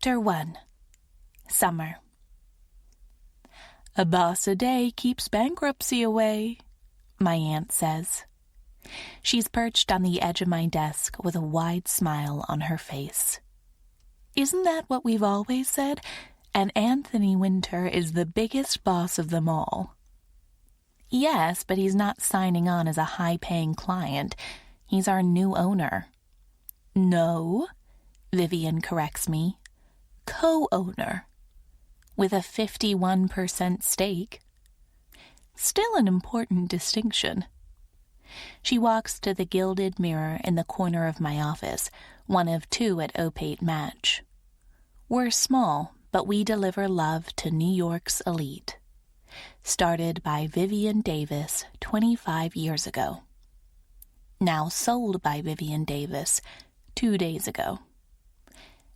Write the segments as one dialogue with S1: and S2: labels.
S1: Chapter 1. Summer. "A boss a day keeps bankruptcy away," my aunt says. She's perched on the edge of my desk with a wide smile on her face. Isn't that what we've always said? And Anthony Winter is the biggest boss of them all. Yes, but he's not signing on as a high-paying client. He's our new owner. No, Vivian corrects me. Co-owner. With a 51% stake. Still an important distinction. She walks to the gilded mirror in the corner of my office, one of 2 at Opate Match. We're small, but we deliver love to New York's elite. Started by Vivian Davis 25 years ago. Now sold by Vivian Davis 2 days ago.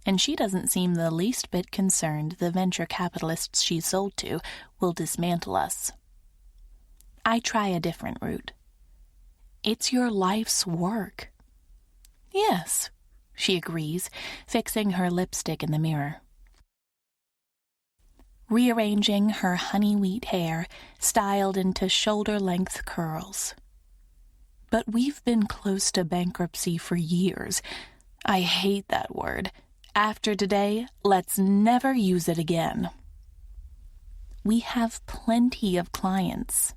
S1: And she doesn't seem the least bit concerned the venture capitalists she sold to will dismantle us. I try a different route. It's your life's work. Yes, she agrees, fixing her lipstick in the mirror. Rearranging her honey wheat hair, styled into shoulder-length curls. But we've been close to bankruptcy for years. I hate that word. After today, let's never use it again. We have plenty of clients.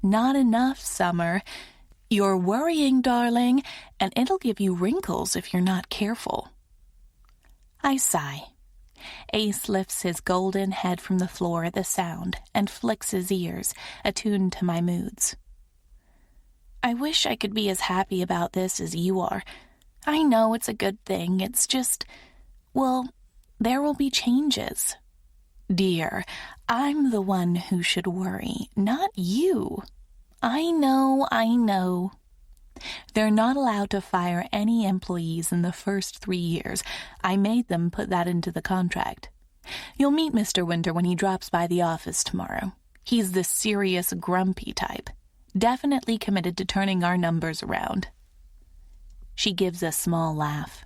S1: Not enough, Summer. You're worrying, darling, and it'll give you wrinkles if you're not careful. I sigh. Ace lifts his golden head from the floor at the sound and flicks his ears, attuned to my moods. I wish I could be as happy about this as you are. I know it's a good thing. It's just, well, there will be changes. Dear, I'm the one who should worry, not you. I know. They're not allowed to fire any employees in the first 3 years. I made them put that into the contract. You'll meet Mr. Winter when he drops by the office tomorrow. He's the serious, grumpy type. Definitely committed to turning our numbers around. She gives a small laugh.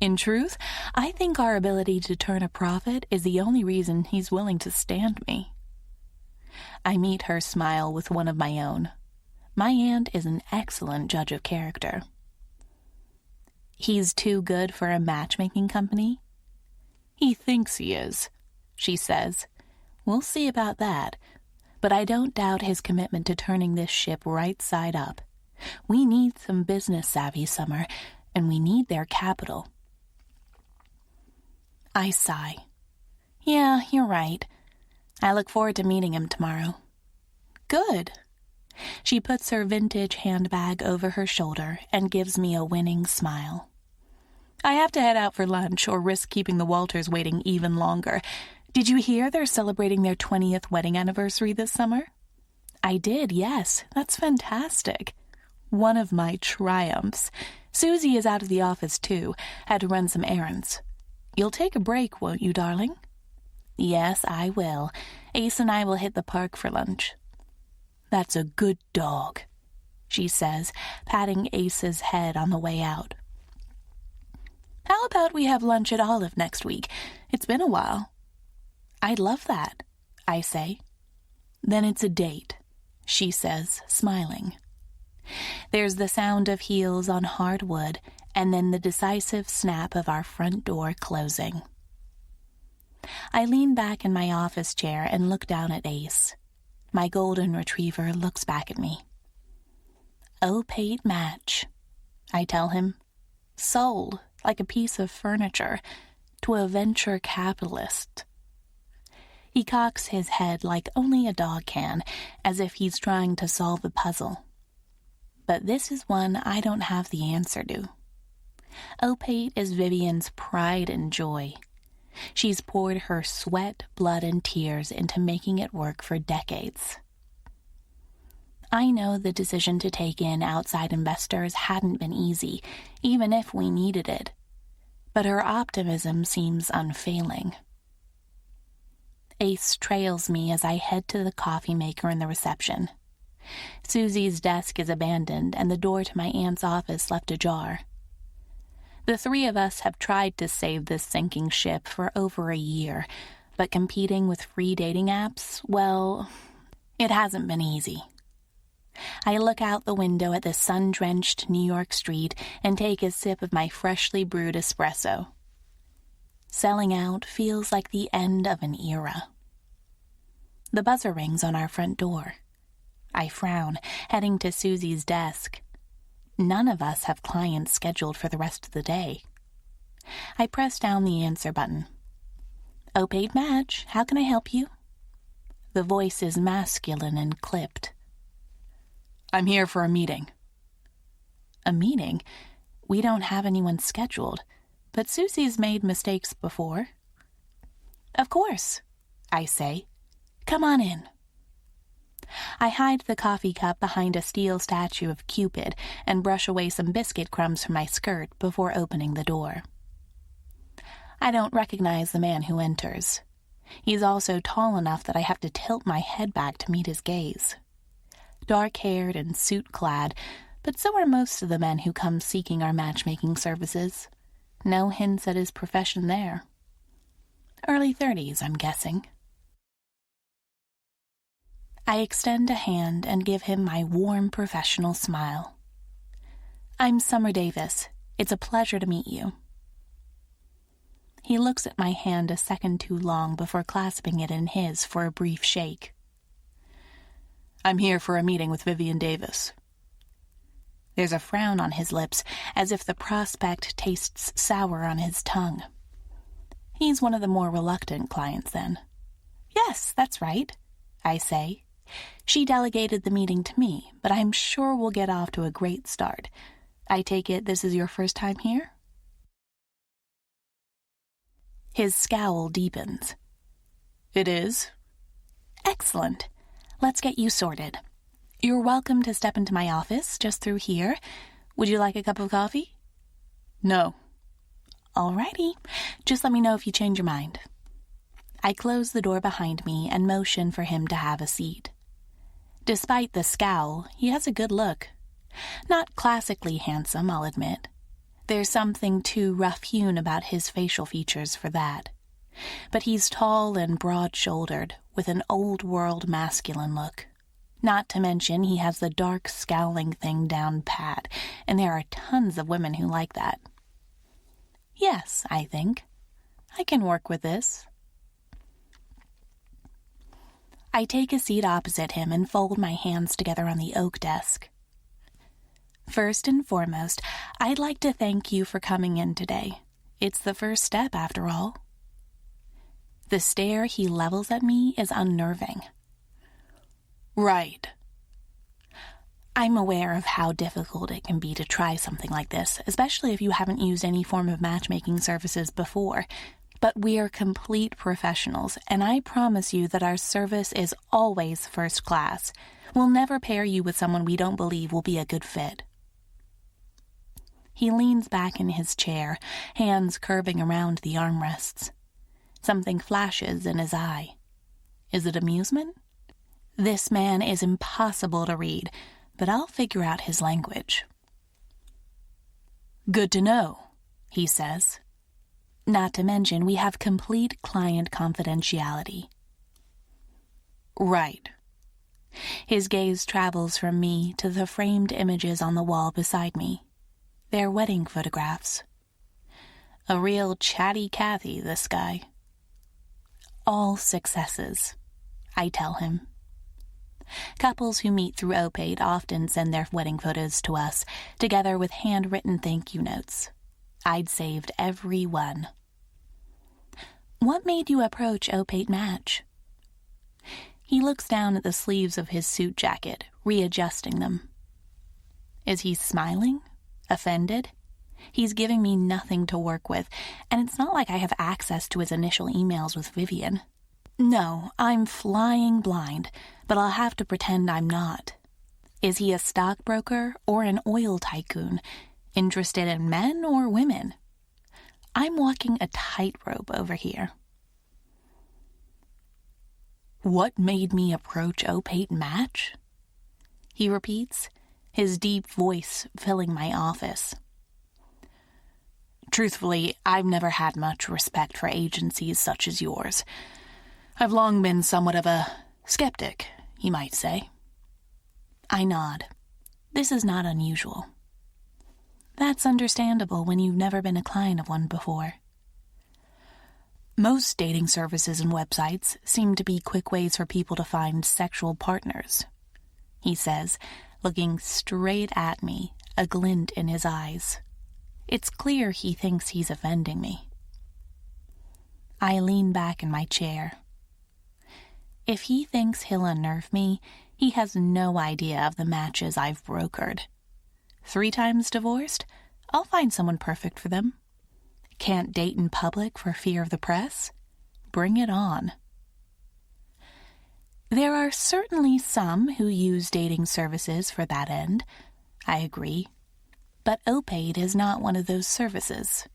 S1: In truth, I think our ability to turn a profit is the only reason he's willing to stand me. I meet her smile with one of my own. My aunt is an excellent judge of character. He's too good for a matchmaking company? He thinks he is, she says. We'll see about that, but I don't doubt his commitment to turning this ship right side up. We need some business savvy, Summer, and we need their capital. I sigh. Yeah, you're right. I look forward to meeting him tomorrow. Good. She puts her vintage handbag over her shoulder and gives me a winning smile. I have to head out for lunch or risk keeping the Walters waiting even longer. Did you hear they're celebrating their 20th wedding anniversary this summer? I did, yes. That's fantastic. One of my triumphs. Susie is out of the office, too. Had to run some errands. You'll take a break, won't you, darling? Yes, I will. Ace and I will hit the park for lunch. That's a good dog, she says, patting Ace's head on the way out. How about we have lunch at Olive next week? It's been a while. I'd love that, I say. Then it's a date, she says, smiling. There's the sound of heels on hard wood, and then the decisive snap of our front door closing. I lean back in my office chair and look down at Ace. My golden retriever looks back at me. Opate Match, I tell him. Sold, like a piece of furniture, to a venture capitalist. He cocks his head like only a dog can, as if he's trying to solve a puzzle. But this is one I don't have the answer to. Opate is Vivian's pride and joy. She's poured her sweat, blood, and tears into making it work for decades. I know the decision to take in outside investors hadn't been easy, even if we needed it. But her optimism seems unfailing. Ace trails me as I head to the coffee maker in the reception. Susie's desk is abandoned and the door to my aunt's office left ajar. The three of us have tried to save this sinking ship for over a year, but competing with free dating apps, well, it hasn't been easy. I look out the window at the sun-drenched New York street and take a sip of my freshly brewed espresso. Selling out feels like the end of an era. The buzzer rings on our front door. I frown, heading to Susie's desk. None of us have clients scheduled for the rest of the day. I press down the answer button. "Opaque Match, how can I help you?" The voice is masculine and clipped.
S2: "I'm here for a meeting."
S1: A meeting? We don't have anyone scheduled, but Susie's made mistakes before. "Of course," I say. "Come on in." I hide the coffee cup behind a steel statue of Cupid and brush away some biscuit crumbs from my skirt before opening the door. I don't recognize the man who enters. He's also tall enough that I have to tilt my head back to meet his gaze. Dark-haired and suit-clad, but so are most of the men who come seeking our matchmaking services. No hints at his profession there. Early 30s, I'm guessing. I extend a hand and give him my warm professional smile. "I'm Summer Davis. It's a pleasure to meet you." He looks at my hand a second too long before clasping it in his for a brief shake.
S2: "I'm here for a meeting with Vivian Davis."
S1: There's a frown on his lips, as if the prospect tastes sour on his tongue. He's one of the more reluctant clients, then. "Yes, that's right," I say. "She delegated the meeting to me, but I'm sure we'll get off to a great start. I take it this is your first time here?" His scowl deepens.
S2: "It is."
S1: "Excellent. Let's get you sorted. You're welcome to step into my office just through here. Would you like a cup of coffee?"
S2: "No."
S1: "All righty. Just let me know if you change your mind." I close the door behind me and motion for him to have a seat. Despite the scowl, he has a good look. Not classically handsome, I'll admit. There's something too rough-hewn about his facial features for that. But he's tall and broad-shouldered, with an old-world masculine look. Not to mention he has the dark, scowling thing down pat, and there are tons of women who like that. Yes, I think. I can work with this. I take a seat opposite him and fold my hands together on the oak desk. "First and foremost, I'd like to thank you for coming in today. It's the first step, after all." The stare he levels at me is unnerving.
S2: "Right."
S1: I'm aware of how difficult it can be to try something like this, especially if you haven't used any form of matchmaking services before. But we're complete professionals, and I promise you that our service is always first class. We'll never pair you with someone we don't believe will be a good fit. He leans back in his chair, hands curving around the armrests. Something flashes in his eye. Is it amusement? This man is impossible to read, but I'll figure out his language.
S2: "Good to know,"
S1: he says. Not to mention, we have complete client confidentiality.
S2: "Right."
S1: His gaze travels from me to the framed images on the wall beside me. They're wedding photographs. A real chatty Cathy, this guy. All successes, I tell him. Couples who meet through Opaque often send their wedding photos to us, together with handwritten thank you notes. I'd saved every one. "What made you approach Opaque Match?" He looks down at the sleeves of his suit jacket, readjusting them. Is he smiling? Offended? He's giving me nothing to work with, and it's not like I have access to his initial emails with Vivian. No, I'm flying blind, but I'll have to pretend I'm not. Is he a stockbroker or an oil tycoon? Interested in men or women? I'm walking a tightrope over here. "What made me approach Opaque Match?" he repeats, his deep voice filling my office.
S2: Truthfully, I've never had much respect for agencies such as yours. I've long been somewhat of a skeptic, you might say.
S1: I nod. This is not unusual. That's understandable when you've never been a client of one before.
S2: Most dating services and websites seem to be quick ways for people to find sexual partners, he says, looking straight at me, a glint in his eyes. It's clear he thinks he's offending me.
S1: I lean back in my chair. If he thinks he'll unnerve me, he has no idea of the matches I've brokered. 3 times divorced? I'll find someone perfect for them. Can't date in public for fear of the press? Bring it on. There are certainly some who use dating services for that end, I agree, but Opaid is not one of those services.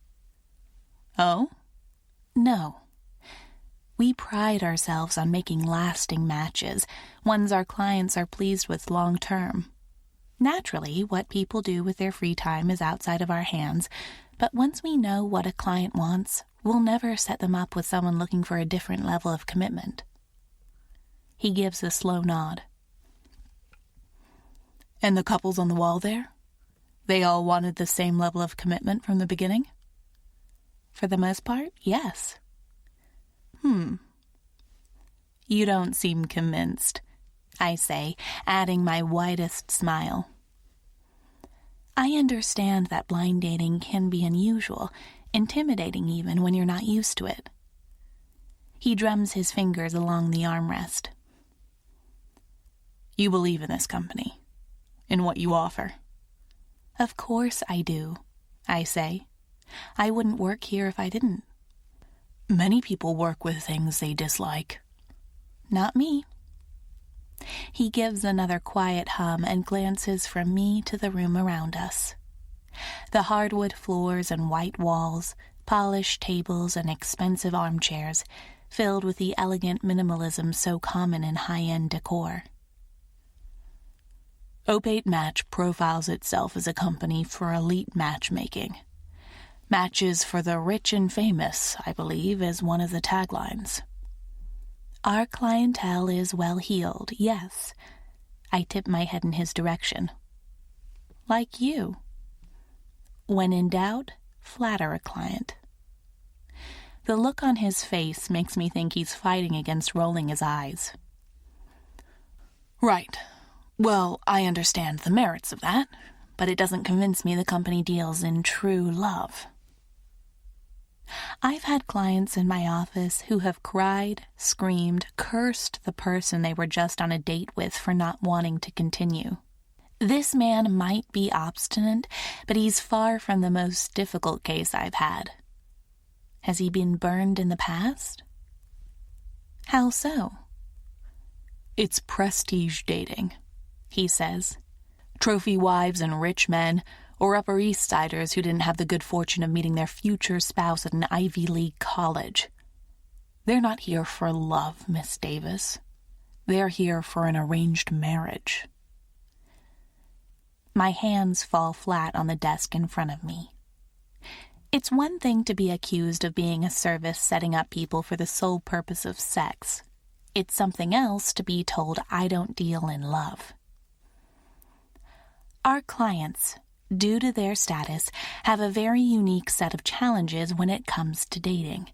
S2: Oh?
S1: No. We pride ourselves on making lasting matches, ones our clients are pleased with long term. Naturally, what people do with their free time is outside of our hands, but once we know what a client wants, we'll never set them up with someone looking for a different level of commitment. He gives a slow nod.
S2: And the couples on the wall there? They all wanted the same level of commitment from the beginning?
S1: For the most part, yes.
S2: You don't seem convinced, I say, adding my widest smile.
S1: I understand that blind dating can be unusual, intimidating even when you're not used to it. He drums his fingers along the armrest.
S2: You believe in this company, in what you offer?
S1: Of course I do, I say. I wouldn't work here if I didn't.
S2: Many people work with things they dislike.
S1: Not me. He gives another quiet hum and glances from me to the room around us. The hardwood floors and white walls, polished tables and expensive armchairs, filled with the elegant minimalism so common in high-end decor.
S2: Opaid Match profiles itself as a company for elite matchmaking. Matches for the rich and famous, I believe, is one of the taglines.
S1: Our clientele is well-heeled, yes. I tip my head in his direction. Like you. When in doubt, flatter a client. The look on his face makes me think he's fighting against rolling his eyes.
S2: Right. Well, I understand the merits of that, but it doesn't convince me the company deals in true love.
S1: I've had clients in my office who have cried, screamed, cursed the person they were just on a date with for not wanting to continue. This man might be obstinate, but he's far from the most difficult case I've had. Has he been burned in the past? How so?
S2: It's prestige dating, he says. Trophy wives and rich men, or Upper East Siders who didn't have the good fortune of meeting their future spouse at an Ivy League college. They're not here for love, Miss Davis. They're here for an arranged marriage.
S1: My hands fall flat on the desk in front of me. It's one thing to be accused of being a service setting up people for the sole purpose of sex. It's something else to be told I don't deal in love. Our clients, due to their status, have a very unique set of challenges when it comes to dating.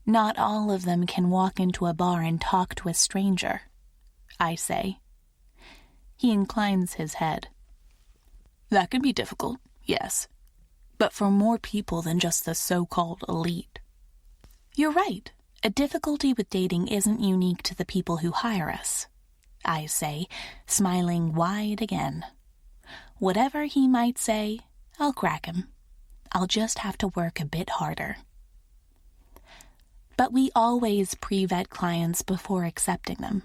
S1: Not all of them can walk into a bar and talk to a stranger, I say. He inclines his head.
S2: That can be difficult, yes, but for more people than just the so-called elite.
S1: You're right. A difficulty with dating isn't unique to the people who hire us, I say, smiling wide again. Whatever he might say, I'll crack him. I'll just have to work a bit harder. But we always pre-vet clients before accepting them.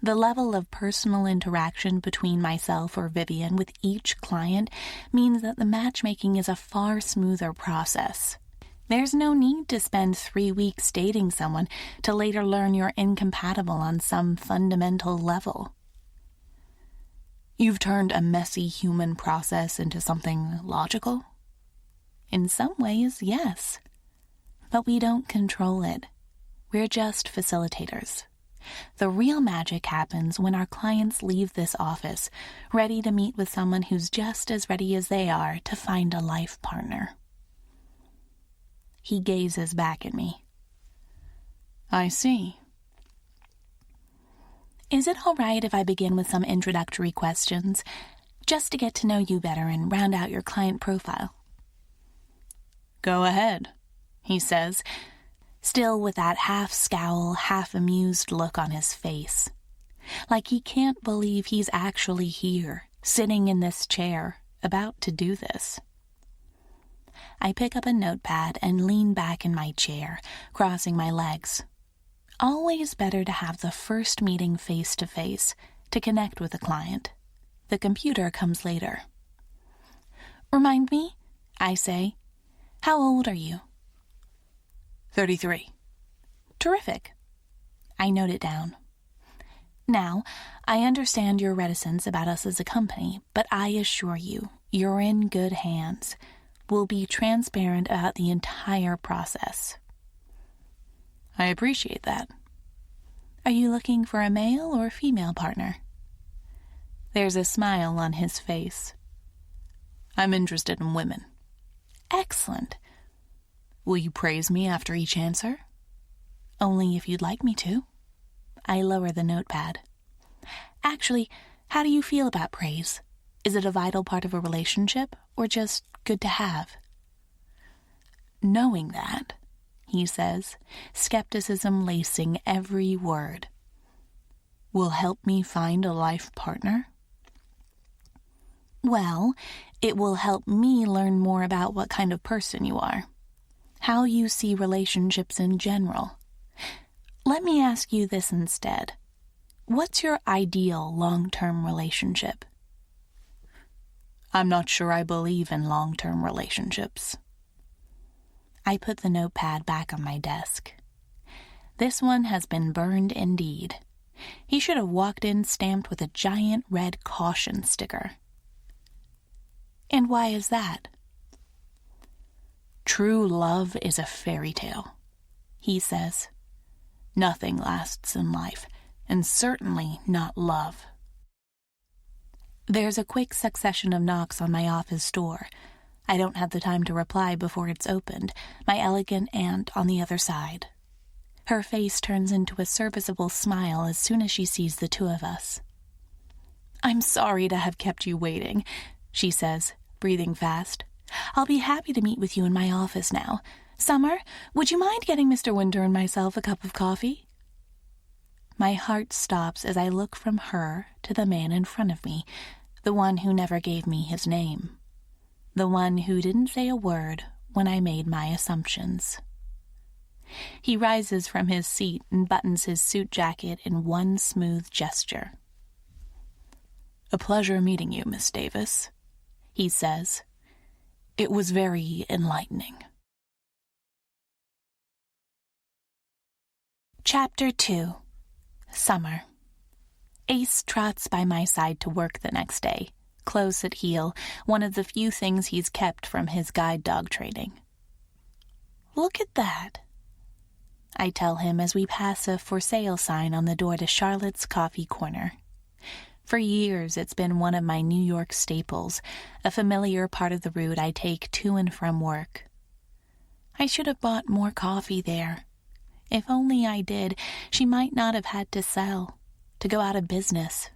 S1: The level of personal interaction between myself or Vivian with each client means that the matchmaking is a far smoother process. There's no need to spend 3 weeks dating someone to later learn you're incompatible on some fundamental level.
S2: You've turned a messy human process into something logical?
S1: In some ways, yes. But we don't control it. We're just facilitators. The real magic happens when our clients leave this office, ready to meet with someone who's just as ready as they are to find a life partner. He gazes back at me.
S2: I see.
S1: Is it all right if I begin with some introductory questions, just to get to know you better and round out your client profile?
S2: Go ahead, he says,
S1: still with that half-scowl, half-amused look on his face. Like he can't believe he's actually here, sitting in this chair, about to do this. I pick up a notepad and lean back in my chair, crossing my legs. Always better to have the first meeting face-to-face to connect with a client. The computer comes later. Remind me, I say. How old are you?
S2: 33.
S1: Terrific. I note it down. Now, I understand your reticence about us as a company, but I assure you, you're in good hands. We'll be transparent about the entire process.
S2: I appreciate that.
S1: Are you looking for a male or female partner? There's a smile on his face.
S2: I'm interested in women.
S1: Excellent.
S2: Will you praise me after each answer?
S1: Only if you'd like me to. I lower the notepad. Actually, how do you feel about praise? Is it a vital part of a relationship, or just good to have?
S2: Knowing that, he says, skepticism lacing every word, will help me find a life partner?
S1: Well, it will help me learn more about what kind of person you are, how you see relationships in general. Let me ask you this instead. What's your ideal long-term relationship?
S2: I'm not sure I believe in long-term relationships.
S1: I put the notepad back on my desk. This one has been burned indeed. He should have walked in stamped with a giant red caution sticker. And why is that?
S2: True love is a fairy tale, he says. Nothing lasts in life, and certainly not love.
S1: There's a quick succession of knocks on my office door. I don't have the time to reply before it's opened, my elegant aunt on the other side. Her face turns into a serviceable smile as soon as she sees the two of us.
S2: I'm sorry to have kept you waiting, she says, breathing fast.
S1: I'll be happy to meet with you in my office now. Summer, would you mind getting Mr. Winter and myself a cup of coffee? My heart stops as I look from her to the man in front of me, the one who never gave me his name, the one who didn't say a word when I made my assumptions. He rises from his seat and buttons his suit jacket in one smooth gesture.
S2: A pleasure meeting you, Miss Davis, he says. It was very enlightening.
S1: Chapter 2. Summer. Ace trots by my side to work the next day, close at heel, one of the few things he's kept from his guide dog training. Look at that, I tell him as we pass a for sale sign on the door to Charlotte's Coffee Corner. For years, it's been one of my New York staples, a familiar part of the route I take to and from work. I should have bought more coffee there. If only I did, she might not have had to sell, to go out of business,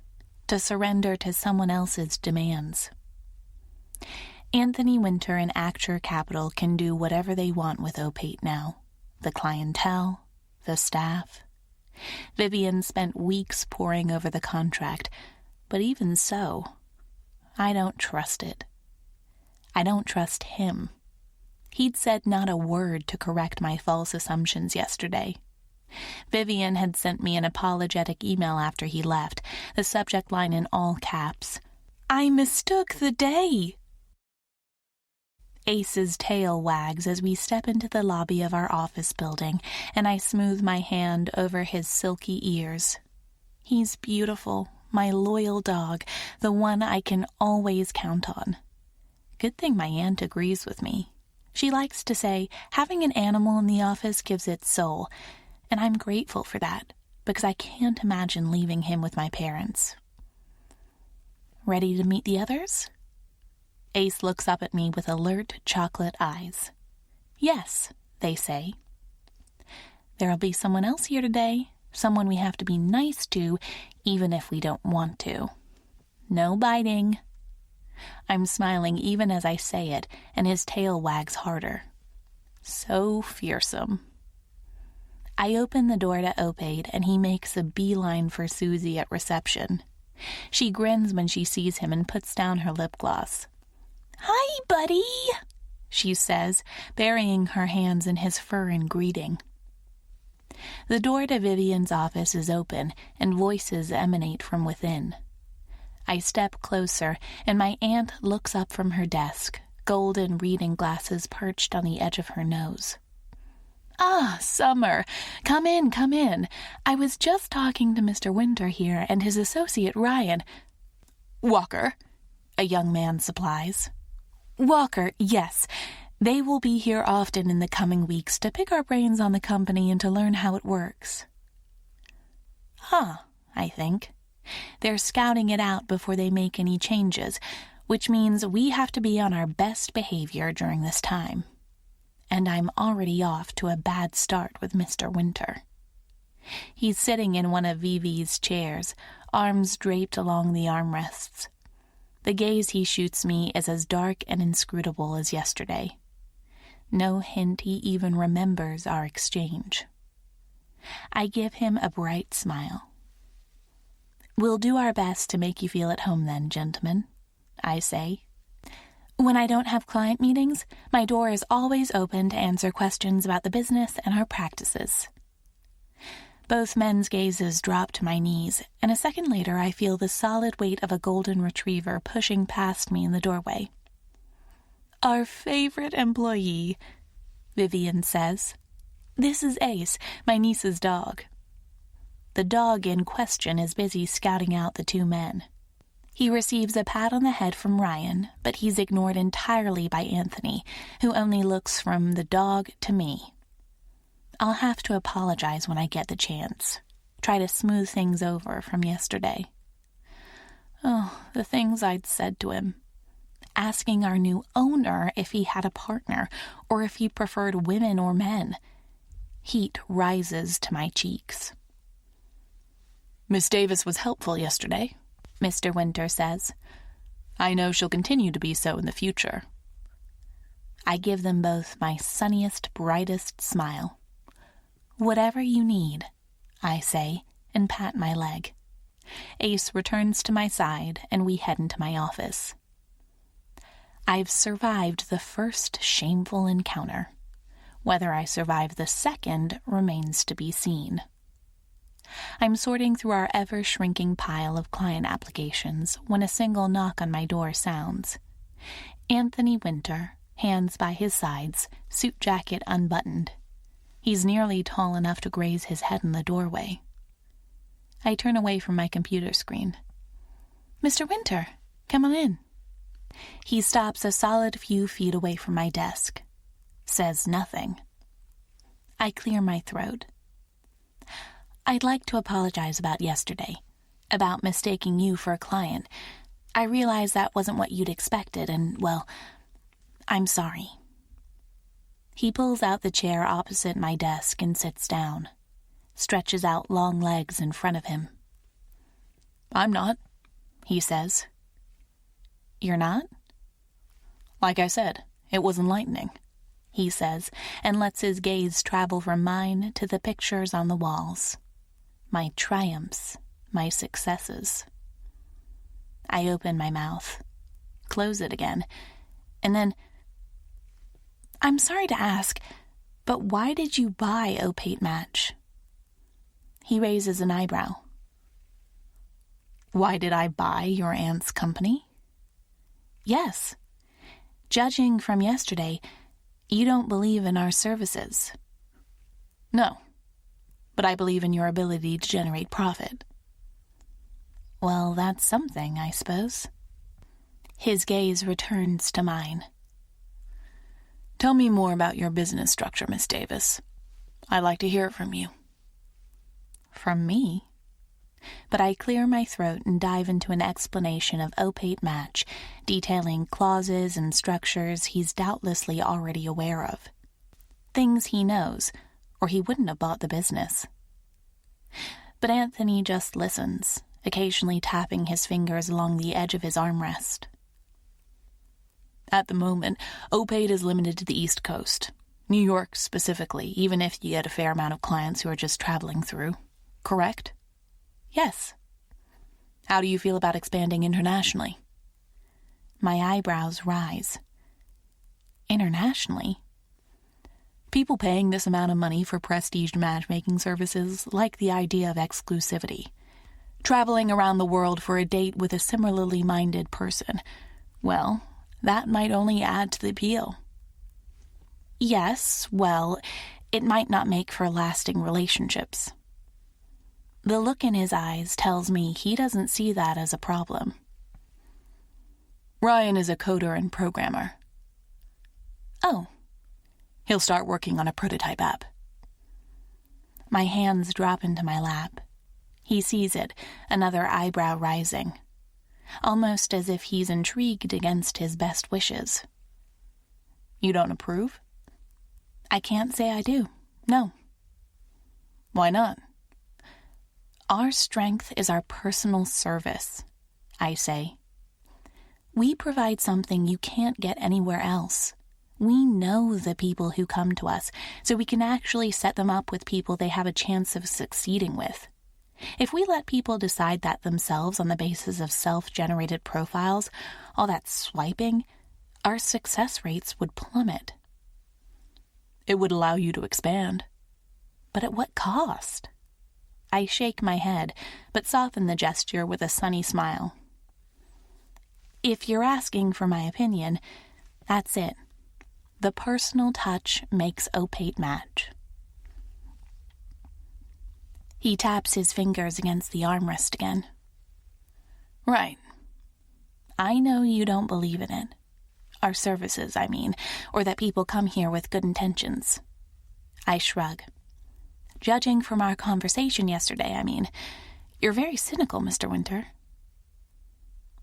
S1: to surrender to someone else's demands. Anthony Winter and Acture Capital can do whatever they want with Opate now. The clientele, the staff. Vivian spent weeks poring over the contract, but even so, I don't trust it. I don't trust him. He'd said not a word to correct my false assumptions yesterday. Vivian had sent me an apologetic email after he left, the subject line in all caps. I mistook the day. Ace's tail wags as we step into the lobby of our office building, and I smooth my hand over his silky ears. He's beautiful, my loyal dog, the one I can always count on. Good thing my aunt agrees with me. She likes to say, having an animal in the office gives it soul, and I'm grateful for that, because I can't imagine leaving him with my parents. Ready to meet the others? Ace looks up at me with alert chocolate eyes. Yes, they say. There'll be someone else here today, someone we have to be nice to, even if we don't want to. No biting. I'm smiling even as I say it, and his tail wags harder. So fearsome. I open the door to Opaid, and he makes a beeline for Susie at reception. She grins when she sees him and puts down her lip gloss. "Hi, buddy," she says, burying her hands in his fur in greeting. The door to Vivian's office is open, and voices emanate from within. I step closer, and my aunt looks up from her desk, golden reading glasses perched on the edge of her nose. "Ah, Summer, come in, come in. I was just talking to Mr. Winter here and his associate Ryan." "Walker," a young man supplies. "Walker, yes. They will be here often in the coming weeks to pick our brains on the company and to learn how it works." Huh, I think. They're scouting it out before they make any changes, which means we have to be on our best behavior during this time. And I'm already off to a bad start with Mr. Winter. He's sitting in one of Vivi's chairs, arms draped along the armrests. The gaze he shoots me is as dark and inscrutable as yesterday. No hint he even remembers our exchange. I give him a bright smile. "We'll do our best to make you feel at home then, gentlemen," I say. "When I don't have client meetings, my door is always open to answer questions about the business and our practices." Both men's gazes drop to my knees, and a second later I feel the solid weight of a golden retriever pushing past me in the doorway. "Our favorite employee," Vivian says. "This is Ace, my niece's dog." The dog in question is busy scouting out the two men. He receives a pat on the head from Ryan, but he's ignored entirely by Anthony, who only looks from the dog to me. I'll have to apologize when I get the chance. Try to smooth things over from yesterday. Oh, the things I'd said to him. Asking our new owner if he had a partner, or if he preferred women or men. Heat rises to my cheeks. "Miss Davis was helpful yesterday," Mr. Winter says. "I know she'll continue to be so in the future." I give them both my sunniest, brightest smile. "Whatever you need," I say, and pat my leg. Ace returns to my side, and we head into my office. I've survived the first shameful encounter. Whether I survive the second remains to be seen. I'm sorting through our ever-shrinking pile of client applications when a single knock on my door sounds. Anthony Winter, hands by his sides, suit jacket unbuttoned. He's nearly tall enough to graze his head in the doorway. I turn away from my computer screen. "Mr. Winter, come on in." He stops a solid few feet away from my desk. Says nothing. I clear my throat. "I'd like to apologize about yesterday, about mistaking you for a client. I realize that wasn't what you'd expected, and, well, I'm sorry." He pulls out the chair opposite my desk and sits down, stretches out long legs in front of him. "I'm not," he says. "You're not?" "Like I said, it was enlightening," he says, and lets his gaze travel from mine to the pictures on the walls. My triumphs, my successes. I open my mouth, close it again, and then, "I'm sorry to ask, but why did you buy Opaid Match?" He raises an eyebrow. "Why did I buy your aunt's company?" "Yes. Judging from yesterday, you don't believe in our services." "No, but I believe in your ability to generate profit." "Well, that's something, I suppose." His gaze returns to mine.
S2: Tell me more about your business structure, Miss Davis. I'd like to hear it from you.
S1: From me? But I clear my throat and dive into an explanation of Opate Match, detailing clauses and structures he's doubtlessly already aware of. Things he knows, or he wouldn't have bought the business. But Anthony just listens, occasionally tapping his fingers along the edge of his armrest.
S2: At the moment, Opate is limited to the East Coast, New York specifically, even if you get a fair amount of clients who are just traveling through. Correct?
S1: Yes.
S2: How do you feel about expanding internationally?
S1: My eyebrows rise. Internationally?
S2: People paying this amount of money for prestige matchmaking services like the idea of exclusivity. Traveling around the world for a date with a similarly minded person. Well, that might only add to the appeal.
S1: Yes, well, it might not make for lasting relationships. The look in his eyes tells me he doesn't see that as a problem.
S2: Ryan is a coder and programmer.
S1: Oh.
S2: He'll start working on a prototype app.
S1: My hands drop into my lap. He sees it, another eyebrow rising, almost as if he's intrigued against his best wishes.
S2: You don't approve?
S1: I can't say I do. No.
S2: Why not?
S1: Our strength is our personal service, I say. We provide something you can't get anywhere else. We know the people who come to us, so we can actually set them up with people they have a chance of succeeding with. If we let people decide that themselves on the basis of self-generated profiles, all that swiping, our success rates would plummet.
S2: It would allow you to expand.
S1: But at what cost? I shake my head, but soften the gesture with a sunny smile. If you're asking for my opinion, that's it. The personal touch makes Opate Match. He taps his fingers against the armrest again.
S2: Right.
S1: I know you don't believe in it. Our services, I mean, or that people come here with good intentions. I shrug. Judging from our conversation yesterday, I mean, you're very cynical, Mr. Winter.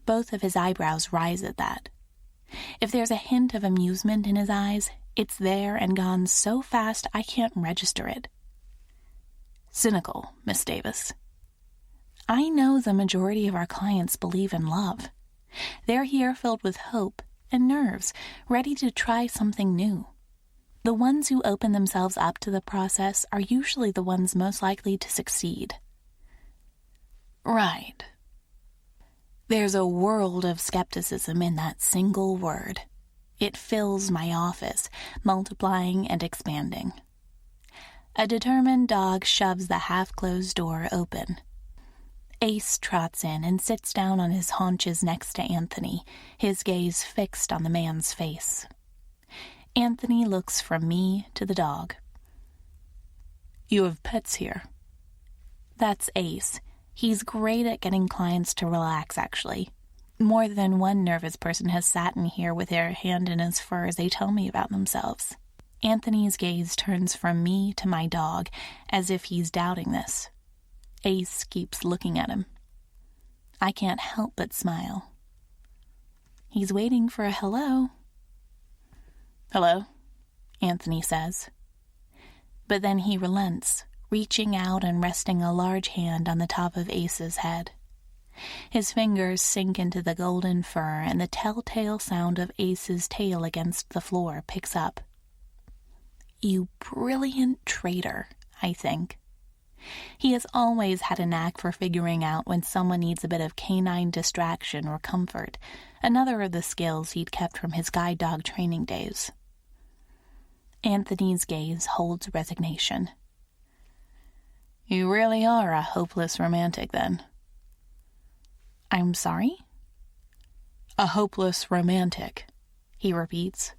S1: Both of his eyebrows rise at that. If there's a hint of amusement in his eyes, it's there and gone so fast I can't register it.
S2: Cynical, Miss Davis.
S1: I know the majority of our clients believe in love. They're here filled with hope and nerves, ready to try something new. The ones who open themselves up to the process are usually the ones most likely to succeed.
S2: Right.
S1: There's a world of skepticism in that single word. It fills my office, multiplying and expanding. A determined dog shoves the half-closed door open. Ace trots in and sits down on his haunches next to Anthony, his gaze fixed on the man's face. Anthony looks from me to the dog.
S2: You have pets here.
S1: That's Ace. He's great at getting clients to relax, actually. More than one nervous person has sat in here with their hand in his fur as they tell me about themselves. Anthony's gaze turns from me to my dog, as if he's doubting this. Ace keeps looking at him. I can't help but smile. He's waiting for a hello.
S2: Hello,
S1: Anthony says. But then he relents, reaching out and resting a large hand on the top of Ace's head. His fingers sink into the golden fur, and the telltale sound of Ace's tail against the floor picks up. You brilliant traitor, I think. He has always had a knack for figuring out when someone needs a bit of canine distraction or comfort, another of the skills he'd kept from his guide dog training days. Anthony's gaze holds resignation.
S2: You really are a hopeless romantic, then.
S1: I'm sorry?
S2: A hopeless romantic, he repeats.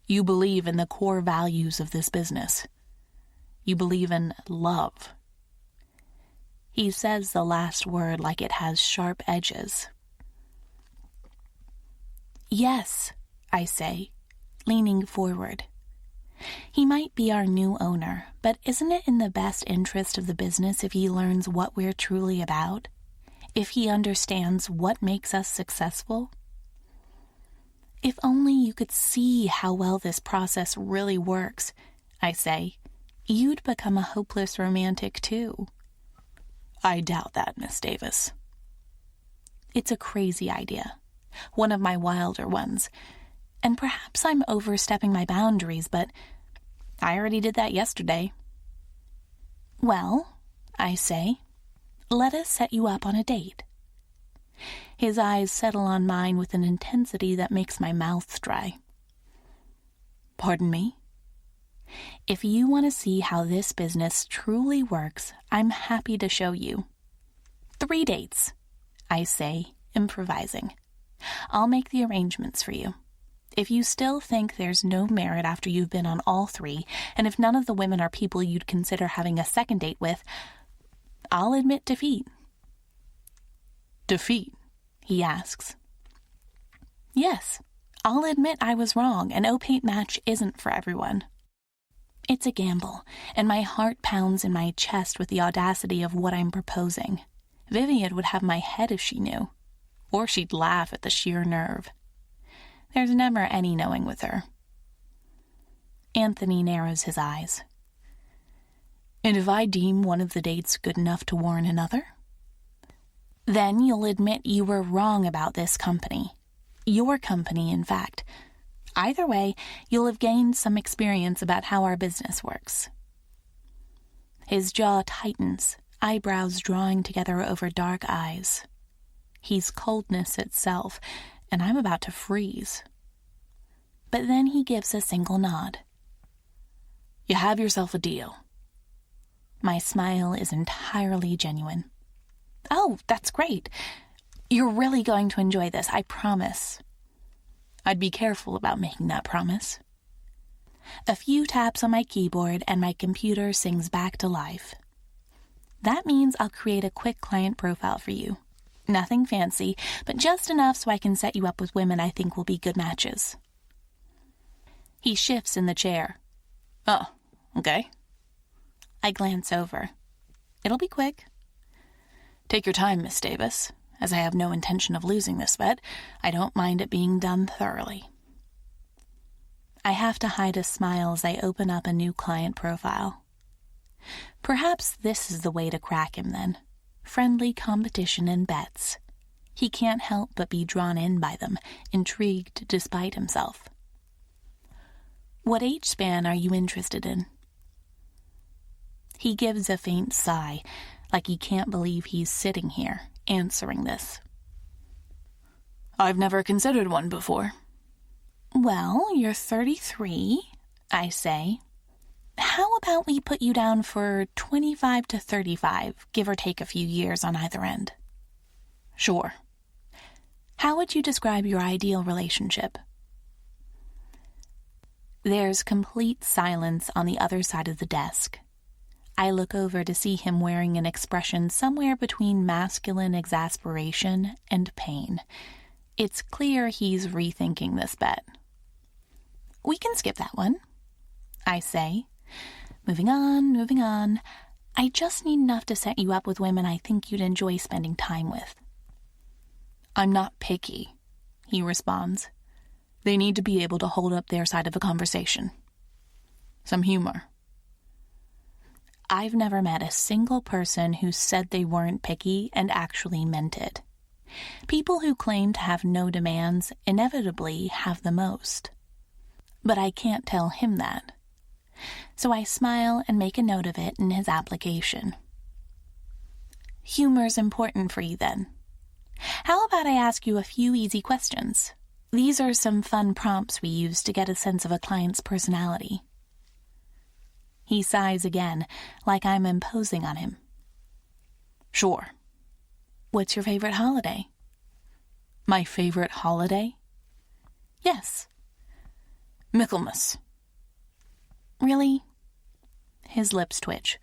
S2: You believe in the core values of this business. You believe in love.
S1: He says the last word like it has sharp edges. Yes, I say. leaning forward. He might be our new owner, but isn't it in the best interest of the business if he learns what we're truly about? If he understands what makes us successful? If only you could see how well this process really works, I say, you'd become a hopeless romantic too.
S2: I doubt that, Miss Davis.
S1: It's a crazy idea, one of my wilder ones, and perhaps I'm overstepping my boundaries, but I already did that yesterday. Well, I say, let us set you up on a date. His eyes settle on mine with an intensity that makes my mouth dry.
S2: Pardon me?
S1: If you want to see how this business truly works, I'm happy to show you. 3 dates, I say, improvising. I'll make the arrangements for you. If you still think there's no merit after you've been on all 3, and if none of the women are people you'd consider having a second date with, I'll admit defeat.
S2: Defeat?
S1: He asks. Yes, I'll admit I was wrong. An O-Paint match isn't for everyone. It's a gamble, and my heart pounds in my chest with the audacity of what I'm proposing. Vivian would have my head if she knew, or she'd laugh at the sheer nerve. There's never any knowing with her. Anthony narrows his eyes.
S2: And if I deem one of the dates good enough to warrant another?
S1: Then you'll admit you were wrong about this company. Your company, in fact. Either way, you'll have gained some experience about how our business works. His jaw tightens, eyebrows drawing together over dark eyes. He's coldness itself, and I'm about to freeze. But then he gives a single nod.
S2: You have yourself a deal.
S1: My smile is entirely genuine. Oh, that's great. You're really going to enjoy this, I promise.
S2: I'd be careful about making that promise.
S1: A few taps on my keyboard and my computer sings back to life. That means I'll create a quick client profile for you. Nothing fancy, but just enough so I can set you up with women I think will be good matches. He shifts in the chair.
S2: Oh, okay.
S1: I glance over. It'll be quick.
S2: Take your time, Miss Davis. As I have no intention of losing this bet, I don't mind it being done thoroughly.
S1: I have to hide a smile as I open up a new client profile. Perhaps this is the way to crack him, then. Friendly competition and bets. He can't help but be drawn in by them, intrigued despite himself. What age span are you interested in? He gives a faint sigh, like he can't believe he's sitting here, answering this.
S2: I've never considered one before.
S1: Well, you're 33, I say. How about we put you down for 25 to 35, give or take a few years on either end?
S2: Sure.
S1: How would you describe your ideal relationship? There's complete silence on the other side of the desk. I look over to see him wearing an expression somewhere between masculine exasperation and pain. It's clear he's rethinking this bet. We can skip that one, I say. Moving on. I just need enough to set you up with women I think you'd enjoy spending time with.
S2: I'm not picky, he responds. They need to be able to hold up their side of a conversation. Some humor.
S1: I've never met a single person who said they weren't picky and actually meant it. People who claim to have no demands inevitably have the most. But I can't tell him that. So I smile and make a note of it in his application. Humor's important for you, then. How about I ask you a few easy questions? These are some fun prompts we use to get a sense of a client's personality. He sighs again, like I'm imposing on him.
S2: Sure.
S1: What's your favorite holiday?
S2: My favorite holiday?
S1: Yes.
S2: Michaelmas.
S1: Really? His lips twitch.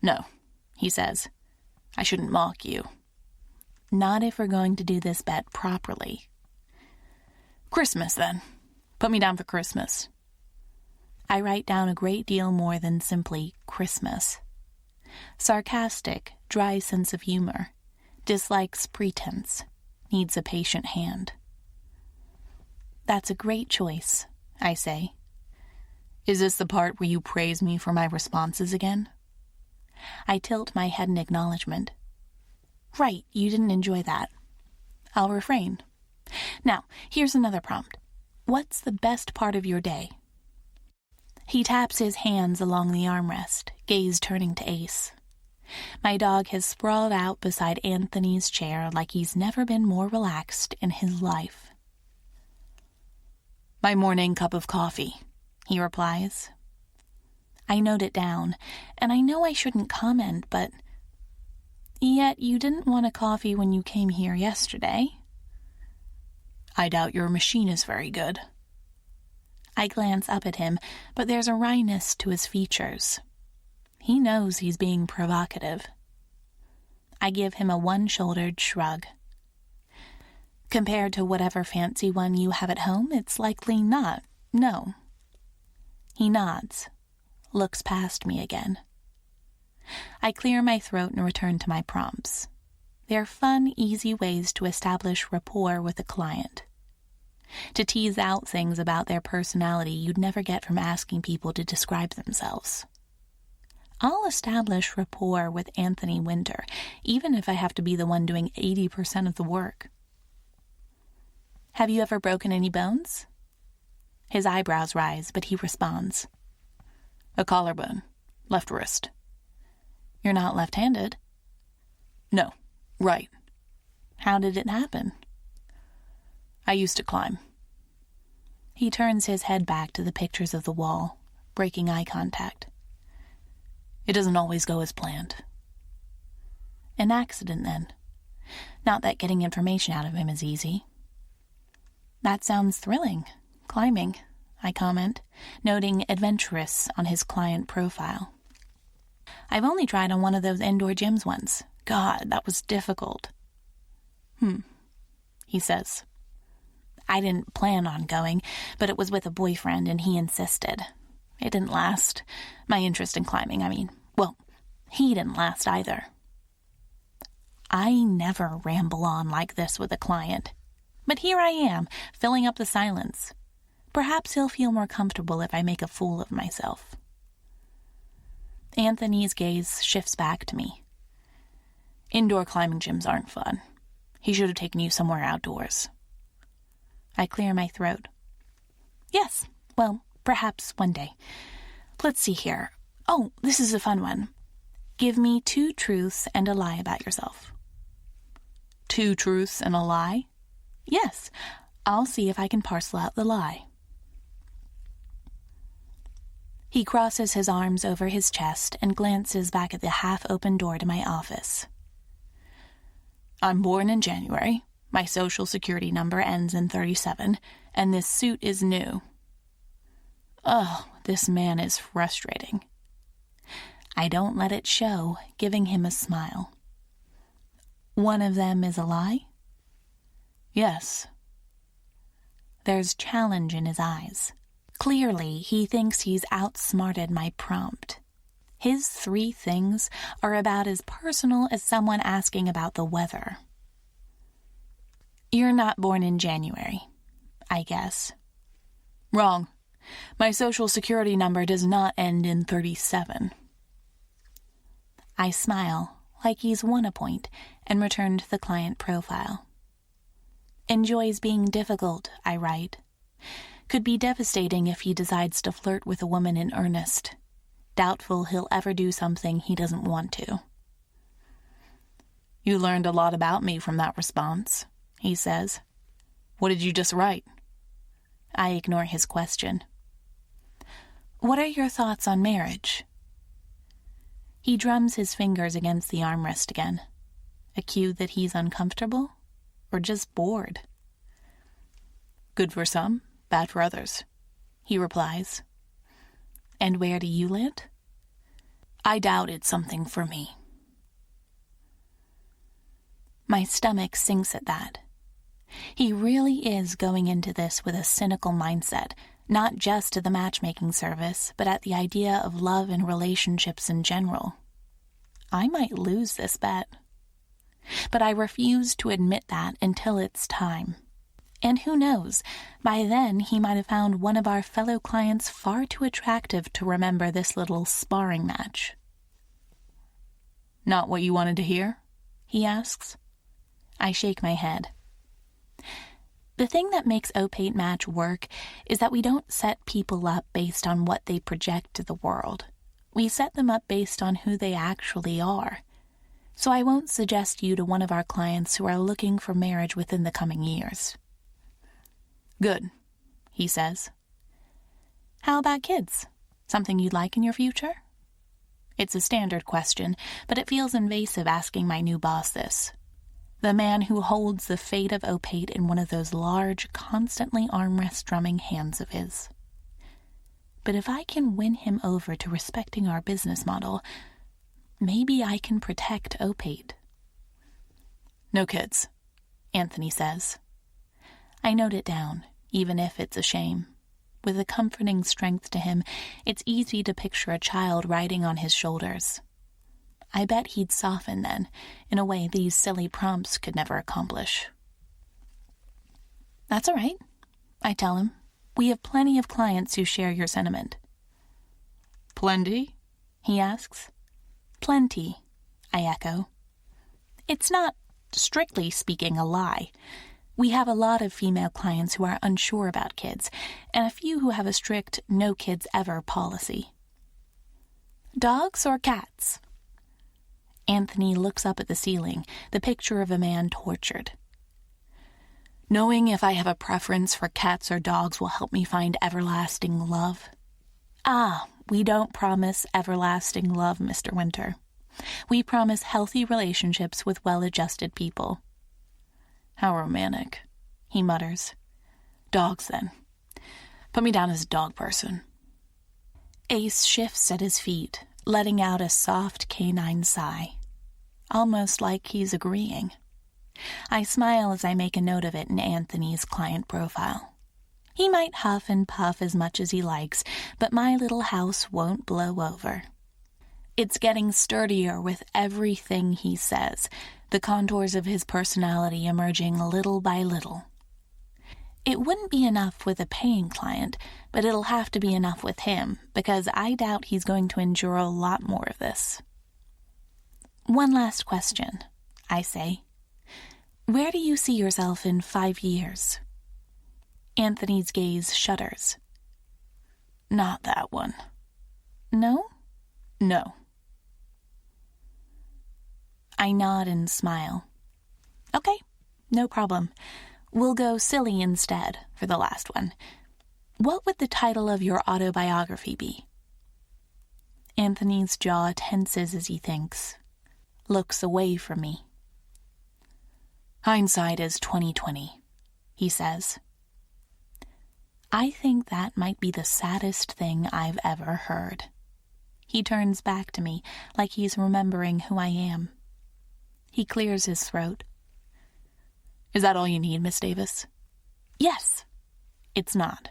S2: No, he says. I shouldn't mock you.
S1: Not if we're going to do this bet properly.
S2: Christmas, then. Put me down for Christmas.
S1: I write down a great deal more than simply Christmas. Sarcastic, dry sense of humor, dislikes pretense, needs a patient hand. That's a great choice, I say.
S2: Is this the part where you praise me for my responses again?
S1: I tilt my head in acknowledgement. Right, you didn't enjoy that. I'll refrain. Now, here's another prompt. What's the best part of your day? He taps his hands along the armrest, gaze turning to Ace. My dog has sprawled out beside Anthony's chair like he's never been more relaxed in his life.
S2: My morning cup of coffee, he replies.
S1: I note it down, and I know I shouldn't comment, but... Yet you didn't want a coffee when you came here yesterday.
S2: I doubt your machine is very good.
S1: I glance up at him, but there's a wryness to his features. He knows he's being provocative. I give him a one-shouldered shrug. Compared to whatever fancy one you have at home, it's likely not. No. He nods, looks past me again. I clear my throat and return to my prompts. They're fun, easy ways to establish rapport with a client. To tease out things about their personality you'd never get from asking people to describe themselves. I'll establish rapport with Anthony Winter, even if I have to be the one doing 80% of the work. Have you ever broken any bones? His eyebrows rise, but he responds.
S2: A collarbone, left wrist.
S1: You're not left-handed?
S2: No, right.
S1: How did it happen?
S2: I used to climb.
S1: He turns his head back to the pictures of the wall, breaking eye contact.
S2: It doesn't always go as planned.
S1: An accident, then. Not that getting information out of him is easy. That sounds thrilling. Climbing, I comment, noting adventurous on his client profile. I've only tried on one of those indoor gyms once. God, that was difficult. He says. I didn't plan on going, but it was with a boyfriend and he insisted. It didn't last. My interest in climbing, well, he didn't last either. I never ramble on like this with a client. But here I am, filling up the silence. Perhaps he'll feel more comfortable if I make a fool of myself. Anthony's gaze shifts back to me.
S2: Indoor climbing gyms aren't fun. He should have taken you somewhere outdoors.
S1: I clear my throat. Yes, well, perhaps one day. Let's see here. Oh, this is a fun one. Give me 2 truths and a lie about yourself.
S2: 2 truths and a lie?
S1: Yes, I'll see if I can parcel out the lie. He crosses his arms over his chest and glances back at the half-open door to my office.
S2: I'm born in January. My social security number ends in 37, and this suit is new. Oh, this man is frustrating.
S1: I don't let it show, giving him a smile. One of them is a lie?
S2: Yes.
S1: There's challenge in his eyes. Clearly, he thinks he's outsmarted my prompt. His 3 things are about as personal as someone asking about the weather. You're not born in January, I guess.
S2: Wrong. My social security number does not end in 37.
S1: I smile, like he's won a point, and return to the client profile. Enjoys being difficult, I write. Could be devastating if he decides to flirt with a woman in earnest. Doubtful he'll ever do something he doesn't want to.
S2: You learned a lot about me from that response, he says. What did you just write?
S1: I ignore his question. What are your thoughts on marriage? He drums his fingers against the armrest again. A cue that he's uncomfortable or just bored.
S2: Good for some, bad for others, he replies.
S1: And where do you land?
S2: I doubt it's something for me.
S1: My stomach sinks at that. He really is going into this with a cynical mindset, not just to the matchmaking service, but at the idea of love and relationships in general. I might lose this bet. But I refuse to admit that until it's time. And who knows, by then he might have found one of our fellow clients far too attractive to remember this little sparring match.
S2: Not what you wanted to hear?
S1: He asks. I shake my head. The thing that makes Opate Match work is that we don't set people up based on what they project to the world. We set them up based on who they actually are. So I won't suggest you to one of our clients who are looking for marriage within the coming years.
S2: Good, he says.
S1: How about kids? Something you'd like in your future? It's a standard question, but it feels invasive asking my new boss this. The man who holds the fate of Opate in one of those large, constantly armrest-drumming hands of his. But if I can win him over to respecting our business model, maybe I can protect Opate.
S2: No kids, Anthony says.
S1: I note it down, even if it's a shame. With a comforting strength to him, it's easy to picture a child riding on his shoulders. I bet he'd soften then, in a way these silly prompts could never accomplish. That's all right, I tell him. We have plenty of clients who share your sentiment.
S2: Plenty?
S1: He asks. Plenty, I echo. It's not, strictly speaking, a lie. We have a lot of female clients who are unsure about kids, and a few who have a strict no kids ever policy. Dogs or cats? Anthony looks up at the ceiling, the picture of a man tortured.
S2: Knowing if I have a preference for cats or dogs will help me find everlasting love.
S1: Ah, we don't promise everlasting love, Mr. Winter. We promise healthy relationships with well-adjusted people.
S2: How romantic,
S1: he mutters.
S2: Dogs, then. Put me down as a dog person.
S1: Ace shifts at his feet, letting out a soft canine sigh. Almost like he's agreeing. I smile as I make a note of it in Anthony's client profile. He might huff and puff as much as he likes, but my little house won't blow over. It's getting sturdier with everything he says, the contours of his personality emerging little by little. It wouldn't be enough with a paying client, but it'll have to be enough with him, because I doubt he's going to endure a lot more of this. One last question, I say. Where do you see yourself in 5 years? Anthony's gaze shudders.
S2: Not that one.
S1: No?
S2: No.
S1: I nod and smile. Okay, no problem. We'll go silly instead for the last one. What would the title of your autobiography be? Anthony's jaw tenses as he thinks, looks away from me.
S2: Hindsight is 20/20, he says.
S1: I think that might be the saddest thing I've ever heard. He turns back to me like he's remembering who I am. He clears his throat.
S2: Is that all you need, Miss Davis?
S1: Yes. It's not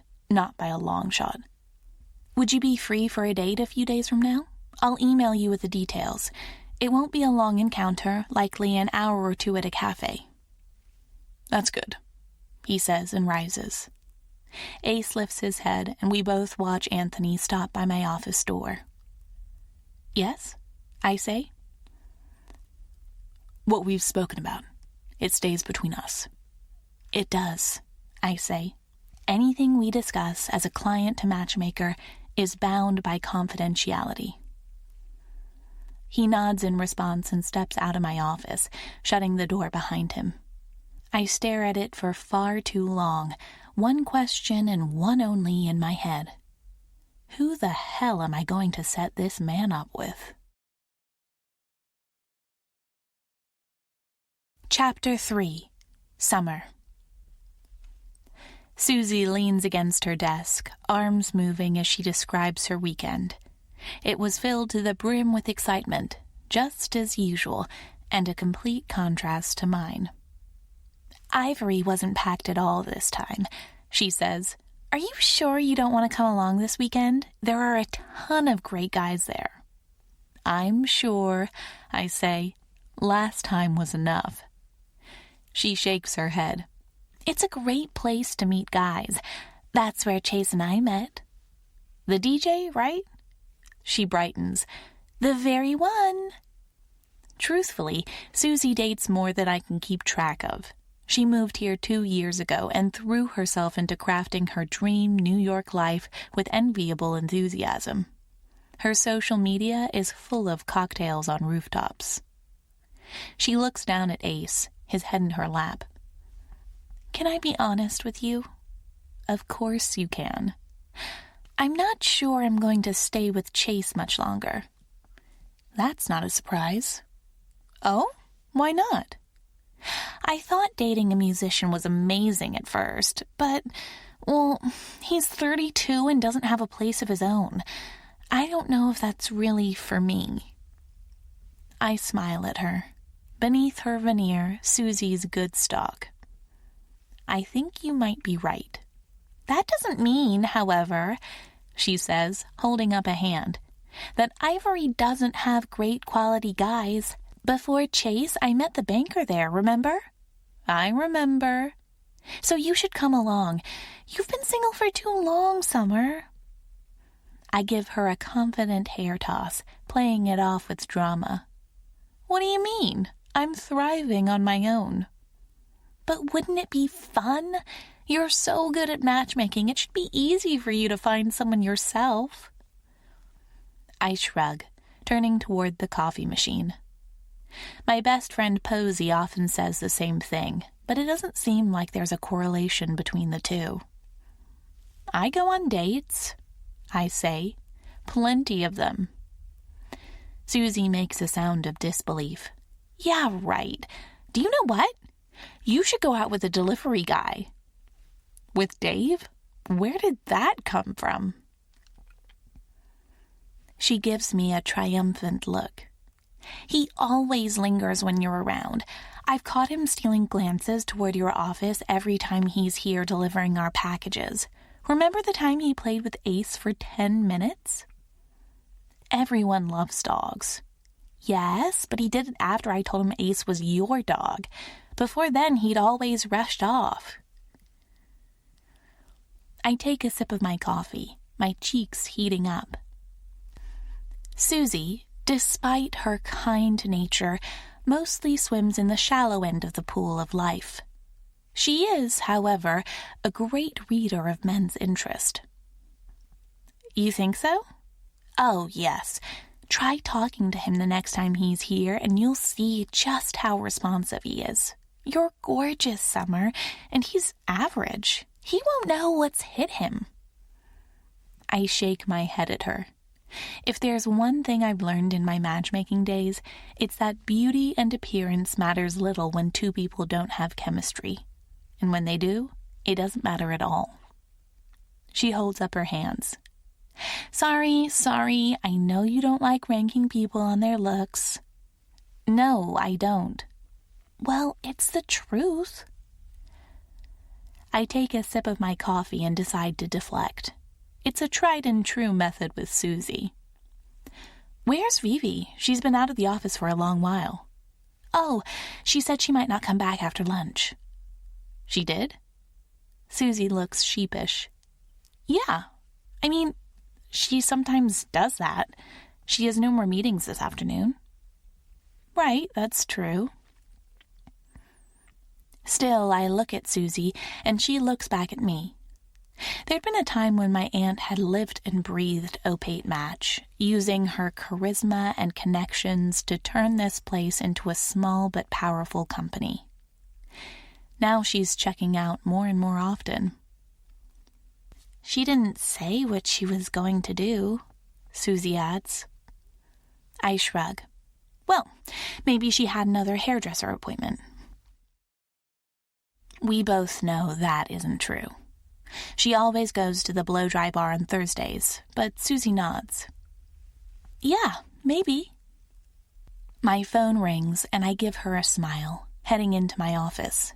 S1: by a long shot. Would you be free for a date a few days from now? I'll email you with the details. It won't be a long encounter, likely an hour or two at a cafe.
S2: That's good, he says and rises.
S1: Ace lifts his head, and we both watch Anthony stop by my office door. Yes, I say.
S2: What we've spoken about, it stays between us.
S1: It does, I say. Anything we discuss as a client to matchmaker is bound by confidentiality. He nods in response and steps out of my office, shutting the door behind him. I stare at it for far too long, one question and one only in my head. Who the hell am I going to set this man up with? Chapter 3. Summer. Susie leans against her desk, arms moving as she describes her weekend. It was filled to the brim with excitement, just as usual, and a complete contrast to mine. Ivory wasn't packed at all this time, she says. Are you sure you don't want to come along this weekend? There are a ton of great guys there.
S2: I'm sure, I say. Last time was enough. She shakes her head.
S1: It's a great place to meet guys. That's where Chase and I met.
S2: The DJ, right? She brightens.
S1: The very one.
S2: Truthfully, Susie dates more than I can keep track of. She moved here 2 years ago and threw herself into crafting her dream New York life with enviable enthusiasm. Her social media is full of cocktails on rooftops. She looks down at Ace, his head in her lap.
S1: Can I be honest with you?
S2: Of course you can.
S1: I'm not sure I'm going to stay with Chase much longer.
S2: That's not a surprise. Oh? Why not?
S1: I thought dating a musician was amazing at first, but, well, he's 32 and doesn't have a place of his own. I don't know if that's really for me.
S2: I smile at her. Beneath her veneer, Susie's good stock. I think you might be right.
S1: That doesn't mean, however,
S2: she says, holding up a hand,
S1: that Ivory doesn't have great quality guys. Before Chase, I met the banker there, remember?
S2: I remember.
S1: So you should come along. You've been single for too long, Summer.
S2: I give her a confident hair toss, playing it off with drama. What do you mean? I'm thriving on my own.
S1: But wouldn't it be fun? You're so good at matchmaking, it should be easy for you to find someone yourself.
S2: I shrug, turning toward the coffee machine. My best friend Posey often says the same thing, but it doesn't seem like there's a correlation between the two. I go on dates, I say. Plenty of them. Susie makes a sound of disbelief.
S1: Yeah, right. Do you know what? You should go out with a delivery guy.
S2: With Dave? Where did that come from?
S1: She gives me a triumphant look. He always lingers when you're around. I've caught him stealing glances toward your office every time he's here delivering our packages. Remember the time he played with Ace for 10 minutes?
S2: Everyone loves dogs.
S1: Yes, but he did it after I told him Ace was your dog. Before then, he'd always rushed off.
S2: I take a sip of my coffee, my cheeks heating up.
S1: Susie, despite her kind nature, mostly swims in the shallow end of the pool of life. She is, however, a great reader of men's interest.
S2: You think so?
S1: Oh, yes. Try talking to him the next time he's here, and you'll see just how responsive he is. You're gorgeous, Summer, and he's average. He won't know what's hit him.
S2: I shake my head at her. If there's one thing I've learned in my matchmaking days, it's that beauty and appearance matters little when two people don't have chemistry. And when they do, it doesn't matter at all. She holds up her hands.
S1: Sorry, I know you don't like ranking people on their looks.
S2: No, I don't.
S1: Well, it's the truth.
S2: I take a sip of my coffee and decide to deflect. It's a tried and true method with Susie.
S1: Where's Vivi? She's been out of the office for a long while. Oh, she said she might not come back after lunch.
S2: She did? Susie looks sheepish.
S1: Yeah. I mean, she sometimes does that. She has no more meetings this afternoon.
S2: Right, that's true.
S1: Still, I look at Susie, and she looks back at me. There'd been a time when my aunt had lived and breathed Opate Match, using her charisma and connections to turn this place into a small but powerful company. Now she's checking out more and more often. She didn't say what she was going to do, Susie adds. I shrug. Well, maybe she had another hairdresser appointment. We both know that isn't true. She always goes to the blow-dry bar on Thursdays, but Susie nods. Yeah, maybe. My phone rings, and I give her a smile, heading into my office.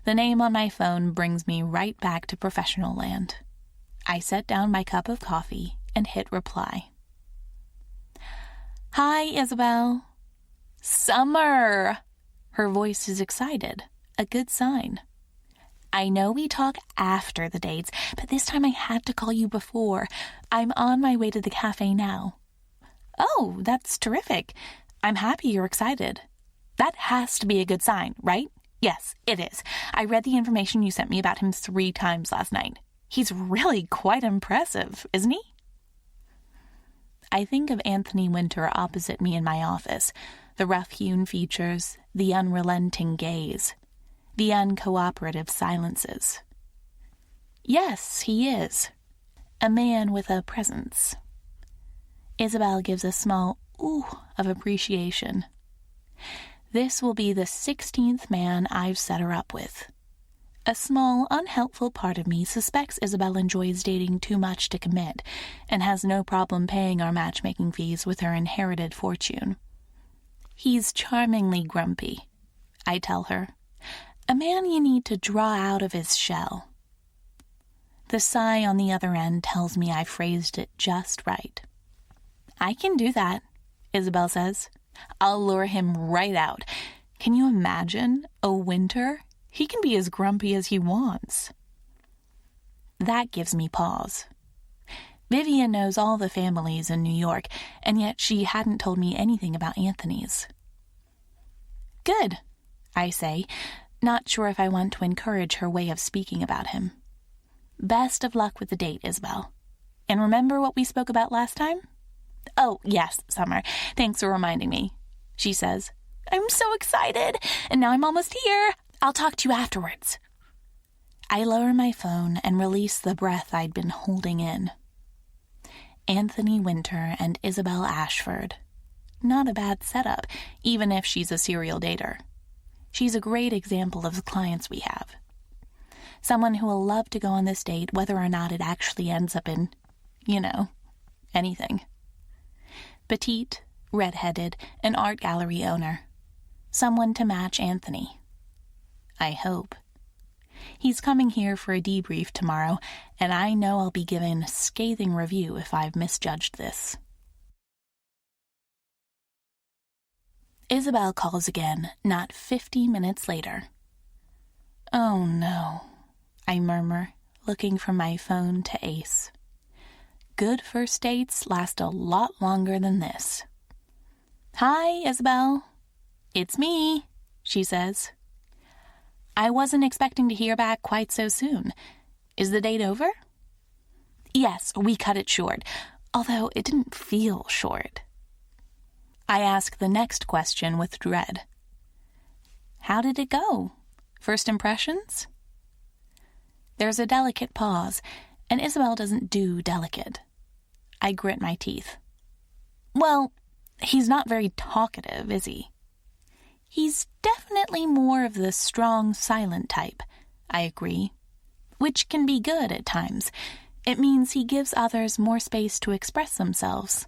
S1: The name on my phone brings me right back to professional land. I set down my cup of coffee and hit reply. Hi, Isabel. Summer! Her voice is excited, a good sign. I know we talk after the dates, but this time I had to call you before. I'm on my way to the cafe now. Oh, that's terrific. I'm happy you're excited. That has to be a good sign, right? Yes, it is. I read the information you sent me about him 3 times last night. He's really quite impressive, isn't he? I think of Anthony Winter opposite me in my office, the rough-hewn features, the unrelenting gaze, the uncooperative silences. Yes, he is. A man with a presence. Isabel gives a small ooh of appreciation. This will be the 16th man I've set her up with. A small, unhelpful part of me suspects Isabel enjoys dating too much to commit and has no problem paying our matchmaking fees with her inherited fortune. He's charmingly grumpy, I tell her. A man you need to draw out of his shell. The sigh on the other end tells me I phrased it just right. I can do that, Isabel says. I'll lure him right out. Can you imagine a Winter? He can be as grumpy as he wants. That gives me pause. Vivian knows all the families in New York, and yet she hadn't told me anything about Anthony's. Good, I say, not sure if I want to encourage her way of speaking about him. Best of luck with the date, Isabel. And remember what we spoke about last time? Oh, yes, Summer. Thanks for reminding me, she says. I'm so excited, and now I'm almost here. I'll talk to you afterwards. I lower my phone and release the breath I'd been holding in. Anthony Winter and Isabel Ashford. Not a bad setup, even if she's a serial dater. She's a great example of the clients we have. Someone who will love to go on this date whether or not it actually ends up in, anything. Petite, red-headed, an art gallery owner. Someone to match Anthony. I hope. He's coming here for a debrief tomorrow, and I know I'll be given a scathing review if I've misjudged this. Isabel calls again, not 50 minutes later. Oh no, I murmur, looking from my phone to Ace. Good first dates last a lot longer than this. Hi, Isabel. It's me, she says. I wasn't expecting to hear back quite so soon. Is the date over? Yes, we cut it short, although it didn't feel short. I ask the next question with dread. How did it go? First impressions? There's a delicate pause, and Isabel doesn't do delicate. I grit my teeth. Well, he's not very talkative, is he? He's definitely more of the strong, silent type, I agree, which can be good at times. It means he gives others more space to express themselves.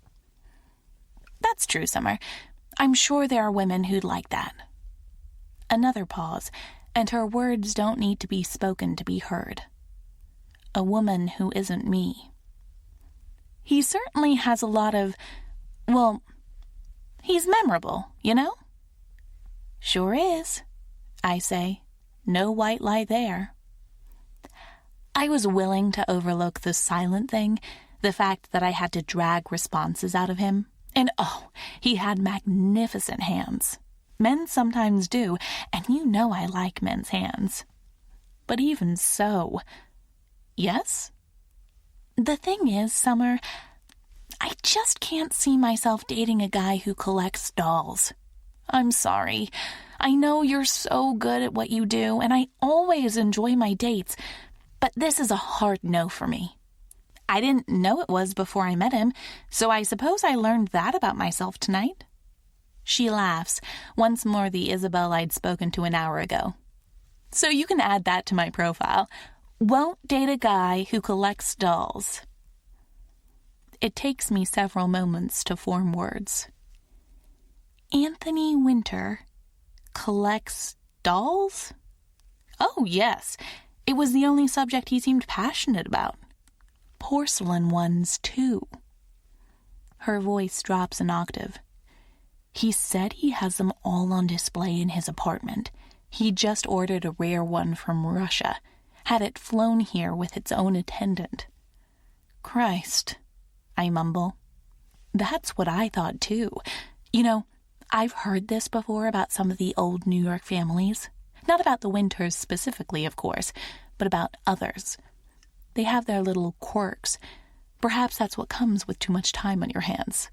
S1: That's true, Summer. I'm sure there are women who'd like that. Another pause, and her words don't need to be spoken to be heard. A woman who isn't me. He certainly has a lot of, he's memorable, Sure is, I say. No white lie there. I was willing to overlook the silent thing, the fact that I had to drag responses out of him. And he had magnificent hands. Men sometimes do, and I like men's hands. But even so... Yes? The thing is, Summer, I just can't see myself dating a guy who collects dolls. I'm sorry. I know you're so good at what you do, and I always enjoy my dates, but this is a hard no for me. I didn't know it was before I met him, so I suppose I learned that about myself tonight. She laughs, once more the Isabel I'd spoken to an hour ago. So you can add that to my profile. Won't date a guy who collects dolls. It takes me several moments to form words. Anthony Winter collects dolls? Oh, yes. It was the only subject he seemed passionate about. Porcelain ones, too. Her voice drops an octave. He said he has them all on display in his apartment. He just ordered a rare one from Russia, had it flown here with its own attendant. Christ, I mumble. That's what I thought, too. You know, I've heard this before about some of the old New York families. Not about the Winters specifically, of course, but about others. They have their little quirks. Perhaps that's what comes with too much time on your hands.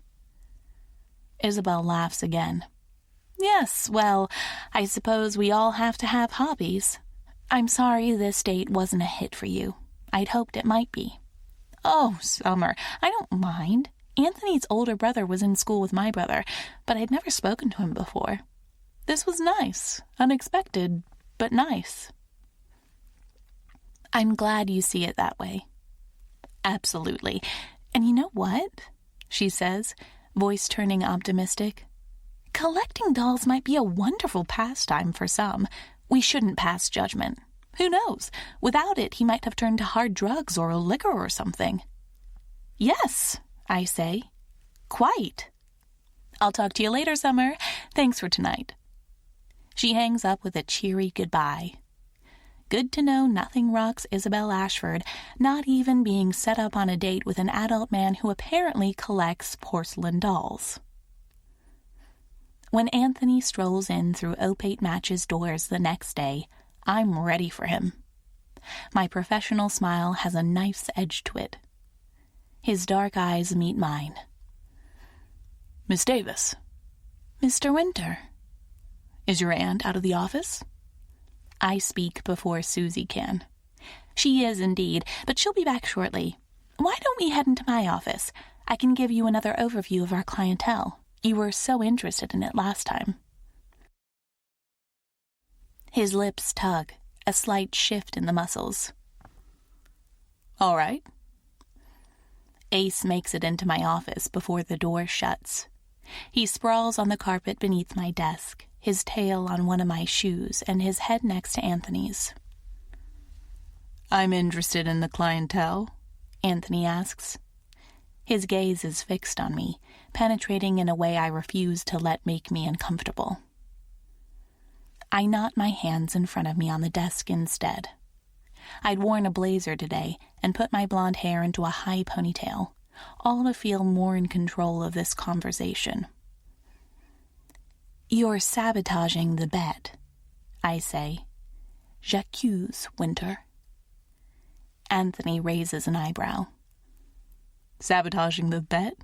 S1: Isabel laughs again. Yes, well, I suppose we all have to have hobbies. I'm sorry this date wasn't a hit for you. I'd hoped it might be. Oh, Summer, I don't mind. Anthony's older brother was in school with my brother, but I'd never spoken to him before. This was nice, unexpected, but nice. I'm glad you see it that way. Absolutely. And you know what? She says, voice turning optimistic. Collecting dolls might be a wonderful pastime for some. We shouldn't pass judgment. Who knows? Without it, he might have turned to hard drugs or liquor or something. Yes, I say. Quite. I'll talk to you later, Summer. Thanks for tonight. She hangs up with a cheery goodbye. Good to know nothing rocks Isabel Ashford, not even being set up on a date with an adult man who apparently collects porcelain dolls. When Anthony strolls in through Opate Match's doors the next day, I'm ready for him. My professional smile has a knife's edge to it. His dark eyes meet mine. Miss Davis. Mr. Winter. Is your aunt out of the office? I speak before Susie can. She is indeed, but she'll be back shortly. Why don't we head into my office? I can give you another overview of our clientele. You were so interested in it last time. His lips tug, a slight shift in the muscles. All right. Ace makes it into my office before the door shuts. He sprawls on the carpet beneath my desk, his tail on one of my shoes and his head next to Anthony's. I'm interested in the clientele, Anthony asks. His gaze is fixed on me, penetrating in a way I refuse to let make me uncomfortable. I knot my hands in front of me on the desk instead. I'd worn a blazer today and put my blonde hair into a high ponytail, all to feel more in control of this conversation. You're sabotaging the bet, I say. J'accuse, Winter. Anthony raises an eyebrow. Sabotaging the bet?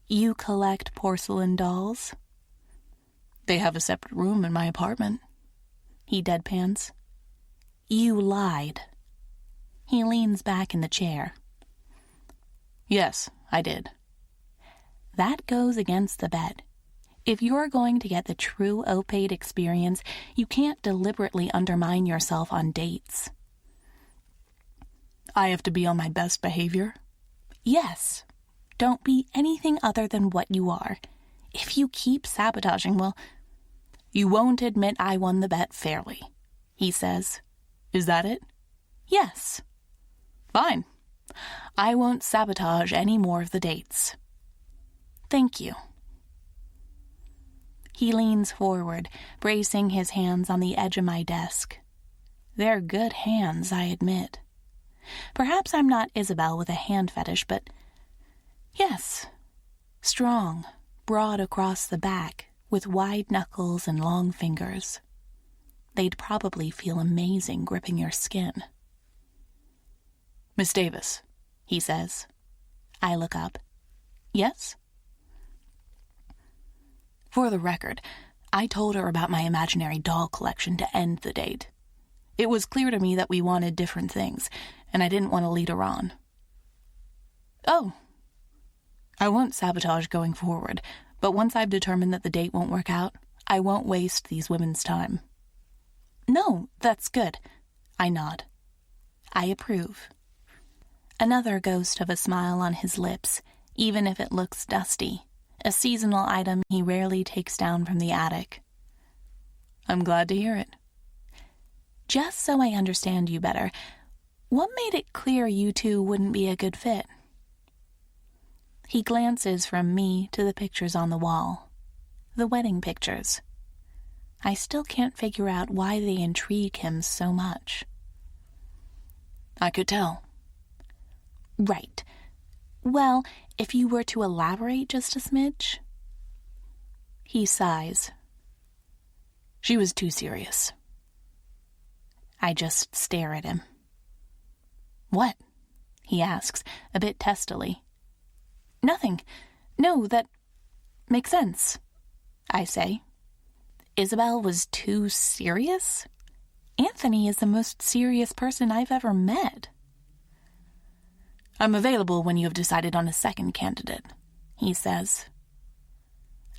S1: You collect porcelain dolls? They have a separate room in my apartment. He deadpans. You lied. He leans back in the chair. Yes, I did. That goes against the bet. If you're going to get the true Opate experience, you can't deliberately undermine yourself on dates. I have to be on my best behavior? Yes. Don't be anything other than what you are. If you keep sabotaging, well, you won't admit I won the bet fairly, he says. Is that it? Yes. Fine. I won't sabotage any more of the dates. Thank you. He leans forward, bracing his hands on the edge of my desk. They're good hands, I admit. Perhaps I'm not Isabel with a hand fetish, but yes, strong, broad across the back, with wide knuckles and long fingers. They'd probably feel amazing gripping your skin. Miss Davis, he says. I look up. Yes? For the record, I told her about my imaginary doll collection to end the date. It was clear to me that we wanted different things, and I didn't want to lead her on. Oh. I won't sabotage going forward, but once I've determined that the date won't work out, I won't waste these women's time. No, that's good. I nod. I approve. Another ghost of a smile on his lips, even if it looks dusty. A seasonal item he rarely takes down from the attic. I'm glad to hear it. Just so I understand you better, what made it clear you two wouldn't be a good fit? He glances from me to the pictures on the wall. The wedding pictures. I still can't figure out why they intrigue him so much.
S2: I could tell.
S1: Right. Well, if you were to elaborate just a smidge. He sighs.
S2: She was too serious.
S1: I just stare at him.
S2: What?
S1: He asks, a bit testily. Nothing. No, that makes sense, I say. Isabel was too serious? Anthony is the most serious person I've ever met.
S2: I'm available when you have decided on a second candidate,
S1: he says.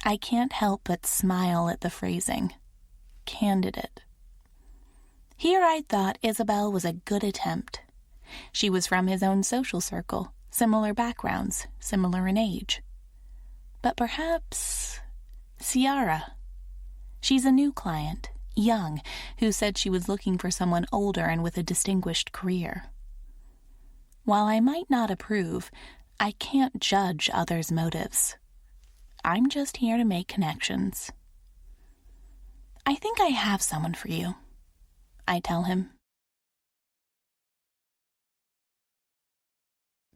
S1: I can't help but smile at the phrasing. Candidate. Here I'd thought Isabel was a good attempt. She was from his own social circle, similar backgrounds, similar in age. But perhaps Ciara. She's a new client, young, who said she was looking for someone older and with a distinguished career. While I might not approve, I can't judge others' motives. I'm just here to make connections. I think I have someone for you, I tell him.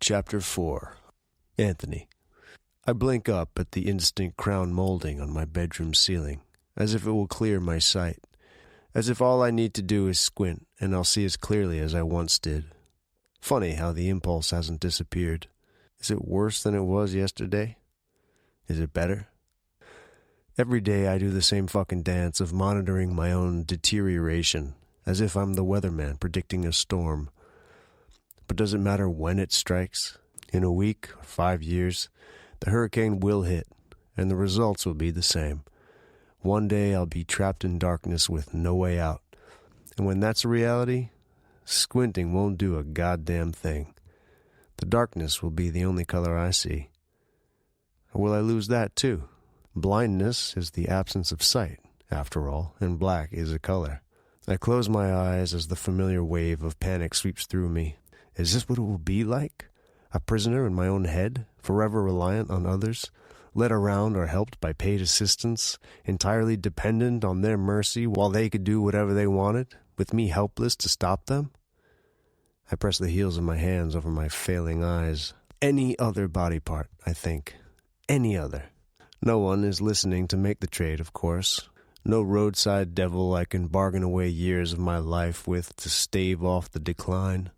S3: Chapter 4. Anthony. I blink up at the indistinct crown molding on my bedroom ceiling, as if it will clear my sight, as if all I need to do is squint and I'll see as clearly as I once did. Funny how the impulse hasn't disappeared. Is it worse than it was yesterday? Is it better? Every day I do the same fucking dance of monitoring my own deterioration, as if I'm the weatherman predicting a storm. But does it matter when it strikes? In a week or 5 years, the hurricane will hit, and the results will be the same. One day I'll be trapped in darkness with no way out. And when that's a reality, squinting won't do a goddamn thing. The darkness will be the only color I see. Or will I lose that too? Blindness is the absence of sight, after all, and black is a color. I close my eyes as the familiar wave of panic sweeps through me. Is this what it will be like? A prisoner in my own head, forever reliant on others, led around or helped by paid assistants, entirely dependent on their mercy while they could do whatever they wanted, with me helpless to stop them? I press the heels of my hands over my failing eyes. Any other body part, I think. Any other. No one is listening to make the trade, of course. No roadside devil I can bargain away years of my life with to stave off the decline.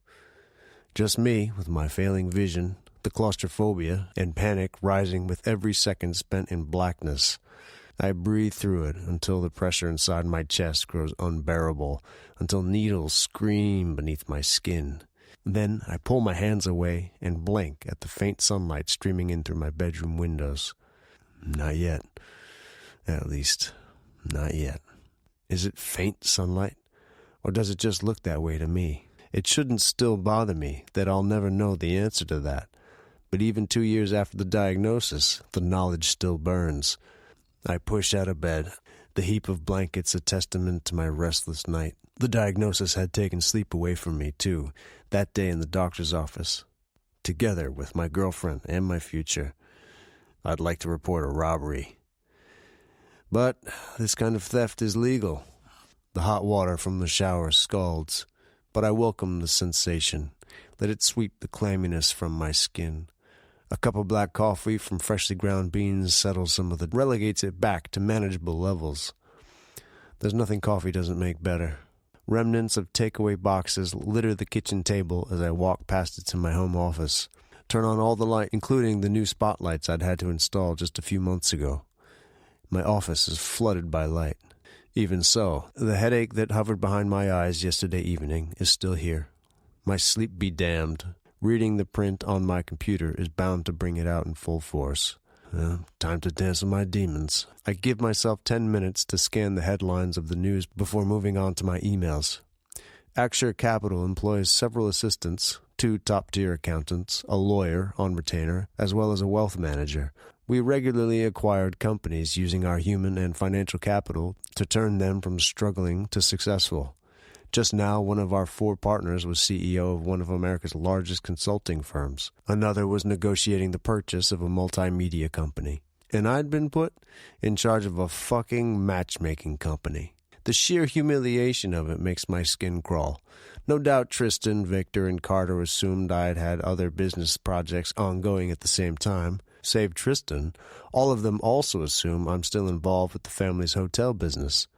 S3: Just me, with my failing vision, the claustrophobia, and panic rising with every second spent in blackness. I breathe through it until the pressure inside my chest grows unbearable, until needles scream beneath my skin. Then I pull my hands away and blink at the faint sunlight streaming in through my bedroom windows. Not yet. At least, not yet. Is it faint sunlight? Or does it just look that way to me? It shouldn't still bother me that I'll never know the answer to that. But even 2 years after the diagnosis, the knowledge still burns. I push out of bed, the heap of blankets a testament to my restless night. The diagnosis had taken sleep away from me, too, that day in the doctor's office. Together with my girlfriend and my future. I'd like to report a robbery. But this kind of theft is legal. The hot water from the shower scalds. But I welcome the sensation. Let it sweep the clamminess from my skin. A cup of black coffee from freshly ground beans settles some of relegates it back to manageable levels. There's nothing coffee doesn't make better. Remnants of takeaway boxes litter the kitchen table as I walk past it to my home office. Turn on all the light, including the new spotlights I'd had to install just a few months ago. My office is flooded by light. Even so, the headache that hovered behind my eyes yesterday evening is still here. My sleep be damned. Reading the print on my computer is bound to bring it out in full force. Time to dance with my demons. I give myself 10 minutes to scan the headlines of the news before moving on to my emails. Axure Capital employs several assistants, 2 top-tier accountants, a lawyer on retainer, as well as a wealth manager. We regularly acquired companies using our human and financial capital to turn them from struggling to successful. Just now, one of our 4 partners was CEO of one of America's largest consulting firms. Another was negotiating the purchase of a multimedia company. And I'd been put in charge of a fucking matchmaking company. The sheer humiliation of it makes my skin crawl. No doubt Tristan, Victor, and Carter assumed I'd had other business projects ongoing at the same time. Save Tristan, all of them also assume I'm still involved with the family's hotel business.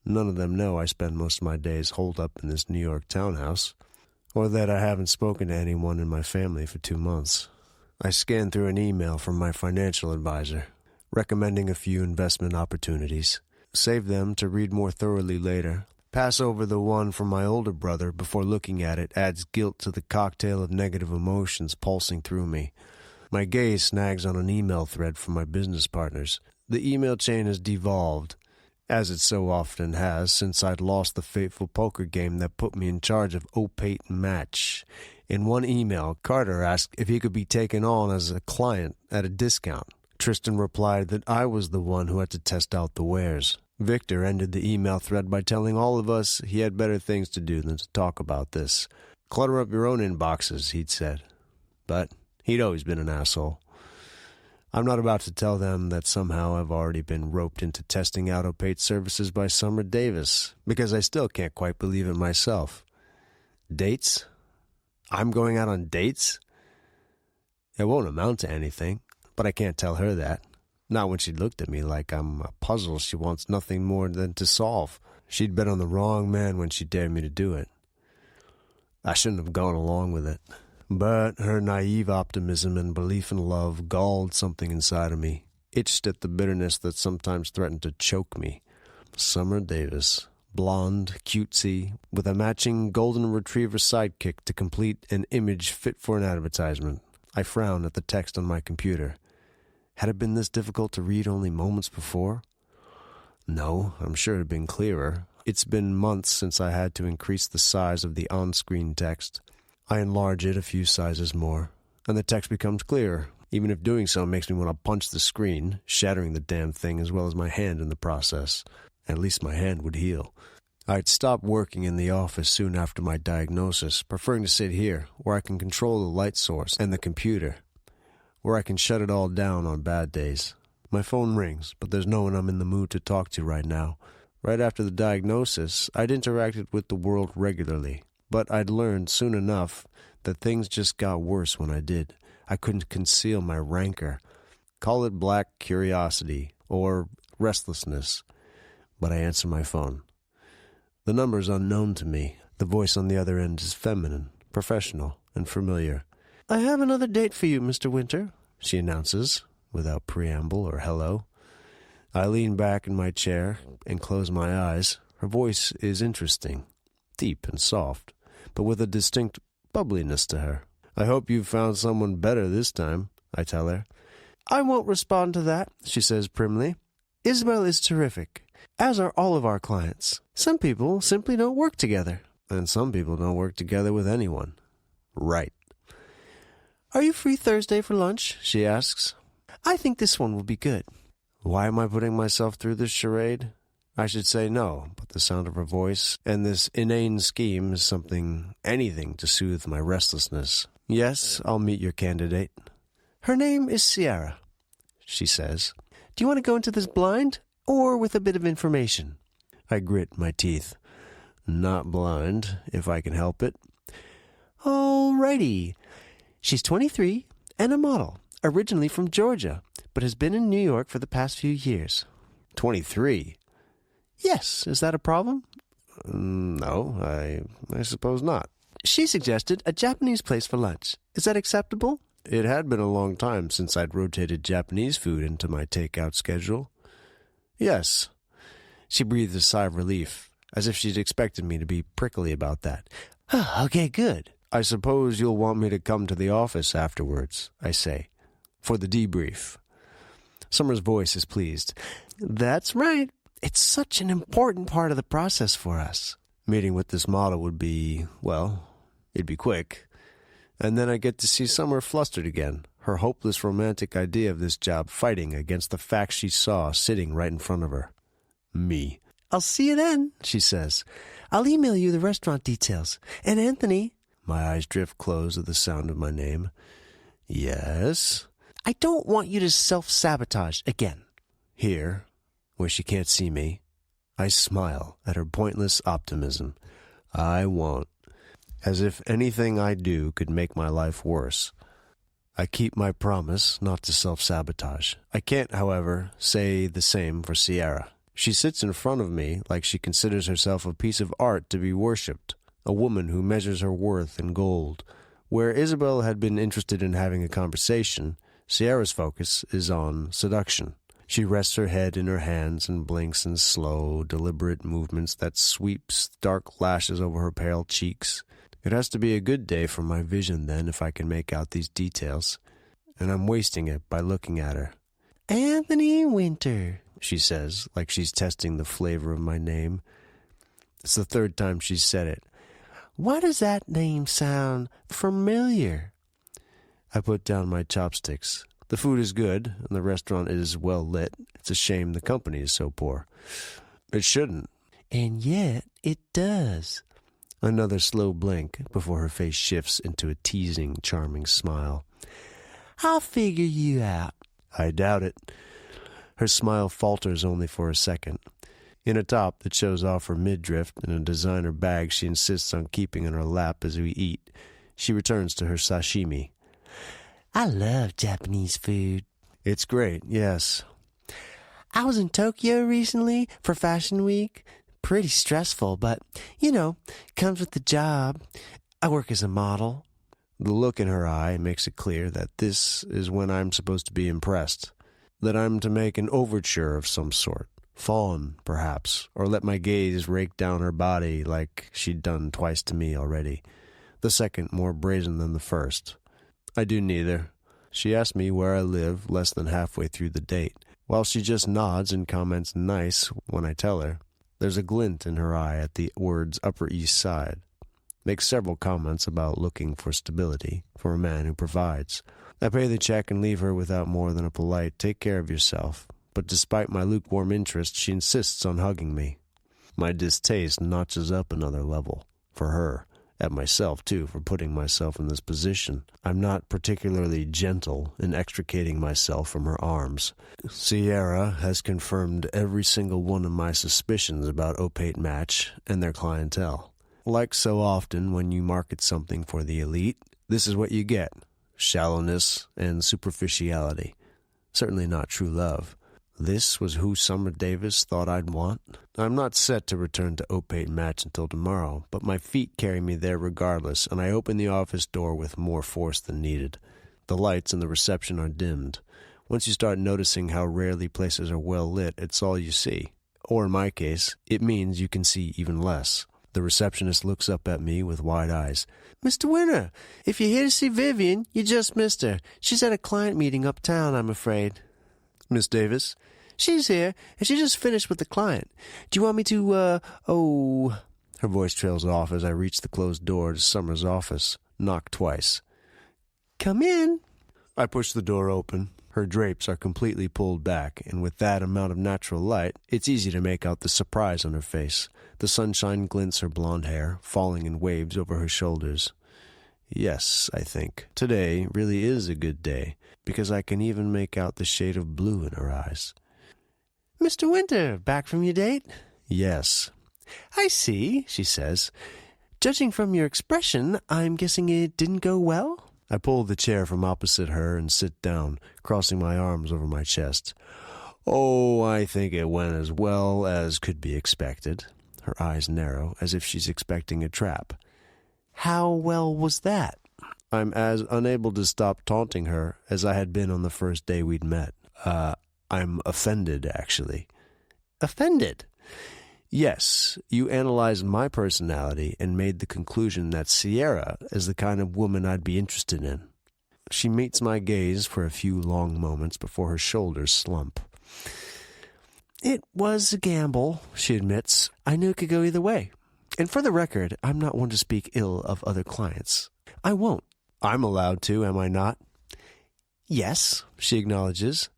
S3: None of them know I spend most of my days holed up in this New York townhouse, or that I haven't spoken to anyone in my family for 2 months. I scanned through an email from my financial advisor, recommending a few investment opportunities. Save them to read more thoroughly later. Pass over the one from my older brother before looking at it adds guilt to the cocktail of negative emotions pulsing through me. My gaze snags on an email thread from my business partners. The email chain has devolved, as it so often has since I'd lost the fateful poker game that put me in charge of Opate Match. In one email, Carter asked if he could be taken on as a client at a discount. Tristan replied that I was the one who had to test out the wares. Victor ended the email thread by telling all of us he had better things to do than to talk about this. Clutter up your own inboxes, he'd said. But he'd always been an asshole. I'm not about to tell them that somehow I've already been roped into testing out Opate services by Summer Davis, because I still can't quite believe it myself. Dates? I'm going out on dates? It won't amount to anything, but I can't tell her that. Not when she looked at me like I'm a puzzle she wants nothing more than to solve. She'd bet on the wrong man when she dared me to do it. I shouldn't have gone along with it. But her naive optimism and belief in love galled something inside of me, itched at the bitterness that sometimes threatened to choke me. Summer Davis, blonde, cutesy, with a matching golden retriever sidekick to complete an image fit for an advertisement. I frowned at the text on my computer. Had it been this difficult to read only moments before? No, I'm sure it had been clearer. It's been months since I had to increase the size of the on-screen text. I enlarge it a few sizes more, and the text becomes clearer, even if doing so makes me want to punch the screen, shattering the damn thing as well as my hand in the process. At least my hand would heal. I'd stopped working in the office soon after my diagnosis, preferring to sit here, where I can control the light source and the computer, where I can shut it all down on bad days. My phone rings, but there's no one I'm in the mood to talk to right now. Right after the diagnosis, I'd interacted with the world regularly. But I'd learned soon enough that things just got worse when I did. I couldn't conceal my rancor. Call it black curiosity or restlessness. But I answer my phone. The number's unknown to me. The voice on the other end is feminine, professional, and familiar. "I have another date for you, Mr. Winter," she announces, without preamble or hello. I lean back in my chair and close my eyes. Her voice is interesting, deep and soft, but with a distinct bubbliness to her. "I hope you've found someone better this time," I tell her. "I won't respond to that," she says primly. "Isabel is terrific, as are all of our clients. Some people simply don't work together." "And some people don't work together with anyone." "Right." "Are you free Thursday for lunch?" she asks. "I think this one will be good." Why am I putting myself through this charade? I should say no, but the sound of her voice and this inane scheme is anything to soothe my restlessness. "Yes, I'll meet your candidate." "Her name is Sierra," she says. "Do you want to go into this blind or with a bit of information?" I grit my teeth. "Not blind, if I can help it." "All righty. She's 23 and a model, originally from Georgia, but has been in New York for the past few years." 23? "Yes, is that a problem?" "No, I suppose not." "She suggested a Japanese place for lunch. Is that acceptable?" It had been a long time since I'd rotated Japanese food into my takeout schedule. "Yes." She breathed a sigh of relief, as if she'd expected me to be prickly about that. "Okay, good." "I suppose you'll want me to come to the office afterwards," I say, "for the debrief." Summer's voice is pleased. "That's right. It's such an important part of the process for us." Meeting with this model would be, well, it'd be quick. And then I get to see Summer flustered again, her hopeless romantic idea of this job fighting against the facts she saw sitting right in front of her. Me. I'll see you then, she says. I'll email you the restaurant details. And Anthony... My eyes drift closed at the sound of my name. Yes? I don't want you to self-sabotage again. Here, where she can't see me, I smile at her pointless optimism. I won't. As if anything I do could make my life worse. I keep my promise not to self-sabotage. I can't, however, say the same for Sierra. She sits in front of me like she considers herself a piece of art to be worshipped, a woman who measures her worth in gold. Where Isabel had been interested in having a conversation, Sierra's focus is on seduction. She rests her head in her hands and blinks in slow, deliberate movements that sweeps dark lashes over her pale cheeks. It has to be a good day for my vision, then, if I can make out these details. And I'm wasting it by looking at her. Anthony Winter, she says, like she's testing the flavor of my name. It's the third time she's said it. Why does that name sound familiar? I put down my chopsticks. The food is good, and the restaurant is well lit. It's a shame the company is so poor. It shouldn't. And yet it does. Another slow blink before her face shifts into a teasing, charming smile. I'll figure you out. I doubt it. Her smile falters only for a second. In a top that shows off her midriff and a designer bag she insists on keeping in her lap as we eat, she returns to her sashimi. I love Japanese food. It's great, yes. I was in Tokyo recently for Fashion Week. Pretty stressful, but, comes with the job. I work as a model. The look in her eye makes it clear that this is when I'm supposed to be impressed, that I'm to make an overture of some sort, fawn, perhaps, or let my gaze rake down her body like she'd done twice to me already, the second more brazen than the first. I do neither. She asks me where I live less than halfway through the date, while she just nods and comments nice when I tell her. There's a glint in her eye at the words Upper East Side. Makes several comments about looking for stability, for a man who provides. I pay the check and leave her without more than a polite, take care of yourself. But despite my lukewarm interest, she insists on hugging me. My distaste notches up another level, for her. At myself, too, for putting myself in this position. I'm not particularly gentle in extricating myself from her arms. Sierra has confirmed every single one of my suspicions about Opate Match and their clientele. Like so often when you market something for the elite, this is what you get. Shallowness and superficiality. Certainly not true love. This was who Summer Davis thought I'd want. I'm not set to return to Opate Match until tomorrow, but my feet carry me there regardless, and I open the office door with more force than needed. The lights in the reception are dimmed. Once you start noticing how rarely places are well lit, it's all you see. Or in my case, it means you can see even less. The receptionist looks up at me with wide eyes. Mr. Winter, if you're here to see Vivian, you just missed her. She's at a client meeting uptown, I'm afraid. Miss Davis? She's here, and she just finished with the client. Do you want me to, Her voice trails off as I reach the closed door to Summer's office. Knock twice. Come in. I push the door open. Her drapes are completely pulled back, and with that amount of natural light, it's easy to make out the surprise on her face. The sunshine glints her blonde hair, falling in waves over her shoulders. Yes, I think, today really is a good day, because I can even make out the shade of blue in her eyes. Mr. Winter, back from your date? Yes. I see, she says. Judging from your expression, I'm guessing it didn't go well? I pull the chair from opposite her and sit down, crossing my arms over my chest. Oh, I think it went as well as could be expected. Her eyes narrow, as if she's expecting a trap. How well was that? I'm as unable to stop taunting her as I had been on the first day we'd met. I'm offended, actually. Offended? Yes, you analyzed my personality and made the conclusion that Sierra is the kind of woman I'd be interested in. She meets my gaze for a few long moments before her shoulders slump. It was a gamble, she admits. I knew it could go either way. And for the record, I'm not one to speak ill of other clients. I won't. I'm allowed to, am I not? Yes, she acknowledges.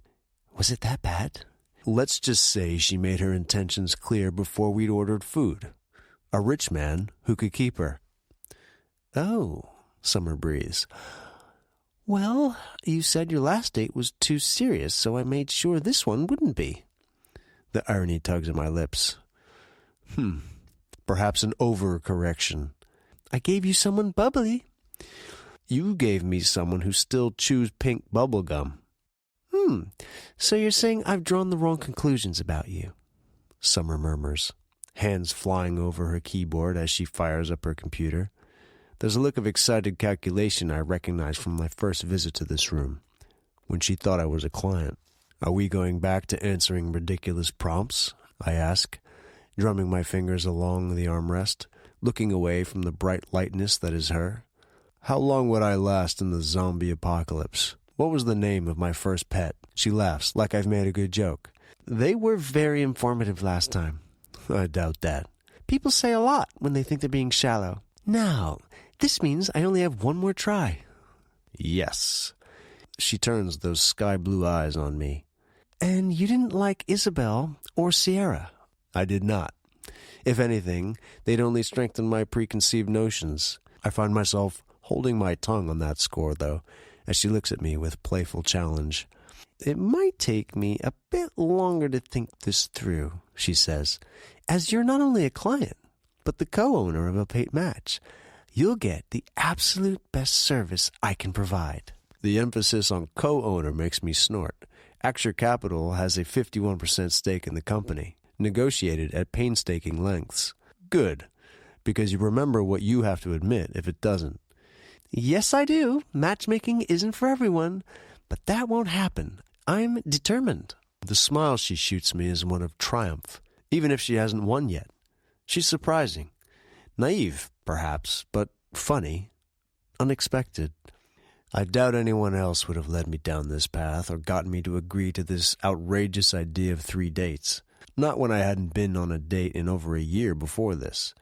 S3: Was it that bad? Let's just say she made her intentions clear before we'd ordered food. A rich man who could keep her. Oh, Summer breathes. Well, you said your last date was too serious, so I made sure this one wouldn't be. The irony tugs at my lips. Perhaps an overcorrection. I gave you someone bubbly. You gave me someone who still chews pink bubble gum. So you're saying I've drawn the wrong conclusions about you? Summer murmurs, hands flying over her keyboard as she fires up her computer. There's a look of excited calculation I recognize from my first visit to this room, when she thought I was a client. Are we going back to answering ridiculous prompts? I ask, drumming my fingers along the armrest, looking away from the bright lightness that is her. How long would I last in the zombie apocalypse? What was the name of my first pet? She laughs, like I've made a good joke. They were very informative last time. I doubt that. People say a lot when they think they're being shallow. Now, this means I only have one more try. Yes. She turns those sky-blue eyes on me. And you didn't like Isabel or Sierra? I did not. If anything, they'd only strengthen my preconceived notions. I find myself holding my tongue on that score, though, as she looks at me with playful challenge. It might take me a bit longer to think this through, she says, as you're not only a client, but the co-owner of a paid match. You'll get the absolute best service I can provide. The emphasis on co-owner makes me snort. Axure Capital has a 51% stake in the company, negotiated at painstaking lengths. Good, because you remember what you have to admit if it doesn't. Yes, I do. Matchmaking isn't for everyone, but that won't happen. I'm determined. The smile she shoots me is one of triumph, even if she hasn't won yet. She's surprising. Naive, perhaps, but funny. Unexpected. I doubt anyone else would have led me down this path or gotten me to agree to this outrageous idea of 3 dates. Not when I hadn't been on a date in over a year before this.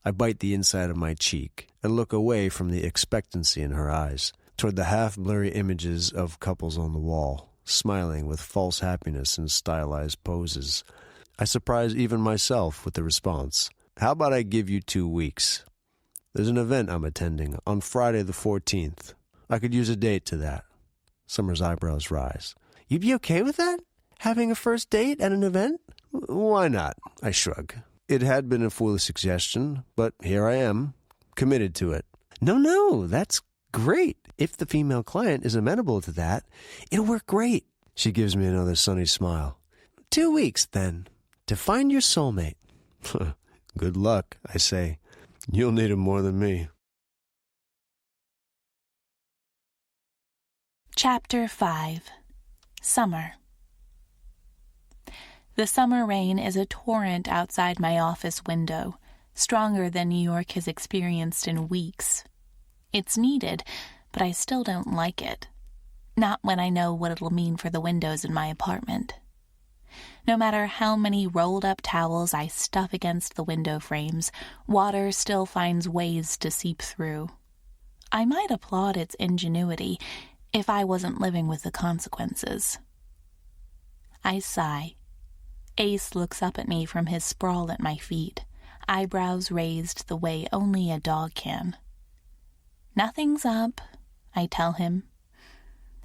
S3: I bite the inside of my cheek and look away from the expectancy in her eyes, toward the half-blurry images of couples on the wall, smiling with false happiness in stylized poses. I surprise even myself with the response. How about I give you 2 weeks? There's an event I'm attending on Friday the 14th. I could use a date to that. Summer's eyebrows rise. You'd be okay with that? Having a first date at an event? Why not? I shrug. It had been a foolish suggestion, but here I am, committed to it. No, that's great. If the female client is amenable to that, it'll work great. She gives me another sunny smile. 2 weeks, then, to find your soulmate. Good luck, I say. You'll need him more than me.
S1: Chapter 5. Summer. The summer rain is a torrent outside my office window, stronger than New York has experienced in weeks. It's needed, but I still don't like it. Not when I know what it'll mean for the windows in my apartment. No matter how many rolled-up towels I stuff against the window frames, water still finds ways to seep through. I might applaud its ingenuity if I wasn't living with the consequences. I sigh. Ace looks up at me from his sprawl at my feet, eyebrows raised the way only a dog can. Nothing's up, I tell him.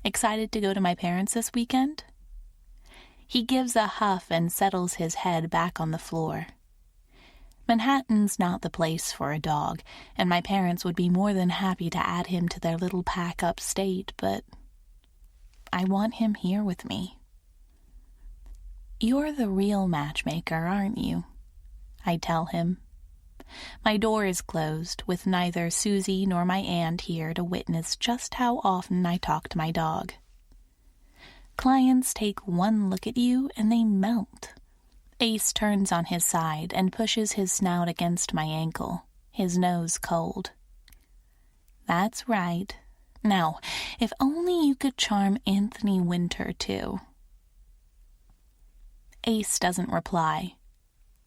S1: Excited to go to my parents this weekend? He gives a huff and settles his head back on the floor. Manhattan's not the place for a dog, and my parents would be more than happy to add him to their little pack upstate, but I want him here with me. You're the real matchmaker, aren't you? I tell him. My door is closed, with neither Susie nor my aunt here to witness just how often I talk to my dog. Clients take one look at you and they melt. Ace turns on his side and pushes his snout against my ankle, his nose cold. That's right. Now, if only you could charm Anthony Winter, too. Ace doesn't reply.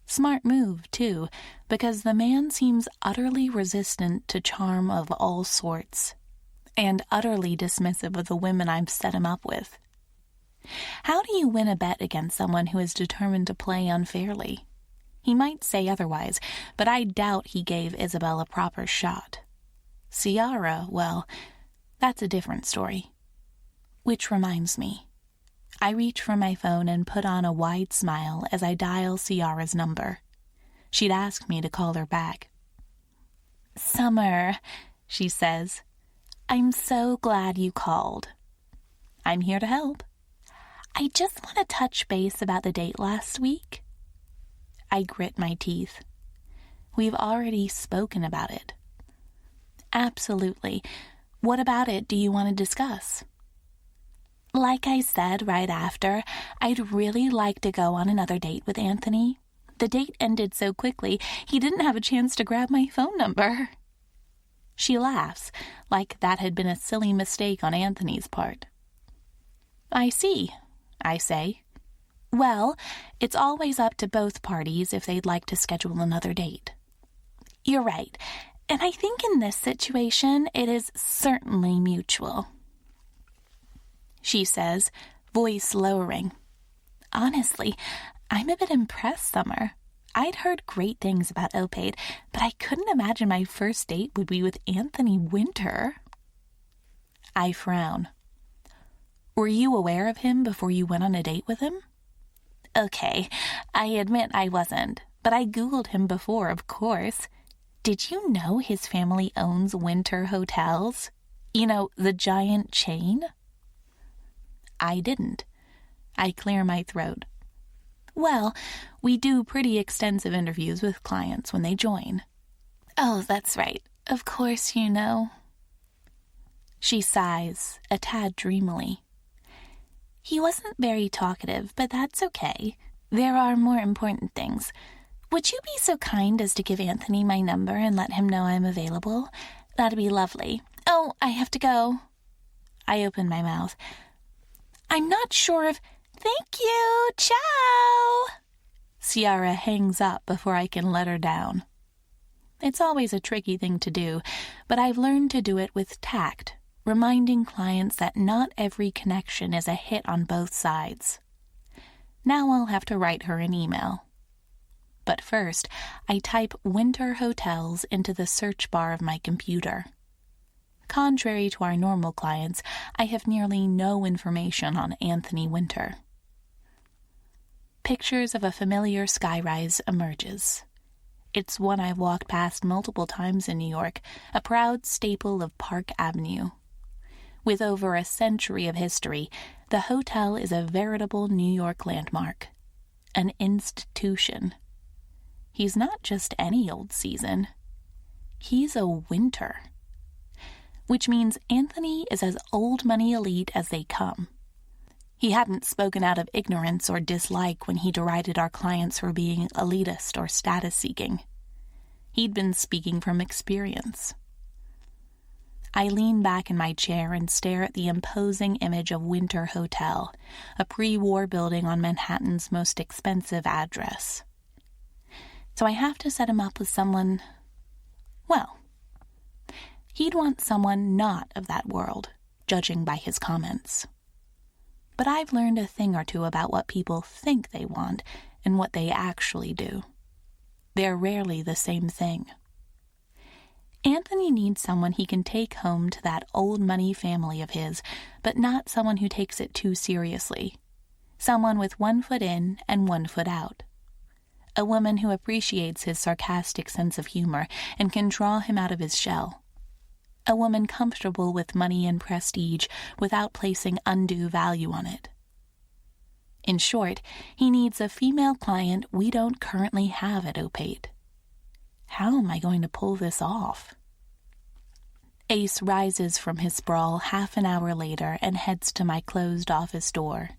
S1: Smart move, too, because the man seems utterly resistant to charm of all sorts, and utterly dismissive of the women I've set him up with. How do you win a bet against someone who is determined to play unfairly? He might say otherwise, but I doubt he gave Isabel a proper shot. Ciara, well, that's a different story. Which reminds me. I reach for my phone and put on a wide smile as I dial Ciara's number. She'd asked me to call her back. "Summer," she says, "I'm so glad you called." "I'm here to help." "I just want to touch base about the date last week." I grit my teeth. "We've already spoken about it." "Absolutely. What about it do you want to discuss?" "Like I said right after, I'd really like to go on another date with Anthony. The date ended so quickly, he didn't have a chance to grab my phone number." She laughs, like that had been a silly mistake on Anthony's part. "I see," I say. "Well, it's always up to both parties if they'd like to schedule another date." "You're right, and I think in this situation it is certainly mutual," she says, voice lowering. "Honestly, I'm a bit impressed, Summer. I'd heard great things about Opate, but I couldn't imagine my first date would be with Anthony Winter." I frown. "Were you aware of him before you went on a date with him?" "Okay, I admit I wasn't, but I Googled him before, of course. Did you know his family owns Winter Hotels? You know, the giant chain?" I didn't. I clear my throat. "Well, we do pretty extensive interviews with clients when they join." "Oh, that's right. Of course you know." She sighs, a tad dreamily. "He wasn't very talkative, but that's okay. There are more important things. Would you be so kind as to give Anthony my number and let him know I'm available? That'd be lovely. Oh, I have to go." I open my mouth. "I'm not sure if—" "Thank you! Ciao!" Ciara hangs up before I can let her down. It's always a tricky thing to do, but I've learned to do it with tact, reminding clients that not every connection is a hit on both sides. Now I'll have to write her an email. But first, I type Winter Hotels into the search bar of my computer. Contrary to our normal clients, I have nearly no information on Anthony Winter. Pictures of a familiar skyrise emerges. It's one I've walked past multiple times in New York, a proud staple of Park Avenue. With over a century of history, the hotel is a veritable New York landmark, an institution. He's not just any old season. He's a winter. Which means Anthony is as old money elite as they come. He hadn't spoken out of ignorance or dislike when he derided our clients for being elitist or status-seeking. He'd been speaking from experience. I lean back in my chair and stare at the imposing image of Winter Hotel, a pre-war building on Manhattan's most expensive address. So I have to set him up with someone, well, he'd want someone not of that world, judging by his comments. But I've learned a thing or two about what people think they want and what they actually do. They're rarely the same thing. Anthony needs someone he can take home to that old money family of his, but not someone who takes it too seriously. Someone with 1 foot in and 1 foot out. A woman who appreciates his sarcastic sense of humor and can draw him out of his shell. A woman comfortable with money and prestige without placing undue value on it. In short, he needs a female client we don't currently have at Opate. How am I going to pull this off? Ace rises from his sprawl half an hour later and heads to my closed office door.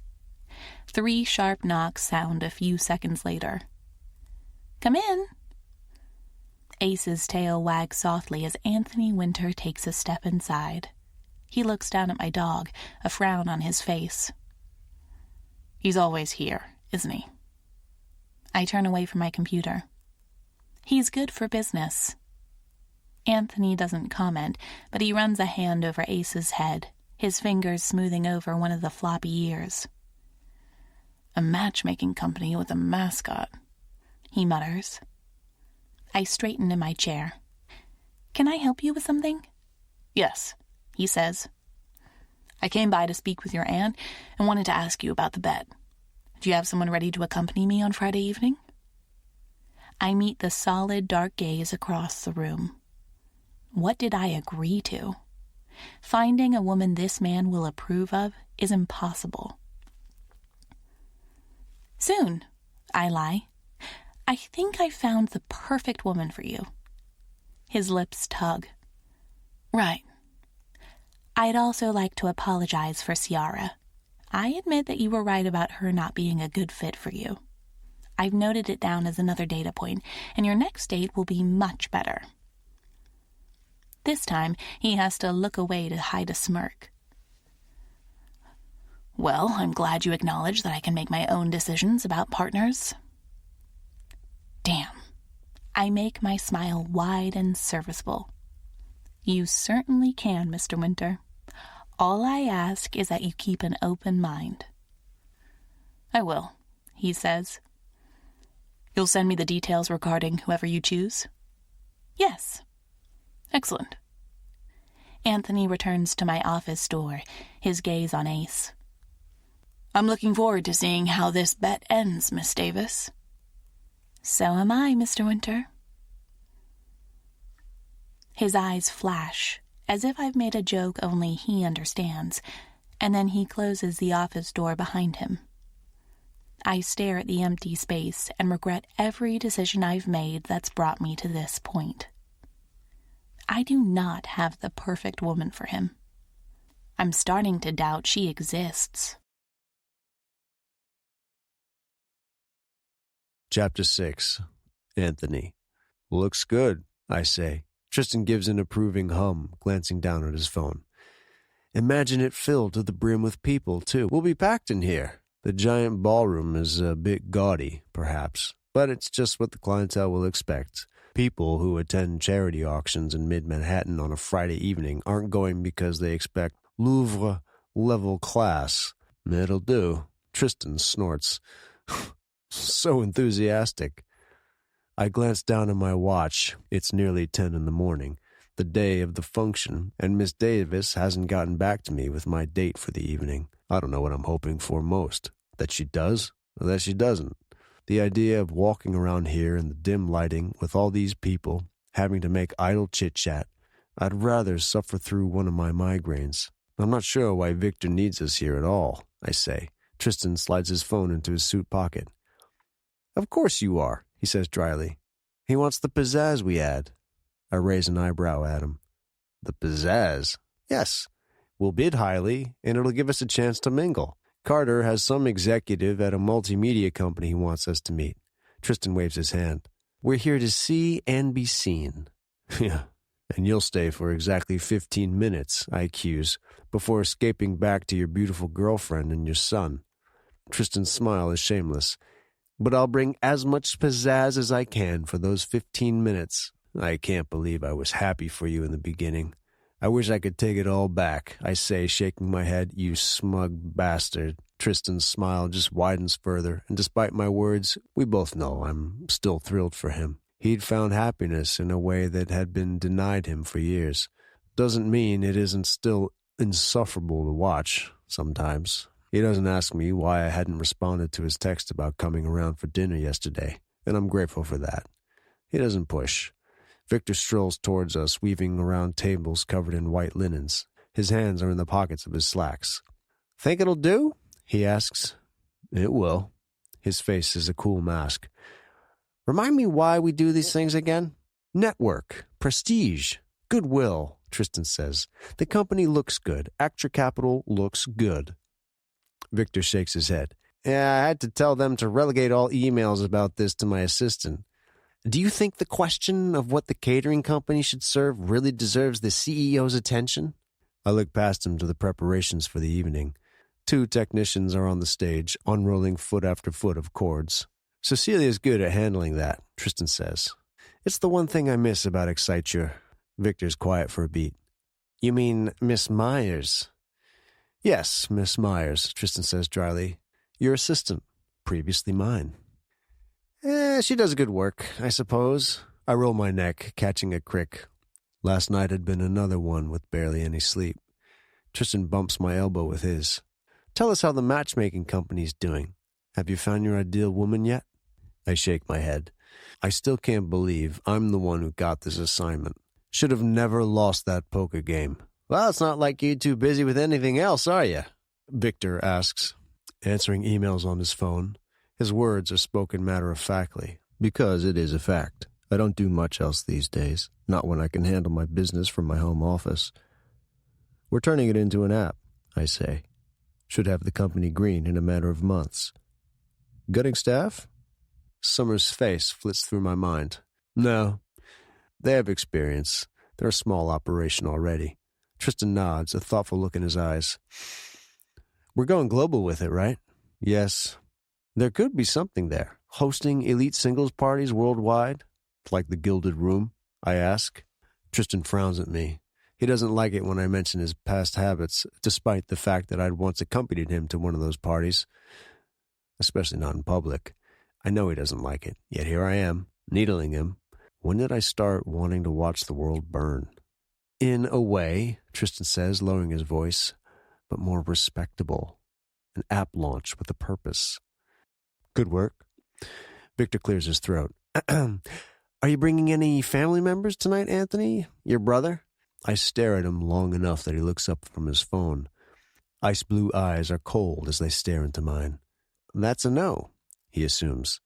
S1: 3 sharp knocks sound a few seconds later. "Come in." Ace's tail wags softly as Anthony Winter takes a step inside. He looks down at my dog, a frown on his face. "He's always here, isn't he?" I turn away from my computer. "He's good for business." Anthony doesn't comment, but he runs a hand over Ace's head, his fingers smoothing over one of the floppy ears. A matchmaking company with a mascot, he mutters. I straighten in my chair. Can I help you with something?
S2: Yes, he says. I came by to speak with your aunt and wanted to ask you about the bet. Do you have someone ready to accompany me on Friday evening?
S1: I meet the solid, dark gaze across the room. What did I agree to? Finding a woman this man will approve of is impossible. Soon, I lie. I think I found the perfect woman for you. His lips tug. Right. I'd also like to apologize for Ciara. I admit that you were right about her not being a good fit for you. I've noted it down as another data point, and your next date will be much better. This time, he has to look away to hide a smirk. Well, I'm glad you acknowledge that I can make my own decisions about partners. Damn. I make my smile wide and serviceable. You certainly can, Mr. Winter. All I ask is that you keep an open mind.
S2: I will, he says. You'll send me the details regarding whoever you choose?
S1: Yes.
S2: Excellent.
S1: Anthony returns to my office door, his gaze on Ace.
S2: I'm looking forward to seeing how this bet ends, Miss Davis.
S1: So am I, Mr. Winter. His eyes flash, as if I've made a joke only he understands, and then he closes the office door behind him. I stare at the empty space and regret every decision I've made that's brought me to this point. I do not have the perfect woman for him. I'm starting to doubt she exists.
S3: Chapter 6. Anthony. Looks good, I say. Tristan gives an approving hum, glancing down at his phone. Imagine it filled to the brim with people, too. We'll be packed in here. The giant ballroom is a bit gaudy, perhaps, but it's just what the clientele will expect. People who attend charity auctions in mid-Manhattan on a Friday evening aren't going because they expect Louvre-level class. It'll do. Tristan snorts. So enthusiastic. I glance down at my watch. It's nearly 10 in the morning, the day of the function, and Miss Davis hasn't gotten back to me with my date for the evening. I don't know what I'm hoping for most. That she does, or that she doesn't. The idea of walking around here in the dim lighting with all these people, having to make idle chit-chat, I'd rather suffer through one of my migraines. I'm not sure why Victor needs us here at all, I say. Tristan slides his phone into his suit pocket. Of course you are, he says dryly. He wants the pizzazz we add. I raise an eyebrow at him. The pizzazz? Yes. We'll bid highly, and it'll give us a chance to mingle. Carter has some executive at a multimedia company he wants us to meet. Tristan waves his hand. We're here to see and be seen. Yeah, and you'll stay for exactly 15 minutes, I accuse, before escaping back to your beautiful girlfriend and your son. Tristan's smile is shameless. But I'll bring as much pizzazz as I can for those 15 minutes. I can't believe I was happy for you in the beginning. I wish I could take it all back, I say, shaking my head. You smug bastard. Tristan's smile just widens further, and despite my words, we both know I'm still thrilled for him. He'd found happiness in a way that had been denied him for years. Doesn't mean it isn't still insufferable to watch, sometimes. He doesn't ask me why I hadn't responded to his text about coming around for dinner yesterday, and I'm grateful for that. He doesn't push. Victor strolls towards us, weaving around tables covered in white linens. His hands are in the pockets of his slacks. Think it'll do? He asks. It will. His face is a cool mask. Remind me why we do these things again? Network, prestige, goodwill, Tristan says. The company looks good. Actor Capital looks good. Victor shakes his head. Yeah, I had to tell them to relegate all emails about this to my assistant. Do you think the question of what the catering company should serve really deserves the CEO's attention? I look past him to the preparations for the evening. 2 technicians are on the stage, unrolling foot after foot of cords. Cecilia's good at handling that, Tristan says. It's the one thing I miss about Exciture. Victor's quiet for a beat. You mean Miss Myers? Yes, Miss Myers, Tristan says dryly. Your assistant. previously mine. She does good work, I suppose. I roll my neck, catching a crick. Last night had been another one with barely any sleep. Tristan bumps my elbow with his. Tell us how the matchmaking company's doing. Have you found your ideal woman yet? I shake my head. I still can't believe I'm the one who got this assignment. Should have never lost that poker game. Well, it's not like you're too busy with anything else, are you? Victor asks, answering emails on his phone. His words are spoken matter-of-factly, because it is a fact. I don't do much else these days, not when I can handle my business from my home office. We're turning it into an app, I say. Should have the company green in a matter of months. Gutting staff? Summer's face flits through my mind. No. They have experience. They're a small operation already. Tristan nods, a thoughtful look in his eyes. We're going global with it, right? Yes. There could be something there. Hosting elite singles parties worldwide? Like the Gilded Room? I ask. Tristan frowns at me. He doesn't like it when I mention his past habits, despite the fact that I'd once accompanied him to one of those parties. Especially not in public. I know he doesn't like it, yet here I am, needling him. When did I start wanting to watch the world burn? In a way, Tristan says, lowering his voice, but more respectable. An app launch with a purpose. Good work. Victor clears his throat. Are you bringing any family members tonight, Anthony? Your brother? I stare at him long enough that he looks up from his phone. Ice blue eyes are cold as they stare into mine. That's a no, he assumes.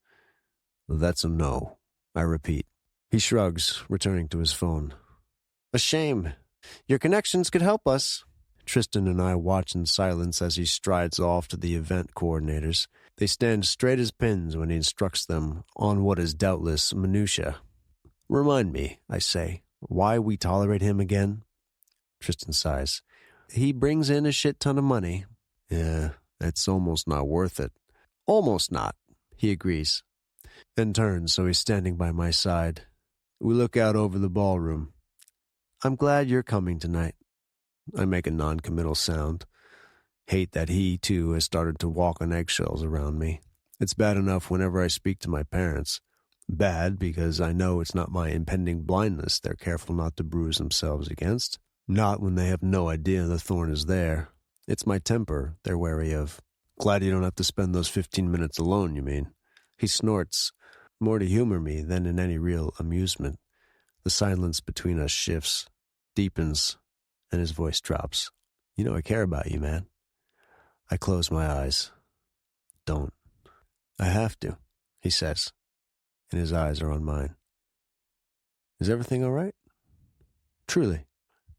S3: That's a no, I repeat. He shrugs, returning to his phone. A shame. Your connections could help us. Tristan and I watch in silence as he strides off to the event coordinators. They stand straight as pins when he instructs them on what is doubtless minutia. Remind me, I say, why we tolerate him again? Tristan sighs. He brings in a shit ton of money. Yeah, it's almost not worth it. Almost not, he agrees, and turns so he's standing by my side. We look out over the ballroom. I'm glad you're coming tonight. I make a non-committal sound. Hate that he, too, has started to walk on eggshells around me. It's bad enough whenever I speak to my parents. Bad because I know it's not my impending blindness they're careful not to bruise themselves against. Not when they have no idea the thorn is there. It's my temper they're wary of. Glad you don't have to spend those 15 minutes alone, you mean? He snorts, more to humor me than in any real amusement. The silence between us shifts, deepens, and his voice drops. You know I care about you, man. I close my eyes. Don't. I have to, he says, and his eyes are on mine. Is everything all right? Truly.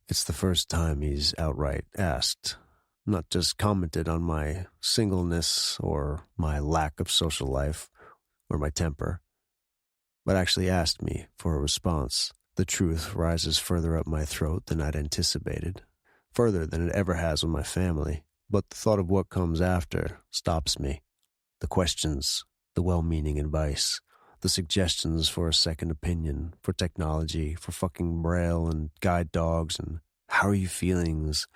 S3: It's the first time he's outright asked, not just commented on my singleness or my lack of social life or my temper, but actually asked me for a response. The truth rises further up my throat than I'd anticipated, further than it ever has with my family, but the thought of what comes after stops me. The questions, the well-meaning advice, the suggestions for a second opinion, for technology, for fucking Braille and guide dogs and how are you feelings,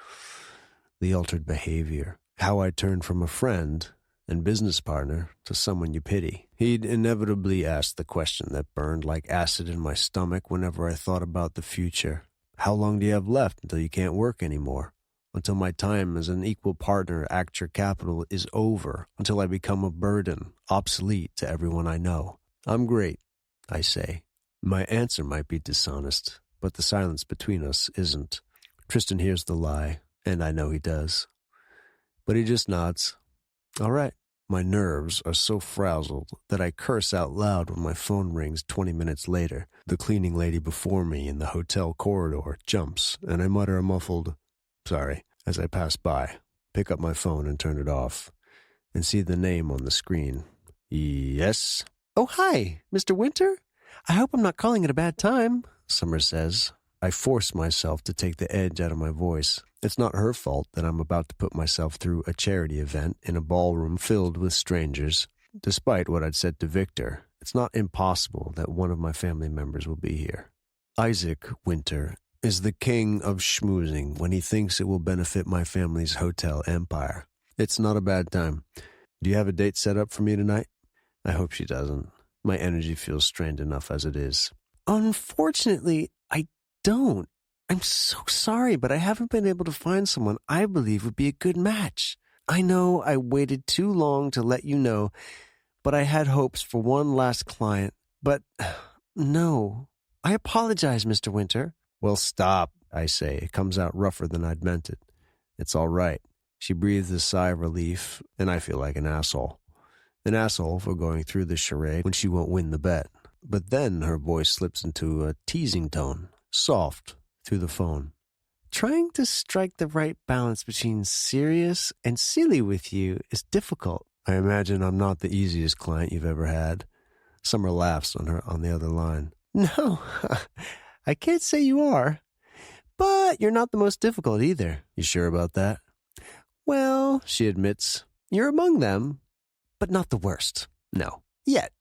S3: the altered behavior, how I turned from a friend and business partner to someone you pity. He'd inevitably ask the question that burned like acid in my stomach whenever I thought about the future. How long do you have left until you can't work anymore? Until my time as an equal partner at your capital is over, until I become a burden, obsolete to everyone I know. I'm great, I say. My answer might be dishonest, but the silence between us isn't. Tristan hears the lie, and I know he does. But he just nods. All right. My nerves are so frazzled that I curse out loud when my phone rings 20 minutes later. The cleaning lady before me in the hotel corridor jumps, and I mutter a muffled, sorry, as I pass by, pick up my phone and turn it off, and see the name on the screen. Yes? Oh, hi, Mr. Winter? I hope I'm not calling at a bad time, Summer says. I force myself to take the edge out of my voice. It's not her fault that I'm about to put myself through a charity event in a ballroom filled with strangers. Despite what I'd said to Victor, it's not impossible that one of my family members will be here. Isaac Winter is the king of schmoozing when he thinks it will benefit my family's hotel empire. It's not a bad time. Do you have a date set up for me tonight? I hope she doesn't. My energy feels strained enough as it is. Unfortunately, I don't. I'm so sorry, but I haven't been able to find someone I believe would be a good match. I know I waited too long to let you know, but I had hopes for one last client. But no, I apologize, Mr. Winter. Well, stop, I say. It comes out rougher than I'd meant it. It's all right. She breathes a sigh of relief, and I feel like an asshole. An asshole for going through this charade when she won't win the bet. But then her voice slips into a teasing tone, soft, through the phone. Trying to strike the right balance between serious and silly with you is difficult. I imagine I'm not the easiest client you've ever had. Summer laughs on the other line. No, I can't say you are. But you're not the most difficult either. You sure about that? Well, she admits, you're among them, but not the worst. No, yet.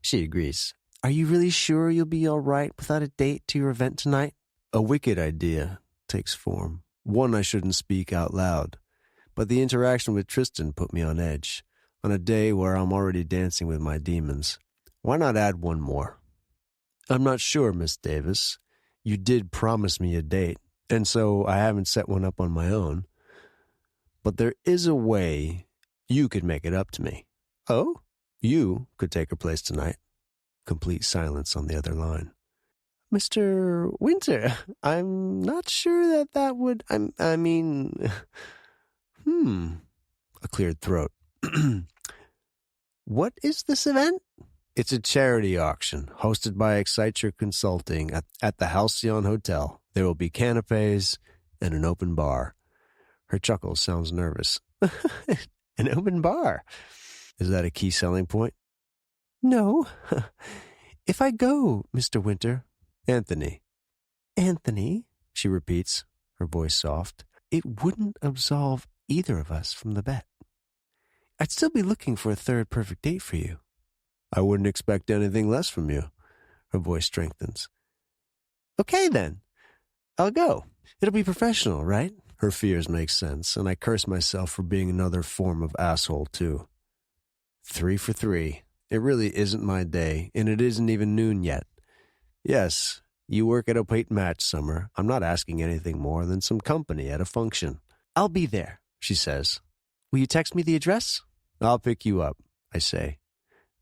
S3: She agrees. Are you really sure you'll be all right without a date to your event tonight? A wicked idea takes form. One I shouldn't speak out loud. But the interaction with Tristan put me on edge. On a day where I'm already dancing with my demons. Why not add one more? I'm not sure, Miss Davis. You did promise me a date, and so I haven't set one up on my own. But there is a way you could make it up to me. Oh? You could take her place tonight. Complete silence on the other line. Mr. Winter, I'm not sure that would... I mean... A cleared throat. What is this event? It's a charity auction hosted by Exciter Consulting at the Halcyon Hotel. There will be canapes and an open bar. Her chuckle sounds nervous. An open bar? Is that a key selling point? No. If I go, Mr. Winter. Anthony. Anthony, she repeats, her voice soft. It wouldn't absolve either of us from the bet. I'd still be looking for a third perfect date for you. I wouldn't expect anything less from you. Her voice strengthens. Okay, then. I'll go. It'll be professional, right? Her fears make sense, and I curse myself for being another form of asshole, too. 3 for 3. It really isn't my day, and it isn't even noon yet. Yes, you work at a plate match, Summer. I'm not asking anything more than some company at a function. I'll be there, she says. Will you text me the address? I'll pick you up, I say,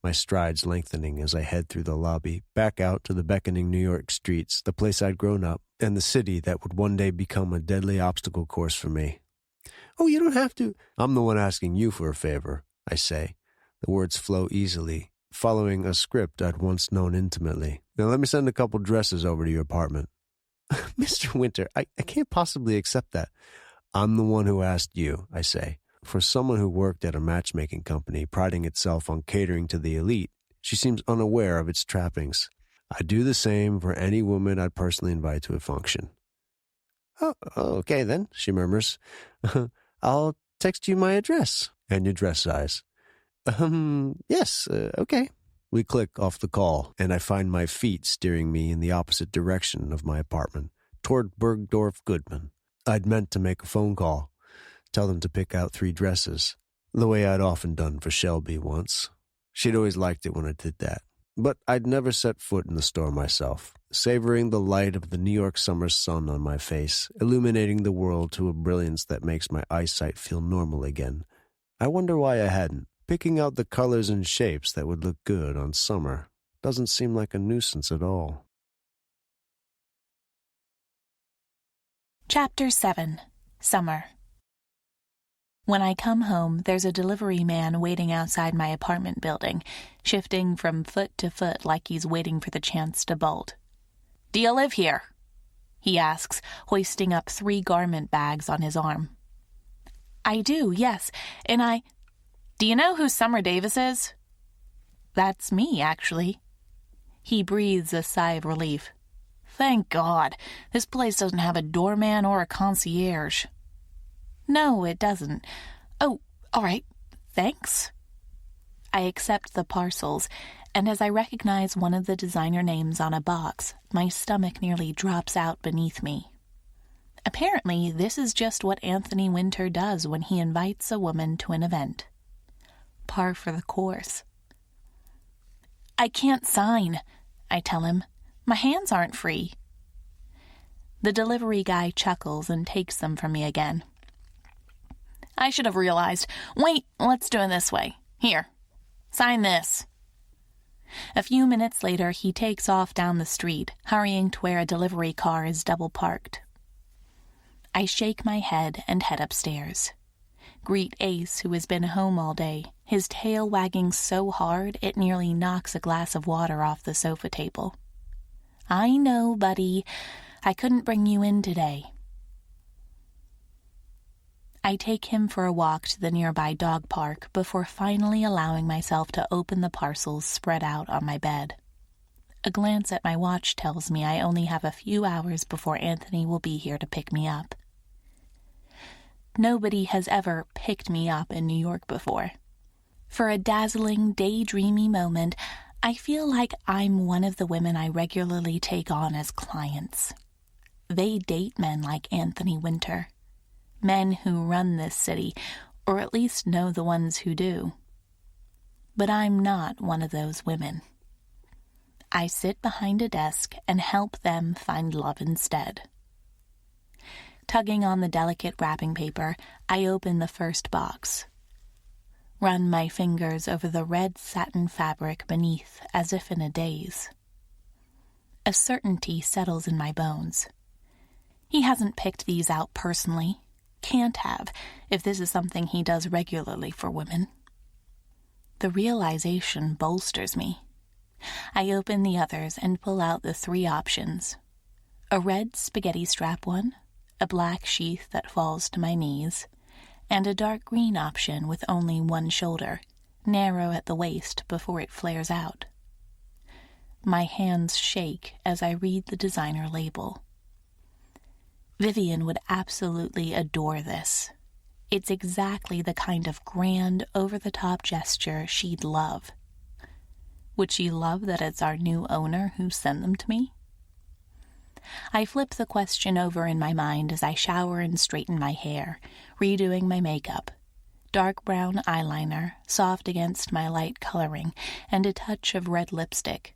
S3: my strides lengthening as I head through the lobby, back out to the beckoning New York streets, the place I'd grown up, and the city that would one day become a deadly obstacle course for me. Oh, you don't have to. I'm the one asking you for a favor, I say. The words flow easily, following a script I'd once known intimately. Now let me send a couple dresses over to your apartment. Mr. Winter, I can't possibly accept that. I'm the one who asked you, I say. For someone who worked at a matchmaking company priding itself on catering to the elite, she seems unaware of its trappings. I do the same for any woman I'd personally invite to a function. Oh, okay then, she murmurs. I'll text you my address and your dress size. Yes, okay. We click off the call, and I find my feet steering me in the opposite direction of my apartment, toward Bergdorf Goodman. I'd meant to make a phone call, tell them to pick out 3 dresses, the way I'd often done for Shelby once. She'd always liked it when I did that. But I'd never set foot in the store myself, savoring the light of the New York summer sun on my face, illuminating the world to a brilliance that makes my eyesight feel normal again. I wonder why I hadn't. Picking out the colors and shapes that would look good on Summer doesn't seem like a nuisance at all.
S1: Chapter 7. Summer. When I come home, there's a delivery man waiting outside my apartment building, shifting from foot to foot like he's waiting for the chance to bolt. "Do you live here?" he asks, hoisting up 3 garment bags on his arm. "I do, yes, and Do you know who Summer Davis is?" "That's me, actually." He breathes a sigh of relief. "Thank God, this place doesn't have a doorman or a concierge." "No, it doesn't. Oh, all right, thanks." I accept the parcels, and as I recognize one of the designer names on a box, my stomach nearly drops out beneath me. Apparently, this is just what Anthony Winter does when he invites a woman to an event.
S2: par for the course.
S1: I can't sign, I tell him. My hands aren't free. The delivery guy chuckles and takes them from me again. I should have realized. Wait, let's do it this way. Here, sign this. A few minutes later, he takes off down the street, hurrying to where a delivery car is double parked. I shake my head and head upstairs. Greet Ace, who has been home all day, his tail wagging so hard it nearly knocks a glass of water off the sofa table. I know, buddy. I couldn't bring you in today. I take him for a walk to the nearby dog park before finally allowing myself to open the parcels spread out on my bed. A glance at my watch tells me I only have a few hours before Anthony will be here to pick me up. Nobody has ever picked me up in New York before. For a dazzling, daydreamy moment, I feel like I'm one of the women I regularly take on as clients. They date men like Anthony Winter. Men who run this city, or at least know the ones who do. But I'm not one of those women. I sit behind a desk and help them find love instead. Tugging on the delicate wrapping paper, I open the first box. Run my fingers over the red satin fabric beneath as if in a daze. A certainty settles in my bones. He hasn't picked these out personally. Can't have, if this is something he does regularly for women. The realization bolsters me. I open the others and pull out the 3 options. A red spaghetti strap one, a black sheath that falls to my knees, and a dark green option with only one shoulder, narrow at the waist before it flares out. My hands shake as I read the designer label. Vivian would absolutely adore this. It's exactly the kind of grand, over-the-top gesture she'd love. Would she love that it's our new owner who sent them to me? I flip the question over in my mind as I shower and straighten my hair, redoing my makeup. Dark brown eyeliner, soft against my light coloring, and a touch of red lipstick.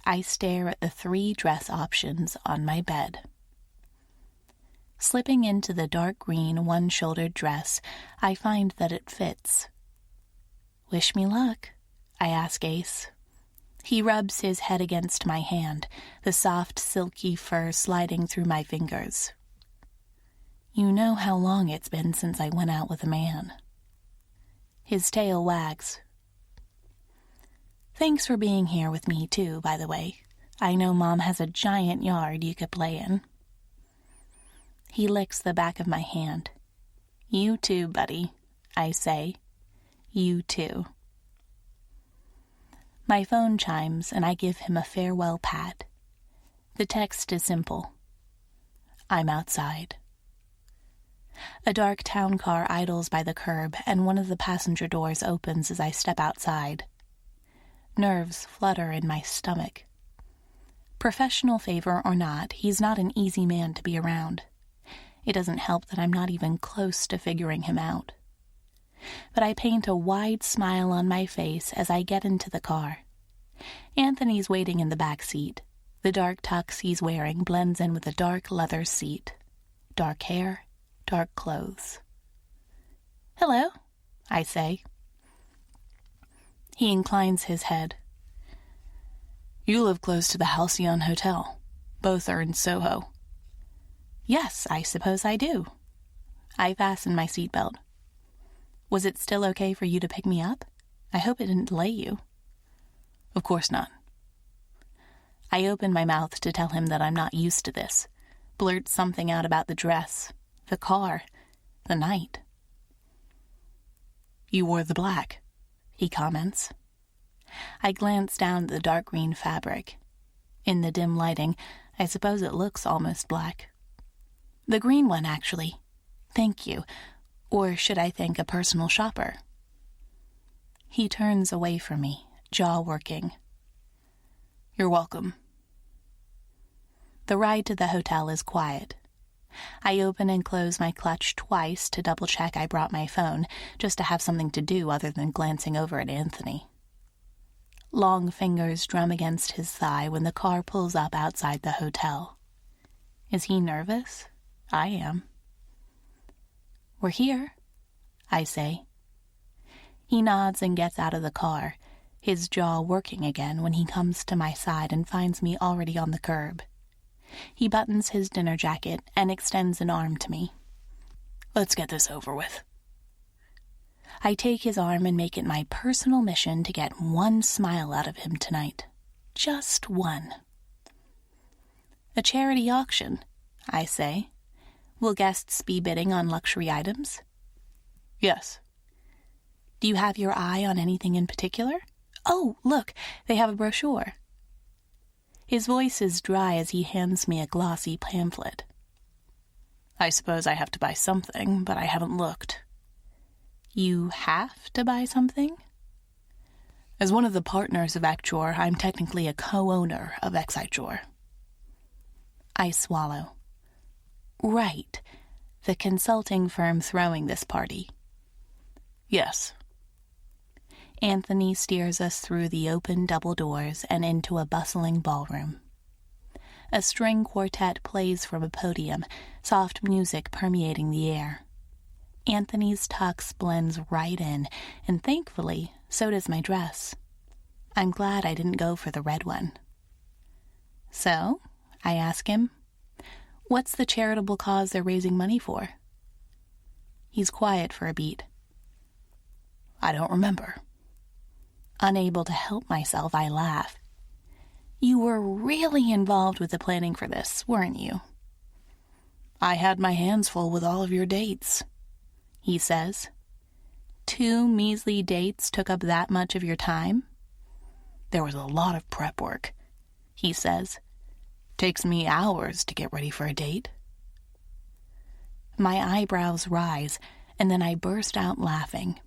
S1: I stare at the 3 dress options on my bed. Slipping into the dark green one-shouldered dress, I find that it fits. Wish me luck, I ask Ace. He rubs his head against my hand, the soft, silky fur sliding through my fingers. You know how long it's been since I went out with a man. His tail wags. Thanks for being here with me, too, by the way. I know Mom has a giant yard you could play in. He licks the back of my hand. You too, buddy, I say. You too. My phone chimes, and I give him a farewell pat. The text is simple. I'm outside. A dark town car idles by the curb, and one of the passenger doors opens as I step outside. Nerves flutter in my stomach. Professional favor or not, he's not an easy man to be around. It doesn't help that I'm not even close to figuring him out. But I paint a wide smile on my face as I get into the car. Anthony's waiting in the back seat. The dark tux he's wearing blends in with the dark leather seat. Dark hair, dark clothes. Hello, I say. He inclines his head. You live close to the Halcyon Hotel. Both are in Soho. Yes, I suppose I do. I fasten my seatbelt. Was it still okay for you to pick me up? I hope it didn't delay you. Of course not. I open my mouth to tell him that I'm not used to this. Blurt something out about the dress, the car, the night. You wore the black, he comments. I glance down at the dark green fabric. In the dim lighting, I suppose it looks almost black. The green one, actually. Thank you. Or should I thank a personal shopper? He turns away from me, jaw working. You're welcome. The ride to the hotel is quiet. I open and close my clutch twice to double-check I brought my phone, just to have something to do other than glancing over at Anthony. Long fingers drum against his thigh when the car pulls up outside the hotel. Is he nervous? I am. "We're here," I say. He nods and gets out of the car, his jaw working again when he comes to my side and finds me already on the curb. He buttons his dinner jacket and extends an arm to me. "Let's get this over with." I take his arm and make it my personal mission to get one smile out of him tonight. Just one. "A charity auction," I say. "Will guests be bidding on luxury items?" "Yes." "Do you have your eye on anything in particular?" "Oh, look, they have a brochure." His voice is dry as he hands me a glossy pamphlet. "I suppose I have to buy something, but I haven't looked." "You have to buy something?" "As one of the partners of Ekjor, I'm technically a co-owner of Ekjor." I swallow. Right, the consulting firm throwing this party. "Yes." Anthony steers us through the open double doors and into a bustling ballroom. A string quartet plays from a podium, soft music permeating the air. Anthony's tux blends right in, and thankfully, so does my dress. I'm glad I didn't go for the red one. "So," I ask him, "what's the charitable cause they're raising money for?" He's quiet for a beat. "I don't remember." Unable to help myself, I laugh. "You were really involved with the planning for this, weren't you?" "I had my hands full with all of your dates," he says. "2 measly dates took up that much of your time?" "There was a lot of prep work," he says. "Takes me hours to get ready for a date." My eyebrows rise, and then I burst out laughing.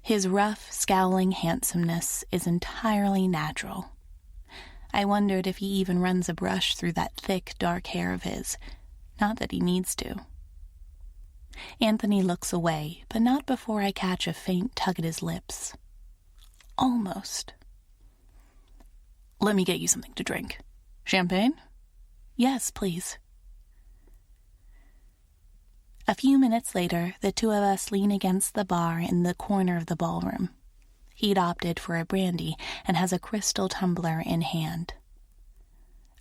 S1: His rough, scowling handsomeness is entirely natural. I wondered if he even runs a brush through that thick, dark hair of his. Not that he needs to. Anthony looks away, but not before I catch a faint tug at his lips. Almost. "Let me get you something to drink. Champagne?" "Yes, please." A few minutes later, the two of us lean against the bar in the corner of the ballroom. He'd opted for a brandy and has a crystal tumbler in hand.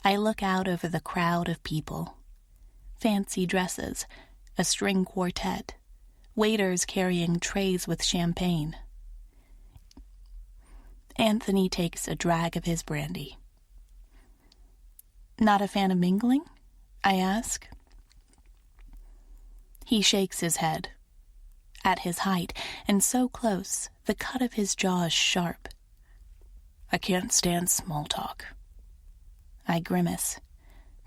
S1: I look out over the crowd of people. Fancy dresses, a string quartet, waiters carrying trays with champagne. Anthony takes a drag of his brandy. "Not a fan of mingling?" I ask. He shakes his head. At his height, and so close, the cut of his jaw is sharp. "I can't stand small talk." I grimace.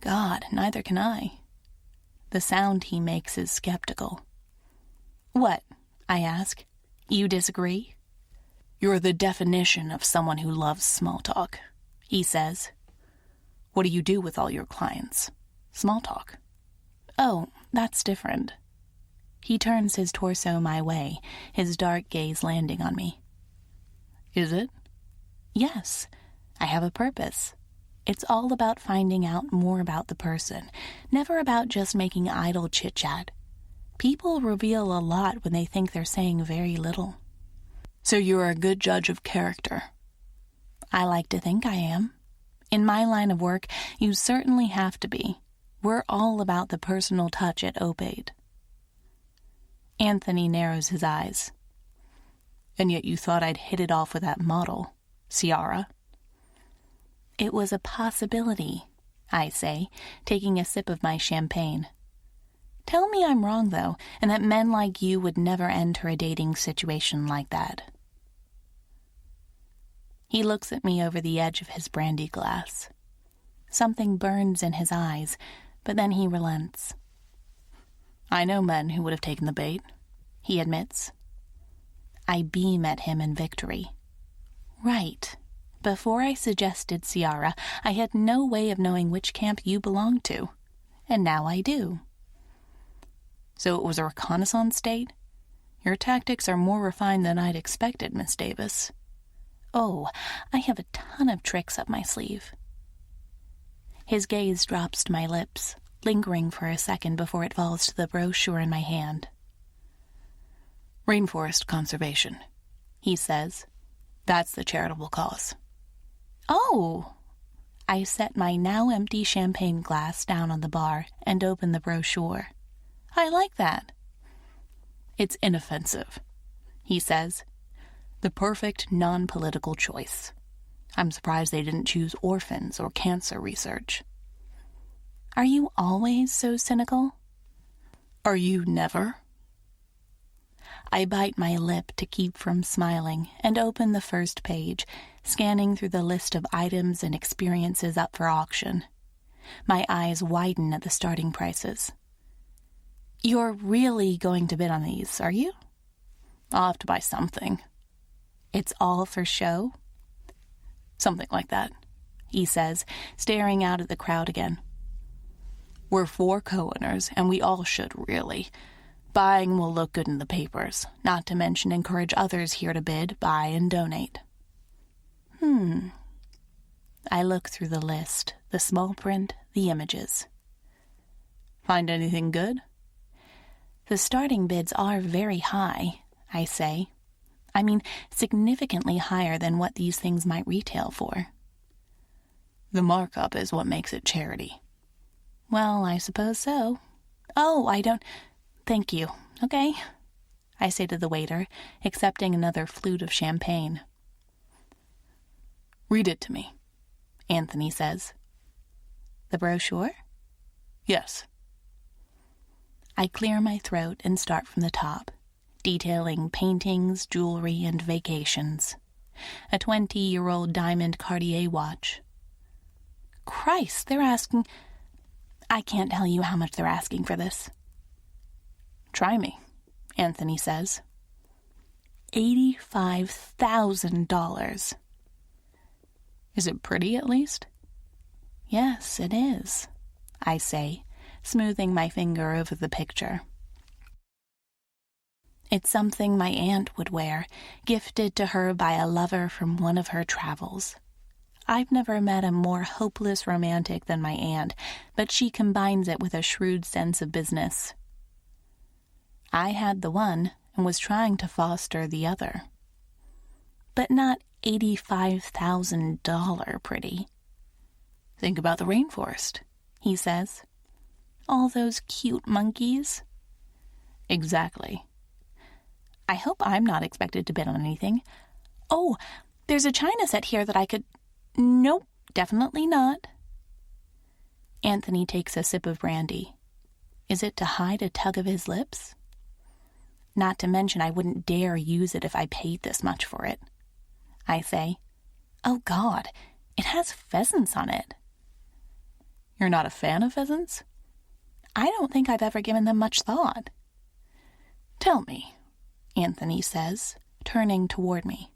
S1: God, neither can I. The sound he makes is skeptical. "What?" I ask. "You disagree?" "You're the definition of someone who loves small talk," he says. "What do you do with all your clients? Small talk." "Oh, that's different." He turns his torso my way, his dark gaze landing on me. "Is it?" "Yes, I have a purpose. It's all about finding out more about the person, never about just making idle chit-chat. People reveal a lot when they think they're saying very little." "So you're a good judge of character?" "I like to think I am. In my line of work, you certainly have to be. We're all about the personal touch at Obade." Anthony narrows his eyes. "And yet you thought I'd hit it off with that model, Ciara?" "It was a possibility," I say, taking a sip of my champagne. "Tell me I'm wrong, though, and that men like you would never enter a dating situation like that." He looks at me over the edge of his brandy glass. Something burns in his eyes, but then he relents. "I know men who would have taken the bait," he admits. I beam at him in victory. Right. Before I suggested Ciara, I had no way of knowing which camp you belonged to. And now I do.
S2: So it was a reconnaissance date? Your tactics are more refined than I'd expected, Miss Davis.
S1: Oh, I have a ton of tricks up my sleeve. His gaze drops to my lips, lingering for a second before it falls to the brochure in my hand.
S2: Rainforest conservation, he says. That's the charitable cause.
S1: Oh! I set my now empty champagne glass down on the bar and open the brochure. I like that.
S2: It's inoffensive, he says. The perfect non-political choice. I'm surprised they didn't choose orphans or cancer research.
S1: Are you always so cynical?
S2: Are you never?
S1: I bite my lip to keep from smiling and open the first page, scanning through the list of items and experiences up for auction. My eyes widen at the starting prices. You're really going to bid on these, are you?
S2: I'll have to buy something.
S1: It's all for show?
S2: Something like that,
S1: he says, staring out at the crowd again.
S2: We're 4 co-owners, and we all should, really. Buying will look good in the papers, not to mention encourage others here to bid, buy, and donate.
S1: I look through the list, the small print, the images.
S2: Find anything good?
S1: The starting bids are very high, I say. I mean, significantly higher than what these things might retail for.
S2: The markup is what makes it charity.
S1: Well, I suppose so. Oh, I don't... Thank you. Okay, I say to the waiter, accepting another flute of champagne.
S2: Read it to me,
S1: Anthony says. The brochure?
S2: Yes.
S1: I clear my throat and start from the top, detailing paintings, jewelry, and vacations. A 20-year-old diamond Cartier watch. Christ, they're asking... I can't tell you how much they're asking for this.
S2: Try me, Anthony says.
S1: $85,000.
S2: Is it pretty, at least?
S1: Yes, it is, I say, smoothing my finger over the picture. It's something my aunt would wear, gifted to her by a lover from one of her travels. I've never met a more hopeless romantic than my aunt, but she combines it with a shrewd sense of business. I had the one and was trying to foster the other. But not $85,000 pretty.
S2: Think about the rainforest, he says.
S1: All those cute monkeys.
S2: Exactly.
S1: I hope I'm not expected to bid on anything. Oh, there's a china set here that I could... Nope, definitely not. Anthony takes a sip of brandy. Is it to hide a tug of his lips? Not to mention I wouldn't dare use it if I paid this much for it. I say, oh God, it has pheasants on it.
S2: You're not a fan of pheasants?
S1: I don't think I've ever given them much thought.
S2: Tell me,
S1: Anthony says, turning toward me.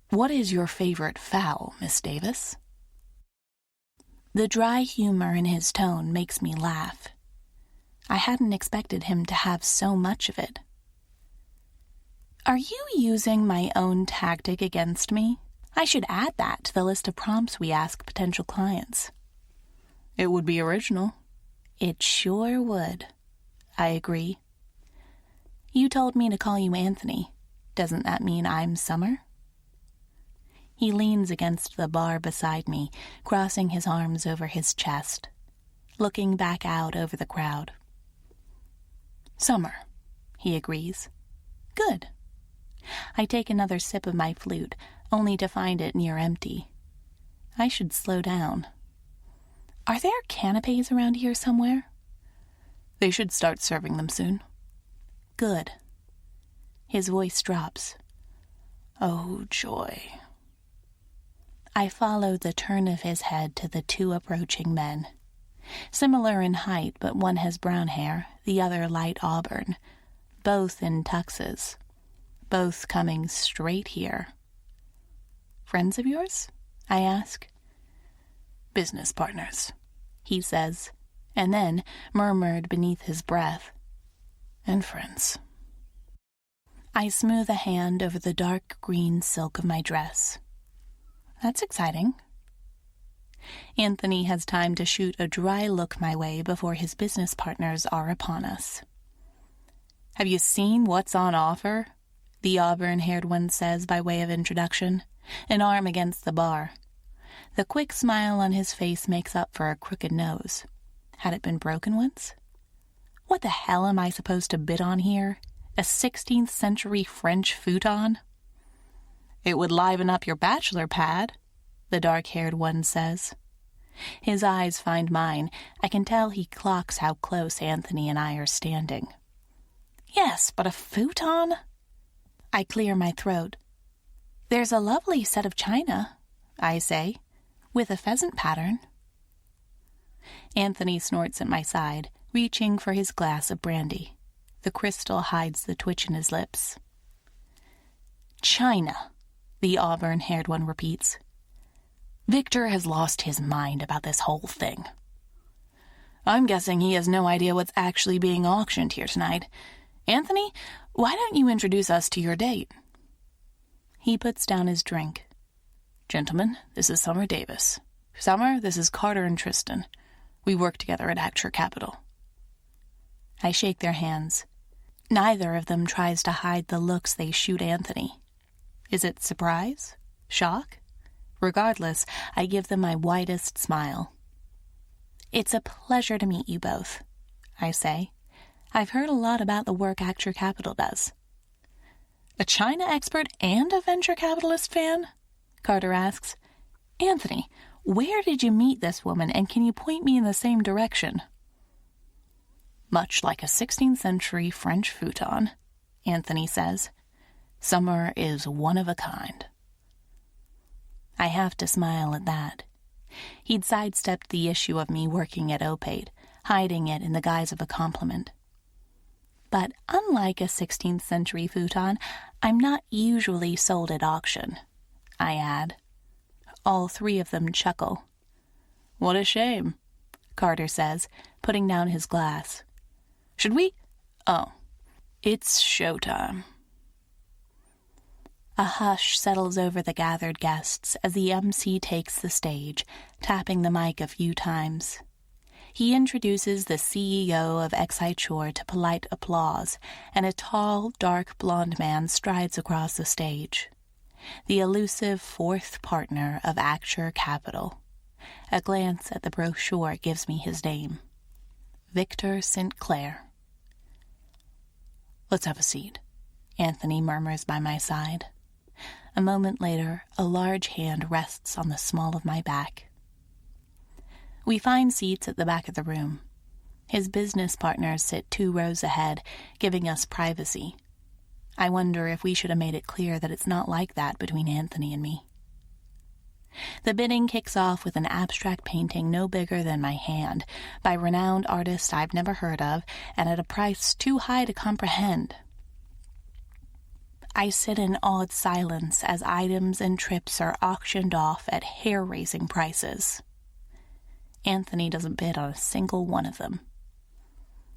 S2: What is your favorite fowl, Miss Davis?
S1: The dry humor in his tone makes me laugh. I hadn't expected him to have so much of it. Are you using my own tactic against me? I should add that to the list of prompts we ask potential clients.
S2: It would be original.
S1: It sure would, I agree. You told me to call you Anthony. Doesn't that mean I'm Summer? He leans against the bar beside me, crossing his arms over his chest, looking back out over the crowd.
S2: Summer,
S1: he agrees. Good. I take another sip of my flute, only to find it near empty. I should slow down. Are there canapes around here somewhere?
S2: They should start serving them soon.
S1: Good. His voice drops.
S2: Oh, joy.
S1: I follow the turn of his head to the 2 approaching men. Similar in height, but one has brown hair, the other light auburn, both in tuxes, both coming straight here. Friends of yours? I ask.
S2: Business partners,
S1: he says, and then murmured beneath his breath, "And friends." I smooth a hand over the dark green silk of my dress. That's exciting. Anthony has time to shoot a dry look my way before his business partners are upon us. "Have you seen what's on offer?" the auburn-haired one says by way of introduction, an arm against the bar. The quick smile on his face makes up for a crooked nose. Had it been broken once? What the hell am I supposed to bid on here? A 16th century French futon? "It would liven up your bachelor pad," the dark-haired one says. His eyes find mine. I can tell he clocks how close Anthony and I are standing. "Yes, but a futon?" I clear my throat. "There's a lovely set of china," I say, "with a pheasant pattern." Anthony snorts at my side, reaching for his glass of brandy. The crystal hides the twitch in his lips. "China," the auburn-haired one repeats. "Victor has lost his mind about this whole thing. I'm guessing he has no idea what's actually being auctioned here tonight. Anthony, why don't you introduce us to your date?" He puts down his drink. "Gentlemen, this is Summer Davis. Summer, this is Carter and Tristan. We work together at Acture Capital." I shake their hands. Neither of them tries to hide the looks they shoot Anthony. Is it surprise? Shock? Regardless, I give them my widest smile. "It's a pleasure to meet you both," I say. "I've heard a lot about the work Acture Capital does." "A China expert and a venture capitalist fan?" Carter asks. "Anthony, where did you meet this woman, and can you point me in the same direction?" "Much like a 16th century French futon," Anthony says. "Summer is one of a kind." I have to smile at that. He'd sidestepped the issue of me working at Opate, hiding it in the guise of a compliment. But unlike a 16th century futon, I'm not usually sold at auction, I add. All three of them chuckle. "What a shame," Carter says, putting down his glass. "Should we? Oh, it's showtime." A hush settles over the gathered guests as the MC takes the stage, tapping the mic a few times. He introduces the CEO of Exciture to polite applause, and a tall, dark blonde man strides across the stage. The elusive fourth partner of Acture Capital. A glance at the brochure gives me his name. Victor St. Clair. "Let's have a seat," Anthony murmurs by my side. A moment later, a large hand rests on the small of my back. We find seats at the back of the room. His business partners sit 2 rows ahead, giving us privacy. I wonder if we should have made it clear that it's not like that between Anthony and me. The bidding kicks off with an abstract painting no bigger than my hand, by renowned artists I've never heard of, and at a price too high to comprehend. I sit in awed silence as items and trips are auctioned off at hair-raising prices. Anthony doesn't bid on a single one of them.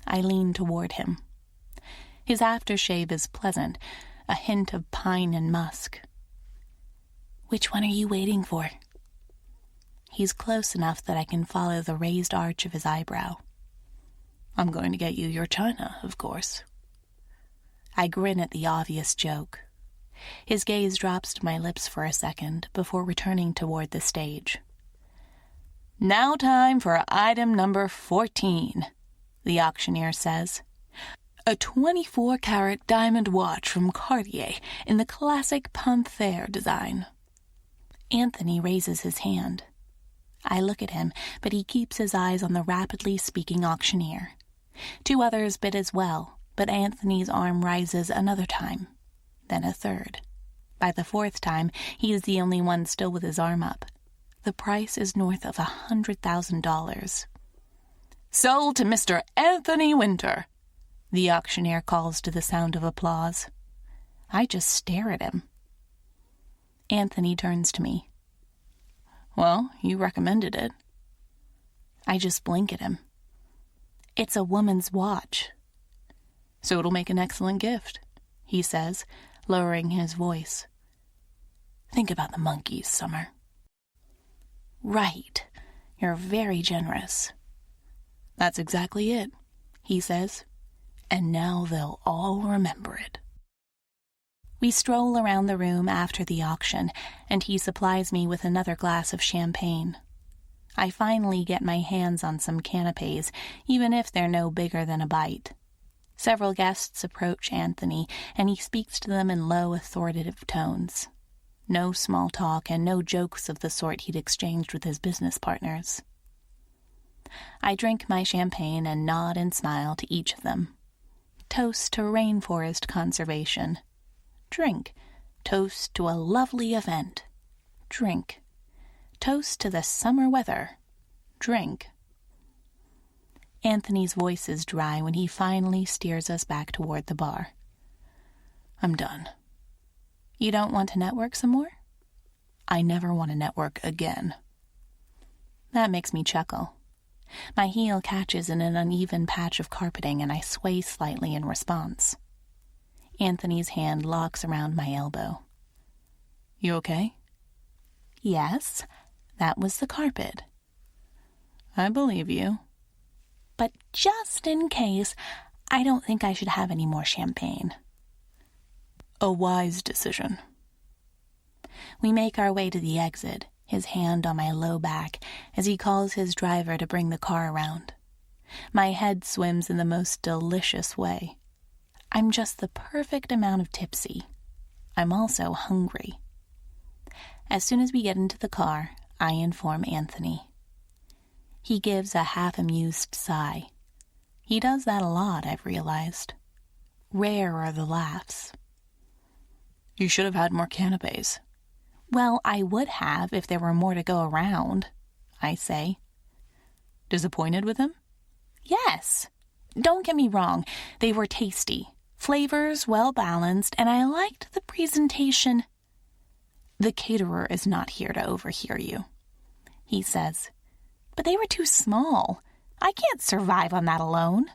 S1: I lean toward him. His aftershave is pleasant, a hint of pine and musk. "Which one are you waiting for?" He's close enough that I can follow the raised arch of his eyebrow. "I'm going to get you your china, of course." I grin at the obvious joke. His gaze drops to my lips for a second before returning toward the stage. "Now time for item number 14, the auctioneer says. "A 24-carat diamond watch from Cartier in the classic Panthère design." Anthony raises his hand. I look at him, but he keeps his eyes on the rapidly speaking auctioneer. 2 others bid as well, but Anthony's arm rises another time, then a third. By the 4th time, he is the only one still with his arm up. The price is north of $100,000. "Sold to Mr. Anthony Winter," the auctioneer calls to the sound of applause. I just stare at him. Anthony turns to me. "Well, you recommended it." I just blink at him. It's a woman's watch.
S2: So it'll make an excellent gift, he says, lowering his voice. Think about the monkeys, Summer.
S1: Right. You're very generous.
S2: That's exactly it, he says. And now they'll all remember it.
S1: We stroll around the room after the auction, and he supplies me with another glass of champagne. I finally get my hands on some canapes, even if they're no bigger than a bite. Several guests approach Anthony, and he speaks to them in low, authoritative tones. No small talk and no jokes of the sort he'd exchanged with his business partners. I drink my champagne and nod and smile to each of them. Toast to rainforest conservation. Drink. Toast to a lovely event. Drink. Toast to the summer weather. Drink. Anthony's voice is dry when he finally steers us back toward the bar.
S2: I'm done.
S1: You don't want to network some more?
S2: I never want to network again.
S1: That makes me chuckle. My heel catches in an uneven patch of carpeting and I sway slightly in response. Anthony's hand locks around my elbow.
S2: You okay?
S1: Yes, that was the carpet.
S2: I believe you.
S1: But just in case, I don't think I should have any more champagne.
S2: A wise decision.
S1: We make our way to the exit, his hand on my low back, as he calls his driver to bring the car around. My head swims in the most delicious way. I'm just the perfect amount of tipsy. I'm also hungry. As soon as we get into the car, I inform Anthony. He gives a half-amused sigh. He does that a lot, I've realized. Rare are the laughs.
S2: You should have had more canapes.
S1: Well, I would have if there were more to go around, I say.
S2: Disappointed with him?
S1: Yes. Don't get me wrong, they were tasty. Flavors well-balanced, and I liked the presentation. The caterer is not here to overhear you, he says. But they were too small. I can't survive on that alone.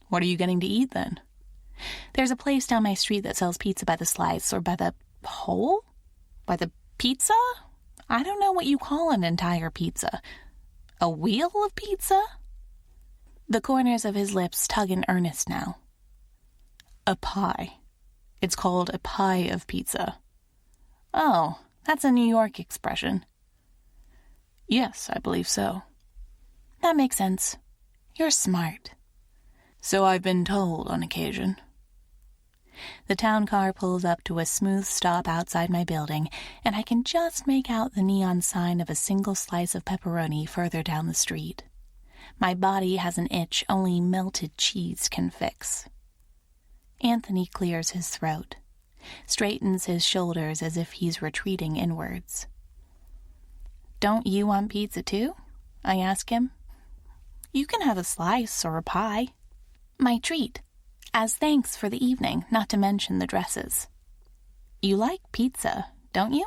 S2: What are you getting to eat, then?
S1: There's a place down my street that sells pizza by the slice, or by the whole? By the pizza? I don't know what you call an entire pizza. A wheel of pizza? The corners of his lips tug in earnest now.
S2: A pie. It's called a pie of pizza.
S1: Oh, that's a New York expression.
S2: Yes, I believe so.
S1: That makes sense. You're smart.
S2: So I've been told on occasion.
S1: The town car pulls up to a smooth stop outside my building, and I can just make out the neon sign of a single slice of pepperoni further down the street. My body has an itch only melted cheese can fix. Anthony clears his throat, straightens his shoulders as if he's retreating inwards. Don't you want pizza too? I ask him. You can have a slice or a pie. My treat, as thanks for the evening, not to mention the dresses. You like pizza, don't you?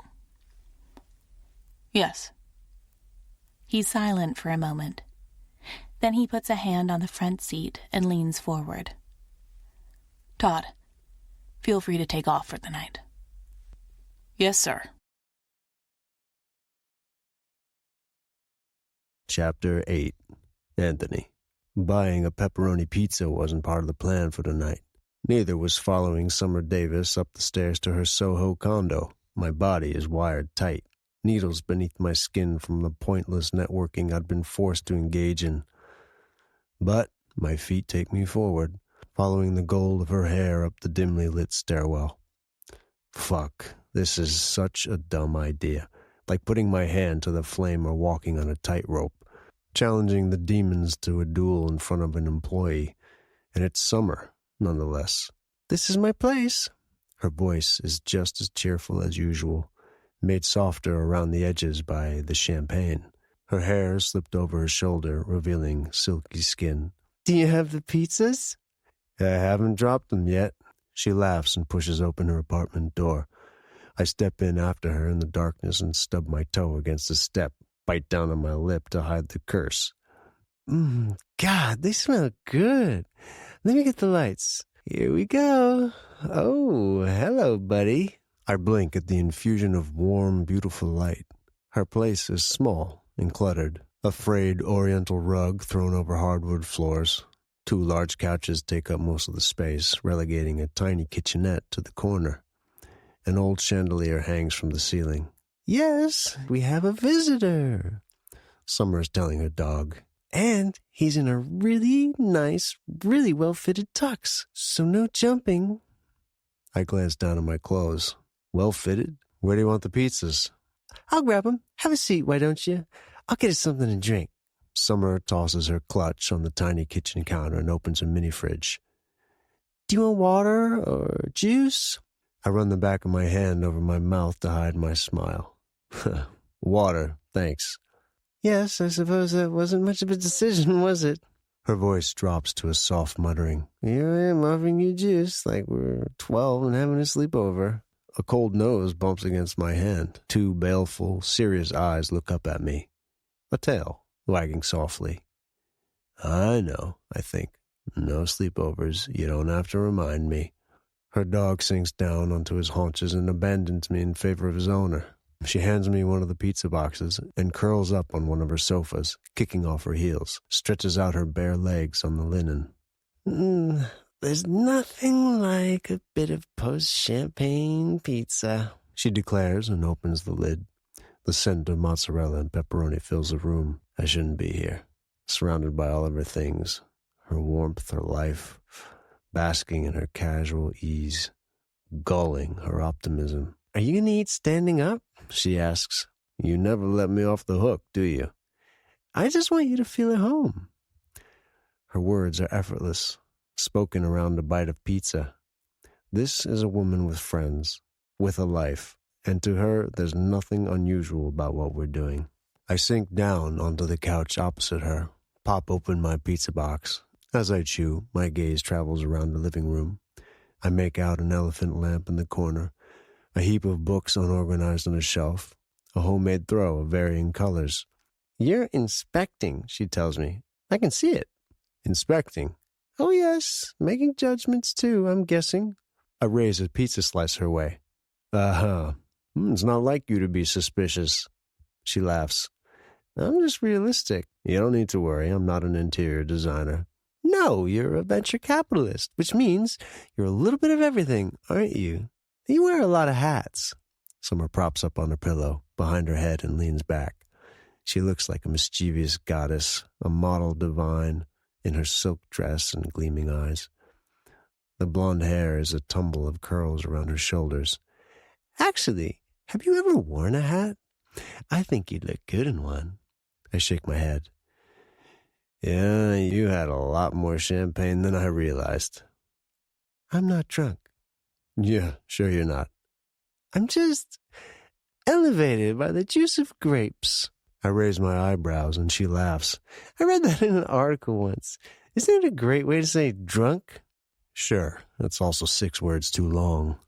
S2: Yes.
S1: He's silent for a moment. Then he puts a hand on the front seat and leans forward.
S2: Todd, feel free to take off for the night. Yes, sir.
S3: Chapter 8. Anthony. Buying a pepperoni pizza wasn't part of the plan for tonight. Neither was following Summer Davis up the stairs to her Soho condo. My body is wired tight, needles beneath my skin from the pointless networking I'd been forced to engage in. But my feet take me forward, following the gold of her hair up the dimly lit stairwell. Fuck, this is such a dumb idea. Like putting my hand to the flame or walking on a tightrope, challenging the demons to a duel in front of an employee. And it's Summer, nonetheless. This is my place. Her voice is just as cheerful as usual, made softer around the edges by the champagne. Her hair slipped over her shoulder, revealing silky skin. Do you have the pizzas? I haven't dropped them yet. She laughs and pushes open her apartment door. I step in after her in the darkness and stub my toe against the step, bite down on my lip to hide the curse. God, they smell good. Let me get the lights. Here we go. Oh, hello, buddy. I blink at the infusion of warm, beautiful light. Her place is small and cluttered. A frayed oriental rug thrown over hardwood floors. 2 large couches take up most of the space, relegating a tiny kitchenette to the corner. An old chandelier hangs from the ceiling. Yes, we have a visitor, Summer is telling her dog. And he's in a really nice, really well-fitted tux, so no jumping. I glance down at my clothes. Well-fitted? Where do you want the pizzas? I'll grab them. Have a seat, why don't you? I'll get us something to drink. Summer tosses her clutch on the tiny kitchen counter and opens a mini-fridge. Do you want water or juice? I run the back of my hand over my mouth to hide my smile. Water, thanks. Yes, I suppose that wasn't much of a decision, was it? Her voice drops to a soft muttering. Here I am offering you juice like we're 12 and having a sleepover. A cold nose bumps against my hand. 2 baleful, serious eyes look up at me. A tail, wagging softly. I know, I think. No sleepovers. You don't have to remind me. Her dog sinks down onto his haunches and abandons me in favor of his owner. She hands me one of the pizza boxes and curls up on one of her sofas, kicking off her heels, stretches out her bare legs on the linen. There's nothing like a bit of post-champagne pizza, she declares and opens the lid. The scent of mozzarella and pepperoni fills the room. I shouldn't be here, surrounded by all of her things, her warmth, her life, basking in her casual ease, gulling her optimism. Are you going to eat standing up? She asks. You never let me off the hook, do you? I just want you to feel at home. Her words are effortless, spoken around a bite of pizza. This is a woman with friends, with a life, and to her there's nothing unusual about what we're doing. I sink down onto the couch opposite her, pop open my pizza box. As I chew, my gaze travels around the living room. I make out an elephant lamp in the corner, a heap of books unorganized on a shelf, a homemade throw of varying colors. You're inspecting, she tells me. I can see it. Inspecting? Oh, yes, making judgments too, I'm guessing. I raise a pizza slice her way. It's not like you to be suspicious. She laughs. I'm just realistic. You don't need to worry, I'm not an interior designer. No, you're a venture capitalist, which means you're a little bit of everything, aren't you? You wear a lot of hats. Summer props up on her pillow, behind her head, and leans back. She looks like a mischievous goddess, a model divine, in her silk dress and gleaming eyes. The blonde hair is a tumble of curls around her shoulders. Actually, have you ever worn a hat? I think you'd look good in one. I shake my head. Yeah, you had a lot more champagne than I realized. I'm not drunk. Yeah, sure you're not. I'm just elevated by the juice of grapes. I raise my eyebrows and she laughs. I read that in an article once. Isn't it a great way to say drunk? Sure, that's also 6 words too long.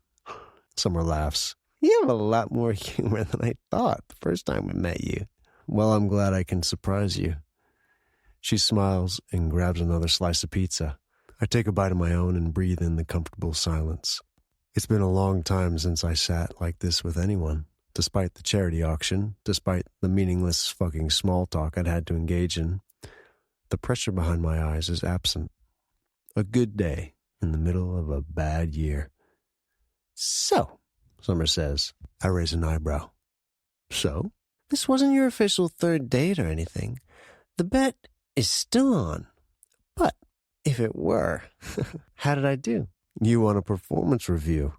S3: Summer laughs. You have a lot more humor than I thought the first time we met you. Well, I'm glad I can surprise you. She smiles and grabs another slice of pizza. I take a bite of my own and breathe in the comfortable silence. It's been a long time since I sat like this with anyone, despite the charity auction, despite the meaningless fucking small talk I'd had to engage in. The pressure behind my eyes is absent. A good day in the middle of a bad year. So, Summer says. I raise an eyebrow. So? This wasn't your official 3rd date or anything. The bet is still on. But if it were, how did I do? You want a performance review?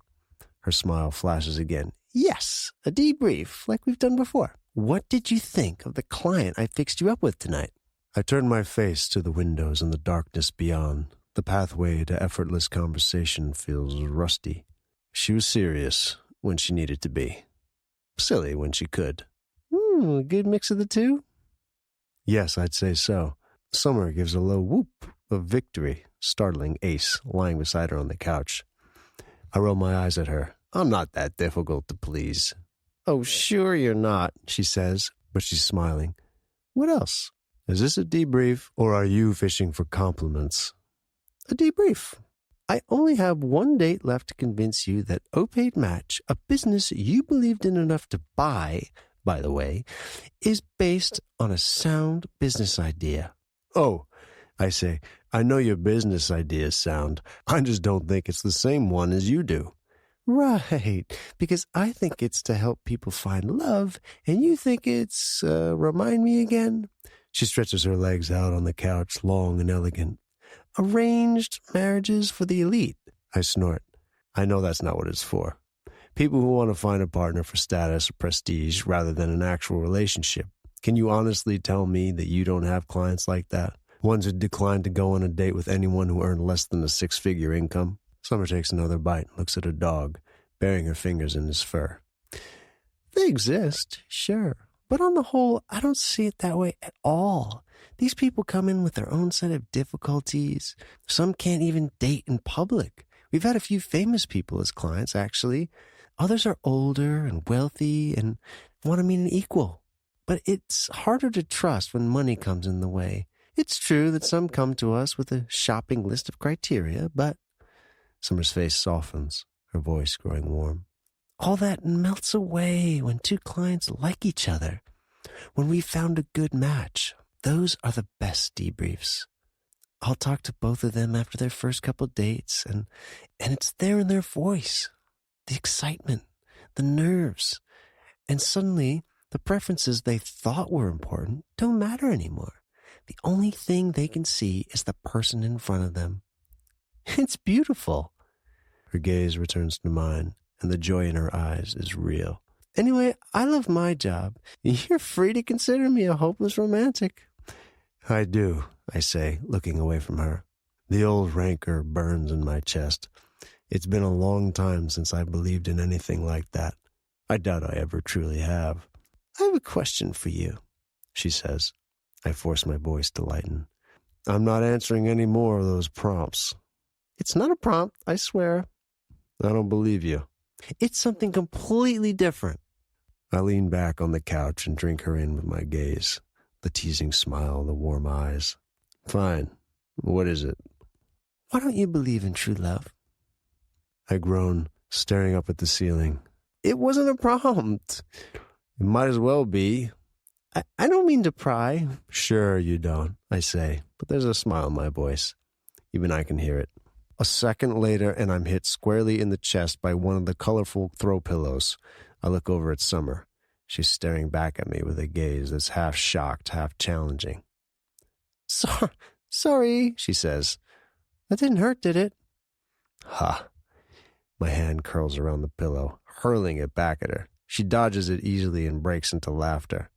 S3: Her smile flashes again. Yes, a debrief, like we've done before. What did you think of the client I fixed you up with tonight? I turned my face to the windows and the darkness beyond. The pathway to effortless conversation feels rusty. She was serious when she needed to be. Silly when she could. A good mix of the two? Yes, I'd say so. Summer gives a low whoop of victory, startling Ace lying beside her on the couch. I roll my eyes at her. I'm not that difficult to please. Oh, sure you're not, she says, but she's smiling. What else? Is this a debrief, or are you fishing for compliments? A debrief. I only have one date left to convince you that Opaid Match, a business you believed in enough to buy, by the way, is based on a sound business idea. Oh, I say, I know your business idea is sound. I just don't think it's the same one as you do. Right, because I think it's to help people find love, and you think it's, remind me again? She stretches her legs out on the couch, long and elegant. Arranged marriages for the elite, I snort. I know that's not what it's for. People who want to find a partner for status or prestige rather than an actual relationship. Can you honestly tell me that you don't have clients like that? Ones who decline to go on a date with anyone who earned less than a six-figure income? Summer takes another bite and looks at her dog, burying her fingers in his fur. They exist, sure. But on the whole, I don't see it that way at all. These people come in with their own set of difficulties. Some can't even date in public. We've had a few famous people as clients, actually. Others are older and wealthy and want to meet an equal. But it's harder to trust when money comes in the way. It's true that some come to us with a shopping list of criteria, but... Summer's face softens, her voice growing warm. All that melts away when two clients like each other. When we've found a good match, those are the best debriefs. I'll talk to both of them after their first couple dates, and it's there in their voice. The excitement, the nerves. And suddenly, the preferences they thought were important don't matter anymore. The only thing they can see is the person in front of them. It's beautiful. Her gaze returns to mine, and the joy in her eyes is real. Anyway, I love my job. You're free to consider me a hopeless romantic. I do, I say, looking away from her. The old rancor burns in my chest. It's been a long time since I believed in anything like that. I doubt I ever truly have. I have a question for you, she says. I force my voice to lighten. I'm not answering any more of those prompts. It's not a prompt, I swear. I don't believe you. It's something completely different. I lean back on the couch and drink her in with my gaze, the teasing smile, the warm eyes. Fine. What is it? Why don't you believe in true love? I groan, staring up at the ceiling. It wasn't a prompt. It might as well be. I don't mean to pry. Sure you don't, I say, but there's a smile in my voice. Even I can hear it. A second later, and I'm hit squarely in the chest by one of the colorful throw pillows. I look over at Summer. She's staring back at me with a gaze that's half shocked, half challenging. Sorry, she says. That didn't hurt, did it? Ha. My hand curls around the pillow, hurling it back at her. She dodges it easily and breaks into laughter.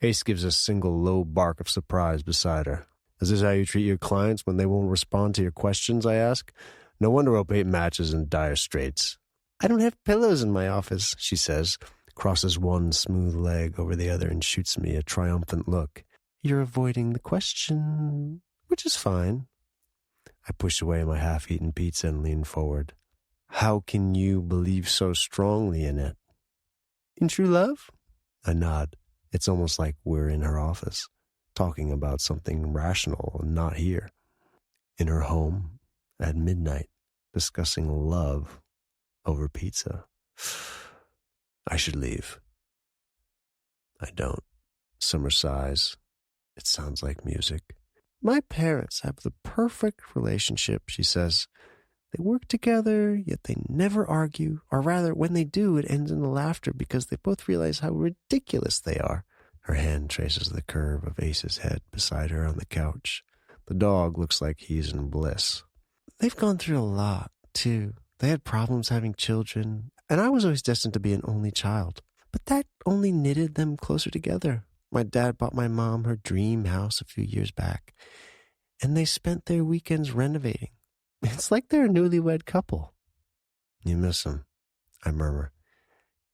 S3: Ace gives a single low bark of surprise beside her. Is this how you treat your clients when they won't respond to your questions, I ask? No wonder Opaid Match is in dire straits. I don't have pillows in my office, she says, crosses one smooth leg over the other and shoots me a triumphant look. You're avoiding the question, which is fine. I push away my half-eaten pizza and lean forward. How can you believe so strongly in it? In true love? I nod. It's almost like we're in her office, talking about something rational and not here. In her home, at midnight, discussing love over pizza. I should leave. I don't. Summer sighs. It sounds like music. My parents have the perfect relationship, she says. They work together, yet they never argue, or rather, when they do, it ends in laughter because they both realize how ridiculous they are. Her hand traces the curve of Ace's head beside her on the couch. The dog looks like he's in bliss. They've gone through a lot, too. They had problems having children, and I was always destined to be an only child. But that only knitted them closer together. My dad bought my mom her dream house a few years back, and they spent their weekends renovating. It's like they're a newlywed couple. You miss them, I murmur.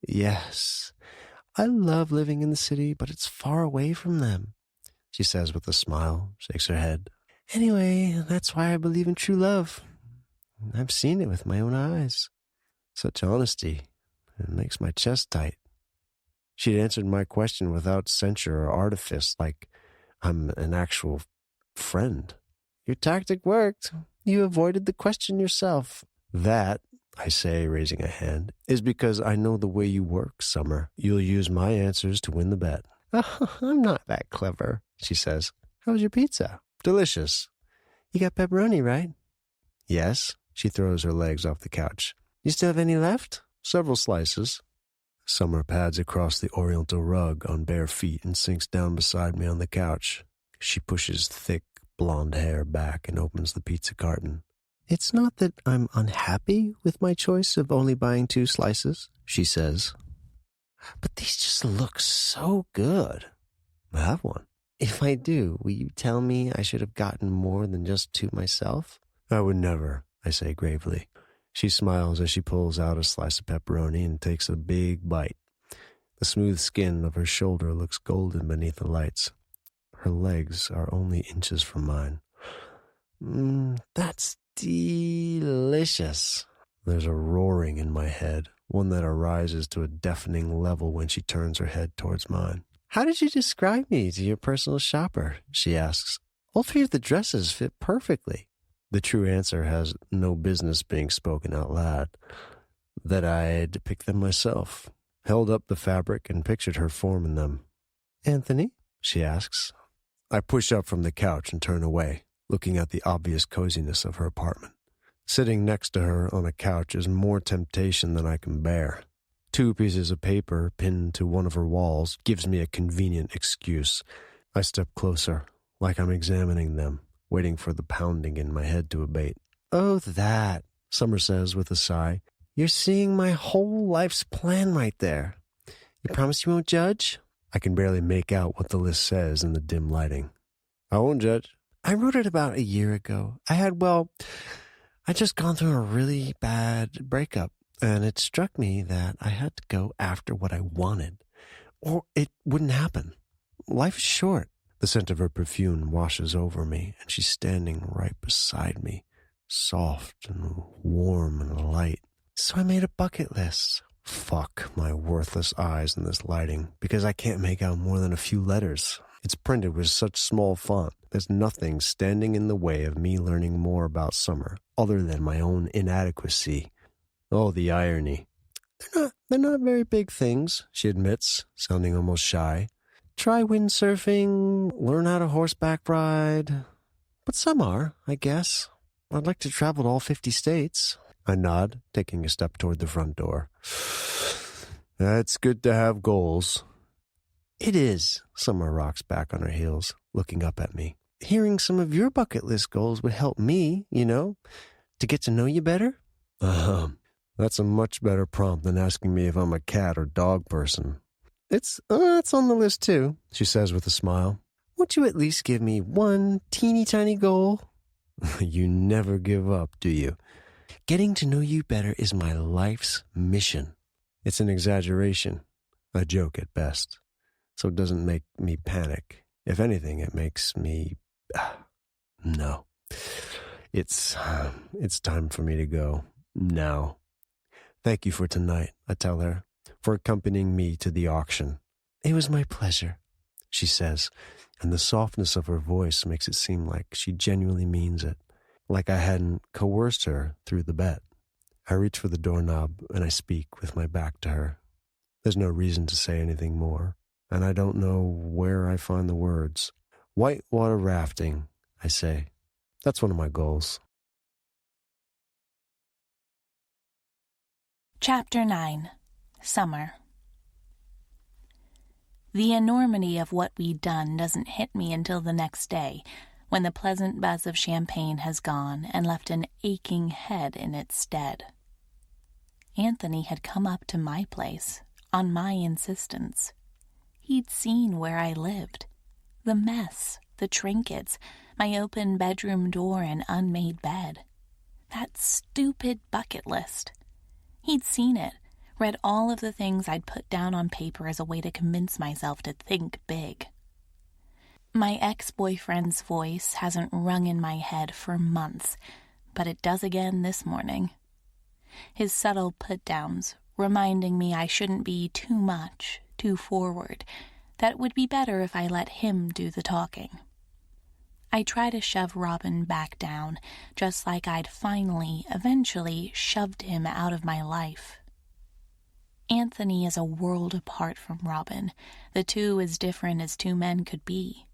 S3: Yes, I love living in the city, but it's far away from them, she says with a smile, shakes her head. Anyway, that's why I believe in true love. I've seen it with my own eyes. Such honesty. It makes my chest tight. She'd answered my question without censure or artifice, like I'm an actual friend. Your tactic worked. You avoided the question yourself. That, I say, raising a hand, is because I know the way you work, Summer. You'll use my answers to win the bet. Oh, I'm not that clever, she says. How was your pizza? Delicious. You got pepperoni, right? Yes. She throws her legs off the couch. You still have any left? Several slices. Summer pads across the oriental rug on bare feet and sinks down beside me on the couch. She pushes thick blonde hair back and opens the pizza carton. It's not that I'm unhappy with my choice of only buying 2 slices, she says. But these just look so good. Have one. If I do, will you tell me I should have gotten more than just 2 myself? I would never, I say gravely. She smiles as she pulls out a slice of pepperoni and takes a big bite. The smooth skin of her shoulder looks golden beneath the lights. Her legs are only inches from mine. That's delicious. There's a roaring in my head, one that arises to a deafening level when she turns her head towards mine. How did you describe me to your personal shopper? She asks. All 3 of the dresses fit perfectly. The true answer has no business being spoken out loud. That I had to pick them myself. Held up the fabric and pictured her form in them. Anthony? She asks. I push up from the couch and turn away, looking at the obvious coziness of her apartment. Sitting next to her on a couch is more temptation than I can bear. 2 pieces of paper pinned to one of her walls gives me a convenient excuse. I step closer, like I'm examining them, waiting for the pounding in my head to abate. Oh, that, Summer says with a sigh. You're seeing my whole life's plan right there. You promise you won't judge? I can barely make out what the list says in the dim lighting. I won't judge. I wrote it about a year ago. I'd just gone through a really bad breakup, and it struck me that I had to go after what I wanted, or it wouldn't happen. Life is short. The scent of her perfume washes over me, and she's standing right beside me, soft and warm and light. So I made a bucket list. Fuck my worthless eyes in this lighting, because I can't make out more than a few letters. It's printed with such small font. There's nothing standing in the way of me learning more about Summer, other than my own inadequacy. Oh, the irony. They're not very big things, she admits, sounding almost shy. Try windsurfing, learn how to horseback ride. But some are, I guess. I'd like to travel to all 50 states. I nod, taking a step toward the front door. It's good to have goals. It is, Summer rocks back on her heels, looking up at me. Hearing some of your bucket list goals would help me, to get to know you better. That's a much better prompt than asking me if I'm a cat or dog person. It's on the list too, she says with a smile. Won't you at least give me one teeny tiny goal? You never give up, do you? Getting to know you better is my life's mission. It's an exaggeration, a joke at best. So it doesn't make me panic. If anything, it makes me... No. It's time for me to go. Now. Thank you for tonight, I tell her, for accompanying me to the auction. It was my pleasure, she says, and the softness of her voice makes it seem like she genuinely means it, like I hadn't coerced her through the bet. I reach for the doorknob and I speak with my back to her. There's no reason to say anything more, and I don't know where I find the words. Whitewater rafting, I say. That's one of my goals.
S1: Chapter 9. Summer. The enormity of what we'd done doesn't hit me until the next day, when the pleasant buzz of champagne has gone and left an aching head in its stead. Anthony had come up to my place, on my insistence. He'd seen where I lived. The mess, the trinkets, my open bedroom door and unmade bed. That stupid bucket list. He'd seen it, read all of the things I'd put down on paper as a way to convince myself to think big. My ex-boyfriend's voice hasn't rung in my head for months, but it does again this morning. His subtle put-downs, reminding me I shouldn't be too much, too forward, that it would be better if I let him do the talking. I try to shove Robin back down, just like I'd eventually shoved him out of my life. Anthony is a world apart from Robin, the two as different as two men could be.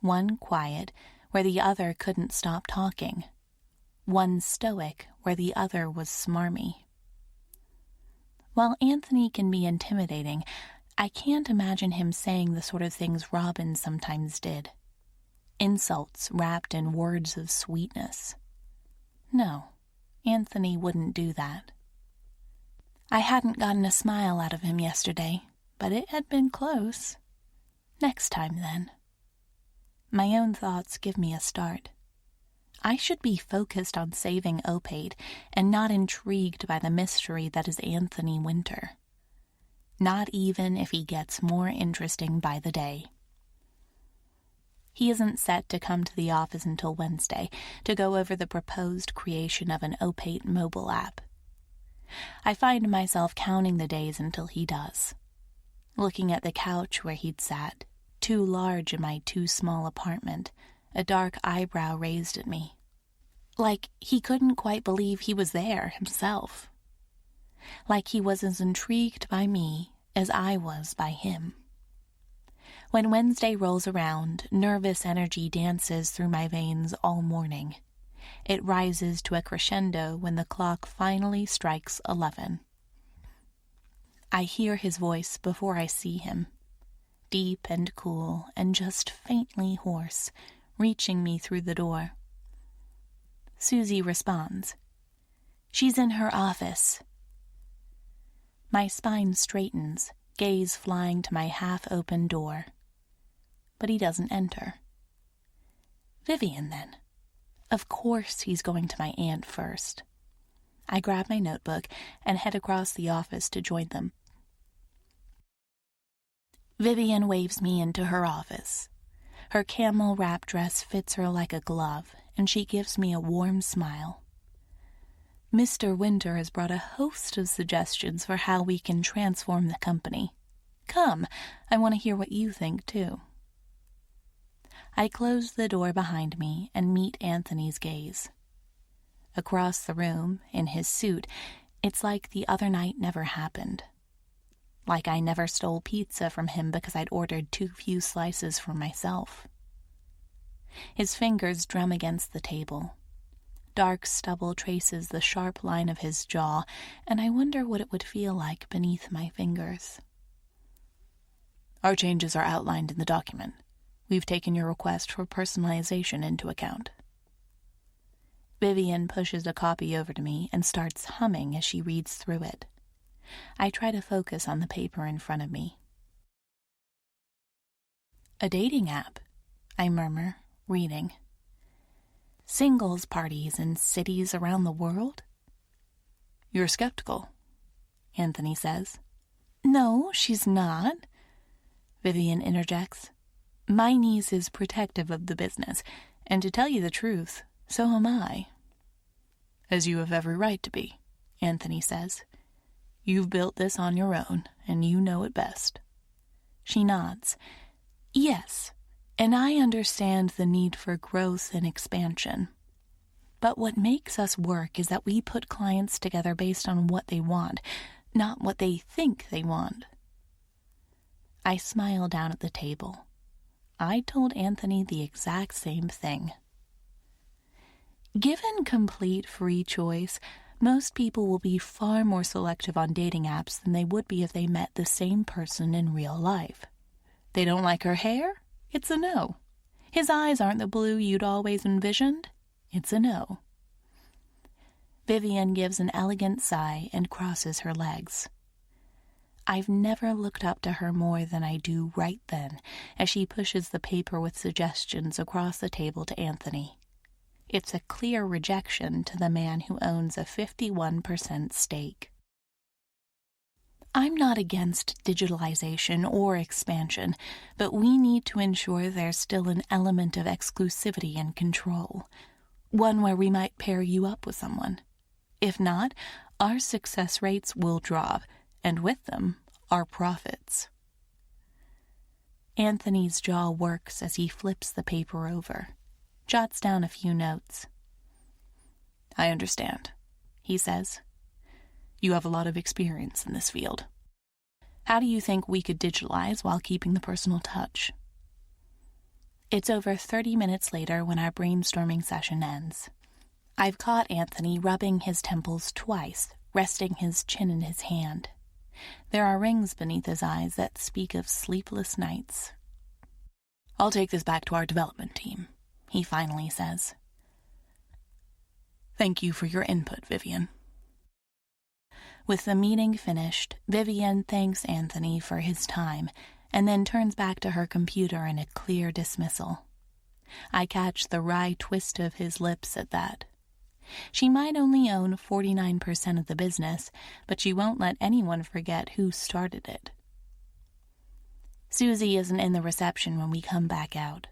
S1: One quiet, where the other couldn't stop talking. One stoic, where the other was smarmy. While Anthony can be intimidating, I can't imagine him saying the sort of things Robin sometimes did. Insults wrapped in words of sweetness. No, Anthony wouldn't do that. I hadn't gotten a smile out of him yesterday, but it had been close. Next time, then. My own thoughts give me a start. I should be focused on saving Opate and not intrigued by the mystery that is Anthony Winter. Not even if he gets more interesting by the day. He isn't set to come to the office until Wednesday to go over the proposed creation of an Opate mobile app. I find myself counting the days until he does. Looking at the couch where he'd sat, too large in my too small apartment, a dark eyebrow raised at me. Like he couldn't quite believe he was there himself. Like he was as intrigued by me as I was by him. When Wednesday rolls around, nervous energy dances through my veins all morning. It rises to a crescendo when the clock finally strikes 11. I hear his voice before I see him, deep and cool and just faintly hoarse, reaching me through the door. Susie responds. She's in her office. My spine straightens, gaze flying to my half-open door. But he doesn't enter. Vivian, then. Of course he's going to my aunt first. I grab my notebook and head across the office to join them. Vivian waves me into her office. Her camel wrap dress fits her like a glove, and she gives me a warm smile. Mr. Winter has brought a host of suggestions for how we can transform the company. Come, I want to hear what you think, too. I close the door behind me and meet Anthony's gaze. Across the room, in his suit, it's like the other night never happened. Like I never stole pizza from him because I'd ordered too few slices for myself. His fingers drum against the table. Dark stubble traces the sharp line of his jaw, and I wonder what it would feel like beneath my fingers. Our changes are outlined in the document. We've taken your request for personalization into account. Vivian pushes a copy over to me and starts humming as she reads through it. I try to focus on the paper in front of me. A dating app, I murmur, reading. Singles parties in cities around the world? You're skeptical, Anthony says. No, she's not, Vivian interjects. My niece is protective of the business, and to tell you the truth, so am I. As you have every right to be, Anthony says. You've built this on your own, and you know it best. She nods. Yes, and I understand the need for growth and expansion. But what makes us work is that we put clients together based on what they want, not what they think they want. I smile down at the table. I told Anthony the exact same thing. Given complete free choice, most people will be far more selective on dating apps than they would be if they met the same person in real life. They don't like her hair? It's a no. His eyes aren't the blue you'd always envisioned? It's a no. Vivian gives an elegant sigh and crosses her legs. I've never looked up to her more than I do right then, as she pushes the paper with suggestions across the table to Anthony. It's a clear rejection to the man who owns a 51% stake. I'm not against digitalization or expansion, but we need to ensure there's still an element of exclusivity and control, one where we might pair you up with someone. If not, our success rates will drop, and with them, our profits. Anthony's jaw works as he flips the paper over, jots down a few notes.
S2: I understand, he says. You have a lot of experience in this field. How do you think we could digitalize while keeping the personal touch?
S1: It's over 30 minutes later when our brainstorming session ends. I've caught Anthony rubbing his temples twice, resting his chin in his hand. There are rings beneath his eyes that speak of sleepless nights.
S2: I'll take this back to our development team,
S1: he finally says.
S2: Thank you for your input, Vivian.
S1: With the meeting finished, Vivian thanks Anthony for his time and then turns back to her computer in a clear dismissal. I catch the wry twist of his lips at that. She might only own 49% of the business, but she won't let anyone forget who started it. Susie isn't in the reception when we come back out.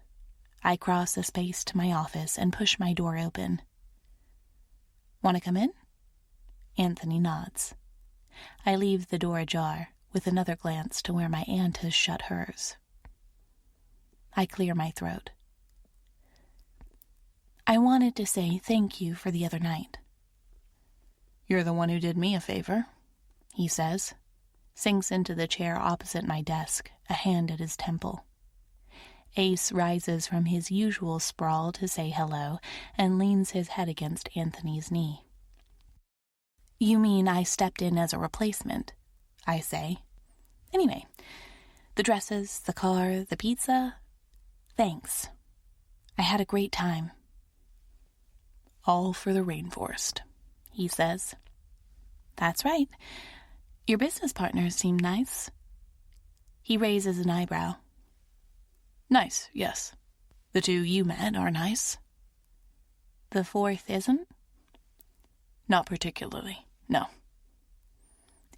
S1: I cross the space to my office and push my door open. Want to come in? Anthony nods. I leave the door ajar, with another glance to where my aunt has shut hers. I clear my throat. I wanted to say thank you for the other night.
S2: You're the one who did me a favor,
S1: he says, sinks into the chair opposite my desk, a hand at his temple. Ace rises from his usual sprawl to say hello and leans his head against Anthony's knee. You mean I stepped in as a replacement, I say. Anyway, the dresses, the car, the pizza, thanks. I had a great time.
S2: All for the rainforest,
S1: he says. That's right. Your business partners seem nice. He raises an eyebrow.
S2: Nice, yes. The two you met are nice.
S1: The fourth isn't?
S2: Not particularly, no.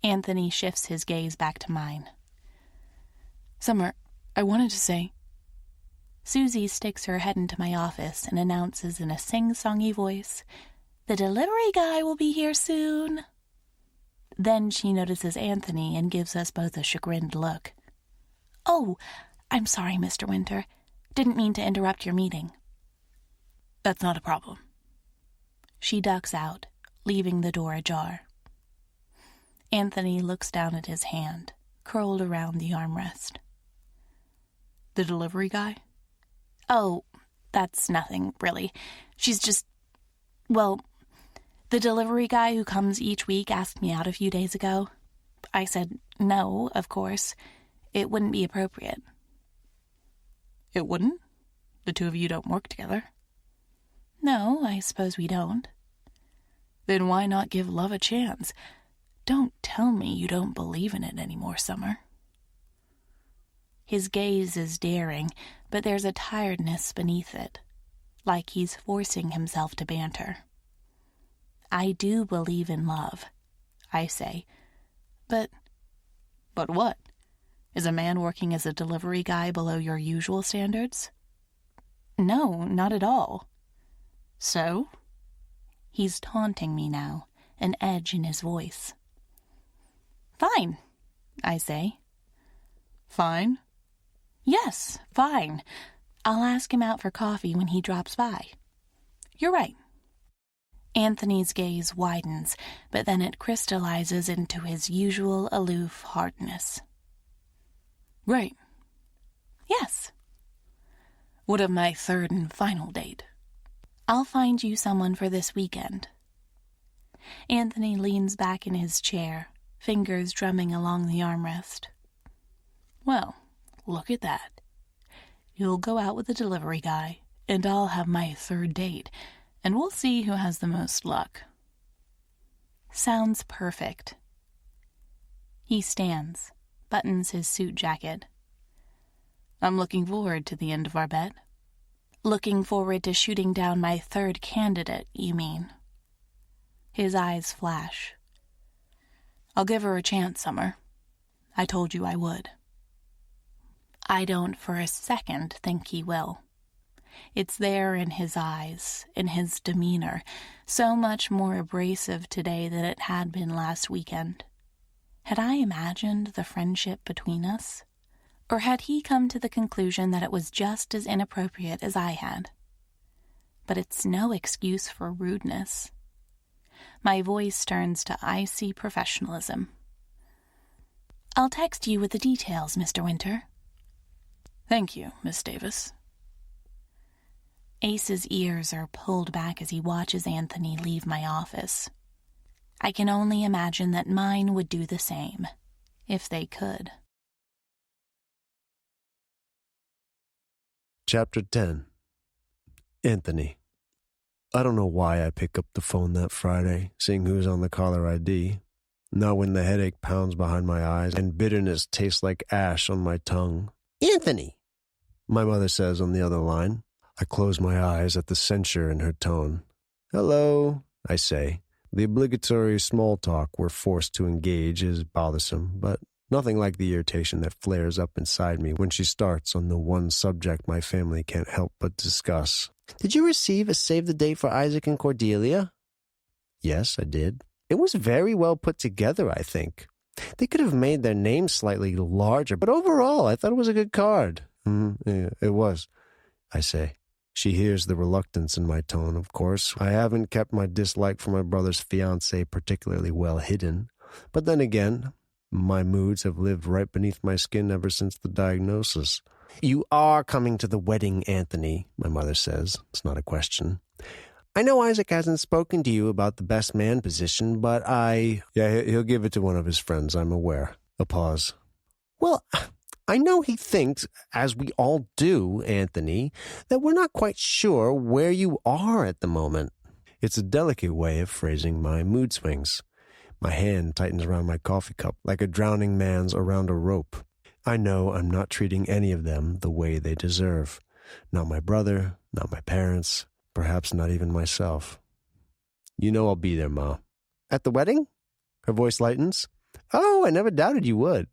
S1: Anthony shifts his gaze back to mine.
S2: Summer, I wanted to say...
S1: Susie sticks her head into my office and announces in a sing-songy voice, "The delivery guy will be here soon." Then she notices Anthony and gives us both a chagrined look. "Oh, I'm sorry, Mr. Winter. Didn't mean to interrupt your meeting."
S2: That's not a problem.
S1: She ducks out, leaving the door ajar. Anthony looks down at his hand, curled around the armrest.
S2: The delivery guy?
S1: Oh, that's nothing, really. She's just... Well, the delivery guy who comes each week asked me out a few days ago. I said no, of course. It wouldn't be appropriate.
S2: It wouldn't? The two of you don't work together.
S1: No, I suppose we don't.
S2: Then why not give love a chance? Don't tell me you don't believe in it anymore, Summer.
S1: His gaze is daring, but there's a tiredness beneath it, like he's forcing himself to banter. I do believe in love, I say, but...
S2: But what? Is a man working as a delivery guy below your usual standards?
S1: No, not at all.
S2: So?
S1: He's taunting me now, an edge in his voice. Fine, I say.
S2: Fine?
S1: Yes, fine. I'll ask him out for coffee when he drops by. You're right. Anthony's gaze widens, but then it crystallizes into his usual aloof hardness.
S2: Right.
S1: Yes.
S2: What of my third and final date?
S1: I'll find you someone for this weekend. Anthony leans back in his chair, fingers drumming along the armrest.
S2: Well, look at that. You'll go out with the delivery guy, and I'll have my third date, and we'll see who has the most luck.
S1: Sounds perfect. He stands, buttons his suit jacket.
S2: I'm looking forward to the end of our bet.
S1: Looking forward to shooting down my third candidate, you mean? His eyes flash.
S2: I'll give her a chance, Summer. I told you I would.
S1: I don't for a second think he will. It's there in his eyes, in his demeanor, so much more abrasive today than it had been last weekend. Had I imagined the friendship between us? Or had he come to the conclusion that it was just as inappropriate as I had? But it's no excuse for rudeness. My voice turns to icy professionalism. I'll text you with the details, Mr. Winter.
S2: Thank you, Miss Davis.
S1: Ace's ears are pulled back as he watches Anthony leave my office. I can only imagine that mine would do the same, if they could.
S3: Chapter 10. Anthony. I don't know why I pick up the phone that Friday, seeing who's on the caller ID. Not when the headache pounds behind my eyes and bitterness tastes like ash on my tongue. Anthony, my mother says on the other line. I close my eyes at the censure in her tone. Hello, I say. The obligatory small talk we're forced to engage is bothersome, but nothing like the irritation that flares up inside me when she starts on the one subject my family can't help but discuss. Did you receive a save-the-date for Isaac and Cordelia? Yes, I did. It was very well put together, I think. They could have made their names slightly larger, but overall, I thought it was a good card. Yeah, it was, I say. She hears the reluctance in my tone, of course. I haven't kept my dislike for my brother's fiancée particularly well hidden. But then again, my moods have lived right beneath my skin ever since the diagnosis. You are coming to the wedding, Anthony, my mother says. It's not a question. I know Isaac hasn't spoken to you about the best man position, but Yeah, he'll give it to one of his friends, I'm aware. A pause. Well, I know he thinks, as we all do, Anthony, that we're not quite sure where you are at the moment. It's a delicate way of phrasing my mood swings. My hand tightens around my coffee cup like a drowning man's around a rope. I know I'm not treating any of them the way they deserve. Not my brother, not my parents, perhaps not even myself. You know I'll be there, Ma. At the wedding? Her voice lightens. Oh, I never doubted you would.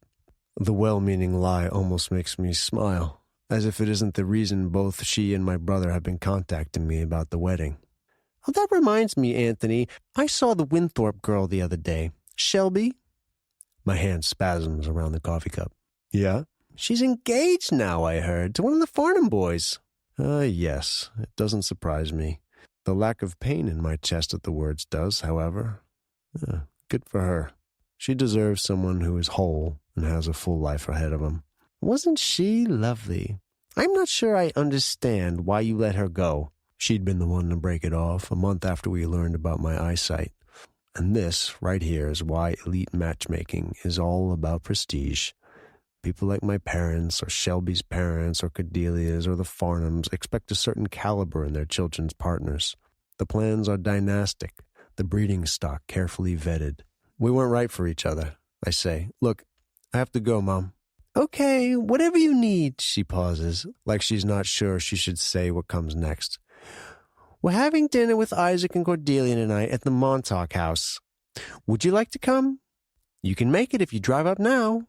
S3: The well-meaning lie almost makes me smile, as if it isn't the reason both she and my brother have been contacting me about the wedding. Oh, that reminds me, Anthony, I saw the Winthorpe girl the other day. Shelby? My hand spasms around the coffee cup. Yeah? She's engaged now, I heard, to one of the Farnham boys. Yes, it doesn't surprise me. The lack of pain in my chest at the words does, however. Good for her. She deserves someone who is whole and has a full life ahead of him. Wasn't she lovely? I'm not sure I understand why you let her go. She'd been the one to break it off a month after we learned about my eyesight. And this, right here, is why elite matchmaking is all about prestige. People like my parents, or Shelby's parents, or Cordelia's, or the Farnhams expect a certain caliber in their children's partners. The plans are dynastic, the breeding stock carefully vetted. We weren't right for each other, I say. Look, I have to go, Mom. Okay, whatever you need, she pauses, like she's not sure she should say what comes next. We're having dinner with Isaac and Cordelia tonight at the Montauk house. Would you like to come? You can make it if you drive up now.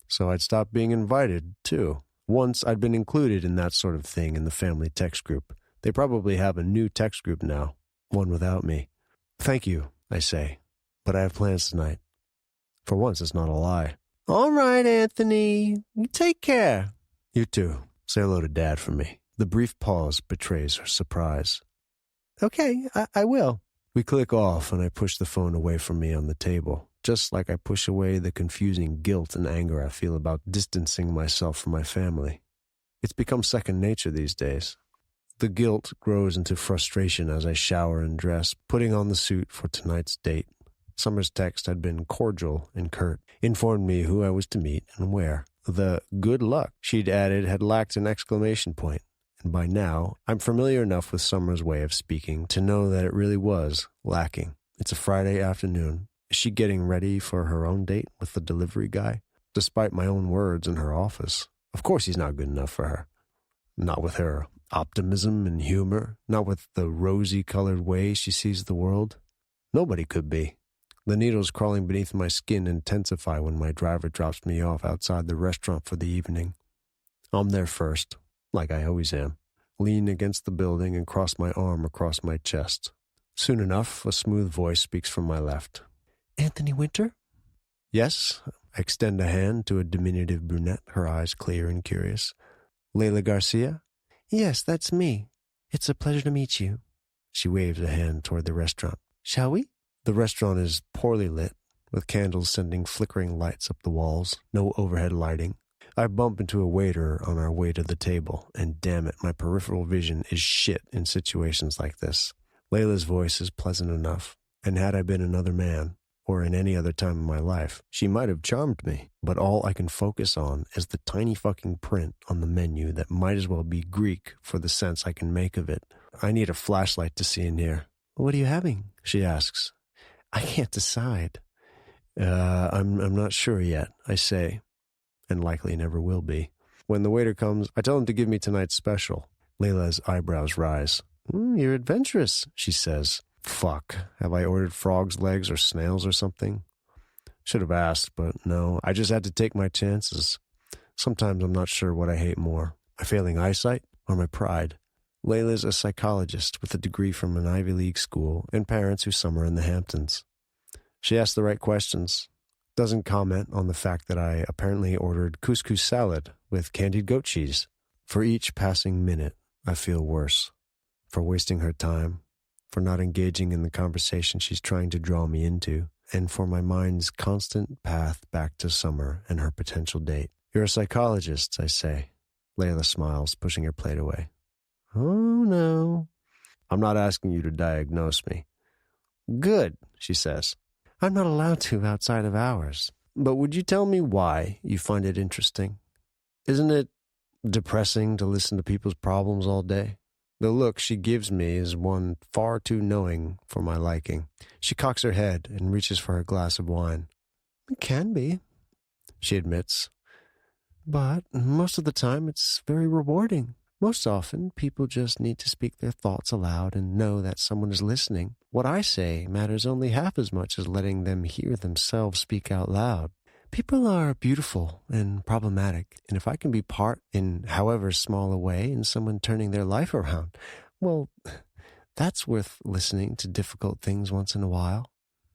S3: So I'd stopped being invited, too. Once I'd been included in that sort of thing in the family text group. They probably have a new text group now, one without me. Thank you, I say, but I have plans tonight. For once, it's not a lie. All right, Anthony. You take care. You too. Say hello to Dad for me. The brief pause betrays her surprise. Okay, I will. We click off, and I push the phone away from me on the table, just like I push away the confusing guilt and anger I feel about distancing myself from my family. It's become second nature these days. The guilt grows into frustration as I shower and dress, putting on the suit for tonight's date. Summer's text had been cordial and curt, informed me who I was to meet and where. The good luck she'd added had lacked an exclamation point, and by now I'm familiar enough with Summer's way of speaking to know that it really was lacking. It's a Friday afternoon. Is she getting ready for her own date with the delivery guy? Despite my own words in her office. Of course he's not good enough for her. Not with her optimism and humor, not with the rosy-colored way she sees the world. Nobody could be. The needles crawling beneath my skin intensify when my driver drops me off outside the restaurant for the evening. I'm there first, like I always am, lean against the building and cross my arm across my chest. Soon enough, a smooth voice speaks from my left. Anthony Winter? Yes, I extend a hand to a diminutive brunette, her eyes clear and curious. Layla Garcia? Yes, that's me. It's a pleasure to meet you. She waves a hand toward the restaurant. Shall we? The restaurant is poorly lit, with candles sending flickering lights up the walls, no overhead lighting. I bump into a waiter on our way to the table, and damn it, my peripheral vision is shit in situations like this. Layla's voice is pleasant enough, and had I been another man, or in any other time in my life, she might have charmed me. But all I can focus on is the tiny fucking print on the menu that might as well be Greek for the sense I can make of it. I need a flashlight to see in here. What are you having? She asks. I can't decide. I'm not sure yet, I say, and likely never will be. When the waiter comes, I tell him to give me tonight's special. Layla's eyebrows rise. You're adventurous, she says. Fuck, have I ordered frog's legs or snails or something? Should have asked, but no, I just had to take my chances. Sometimes I'm not sure what I hate more, my failing eyesight or my pride. Layla's a psychologist with a degree from an Ivy League school and parents who summer in the Hamptons. She asks the right questions, doesn't comment on the fact that I apparently ordered couscous salad with candied goat cheese. For each passing minute, I feel worse. For wasting her time, for not engaging in the conversation she's trying to draw me into, and for my mind's constant path back to Summer and her potential date. You're a psychologist, I say. Layla smiles, pushing her plate away. Oh, no. I'm not asking you to diagnose me. Good, she says. I'm not allowed to outside of hours. But would you tell me why you find it interesting? Isn't it depressing to listen to people's problems all day? The look she gives me is one far too knowing for my liking. She cocks her head and reaches for her glass of wine. It can be, she admits. But most of the time it's very rewarding. Most often, people just need to speak their thoughts aloud and know that someone is listening. What I say matters only half as much as letting them hear themselves speak out loud. People are beautiful and problematic, and if I can be part, in however small a way, in someone turning their life around, well, that's worth listening to difficult things once in a while.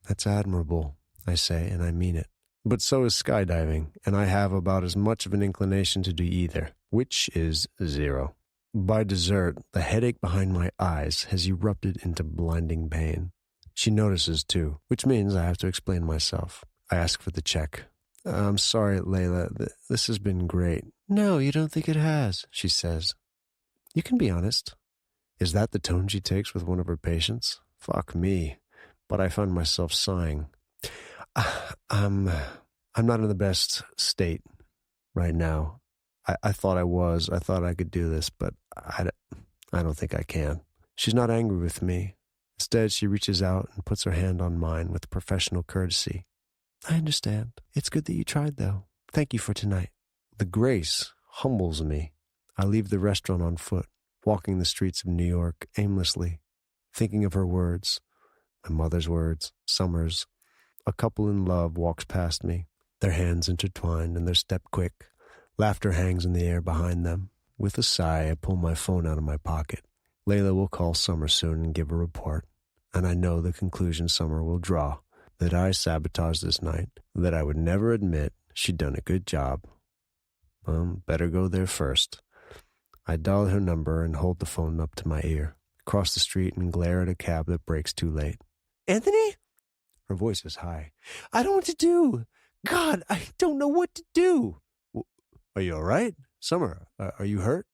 S3: That's admirable, I say, and I mean it. But so is skydiving, and I have about as much of an inclination to do either, which is 0. By dessert, the headache behind my eyes has erupted into blinding pain. She notices, too, which means I have to explain myself. I ask for the check. I'm sorry, Layla. This has been great. No, you don't think it has, she says. You can be honest. Is that the tone she takes with one of her patients? Fuck me. But I find myself sighing. I'm not in the best state right now. I thought I was. I thought I could do this, but I don't think I can. She's not angry with me. Instead, she reaches out and puts her hand on mine with professional courtesy. I understand. It's good that you tried, though. Thank you for tonight. The grace humbles me. I leave the restaurant on foot, walking the streets of New York aimlessly, thinking of her words, my mother's words, Summer's. A couple in love walks past me, their hands intertwined and their step quick. Laughter hangs in the air behind them. With a sigh, I pull my phone out of my pocket. Layla will call Summer soon and give a report, and I know the conclusion Summer will draw. That I sabotaged this night, that I would never admit she'd done a good job. Better go there first. I dial her number and hold the phone up to my ear, cross the street and glare at a cab that brakes too late. Anthony? Her voice is high. I don't know what to do. God, I don't know what to do. Are you all right? Summer, are you hurt?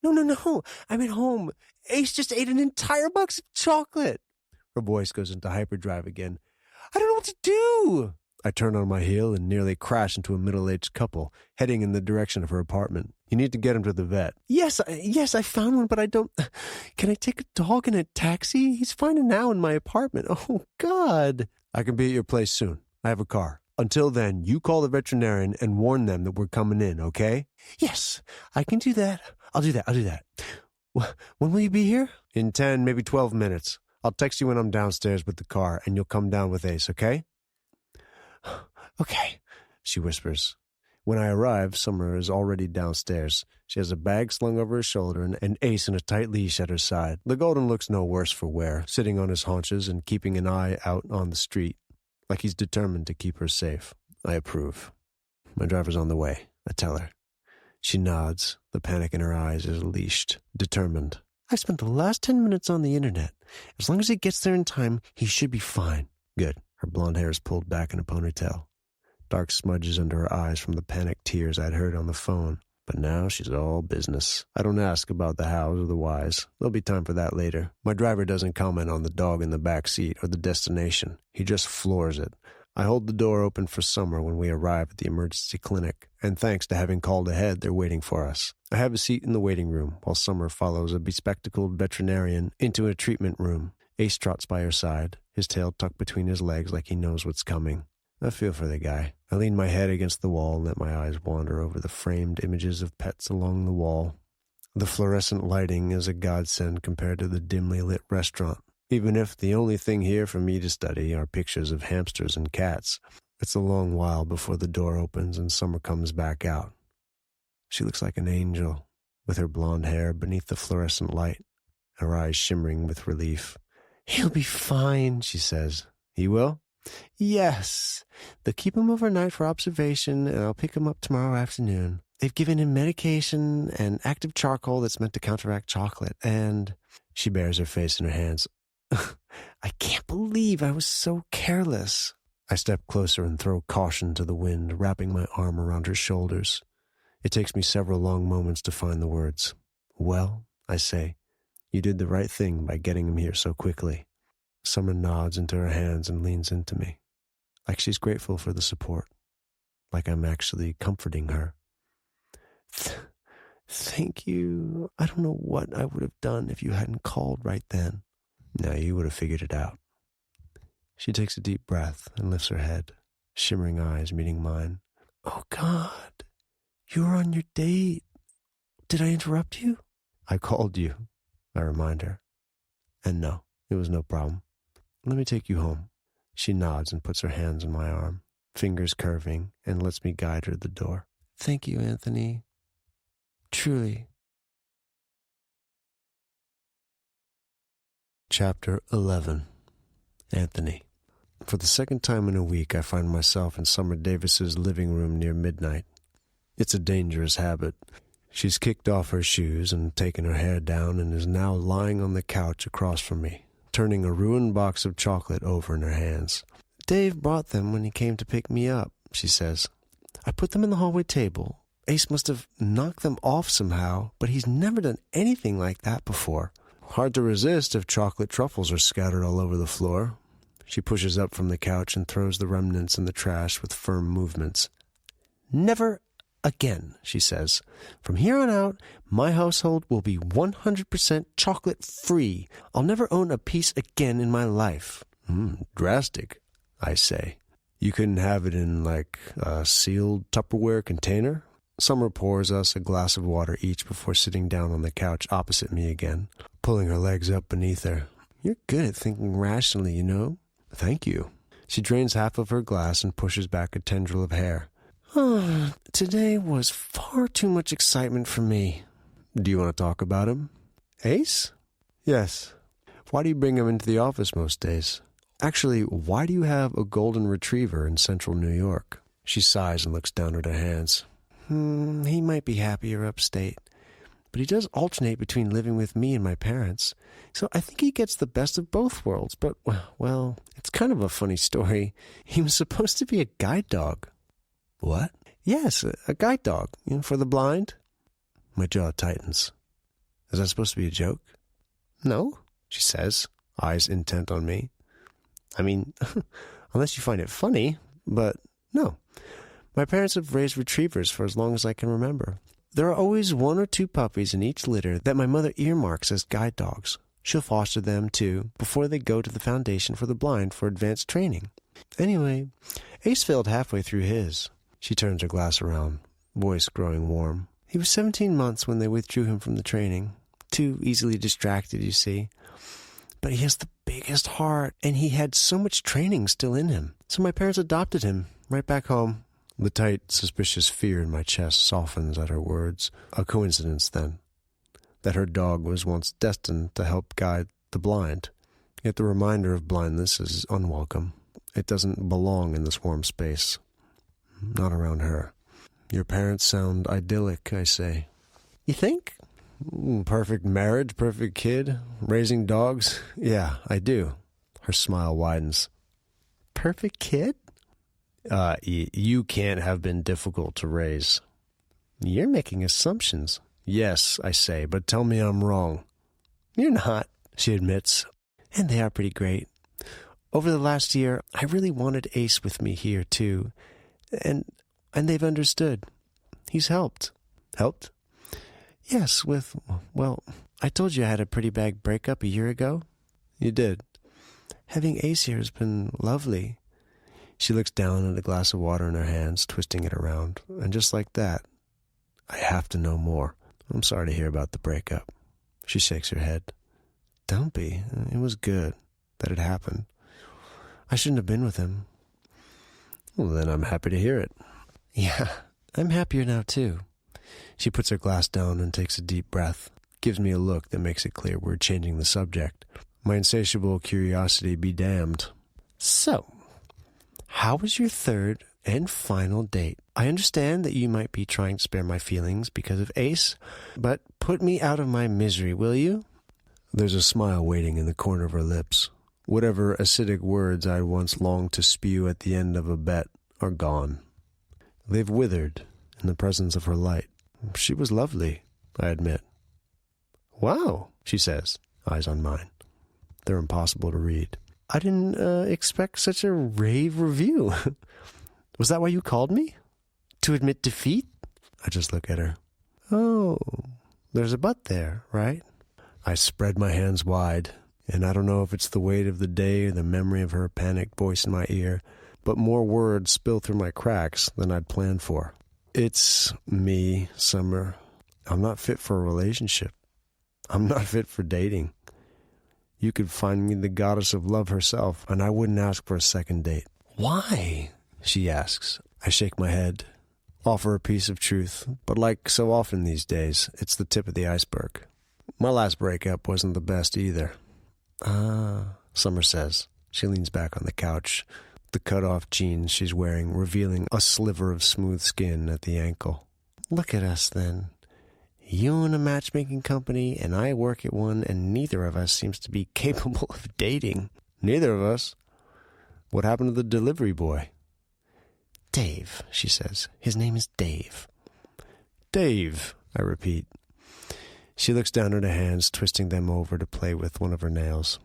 S3: No. I'm at home. Ace just ate an entire box of chocolate. Her voice goes into hyperdrive again. I don't know what to do. I turn on my heel and nearly crash into a middle-aged couple, heading in the direction of her apartment. You need to get him to the vet. Yes, I found one, but I don't... Can I take a dog in a taxi? He's fine now in my apartment. Oh, God. I can be at your place soon. I have a car. Until then, you call the veterinarian and warn them that we're coming in, okay? Yes, I can do that. I'll do that. When will you be here? In 10, maybe 12 minutes. I'll text you when I'm downstairs with the car, and you'll come down with Ace, okay? Okay, she whispers. When I arrive, Summer is already downstairs. She has a bag slung over her shoulder and Ace in a tight leash at her side. The Golden looks no worse for wear, sitting on his haunches and keeping an eye out on the street, like he's determined to keep her safe. I approve. My driver's on the way, I tell her. She nods. The panic in her eyes is leashed, determined. I've spent the last 10 minutes on the internet. As long as he gets there in time, he should be fine. Good. Her blonde hair is pulled back in a ponytail. Dark smudges under her eyes from the panicked tears I'd heard on the phone. But now she's all business. I don't ask about the hows or the whys. There'll be time for that later. My driver doesn't comment on the dog in the back seat or the destination. He just floors it. I hold the door open for Summer when we arrive at the emergency clinic, and thanks to having called ahead, they're waiting for us. I have a seat in the waiting room while Summer follows a bespectacled veterinarian into a treatment room. Ace trots by her side, his tail tucked between his legs like he knows what's coming. I feel for the guy. I lean my head against the wall and let my eyes wander over the framed images of pets along the wall. The fluorescent lighting is a godsend compared to the dimly lit restaurant. Even if the only thing here for me to study are pictures of hamsters and cats, it's a long while before the door opens and Summer comes back out. She looks like an angel, with her blonde hair beneath the fluorescent light, her eyes shimmering with relief. He'll be fine, she says. He will? Yes. They'll keep him overnight for observation, and I'll pick him up tomorrow afternoon. They've given him medication and active charcoal that's meant to counteract chocolate, and... She buries her face in her hands. I can't believe I was so careless. I step closer and throw caution to the wind, wrapping my arm around her shoulders. It takes me several long moments to find the words. Well, I say, you did the right thing by getting him here so quickly. Summer nods into her hands and leans into me, like she's grateful for the support, like I'm actually comforting her. Thank you. I don't know what I would have done if you hadn't called right then. No, you would have figured it out. She takes a deep breath and lifts her head, shimmering eyes meeting mine. Oh, God, you were on your date. Did I interrupt you? I called you, I remind her. And no, it was no problem. Let me take you home. She nods and puts her hands on my arm, fingers curving, and lets me guide her to the door. Thank you, Anthony. Truly. Chapter 11. Anthony. For the second time in a week, I find myself in Summer Davis's living room near midnight. It's a dangerous habit. She's kicked off her shoes and taken her hair down and is now lying on the couch across from me, turning a ruined box of chocolate over in her hands. Dave brought them when he came to pick me up, she says. I put them in the hallway table. Ace must have knocked them off somehow, but he's never done anything like that before. Hard to resist if chocolate truffles are scattered all over the floor. She pushes up from the couch and throws the remnants in the trash with firm movements. Never again, she says. From here on out, my household will be 100% chocolate-free. I'll never own a piece again in my life. Drastic, I say. You couldn't have it in, like, a sealed Tupperware container? Summer pours us a glass of water each before sitting down on the couch opposite me again, pulling her legs up beneath her. You're good at thinking rationally, you know? Thank you. She drains half of her glass and pushes back a tendril of hair. Today was far too much excitement for me. Do you want to talk about him? Ace? Yes. Why do you bring him into the office most days? Actually, why do you have a golden retriever in central New York? She sighs and looks down at her hands. He might be happier upstate, but he does alternate between living with me and my parents, so I think he gets the best of both worlds, but, well, it's kind of a funny story. He was supposed to be a guide dog. What? Yes, a guide dog, for the blind. My jaw tightens. Is that supposed to be a joke? No, she says, eyes intent on me. I mean, unless you find it funny, but no. My parents have raised retrievers for as long as I can remember. There are always 1 or 2 puppies in each litter that my mother earmarks as guide dogs. She'll foster them, too, before they go to the Foundation for the Blind for advanced training. Anyway, Ace failed halfway through his. She turns her glass around, voice growing warm. He was 17 months when they withdrew him from the training. Too easily distracted, you see. But he has the biggest heart, and he had so much training still in him. So my parents adopted him right back home. The tight, suspicious fear in my chest softens at her words. A coincidence, then, that her dog was once destined to help guide the blind. Yet the reminder of blindness is unwelcome. It doesn't belong in this warm space. Not around her. Your parents sound idyllic, I say. You think? Perfect marriage, perfect kid, raising dogs. Yeah, I do. Her smile widens. Perfect kid? You can't have been difficult to raise. You're making assumptions. Yes, I say, but tell me I'm wrong. You're not, she admits. And they are pretty great. Over the last year, I really wanted Ace with me here, too. And they've understood. He's helped. Helped? Yes, well, I told you I had a pretty bad breakup a year ago. You did. Having Ace here has been lovely. She looks down at a glass of water in her hands, twisting it around. And just like that, I have to know more. I'm sorry to hear about the breakup. She shakes her head. Don't be. It was good that it happened. I shouldn't have been with him. Well, then I'm happy to hear it. Yeah, I'm happier now, too. She puts her glass down and takes a deep breath, gives me a look that makes it clear we're changing the subject. My insatiable curiosity be damned. So, how was your third and final date? I understand that you might be trying to spare my feelings because of Ace, but put me out of my misery, will you? There's a smile waiting in the corner of her lips. Whatever acidic words I once longed to spew at the end of a bet are gone. They've withered in the presence of her light. She was lovely, I admit. Wow, she says, eyes on mine. They're impossible to read. I didn't expect such a rave review. Was that why you called me? To admit defeat? I just look at her. Oh, there's a but there, right? I spread my hands wide, and I don't know if it's the weight of the day or the memory of her panicked voice in my ear, but more words spill through my cracks than I'd planned for. It's me, Summer. I'm not fit for a relationship. I'm not fit for dating. You could find me the goddess of love herself, and I wouldn't ask for a second date. Why? She asks. I shake my head, offer a piece of truth, but like so often these days, it's the tip of the iceberg. My last breakup wasn't the best either. Summer says. She leans back on the couch, the cut-off jeans she's wearing revealing a sliver of smooth skin at the ankle. Look at us, then. You own a matchmaking company, and I work at one, and neither of us seems to be capable of dating. Neither of us. What happened to the delivery boy? Dave, she says. His name is Dave. Dave, I repeat. She looks down at her hands, twisting them over to play with one of her nails.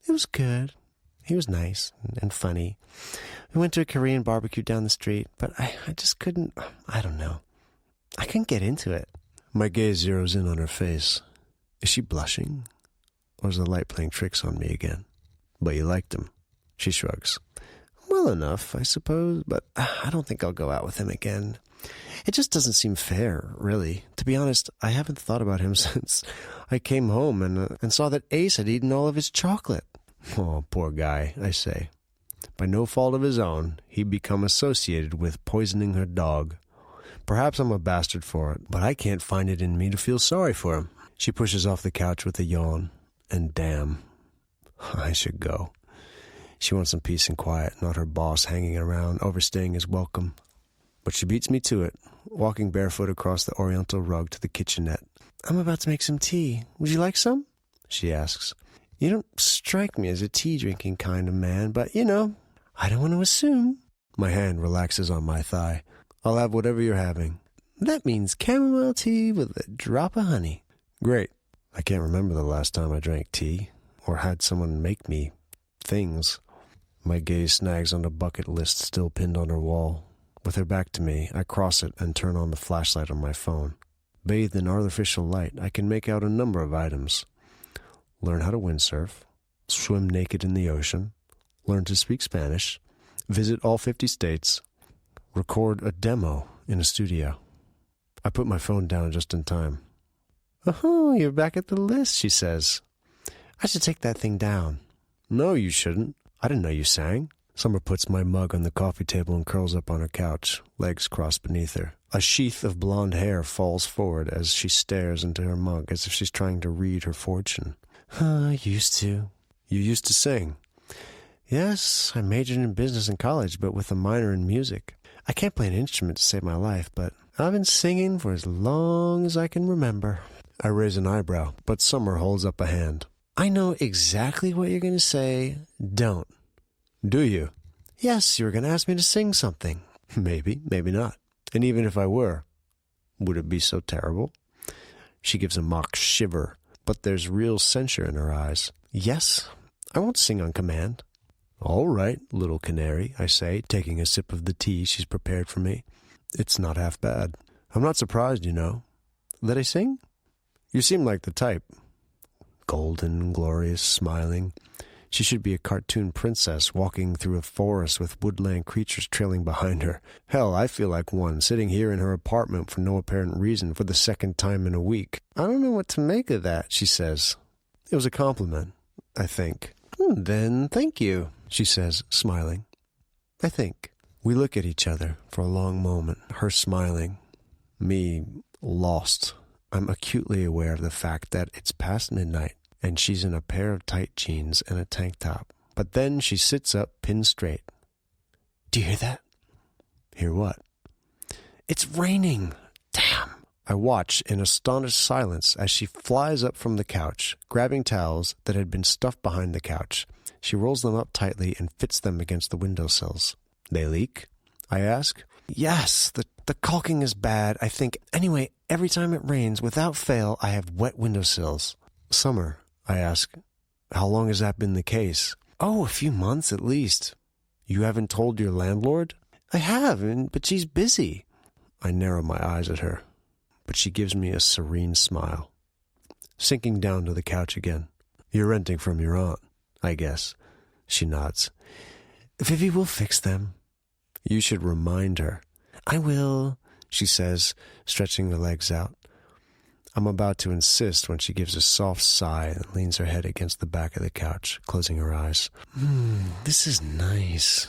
S3: It was good. He was nice and funny. We went to a Korean barbecue down the street, but I just couldn't, I don't know. I couldn't get into it. My gaze zeroes in on her face. Is she blushing? Or is the light playing tricks on me again? But you liked him. She shrugs. Well enough, I suppose, but I don't think I'll go out with him again. It just doesn't seem fair, really. To be honest, I haven't thought about him since I came home and saw that Ace had eaten all of his chocolate. Oh, poor guy, I say. By no fault of his own, he'd become associated with poisoning her dog. Perhaps I'm a bastard for it, but I can't find it in me to feel sorry for him. She pushes off the couch with a yawn, and damn, I should go. She wants some peace and quiet, not her boss hanging around, overstaying his welcome. But she beats me to it, walking barefoot across the oriental rug to the kitchenette. I'm about to make some tea. Would you like some? She asks. You don't strike me as a tea-drinking kind of man, but, you know, I don't want to assume. My hand relaxes on my thigh. I'll have whatever you're having. That means chamomile tea with a drop of honey. Great. I can't remember the last time I drank tea, or had someone make me things. My gaze snags on the bucket list still pinned on her wall. With her back to me, I cross it and turn on the flashlight on my phone. Bathed in artificial light, I can make out a number of items. Learn how to windsurf, swim naked in the ocean, learn to speak Spanish, visit all 50 states, record a demo in a studio. I put my phone down just in time. Oh, you're back at the list, she says. I should take that thing down. No, you shouldn't. I didn't know you sang. Summer puts my mug on the coffee table and curls up on her couch, legs crossed beneath her. A sheath of blonde hair falls forward as she stares into her mug as if she's trying to read her fortune. I used to. You used to sing? Yes, I majored in business in college, but with a minor in music. I can't play an instrument to save my life, but I've been singing for as long as I can remember. I raise an eyebrow, but Summer holds up a hand. I know exactly what you're going to say. Don't. Do you? Yes, you were going to ask me to sing something. Maybe, maybe not. And even if I were, would it be so terrible? She gives a mock shiver, but there's real censure in her eyes. Yes, I won't sing on command. All right, little canary, I say, taking a sip of the tea she's prepared for me. It's not half bad. I'm not surprised, you know. That I sing? You seem like the type. Golden, glorious, smiling. She should be a cartoon princess walking through a forest with woodland creatures trailing behind her. Hell, I feel like one, sitting here in her apartment for no apparent reason for the second time in a week. I don't know what to make of that, she says. It was a compliment, I think. Then thank you, she says, smiling. I think. We look at each other for a long moment, her smiling, me lost. I'm acutely aware of the fact that it's past midnight, and she's in a pair of tight jeans and a tank top. But then she sits up, pinned straight. Do you hear that? Hear what? It's raining! Damn! I watch in astonished silence as she flies up from the couch, grabbing towels that had been stuffed behind the couch. She rolls them up tightly and fits them against the windowsills. They leak? I ask. Yes, the caulking is bad, I think. Anyway, every time it rains, without fail, I have wet windowsills. Summer, I ask, how long has that been the case? Oh, a few months at least. You haven't told your landlord? I have, but she's busy. I narrow my eyes at her, but she gives me a serene smile. Sinking down to the couch again. You're renting from your aunt, I guess. She nods. Vivi will fix them. You should remind her. I will, she says, stretching her legs out. I'm about to insist when she gives a soft sigh and leans her head against the back of the couch, closing her eyes. This is nice.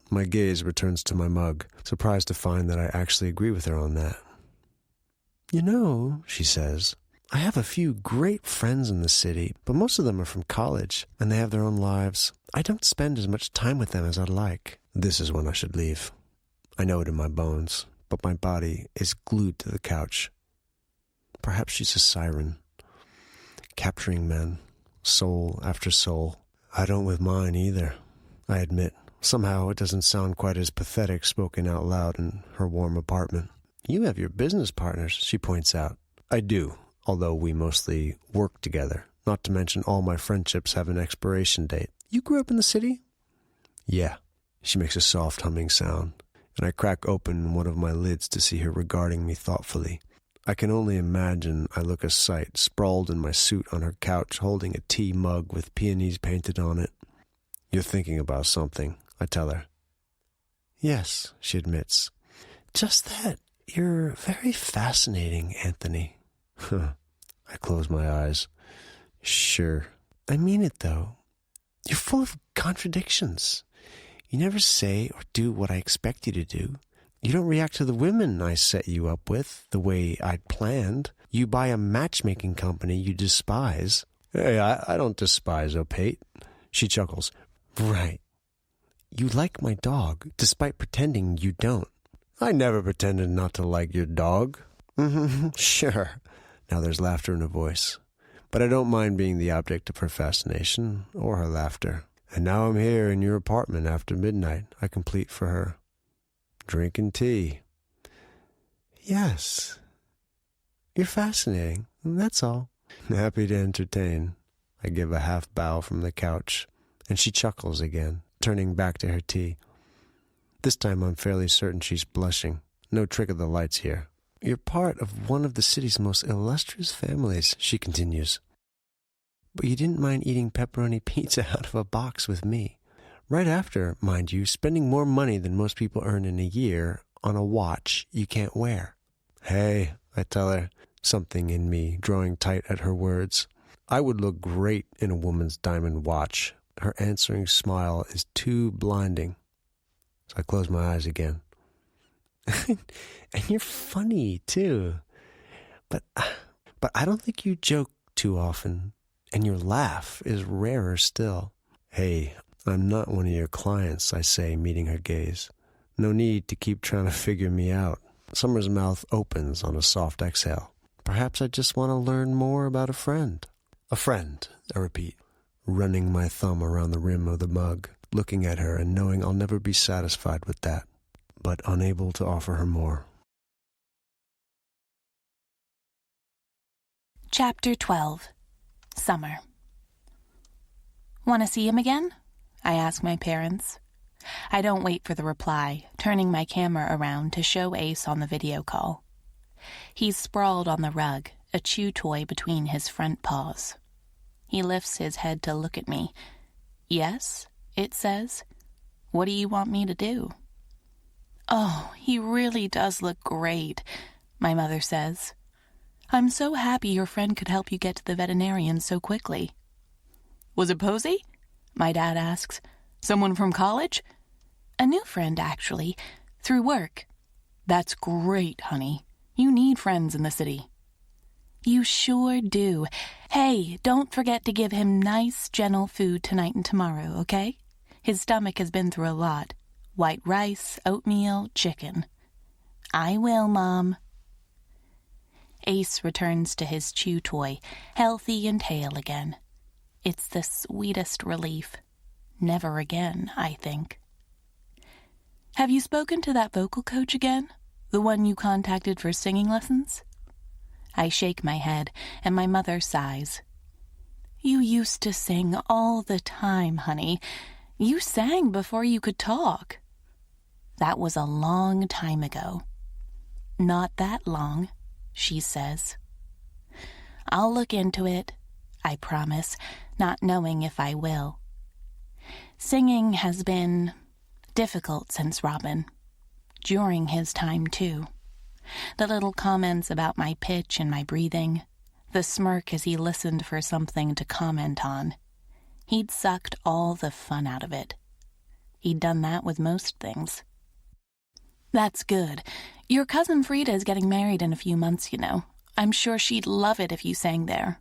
S3: My gaze returns to my mug, surprised to find that I actually agree with her on that. You know, she says, I have a few great friends in the city, but most of them are from college, and they have their own lives. I don't spend as much time with them as I'd like. This is when I should leave. I know it in my bones, but my body is glued to the couch. Perhaps she's a siren, capturing men, soul after soul. I don't with mine either, I admit. Somehow it doesn't sound quite as pathetic spoken out loud in her warm apartment. You have your business partners, she points out. I do, although we mostly work together. Not to mention all my friendships have an expiration date. You grew up in the city? Yeah. She makes a soft humming sound, and I crack open one of my lids to see her regarding me thoughtfully. I can only imagine I look a sight, sprawled in my suit on her couch, holding a tea mug with peonies painted on it. You're thinking about something, I tell her. Yes, she admits. Just that. You're very fascinating, Anthony. I close my eyes. Sure. I mean it, though. You're full of contradictions. You never say or do what I expect you to do. You don't react to the women I set you up with the way I'd planned. You buy a matchmaking company you despise. Hey, I don't despise Opate. She chuckles. Right. You like my dog, despite pretending you don't. I never pretended not to like your dog. Sure. Now there's laughter in her voice. But I don't mind being the object of her fascination, or her laughter. And now I'm here in your apartment after midnight, I complete for her. Drinking tea. Yes. You're fascinating, that's all. Happy to entertain. I give a half bow from the couch, and she chuckles again, turning back to her tea. This time I'm fairly certain she's blushing. No trick of the lights here. You're part of one of the city's most illustrious families, she continues. But you didn't mind eating pepperoni pizza out of a box with me. Right after, mind you, spending more money than most people earn in a year on a watch you can't wear. Hey, I tell her, something in me drawing tight at her words. I would look great in a woman's diamond watch. Her answering smile is too blinding. So I close my eyes again. And you're funny, too. But I don't think you joke too often, and your laugh is rarer still. Hey, I'm not one of your clients, I say, meeting her gaze. No need to keep trying to figure me out. Summer's mouth opens on a soft exhale. Perhaps I just want to learn more about a friend. A friend, I repeat, running my thumb around the rim of the mug, looking at her and knowing I'll never be satisfied with that, but unable to offer her more.
S1: Chapter 12. Summer. Want to see him again? I ask my parents. I don't wait for the reply, turning my camera around to show Ace on the video call. He's sprawled on the rug, a chew toy between his front paws. He lifts his head to look at me. Yes, it says. What do you want me to do? Oh, he really does look great, my mother says. I'm so happy your friend could help you get to the veterinarian so quickly. Was it Posey? My dad asks. Someone from college? A new friend, actually, through work. That's great, honey. You need friends in the city. You sure do. Hey, don't forget to give him nice, gentle food tonight and tomorrow, okay? His stomach has been through a lot. White rice, oatmeal, chicken. I will, Mom. Ace returns to his chew toy, healthy and hale again. It's the sweetest relief. Never again, I think. Have you spoken to that vocal coach again? The one you contacted for singing lessons? I shake my head, and my mother sighs. You used to sing all the time, honey. You sang before you could talk. That was a long time ago. Not that long, she says. I'll look into it, I promise, not knowing if I will. Singing has been difficult since Robin. During his time, too. The little comments about my pitch and my breathing, the smirk as he listened for something to comment on. He'd sucked all the fun out of it. He'd done that with most things. That's good. Your cousin Frida is getting married in a few months, you know. I'm sure she'd love it if you sang there.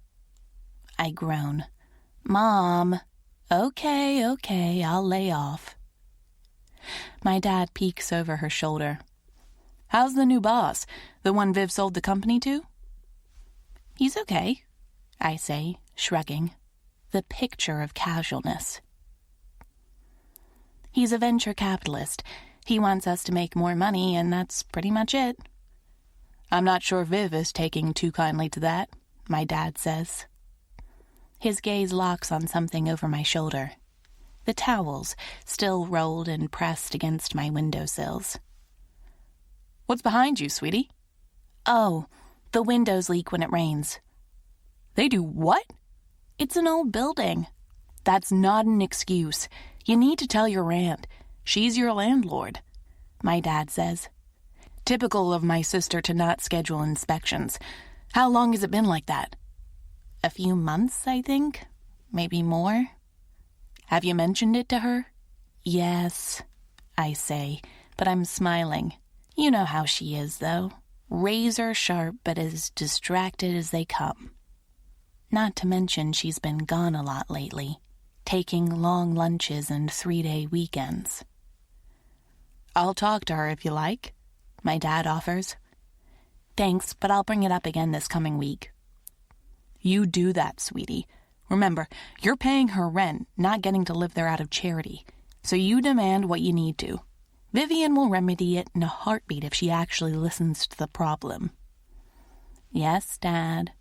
S1: I groan. Mom. Okay, I'll lay off. My dad peeks over her shoulder. How's the new boss? The one Viv sold the company to? He's okay, I say, shrugging. The picture of casualness. He's a venture capitalist. He wants us to make more money, and that's pretty much it. I'm not sure Viv is taking too kindly to that, my dad says. His gaze locks on something over my shoulder. The towels, still rolled and pressed against my windowsills. What's behind you, sweetie? Oh, the windows leak when it rains. They do what? It's an old building. That's not an excuse. You need to tell your aunt. She's your landlord, my dad says. Typical of my sister to not schedule inspections. How long has it been like that? A few months, I think. Maybe more. Have you mentioned it to her? Yes, I say, but I'm smiling. You know how she is, though. Razor sharp, but as distracted as they come. Not to mention she's been gone a lot lately, taking long lunches and 3-day weekends. I'll talk to her if you like, my dad offers. Thanks, but I'll bring it up again this coming week. You do that, sweetie. Remember, you're paying her rent, not getting to live there out of charity. So you demand what you need to. Vivian will remedy it in a heartbeat if she actually listens to the problem. Yes, Dad.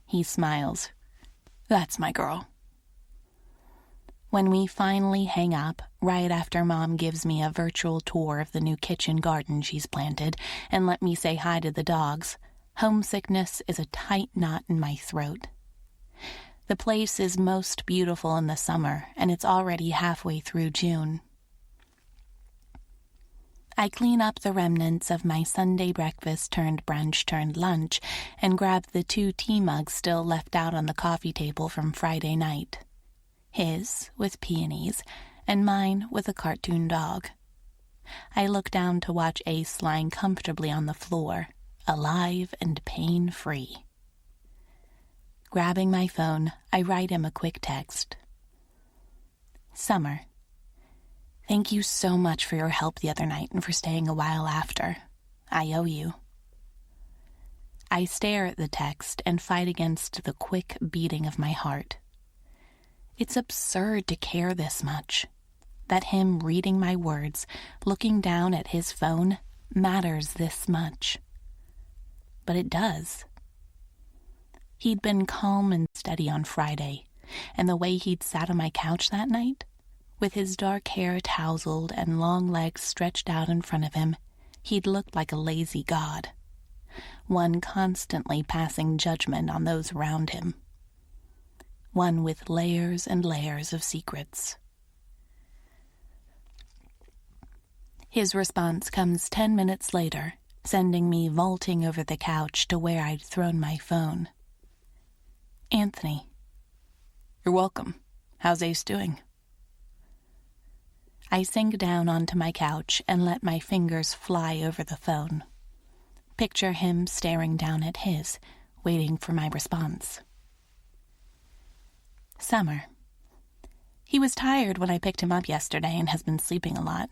S1: He smiles. That's my girl. When we finally hang up, right after Mom gives me a virtual tour of the new kitchen garden she's planted and let me say hi to the dogs, homesickness is a tight knot in my throat. The place is most beautiful in the summer, and it's already halfway through June. I clean up the remnants of my Sunday breakfast turned brunch turned lunch and grab the 2 tea mugs still left out on the coffee table from Friday night. His with peonies, and mine with a cartoon dog. I look down to watch Ace lying comfortably on the floor, alive and pain-free. Grabbing my phone, I write him a quick text. Summer. Thank you so much for your help the other night and for staying a while after. I owe you. I stare at the text and fight against the quick beating of my heart. It's absurd to care this much, that him reading my words, looking down at his phone, matters this much. But it does. He'd been calm and steady on Friday, and the way he'd sat on my couch that night, with his dark hair tousled and long legs stretched out in front of him, he'd looked like a lazy god, one constantly passing judgment on those around him, one with layers and layers of secrets. His response comes 10 minutes later, sending me vaulting over the couch to where I'd thrown my phone. Anthony.
S2: You're welcome. How's Ace doing?
S1: I sink down onto my couch and let my fingers fly over the phone. Picture him staring down at his, waiting for my response. Summer. He was tired when I picked him up yesterday and has been sleeping a lot.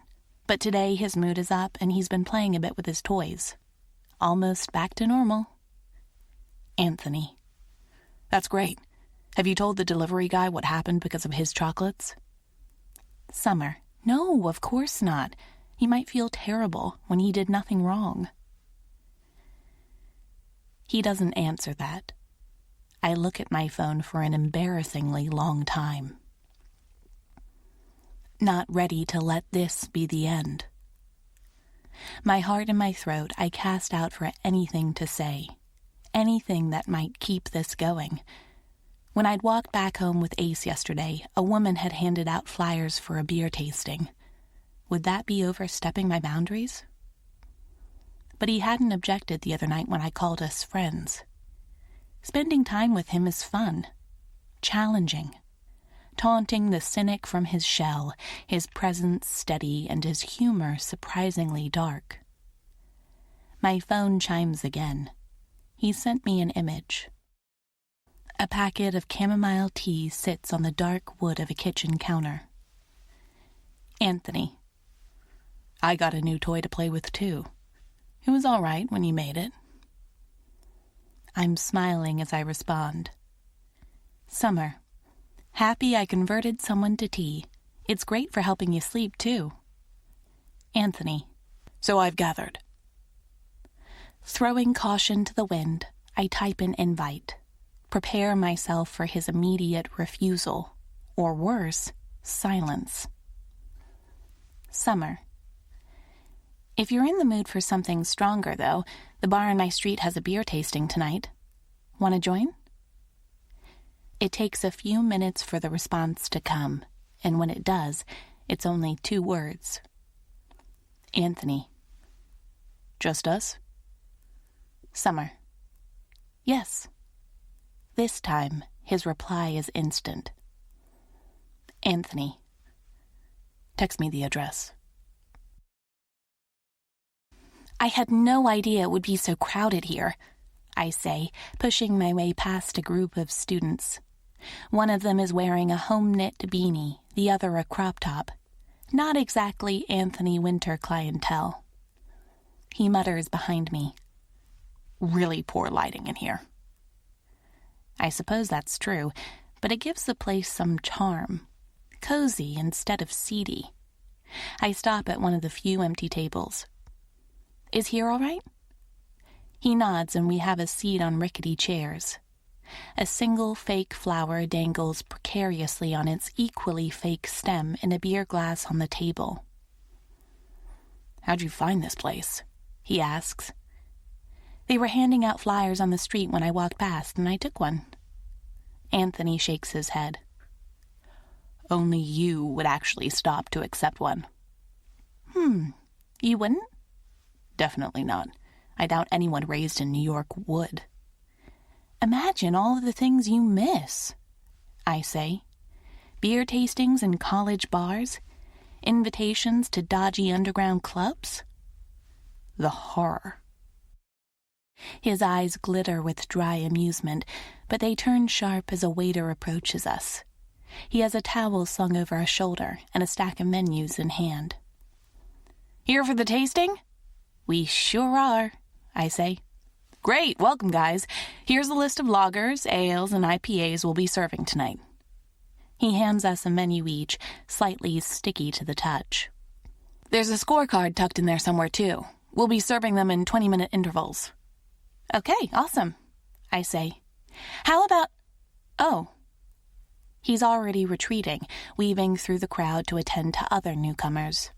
S1: But today his mood is up and he's been playing a bit with his toys. Almost back to normal. Anthony.
S2: That's great. Have you told the delivery guy what happened because of his chocolates?
S1: Summer. No, of course not. He might feel terrible when he did nothing wrong. He doesn't answer that. I look at my phone for an embarrassingly long time. Not ready to let this be the end. My heart in my throat, I cast out for anything to say, anything that might keep this going. When I'd walked back home with Ace yesterday, a woman had handed out flyers for a beer tasting. Would that be overstepping my boundaries? But he hadn't objected the other night when I called us friends. Spending time with him is fun, challenging, taunting the cynic from his shell, his presence steady and his humor surprisingly dark. My phone chimes again. He sent me an image. A packet of chamomile tea sits on the dark wood of a kitchen counter. Anthony.
S2: I got a new toy to play with, too. It was all right when you made it.
S1: I'm smiling as I respond. Summer. Happy I converted someone to tea. It's great for helping you sleep, too. Anthony.
S2: So I've gathered.
S1: Throwing caution to the wind, I type an invite. Prepare myself for his immediate refusal, or worse, silence. Summer. If you're in the mood for something stronger, though, the bar on my street has a beer tasting tonight. Want to join? It takes a few minutes for the response to come, and when it does, it's only 2 words. Anthony.
S2: Just us?
S1: Summer. Yes. This time, his reply is instant. Anthony.
S2: Text me the address.
S1: I had no idea it would be so crowded here, I say, pushing my way past a group of students. One of them is wearing a home-knit beanie, the other a crop top. Not exactly Anthony Winter clientele. He mutters behind me.
S2: Really poor lighting in here.
S1: I suppose that's true, but it gives the place some charm. Cozy instead of seedy. I stop at one of the few empty tables. Is here all right? He nods and we have a seat on rickety chairs. A single fake flower dangles precariously on its equally fake stem in a beer glass on the table.
S2: How'd you find this place?
S1: He asks. They were handing out flyers on the street when I walked past, and I took one. Anthony shakes his head.
S2: Only you would actually stop to accept one.
S1: You wouldn't?
S2: Definitely not. I doubt anyone raised in New York would.
S1: Imagine all of the things you miss, I say. Beer tastings in college bars, invitations to dodgy underground clubs.
S2: The horror.
S1: His eyes glitter with dry amusement, but they turn sharp as a waiter approaches us. He has a towel slung over a shoulder and a stack of menus in hand.
S2: Here for the tasting?
S1: We sure are, I say.
S2: Great, welcome guys. Here's a list of lagers, ales, and IPAs we'll be serving tonight.
S1: He hands us a menu each, slightly sticky to the touch.
S2: There's a scorecard tucked in there somewhere too. We'll be serving them in 20-minute intervals.
S1: Okay, awesome, I say. How about... Oh. He's already retreating, weaving through the crowd to attend to other newcomers.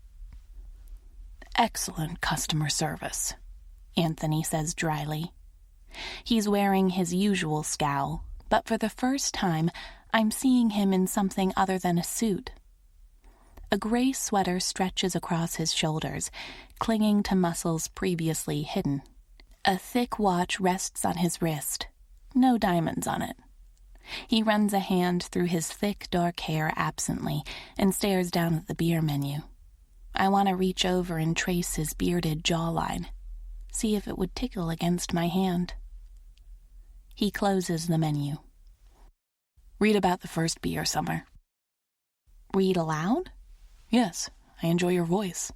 S2: Excellent customer service,
S1: Anthony says dryly. He's wearing his usual scowl, but for the first time, I'm seeing him in something other than a suit. A gray sweater stretches across his shoulders, clinging to muscles previously hidden. A thick watch rests on his wrist, no diamonds on it. He runs a hand through his thick, dark hair absently and stares down at the beer menu. I want to reach over and trace his bearded jawline, see if it would tickle against my hand. He closes the menu.
S2: Read about the first beer, Summer.
S1: Read aloud?
S2: Yes, I enjoy your voice.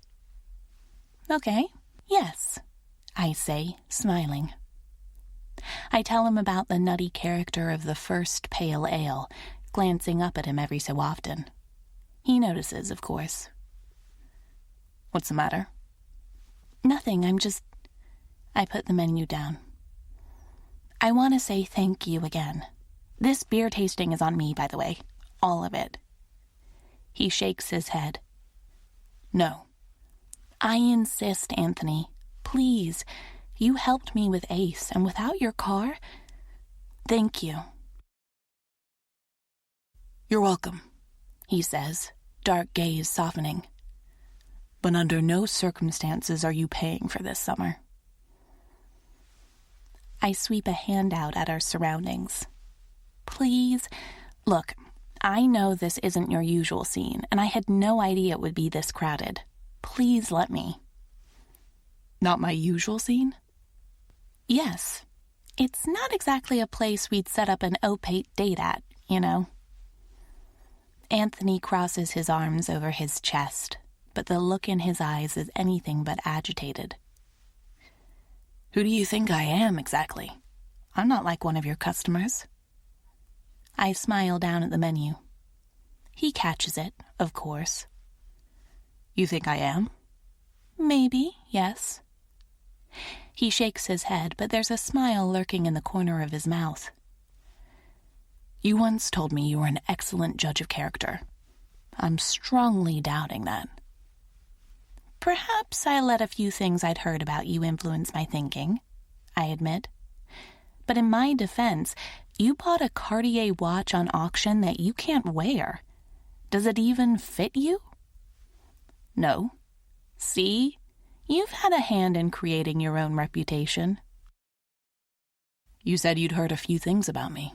S1: Okay, yes, I say, smiling. I tell him about the nutty character of the first pale ale, glancing up at him every so often. He notices, of course.
S2: What's the matter?
S1: Nothing, I put the menu down. I want to say thank you again. This beer tasting is on me, by the way. All of it. He shakes his head.
S2: No.
S1: I insist, Anthony. Please. You helped me with Ace, and without your car... Thank you.
S2: You're welcome,
S1: he says, dark gaze softening.
S2: But under no circumstances are you paying for this, Summer.
S1: I sweep a hand out at our surroundings. Please. Look, I know this isn't your usual scene, and I had no idea it would be this crowded. Please let me.
S2: Not my usual scene?
S1: Yes. It's not exactly a place we'd set up an opaque date at, you know. Anthony crosses his arms over his chest, but the look in his eyes is anything but agitated.
S2: Who do you think I am, exactly? I'm not like one of your customers.
S1: I smile down at the menu. He catches it, of course.
S2: You think I am?
S1: Maybe, yes. He shakes his head, but there's a smile lurking in the corner of his mouth.
S2: You once told me you were an excellent judge of character. I'm strongly doubting that.
S1: Perhaps I let a few things I'd heard about you influence my thinking, I admit. But in my defense, you bought a Cartier watch on auction that you can't wear. Does it even fit you?
S2: No.
S1: See? You've had a hand in creating your own reputation.
S2: You said you'd heard a few things about me.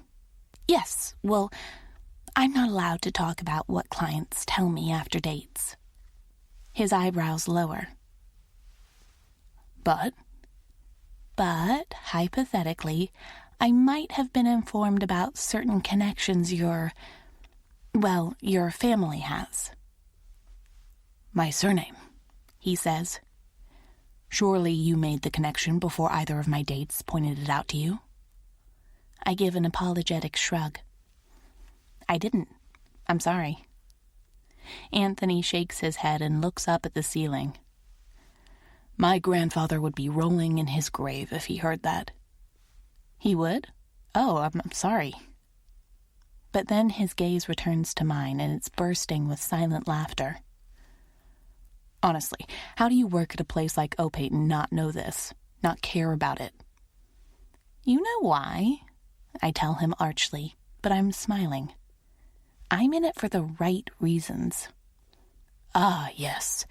S1: Yes, well, I'm not allowed to talk about what clients tell me after dates. His eyebrows lower.
S2: But,
S1: hypothetically, I might have been informed about certain connections your family has.
S2: My surname,
S1: he says.
S2: Surely you made the connection before either of my dates pointed it out to you?
S1: I give an apologetic shrug. I didn't. I'm sorry. Anthony shakes his head and looks up at the ceiling.
S2: My grandfather would be rolling in his grave if he heard that.
S1: He would? Oh, I'm sorry. But then his gaze returns to mine, and it's bursting with silent laughter.
S2: Honestly, how do you work at a place like Opate and not know this, not care about it?
S1: You know why? I tell him archly, but I'm smiling. I'm in it for the right reasons.
S2: Ah, yes,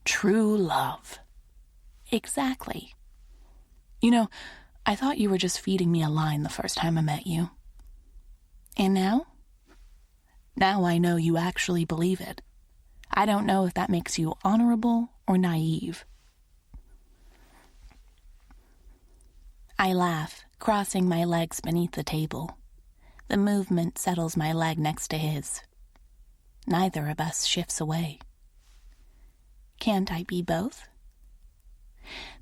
S2: true love.
S1: Exactly.
S2: You know, I thought you were just feeding me a line the first time I met you.
S1: And now?
S2: Now I know you actually believe it.
S1: I don't know if that makes you honorable or naive. I laugh, crossing my legs beneath the table. The movement settles my leg next to his. Neither of us shifts away. Can't I be both?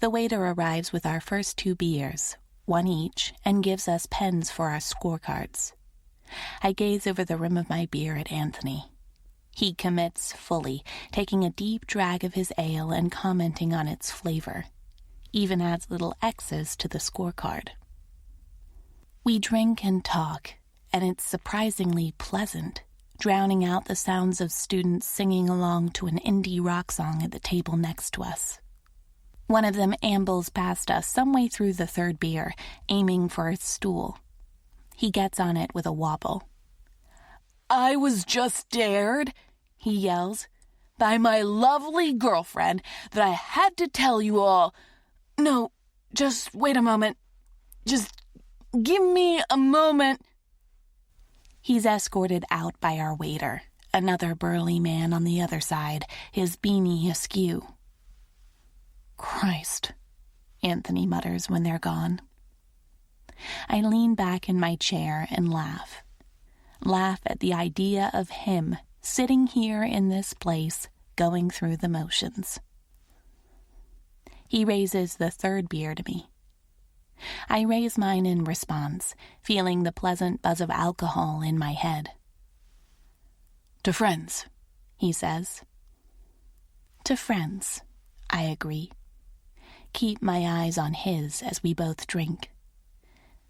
S1: The waiter arrives with our first 2 beers, 1 each, and gives us pens for our scorecards. I gaze over the rim of my beer at Anthony. He commits fully, taking a deep drag of his ale and commenting on its flavor. Even adds little X's to the scorecard. We drink and talk, and it's surprisingly pleasant, drowning out the sounds of students singing along to an indie rock song at the table next to us. One of them ambles past us some way through the 3rd beer, aiming for its stool. He gets on it with a wobble.
S2: "I was just dared," he yells, "by my lovely girlfriend that I had to tell you all. No, just wait a moment. Just give me a moment."
S1: He's escorted out by our waiter, another burly man on the other side, his beanie askew.
S2: "Christ,"
S1: Anthony mutters when they're gone. I lean back in my chair and laugh. Laugh at the idea of him sitting here in this place, going through the motions. He raises the 3rd beer to me. I raise mine in response, feeling the pleasant buzz of alcohol in my head.
S2: "To friends,"
S1: he says. To friends, I agree. Keep my eyes on his as we both drink.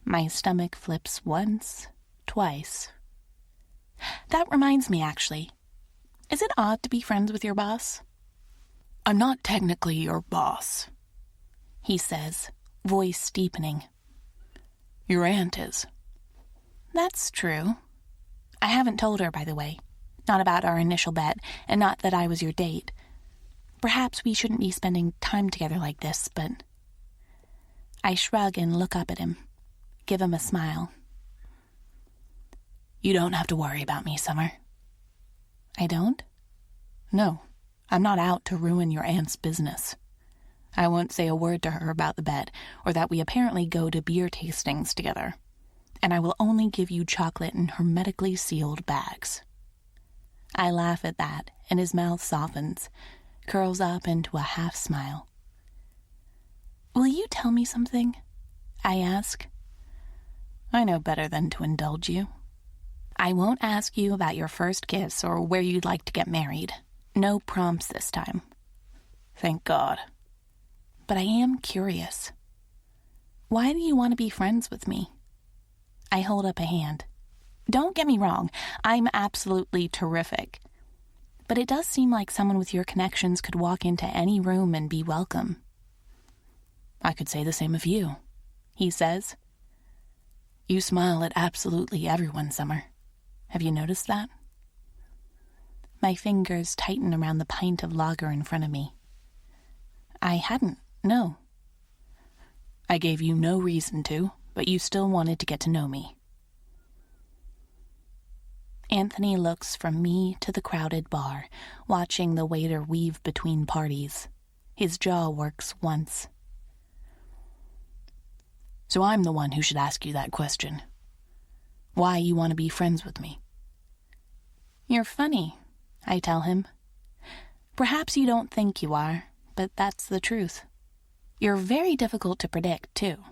S1: My stomach flips once, twice. That reminds me, actually. Is it odd to be friends with your boss?
S2: "I'm not technically your boss,"
S1: he says, voice deepening.
S2: "Your aunt is."
S1: That's true. I haven't told her, by the way. Not about our initial bet, and not that I was your date. Perhaps we shouldn't be spending time together like this, but... I shrug and look up at him, give him a smile.
S2: "You don't have to worry about me, Summer."
S1: I don't?
S2: "No, I'm not out to ruin your aunt's business. I won't say a word to her about the bet, or that we apparently go to beer tastings together. And I will only give you chocolate in hermetically sealed bags."
S1: I laugh at that, and his mouth softens, curls up into a half-smile. "Will you tell me something?" I ask.
S2: "I know better than to indulge you."
S1: "I won't ask you about your first kiss or where you'd like to get married. No prompts this time."
S2: "Thank God."
S1: "But I am curious. Why do you want to be friends with me?" I hold up a hand. Don't get me wrong, I'm absolutely terrific. But it does seem like someone with your connections could walk into any room and be welcome.
S2: "I could say the same of you," he says. "You smile at absolutely everyone, Summer. Have you noticed that?"
S1: My fingers tighten around the pint of lager in front of me. I hadn't, no.
S2: "I gave you no reason to, but you still wanted to get to know me."
S1: Anthony looks from me to the crowded bar, watching the waiter weave between parties. His jaw works once.
S2: "So I'm the one who should ask you that question. Why you want to be friends with me?"
S1: "You're funny," I tell him. "Perhaps you don't think you are, but that's the truth. You're very difficult to predict, too."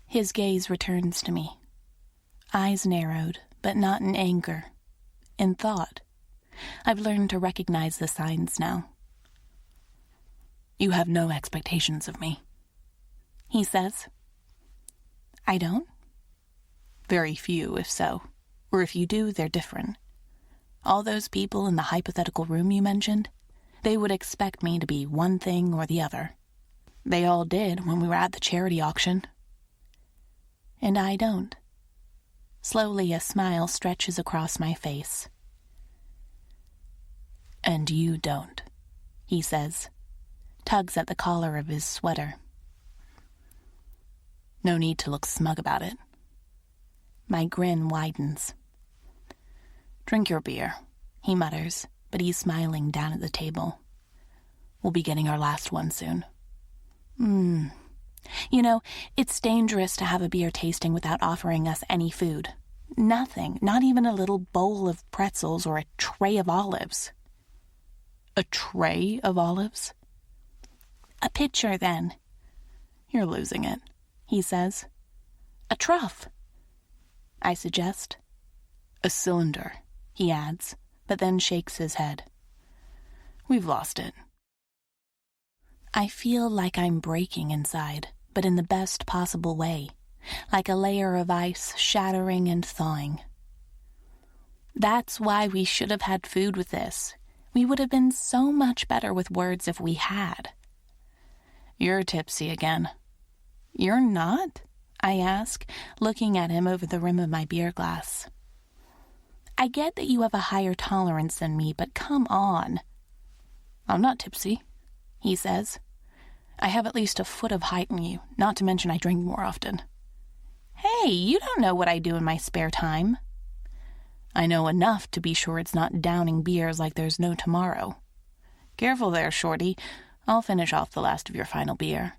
S1: His gaze returns to me. Eyes narrowed, but not in anger. In thought. I've learned to recognize the signs now.
S2: "You have no expectations of me,"
S1: he says. I don't?
S2: Very few, if so. Or if you do, they're different. All those people in the hypothetical room you mentioned, they would expect me to be one thing or the other. They all did when we were at the charity auction.
S1: And I don't. Slowly a smile stretches across my face.
S2: "And you don't," he says, tugs at the collar of his sweater. "No need to look smug about it."
S1: My grin widens.
S2: "Drink your beer," he mutters, but he's smiling down at the table. "We'll be getting our last one soon."
S1: You know, it's dangerous to have a beer tasting without offering us any food. Nothing, not even a little bowl of pretzels or a tray of olives.
S2: "A tray of olives?"
S1: A pitcher, then.
S2: You're losing it,
S1: He says. A trough, I suggest.
S2: A cylinder,
S1: He adds, but then shakes his head.
S2: We've lost it.
S1: I feel like I'm breaking inside, but in the best possible way, like a layer of ice shattering and thawing. That's why we should have had food with this. We would have been so much better with words if we had.
S2: You're tipsy again.
S1: You're not? I ask, looking at him over the rim of my beer glass. I get that you have a higher tolerance than me, but come on.
S2: I'm not tipsy,
S1: he says.
S2: I have at least a foot of height in you, not to mention I drink more often.
S1: Hey, you don't know what I do in my spare time.
S2: I know enough to be sure it's not downing beers like there's no tomorrow. Careful there, Shorty. I'll finish off the last of your final beer.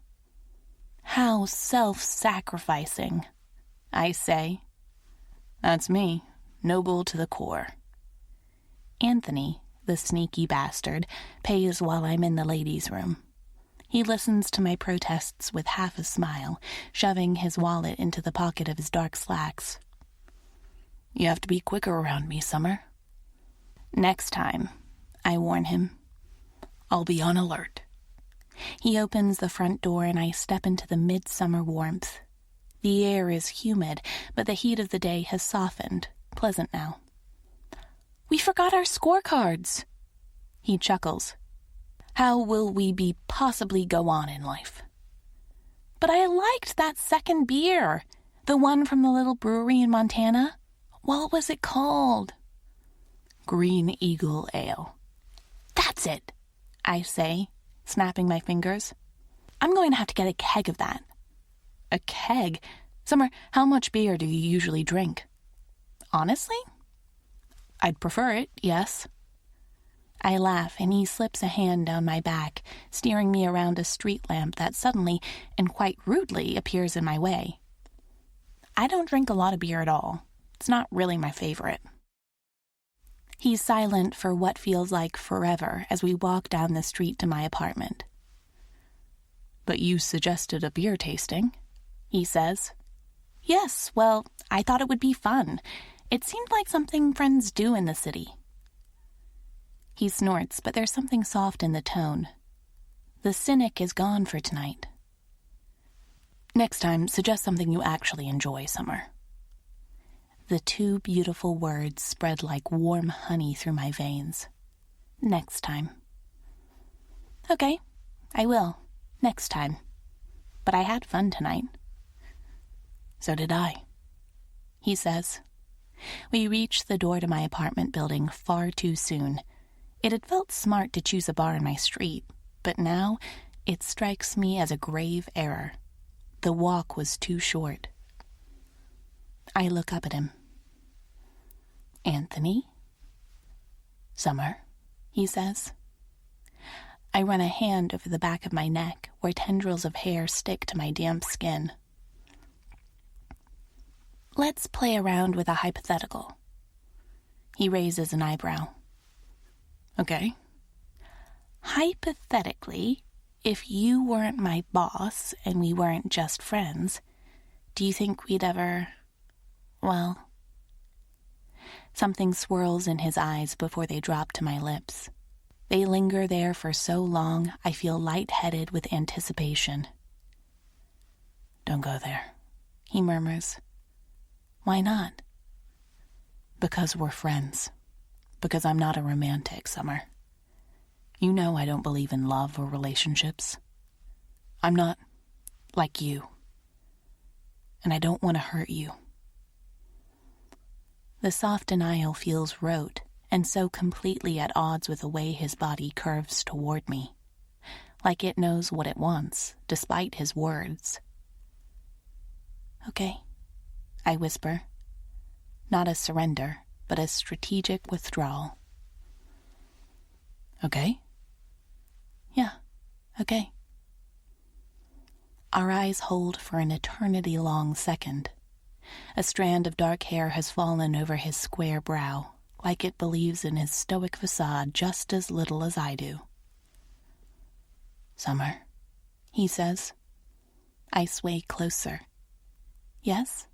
S1: How self-sacrificing, I say.
S2: That's me, noble to the core.
S1: Anthony, the sneaky bastard, pays while I'm in the ladies' room. He listens to my protests with half a smile, shoving his wallet into the pocket of his dark slacks.
S2: You have to be quicker around me, Summer.
S1: Next time, I warn him.
S2: I'll be on alert.
S1: He opens the front door and I step into the midsummer warmth. The air is humid, but the heat of the day has softened, pleasant now. We forgot our scorecards. He chuckles. How will we possibly go on in life? But I liked that second beer, the one from the little brewery in Montana. What was it called?
S2: Green Eagle Ale.
S1: That's it, I say, snapping my fingers. I'm going to have to get a keg of that.
S2: A keg? Summer, how much beer do you usually drink?
S1: Honestly?
S2: I'd prefer it, yes.
S1: I laugh, and he slips a hand down my back, steering me around a street lamp that suddenly, and quite rudely, appears in my way. I don't drink a lot of beer at all. It's not really my favorite. He's silent for what feels like forever as we walk down the street to my apartment.
S2: But you suggested a beer tasting, he says.
S1: Yes, well, I thought it would be fun. It seemed like something friends do in the city. He snorts, but there's something soft in the tone. The cynic is gone for tonight.
S2: Next time, suggest something you actually enjoy, Summer.
S1: The two beautiful words spread like warm honey through my veins. Next time. Okay, I will. Next time. But I had fun tonight.
S2: So did I,
S1: he says. We reach the door to my apartment building far too soon. It had felt smart to choose a bar in my street, but now it strikes me as a grave error. The walk was too short. I look up at him. Anthony?
S2: Summer,
S1: he says. I run a hand over the back of my neck where tendrils of hair stick to my damp skin. Let's play around with a hypothetical. He raises an eyebrow.
S2: Okay.
S1: Hypothetically, if you weren't my boss and we weren't just friends, do you think we'd ever, well... Something swirls in his eyes before they drop to my lips. They linger there for so long, I feel lightheaded with anticipation.
S2: Don't go there,
S1: he murmurs. Why not?
S2: Because we're friends. Because I'm not a romantic, Summer. You know I don't believe in love or relationships. I'm not like you. And I don't want to hurt you.
S1: The soft denial feels rote and so completely at odds with the way his body curves toward me, like it knows what it wants, despite his words. Okay, I whisper. Not a surrender, but a strategic withdrawal.
S2: Okay?
S1: Yeah, okay. Our eyes hold for an eternity-long second. A strand of dark hair has fallen over his square brow, like it believes in his stoic facade just as little as I do.
S2: Summer,
S1: he says. I sway closer. Yes?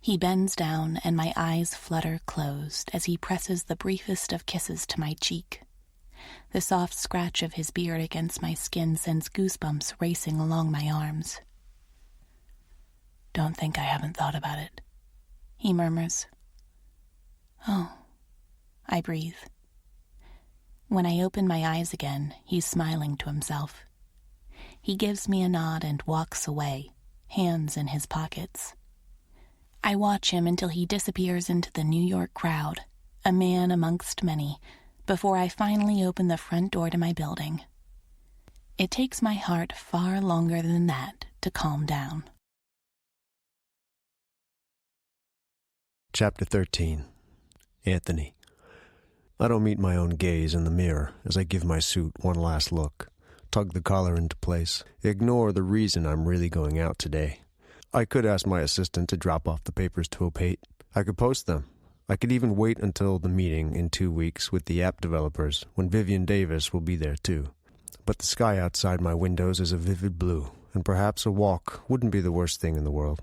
S1: He bends down and my eyes flutter closed as he presses the briefest of kisses to my cheek. The soft scratch of his beard against my skin sends goosebumps racing along my arms. Don't think I haven't thought about it, he murmurs. Oh, I breathe. When I open my eyes again, he's smiling to himself. He gives me a nod and walks away, hands in his pockets. I watch him until he disappears into the New York crowd, a man amongst many, before I finally open the front door to my building. It takes my heart far longer than that to calm down.
S3: Chapter 13. Anthony. I don't meet my own gaze in the mirror as I give my suit one last look, tug the collar into place, ignore the reason I'm really going out today. I could ask my assistant to drop off the papers to Opate. I could post them. I could even wait until the meeting in 2 weeks with the app developers, when Vivian Davis will be there too. But the sky outside my windows is a vivid blue, and perhaps a walk wouldn't be the worst thing in the world.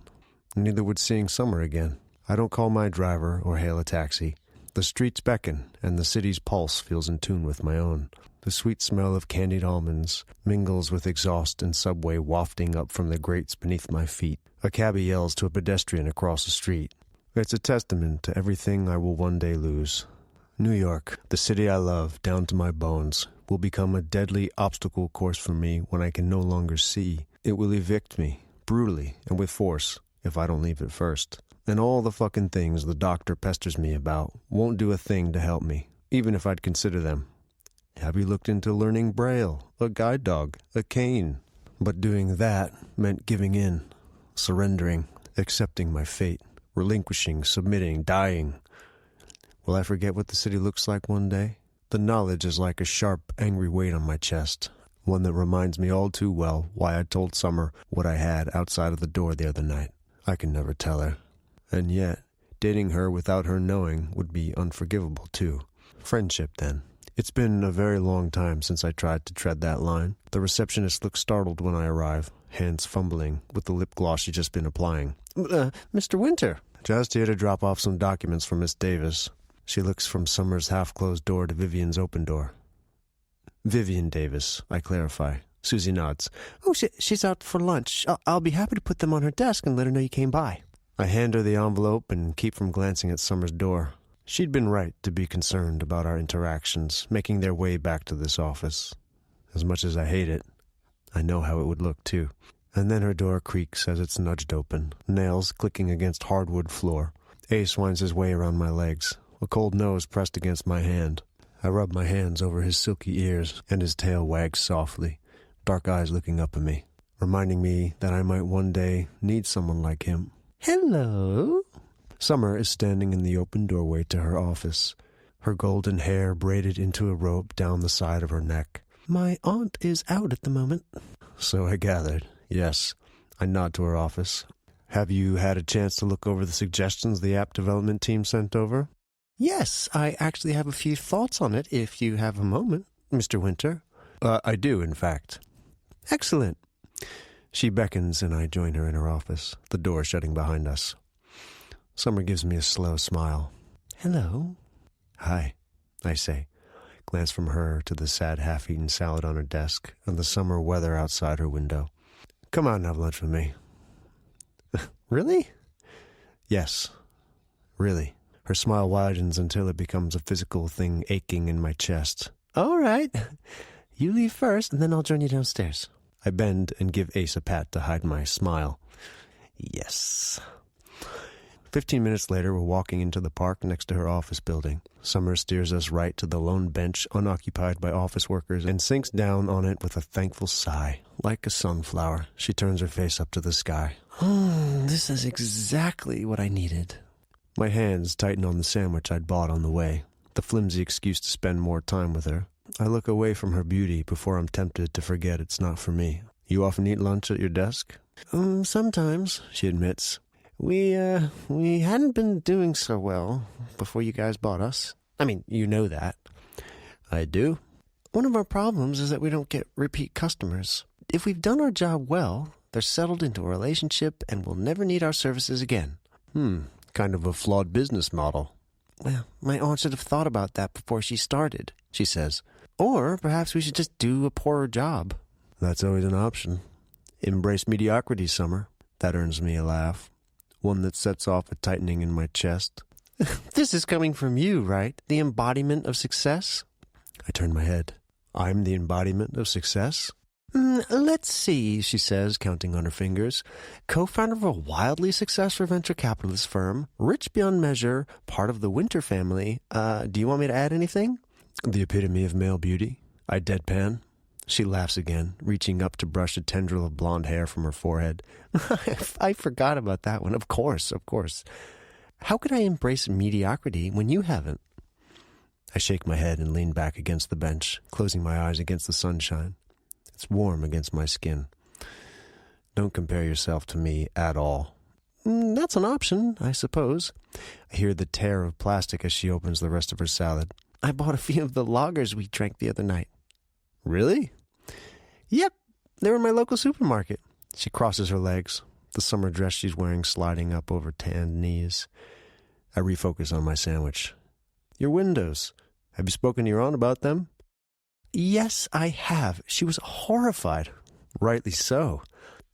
S3: Neither would seeing summer again. I don't call my driver or hail a taxi. The streets beckon, and the city's pulse feels in tune with my own. The sweet smell of candied almonds mingles with exhaust and subway wafting up from the grates beneath my feet. A cabbie yells to a pedestrian across the street. It's a testament to everything I will one day lose. New York, the city I love down to my bones, will become a deadly obstacle course for me when I can no longer see. It will evict me, brutally and with force, if I don't leave it first. And all the fucking things the doctor pesters me about won't do a thing to help me, even if I'd consider them. Have you looked into learning Braille, a guide dog, a cane? But doing that meant giving in, surrendering, accepting my fate, relinquishing, submitting, dying. Will I forget what the city looks like one day? The knowledge is like a sharp, angry weight on my chest, one that reminds me all too well why I told Summer what I had outside of the door the other night. I can never tell her. And yet, dating her without her knowing would be unforgivable too. Friendship, then. It's been a very long time since I tried to tread that line. The receptionist looks startled when I arrive, hands fumbling with the lip gloss she's just been applying. Mr. Winter. Just here to drop off some documents for Miss Davis. She looks from Summer's half-closed door to Vivian's open door. Vivian Davis, I clarify. Susie nods. Oh, she's out for lunch. I'll be happy to put them on her desk and let her know you came by. I hand her the envelope and keep from glancing at Summer's door. She'd been right to be concerned about our interactions, making their way back to this office. As much as I hate it, I know how it would look, too. And then her door creaks as it's nudged open, nails clicking against hardwood floor. Ace winds his way around my legs, a cold nose pressed against my hand. I rub my hands over his silky ears, and his tail wags softly, dark eyes looking up at me, reminding me that I might one day need someone like him. Hello. Summer is standing in the open doorway to her office, her golden hair braided into a rope down the side of her neck. My aunt is out at the moment. So I gathered. Yes. I nod to her office. Have you had a chance to look over the suggestions the app development team sent over? Yes, I actually have a few thoughts on it, if you have a moment, Mr. Winter. I do, in fact. Excellent. She beckons and I join her in her office, the door shutting behind us. Summer gives me a slow smile. Hello. Hi, I say. Glance from her to the sad half-eaten salad on her desk and the summer weather outside her window. Come out and have lunch with me. Really? Yes, really. Her smile widens until it becomes a physical thing aching in my chest. All right. You leave first, and then I'll join you downstairs. I bend and give Ace a pat to hide my smile. Yes. 15 minutes later, we're walking into the park next to her office building. Summer steers us right to the lone bench unoccupied by office workers and sinks down on it with a thankful sigh. Like a sunflower, she turns her face up to the sky. This is exactly what I needed. My hands tighten on the sandwich I'd bought on the way, the flimsy excuse to spend more time with her. I look away from her beauty before I'm tempted to forget it's not for me. You often eat lunch at your desk? Sometimes, she admits. We hadn't been doing so well before you guys bought us. I mean, you know that. I do. One of our problems is that we don't get repeat customers. If we've done our job well, they're settled into a relationship and will never need our services again. Kind of a flawed business model. Well, my aunt should have thought about that before she started, she says. Or perhaps we should just do a poorer job. That's always an option. Embrace mediocrity, Summer. That earns me a laugh. One that sets off a tightening in my chest. This is coming from you, right? The embodiment of success? I turn my head. I'm the embodiment of success? Let's see, she says, counting on her fingers. Co-founder of a wildly successful venture capitalist firm, rich beyond measure, part of the Winter family. Do you want me to add anything? The epitome of male beauty. I deadpan. She laughs again, reaching up to brush a tendril of blonde hair from her forehead. I forgot about that one. Of course. How could I embrace mediocrity when you haven't? I shake my head and lean back against the bench, closing my eyes against the sunshine. It's warm against my skin. Don't compare yourself to me at all. That's an option, I suppose. I hear the tear of plastic as she opens the rest of her salad. I bought a few of the lagers we drank the other night. Really? Yep, they're in my local supermarket. She crosses her legs, the summer dress she's wearing sliding up over tanned knees. I refocus on my sandwich. Your windows. Have you spoken to your aunt about them? Yes, I have. She was horrified. Rightly so.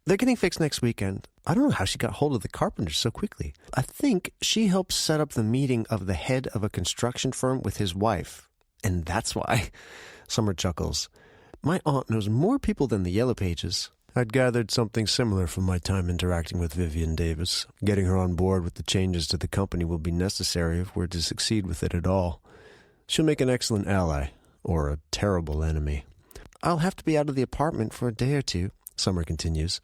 S3: They're getting fixed next weekend. I don't know how she got hold of the carpenters so quickly. I think she helped set up the meeting of the head of a construction firm with his wife. And that's why. Summer chuckles. My aunt knows more people than the Yellow Pages. I'd gathered something similar from my time interacting with Vivian Davis. Getting her on board with the changes to the company will be necessary if we're to succeed with it at all. She'll make an excellent ally, or a terrible enemy. I'll have to be out of the apartment for a day or two, Summer continues.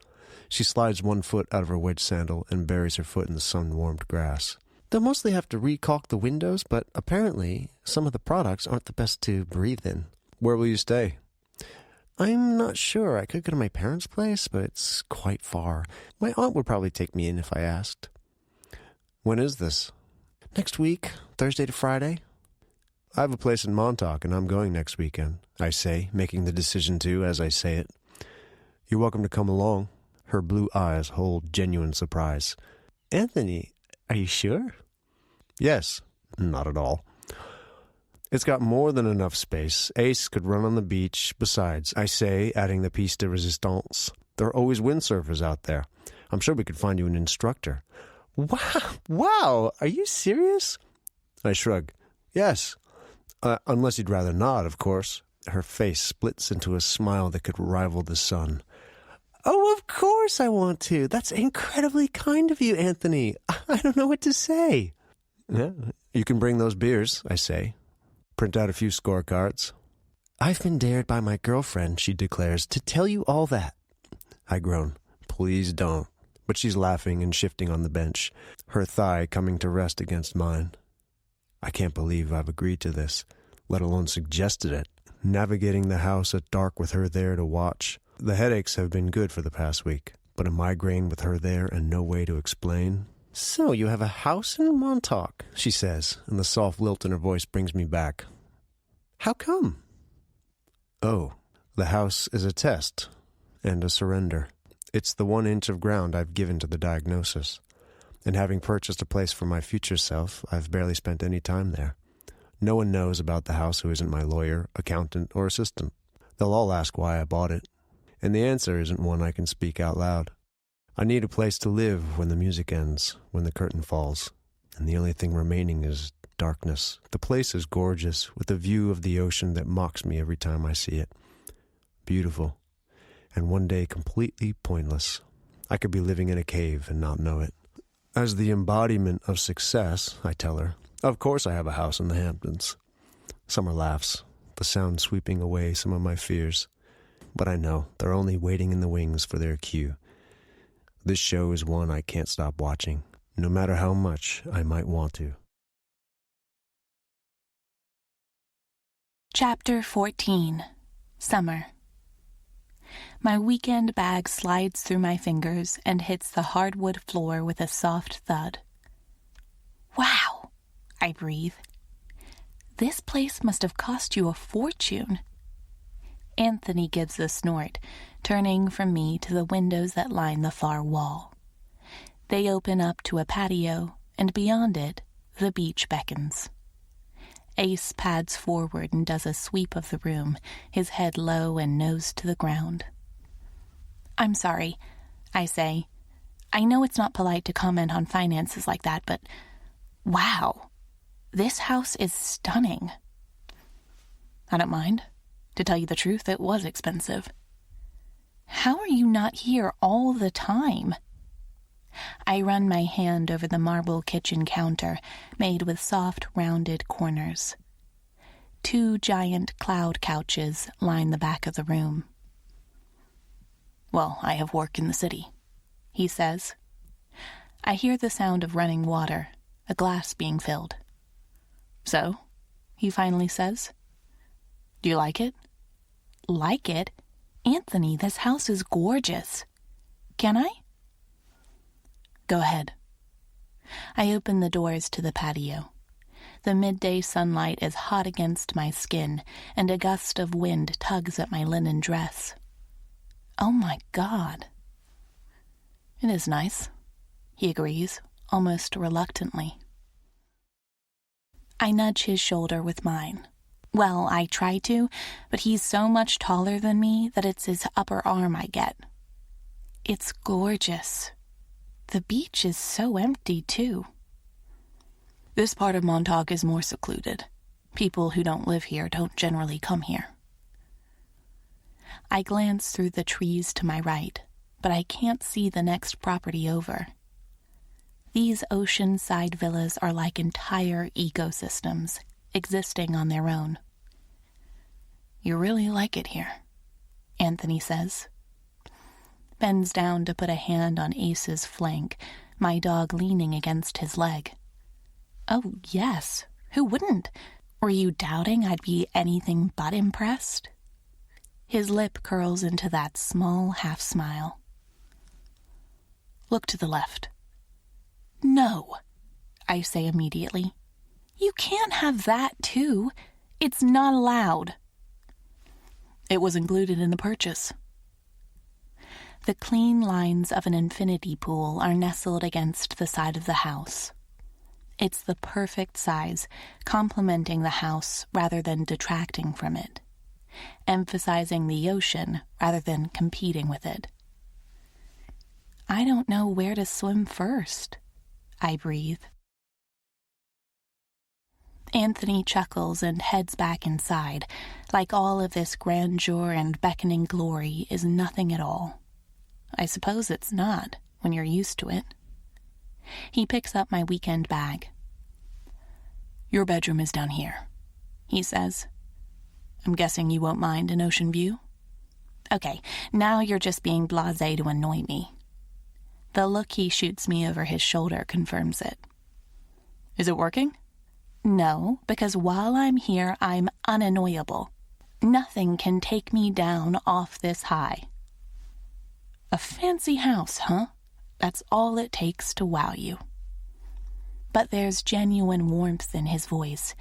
S3: She slides one foot out of her wedge sandal and buries her foot in the sun-warmed grass. They'll mostly have to re-caulk the windows, but apparently some of the products aren't the best to breathe in. Where will you stay? I'm not sure. I could go to my parents' place, but it's quite far. My aunt would probably take me in if I asked. When is this? Next week, Thursday to Friday. I have a place in Montauk, and I'm going next weekend, I say, making the decision to as I say it. You're welcome to come along. Her blue eyes hold genuine surprise. Anthony, are you sure? Yes, not at all. It's got more than enough space. Ace could run on the beach. Besides, I say, adding the piece de resistance, there are always windsurfers out there. I'm sure we could find you an instructor. Wow, are you serious? I shrug. Yes. Unless you'd rather not, of course. Her face splits into a smile that could rival the sun. Oh, of course I want to. That's incredibly kind of you, Anthony. I don't know what to say. Yeah, you can bring those beers, I say. Print out a few scorecards. I've been dared by my girlfriend, she declares, to tell you all that. I groan. Please don't. But she's laughing and shifting on the bench, her thigh coming to rest against mine. I can't believe I've agreed to this, let alone suggested it. Navigating the house at dark with her there to watch. The headaches have been good for the past week, but a migraine with her there and no way to explain. So you have a house in Montauk, she says, and the soft lilt in her voice brings me back. How come? Oh, the house is a test and a surrender. It's the 1 inch of ground I've given to the diagnosis. And having purchased a place for my future self, I've barely spent any time there. No one knows about the house who isn't my lawyer, accountant, or assistant. They'll all ask why I bought it. And the answer isn't one I can speak out loud. I need a place to live when the music ends, when the curtain falls. And the only thing remaining is darkness. The place is gorgeous, with a view of the ocean that mocks me every time I see it. Beautiful. And one day completely pointless. I could be living in a cave and not know it. As the embodiment of success, I tell her, of course I have a house in the Hamptons. Summer laughs, the sound sweeping away some of my fears. But I know they're only waiting in the wings for their cue. This show is one I can't stop watching, no matter how much I might want to.
S1: Chapter 14. Summer. My weekend bag slides through my fingers and hits the hardwood floor with a soft thud. Wow, I breathe. This place must have cost you a fortune. Anthony gives a snort, turning from me to the windows that line the far wall. They open up to a patio, and beyond it, the beach beckons. Ace pads forward and does a sweep of the room, his head low and nose to the ground. "I'm sorry," I say. "I know it's not polite to comment on finances like that, but wow, this house is stunning." "I don't mind. To tell you the truth, it was expensive." "How are you not here all the time?" I run my hand over the marble kitchen counter, made with soft, rounded corners. 2 giant cloud couches line the back of the room. "Well, I have work in the city," he says. I hear the sound of running water, a glass being filled. "So?" he finally says. "Do you like it?" "Like it? Anthony, this house is gorgeous. Can I?" "Go ahead." I open the doors to the patio. The midday sunlight is hot against my skin, and a gust of wind tugs at my linen dress. Oh my God. "It is nice," he agrees, almost reluctantly. I nudge his shoulder with mine. Well, I try to, but he's so much taller than me that it's his upper arm I get. It's gorgeous. The beach is so empty, too. "This part of Montauk is more secluded. People who don't live here don't generally come here." I glance through the trees to my right, but I can't see the next property over. These ocean-side villas are like entire ecosystems, existing on their own. "You really like it here," Anthony says. Bends down to put a hand on Ace's flank, my dog leaning against his leg. "Oh, yes. Who wouldn't? Were you doubting I'd be anything but impressed?" His lip curls into that small half-smile. "Look to the left." "No," I say immediately. "You can't have that, too. It's not allowed." "It was included in the purchase." The clean lines of an infinity pool are nestled against the side of the house. It's the perfect size, complementing the house rather than detracting from it, emphasizing the ocean rather than competing with it. I don't know where to swim first, I breathe. Anthony chuckles and heads back inside, like all of this grandeur and beckoning glory is nothing at all. I suppose it's not, when you're used to it. He picks up my weekend bag. "Your bedroom is down here," he says. "I'm guessing you won't mind an ocean view?" Okay, now you're just being blasé to annoy me. The look he shoots me over his shoulder confirms it. "Is it working?" "No, because while I'm here, I'm unannoyable. Nothing can take me down off this high." "A fancy house, huh? That's all it takes to wow you." But there's genuine warmth in his voice,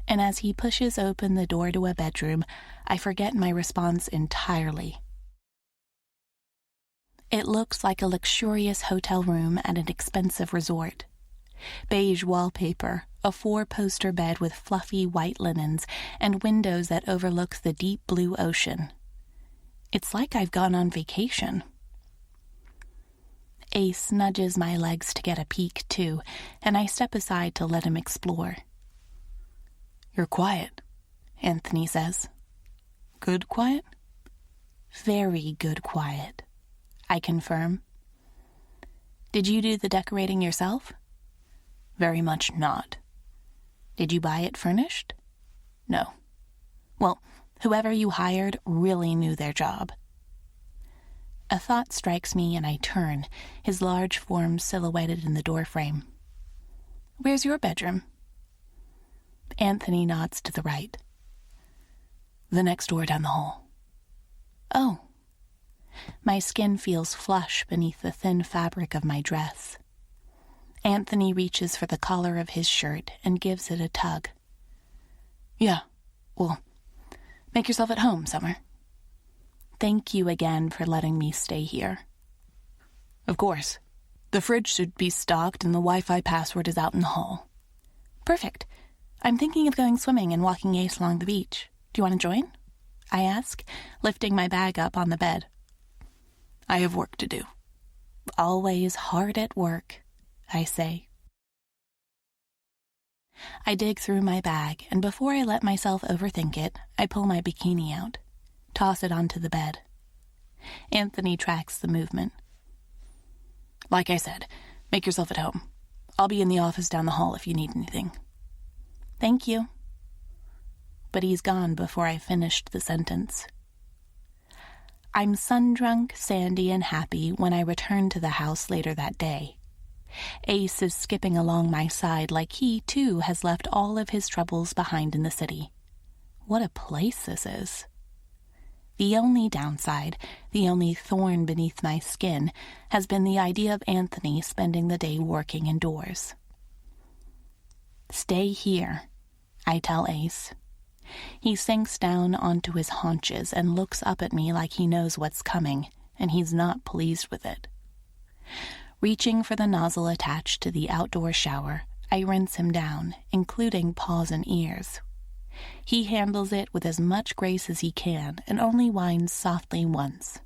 S1: and as he pushes open the door to a bedroom, I forget my response entirely. It looks like a luxurious hotel room at an expensive resort. Beige wallpaper, a 4-poster bed with fluffy white linens, and windows that overlook the deep blue ocean. It's like I've gone on vacation. Ace nudges my legs to get a peek, too, and I step aside to let him explore. "You're quiet," Anthony says. "Good quiet?" "Very good quiet," I confirm. "Did you do the decorating yourself?" "Very much not." "Did you buy it furnished?" "No." "Well, whoever you hired really knew their job." A thought strikes me and I turn, his large form silhouetted in the doorframe. "Where's your bedroom?" Anthony nods to the right. "The next door down the hall." "Oh." My skin feels flush beneath the thin fabric of my dress. Anthony reaches for the collar of his shirt and gives it a tug. "Yeah, well, make yourself at home, Summer. Thank you again for letting me stay here.
S2: Of course. The fridge should be stocked and the Wi-Fi password is out in the hall.
S1: Perfect. I'm thinking of going swimming and walking Ace along the beach. Do you want to join? I ask, lifting my bag up on the bed.
S2: I have work to do.
S1: Always hard at work, I say. I dig through my bag, and before I let myself overthink it, I pull my bikini out, toss it onto the bed. Anthony tracks the movement.
S2: Like I said, make yourself at home. I'll be in the office down the hall if you need anything.
S1: Thank you. But he's gone before I finished the sentence. I'm sun-drunk, sandy, and happy when I return to the house later that day. Ace is skipping along my side like he, too, has left all of his troubles behind in the city. What a place this is. The only downside, the only thorn beneath my skin, has been the idea of Anthony spending the day working indoors. Stay here, I tell Ace. He sinks down onto his haunches and looks up at me like he knows what's coming, and he's not pleased with it. Reaching for the nozzle attached to the outdoor shower, I rinse him down, including paws and ears. He handles it with as much grace as he can and only whines softly once.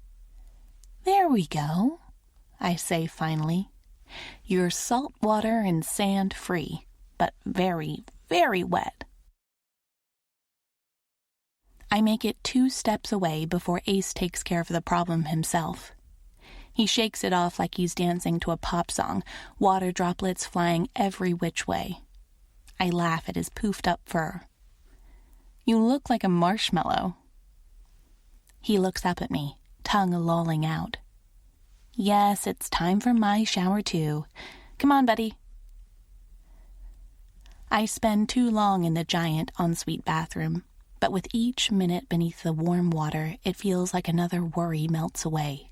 S1: There we go, I say finally. You're salt water and sand free, but very, very wet. I make it 2 steps away before Ace takes care of the problem himself. He shakes it off like he's dancing to a pop song, water droplets flying every which way. I laugh at his poofed-up fur. You look like a marshmallow. He looks up at me, tongue lolling out. Yes, it's time for my shower too. Come on, buddy. I spend too long in the giant ensuite bathroom, but with each minute beneath the warm water, it feels like another worry melts away.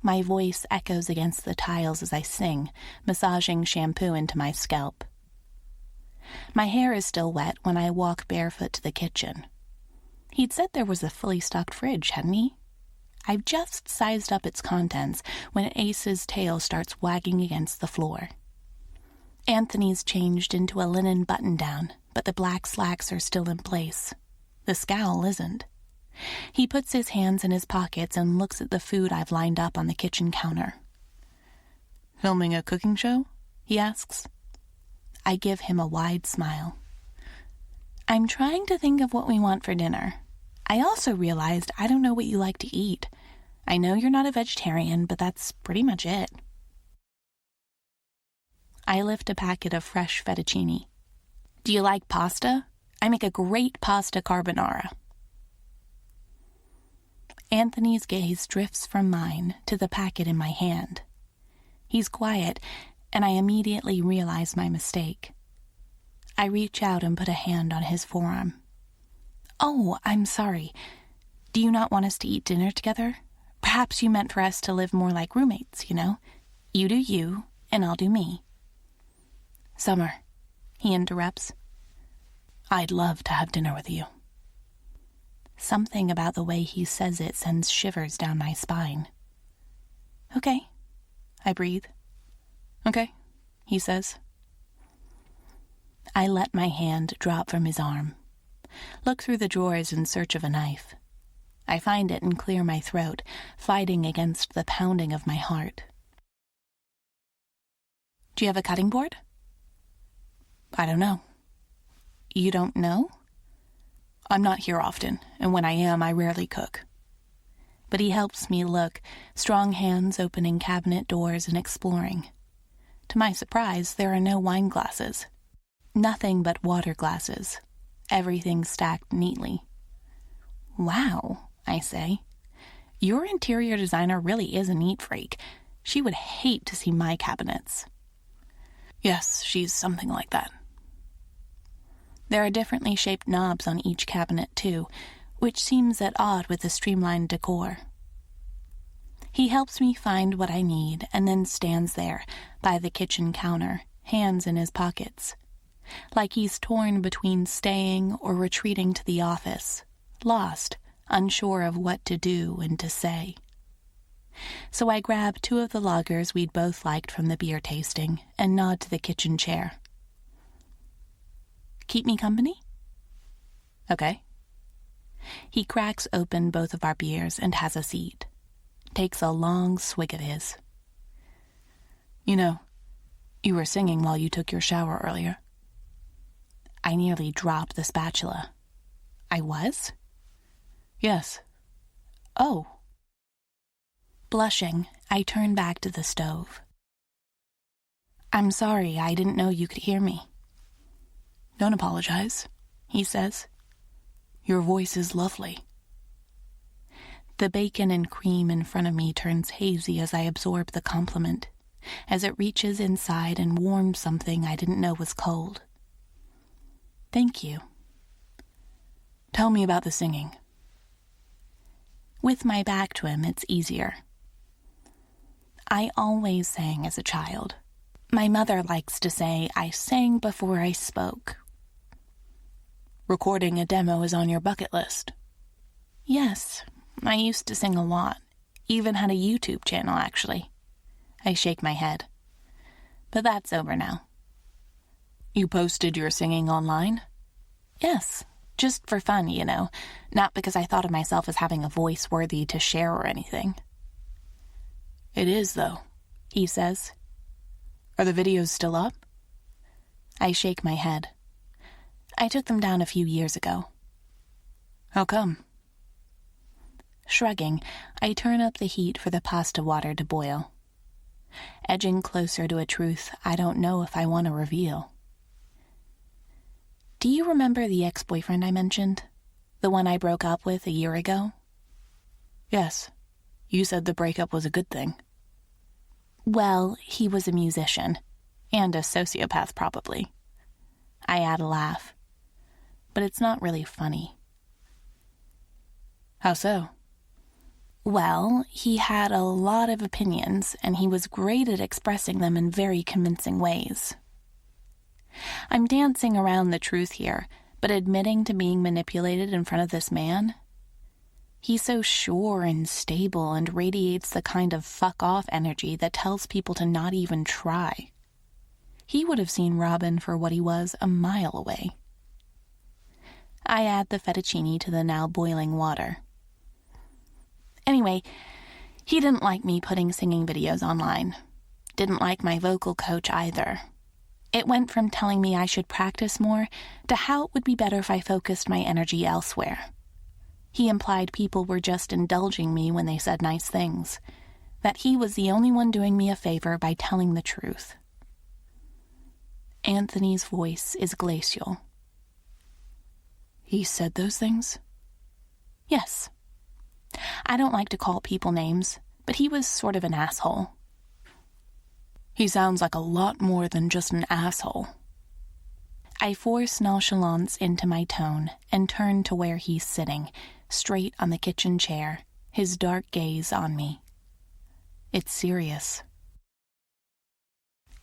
S1: My voice echoes against the tiles as I sing, massaging shampoo into my scalp. My hair is still wet when I walk barefoot to the kitchen. He'd said there was a fully stocked fridge, hadn't he? I've just sized up its contents when Ace's tail starts wagging against the floor. Anthony's changed into a linen button-down, but the black slacks are still in place. The scowl isn't. He puts his hands in his pockets and looks at the food I've lined up on the kitchen counter.
S2: Filming a cooking show?
S1: He asks. I give him a wide smile. I'm trying to think of what we want for dinner. I also realized I don't know what you like to eat. I know you're not a vegetarian, but that's pretty much it. I lift a packet of fresh fettuccine. Do you like pasta? I make a great pasta carbonara. Anthony's gaze drifts from mine to the packet in my hand. He's quiet, and I immediately realize my mistake. I reach out and put a hand on his forearm. Oh, I'm sorry. Do you not want us to eat dinner together? Perhaps you meant for us to live more like roommates, you know? You do you, and I'll do me. Summer, he interrupts. I'd love to have dinner with you. Something about the way he says it sends shivers down my spine. Okay, I breathe.
S2: Okay, he says.
S1: I let my hand drop from his arm. Look through the drawers in search of a knife. I find it and clear my throat, fighting against the pounding of my heart. Do you have a cutting board? I don't know. You don't know?
S2: I'm not here often, and when I am, I rarely cook.
S1: But he helps me look, strong hands opening cabinet doors and exploring. To my surprise, there are no wine glasses. Nothing but water glasses. Everything stacked neatly. Wow, I say. Your interior designer really is a neat freak. She would hate to see my cabinets.
S2: Yes, she's something like that.
S1: There are differently shaped knobs on each cabinet, too, which seems at odds with the streamlined decor. He helps me find what I need and then stands there, by the kitchen counter, hands in his pockets. Like he's torn between staying or retreating to the office, lost, unsure of what to do and to say. So I grab 2 of the lagers we'd both liked from the beer tasting and nod to the kitchen chair. Keep me company? Okay. He cracks open both of our beers and has a seat. Takes a long swig of his. You know, you were singing while you took your shower earlier. I nearly dropped the spatula. I was? Yes. Oh. Blushing, I turn back to the stove. I'm sorry, I didn't know you could hear me. Don't apologize, he says. Your voice is lovely. The bacon and cream in front of me turns hazy as I absorb the compliment, as it reaches inside and warms something I didn't know was cold. Thank you. Tell me about the singing. With my back to him, it's easier. I always sang as a child. My mother likes to say I sang before I spoke. Recording a demo is on your bucket list. Yes, I used to sing a lot. Even had a YouTube channel, actually. I shake my head. But that's over now. You posted your singing online? Yes, just for fun, you know, not because I thought of myself as having a voice worthy to share or anything. It is, though, he says. Are the videos still up? I shake my head. I took them down a few years ago. How come? Shrugging, I turn up the heat for the pasta water to boil. Edging closer to a truth I don't know if I want to reveal. Do you remember the ex-boyfriend I mentioned? The one I broke up with a year ago? Yes. You said the breakup was a good thing. Well, he was a musician. And a sociopath, probably. I add a laugh. But it's not really funny. How so? Well, he had a lot of opinions, and he was great at expressing them in very convincing ways. I'm dancing around the truth here, but admitting to being manipulated in front of this man? He's so sure and stable and radiates the kind of fuck-off energy that tells people to not even try. He would have seen Robin for what he was a mile away. I add the fettuccine to the now boiling water. Anyway, he didn't like me putting singing videos online. Didn't like my vocal coach either. It went from telling me I should practice more to how it would be better if I focused my energy elsewhere. He implied people were just indulging me when they said nice things, that he was the only one doing me a favor by telling the truth. Anthony's voice is glacial. He said those things? Yes. I don't like to call people names, but he was sort of an asshole. He sounds like a lot more than just an asshole. I force nonchalance into my tone and turn to where he's sitting, straight on the kitchen chair, his dark gaze on me. It's serious.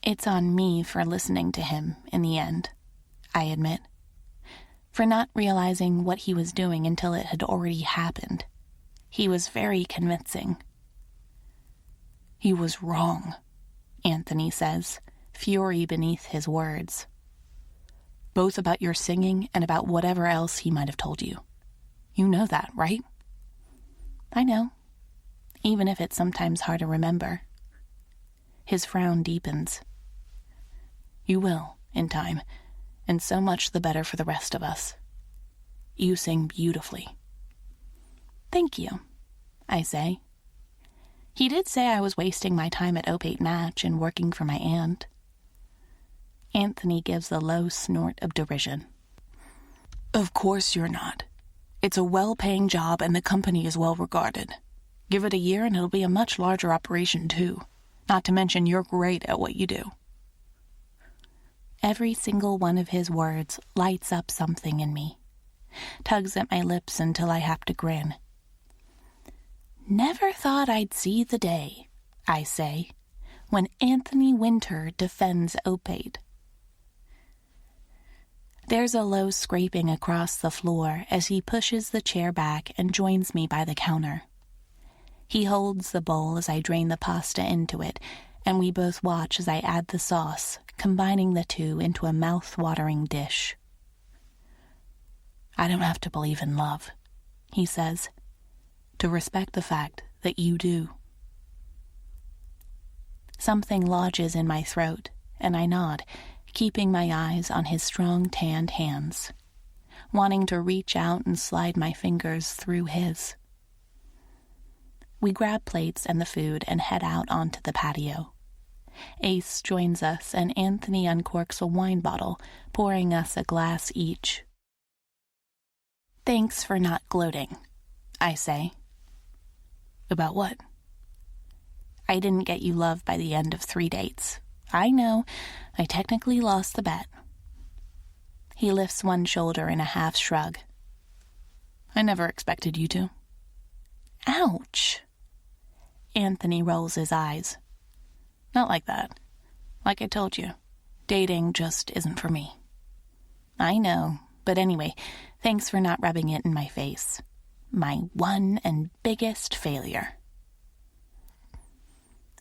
S1: It's on me for listening to him in the end, I admit. For not realizing what he was doing until it had already happened. He was very convincing. He was wrong, Anthony says, fury beneath his words. Both about your singing and about whatever else he might have told you. You know that, right? I know, even if it's sometimes hard to remember. His frown deepens. You will, in time, and so much the better for the rest of us. You sing beautifully. Thank you, I say. He did say I was wasting my time at Ope Natch and working for my aunt. Anthony gives a low snort of derision. Of course you're not. It's a well-paying job and the company is well-regarded. Give it a year and it'll be a much larger operation, too. Not to mention you're great at what you do. Every single one of his words lights up something in me. Tugs at my lips until I have to grin. Never thought I'd see the day, I say, when Anthony Winter defends Opate. There's a low scraping across the floor as he pushes the chair back and joins me by the counter. He holds the bowl as I drain the pasta into it, and we both watch as I add the sauce, combining the two into a mouth-watering dish. "I don't have to believe in love," he says, "to respect the fact that you do." Something lodges in my throat, and I nod, keeping my eyes on his strong tanned hands, wanting to reach out and slide my fingers through his. We grab plates and the food and head out onto the patio. Ace joins us, and Anthony uncorks a wine bottle, pouring us a glass each. "Thanks for not gloating," I say. "About what?" "I didn't get you love by the end of 3 dates. I know, I technically lost the bet." He lifts one shoulder in a half shrug. "I never expected you to." "Ouch." Anthony rolls his eyes. "Not like that. Like I told you, dating just isn't for me." "I know, but anyway, thanks for not rubbing it in my face. My one and biggest failure."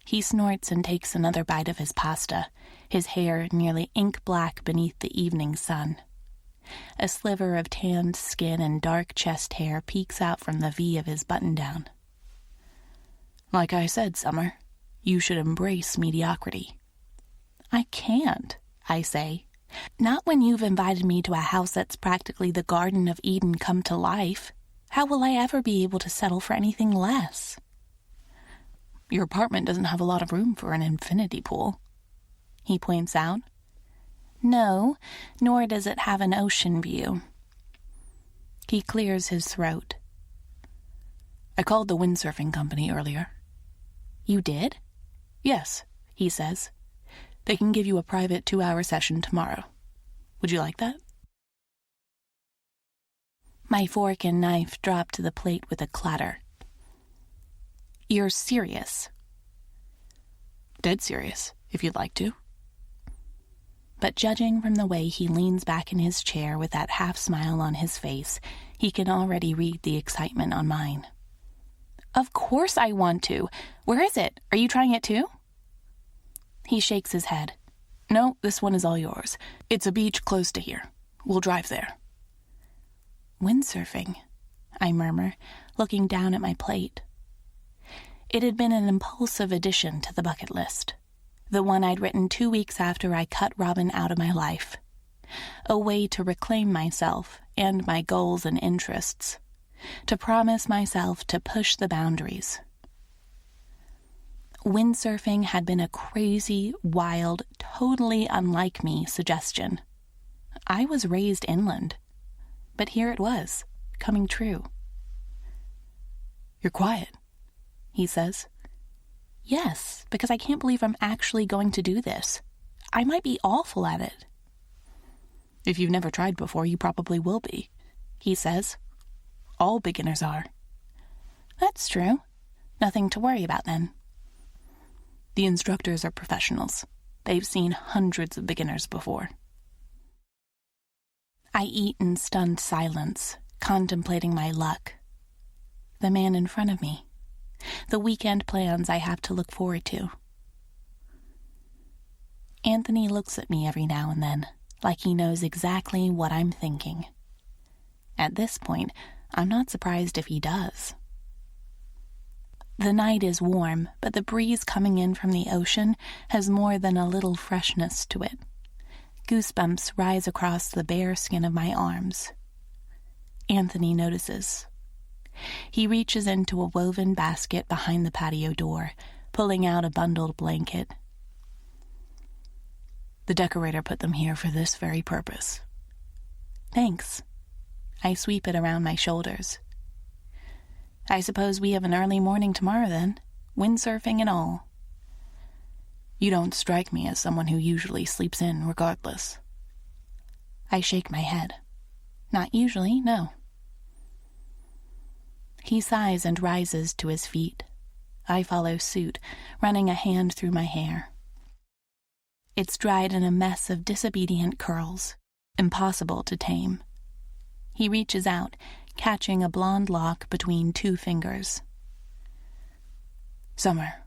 S1: He snorts and takes another bite of his pasta, his hair nearly ink black beneath the evening sun. A sliver of tanned skin and dark chest hair peeks out from the V of his button-down. "Like I said, Summer, you should embrace mediocrity." "I can't," I say. "Not when you've invited me to a house that's practically the Garden of Eden come to life. How will I ever be able to settle for anything less?" "Your apartment doesn't have a lot of room for an infinity pool," he points out. "No, nor does it have an ocean view." He clears his throat. "I called the windsurfing company earlier." "You did?" "Yes," he says. "They can give you a private 2-hour session tomorrow. Would you like that?" My fork and knife drop to the plate with a clatter. "You're serious?" "Dead serious, if you'd like to." But judging from the way he leans back in his chair with that half-smile on his face, he can already read the excitement on mine. "Of course I want to. Where is it? Are you trying it too?" He shakes his head. "No, this one is all yours. It's a beach close to here. We'll drive there." "Windsurfing," I murmur, looking down at my plate. It had been an impulsive addition to the bucket list, the one I'd written 2 weeks after I cut Robin out of my life. A way to reclaim myself and my goals and interests, to promise myself to push the boundaries. Windsurfing had been a crazy, wild, totally unlike me suggestion. I was raised inland, but here it was, coming true. "You're quiet," he says. "Yes, because I can't believe I'm actually going to do this. I might be awful at it." "If you've never tried before, you probably will be," he says. "All beginners are." "That's true. Nothing to worry about then." "The instructors are professionals. They've seen hundreds of beginners before." I eat in stunned silence, contemplating my luck. The man in front of me. The weekend plans I have to look forward to. Anthony looks at me every now and then, like he knows exactly what I'm thinking. At this point, I'm not surprised if he does. The night is warm, but the breeze coming in from the ocean has more than a little freshness to it. Goosebumps rise across the bare skin of my arms. Anthony notices. He reaches into a woven basket behind the patio door, pulling out a bundled blanket. "The decorator put them here for this very purpose." "Thanks." I sweep it around my shoulders. "I suppose we have an early morning tomorrow then, windsurfing and all." "You don't strike me as someone who usually sleeps in regardless." I shake my head. "Not usually, no." He sighs and rises to his feet. I follow suit, running a hand through my hair. It's dried in a mess of disobedient curls, impossible to tame. He reaches out, catching a blonde lock between 2 fingers. "Summer,"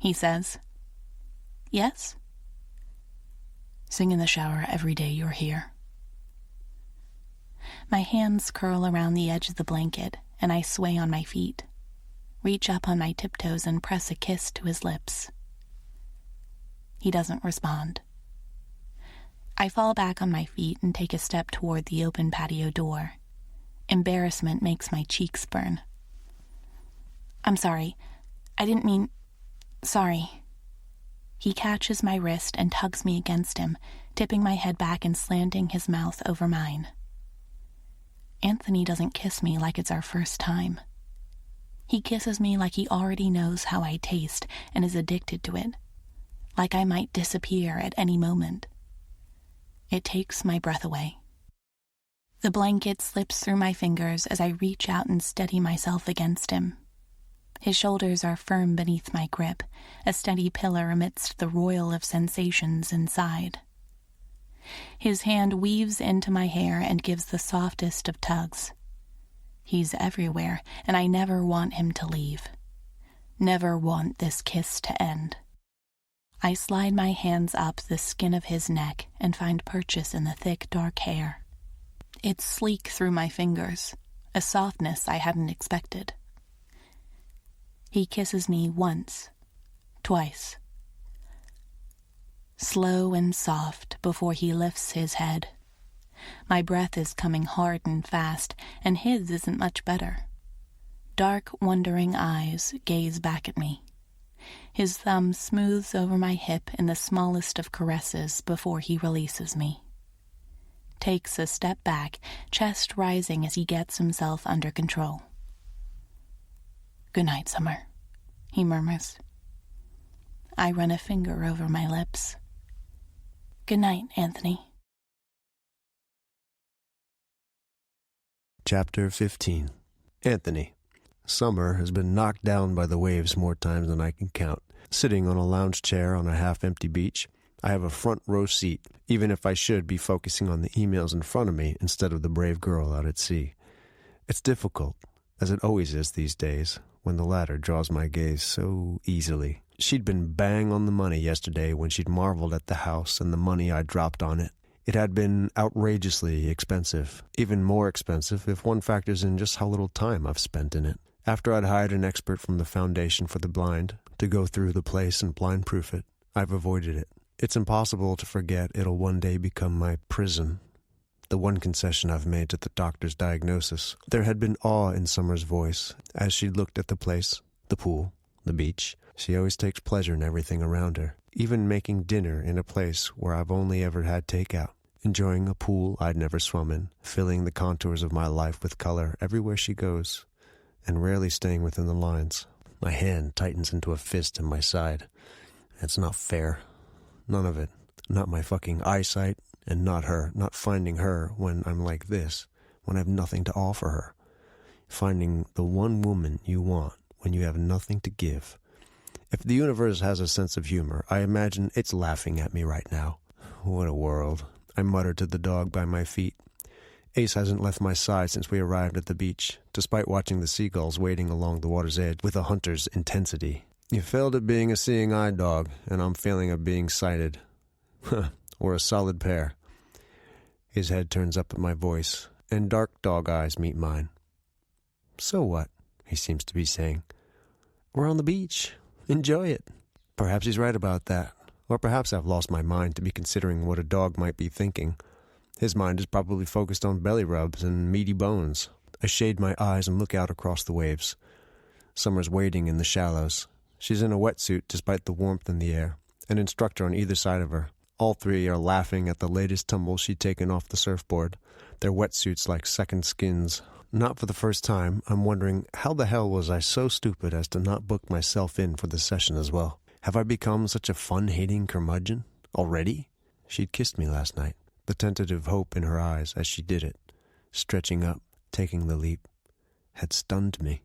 S1: he says. "Yes?" "Sing in the shower every day you're here." My hands curl around the edge of the blanket, and I sway on my feet, reach up on my tiptoes and press a kiss to his lips. He doesn't respond. I fall back on my feet and take a step toward the open patio door. Embarrassment makes my cheeks burn. "I'm sorry. I didn't mean... Sorry." He catches my wrist and tugs me against him, tipping my head back and slanting his mouth over mine. Anthony doesn't kiss me like it's our first time. He kisses me like he already knows how I taste and is addicted to it, like I might disappear at any moment. It takes my breath away. The blanket slips through my fingers as I reach out and steady myself against him. His shoulders are firm beneath my grip, a steady pillar amidst the roil of sensations inside. His hand weaves into my hair and gives the softest of tugs. He's everywhere, and I never want him to leave. Never want this kiss to end. I slide my hands up the skin of his neck and find purchase in the thick, dark hair. It's sleek through my fingers, a softness I hadn't expected. He kisses me once, twice. Slow and soft before he lifts his head. My breath is coming hard and fast, and his isn't much better. Dark, wondering eyes gaze back at me. His thumb smooths over my hip in the smallest of caresses before he releases me. Takes a step back, chest rising as he gets himself under control. "Good night, Summer," he murmurs. I run a finger over my lips. "Good night, Anthony."
S3: Chapter 15. Anthony. Summer has been knocked down by the waves more times than I can count. Sitting on a lounge chair on a half-empty beach, I have a front row seat, even if I should be focusing on the emails in front of me instead of the brave girl out at sea. It's difficult, as it always is these days, when the latter draws my gaze so easily. She'd been bang on the money yesterday when she'd marveled at the house and the money I dropped on it. It had been outrageously expensive, even more expensive if one factors in just how little time I've spent in it. After I'd hired an expert from the Foundation for the Blind to go through the place and blind-proof it, I've avoided it. It's impossible to forget it'll one day become my prison, the one concession I've made to the doctor's diagnosis. There had been awe in Summer's voice as she looked at the place, the pool, the beach. She always takes pleasure in everything around her, even making dinner in a place where I've only ever had takeout, enjoying a pool I'd never swum in, filling the contours of my life with color everywhere she goes, and rarely staying within the lines. My hand tightens into a fist in my side. It's not fair. None of it. Not my fucking eyesight, and not her. Not finding her when I'm like this, when I have nothing to offer her. Finding the one woman you want when you have nothing to give. If the universe has a sense of humor, I imagine it's laughing at me right now. What a world. I mutter to the dog by my feet. Ace hasn't left my side since we arrived at the beach, despite watching the seagulls wading along the water's edge with a hunter's intensity. You failed at being a seeing eye dog, and I'm failing at being sighted. We're a solid pair. His head turns up at my voice, and dark dog eyes meet mine. So what? He seems to be saying. We're on the beach. Enjoy it. Perhaps he's right about that. Or perhaps I've lost my mind to be considering what a dog might be thinking. His mind is probably focused on belly rubs and meaty bones. I shade my eyes and look out across the waves. Summer's wading in the shallows. She's in a wetsuit despite the warmth in the air, an instructor on either side of her. All three are laughing at the latest tumble she'd taken off the surfboard, their wetsuits like second skins. Not for the first time, I'm wondering how the hell was I so stupid as to not book myself in for the session as well? Have I become such a fun-hating curmudgeon already? She'd kissed me last night, the tentative hope in her eyes as she did it, stretching up, taking the leap, had stunned me.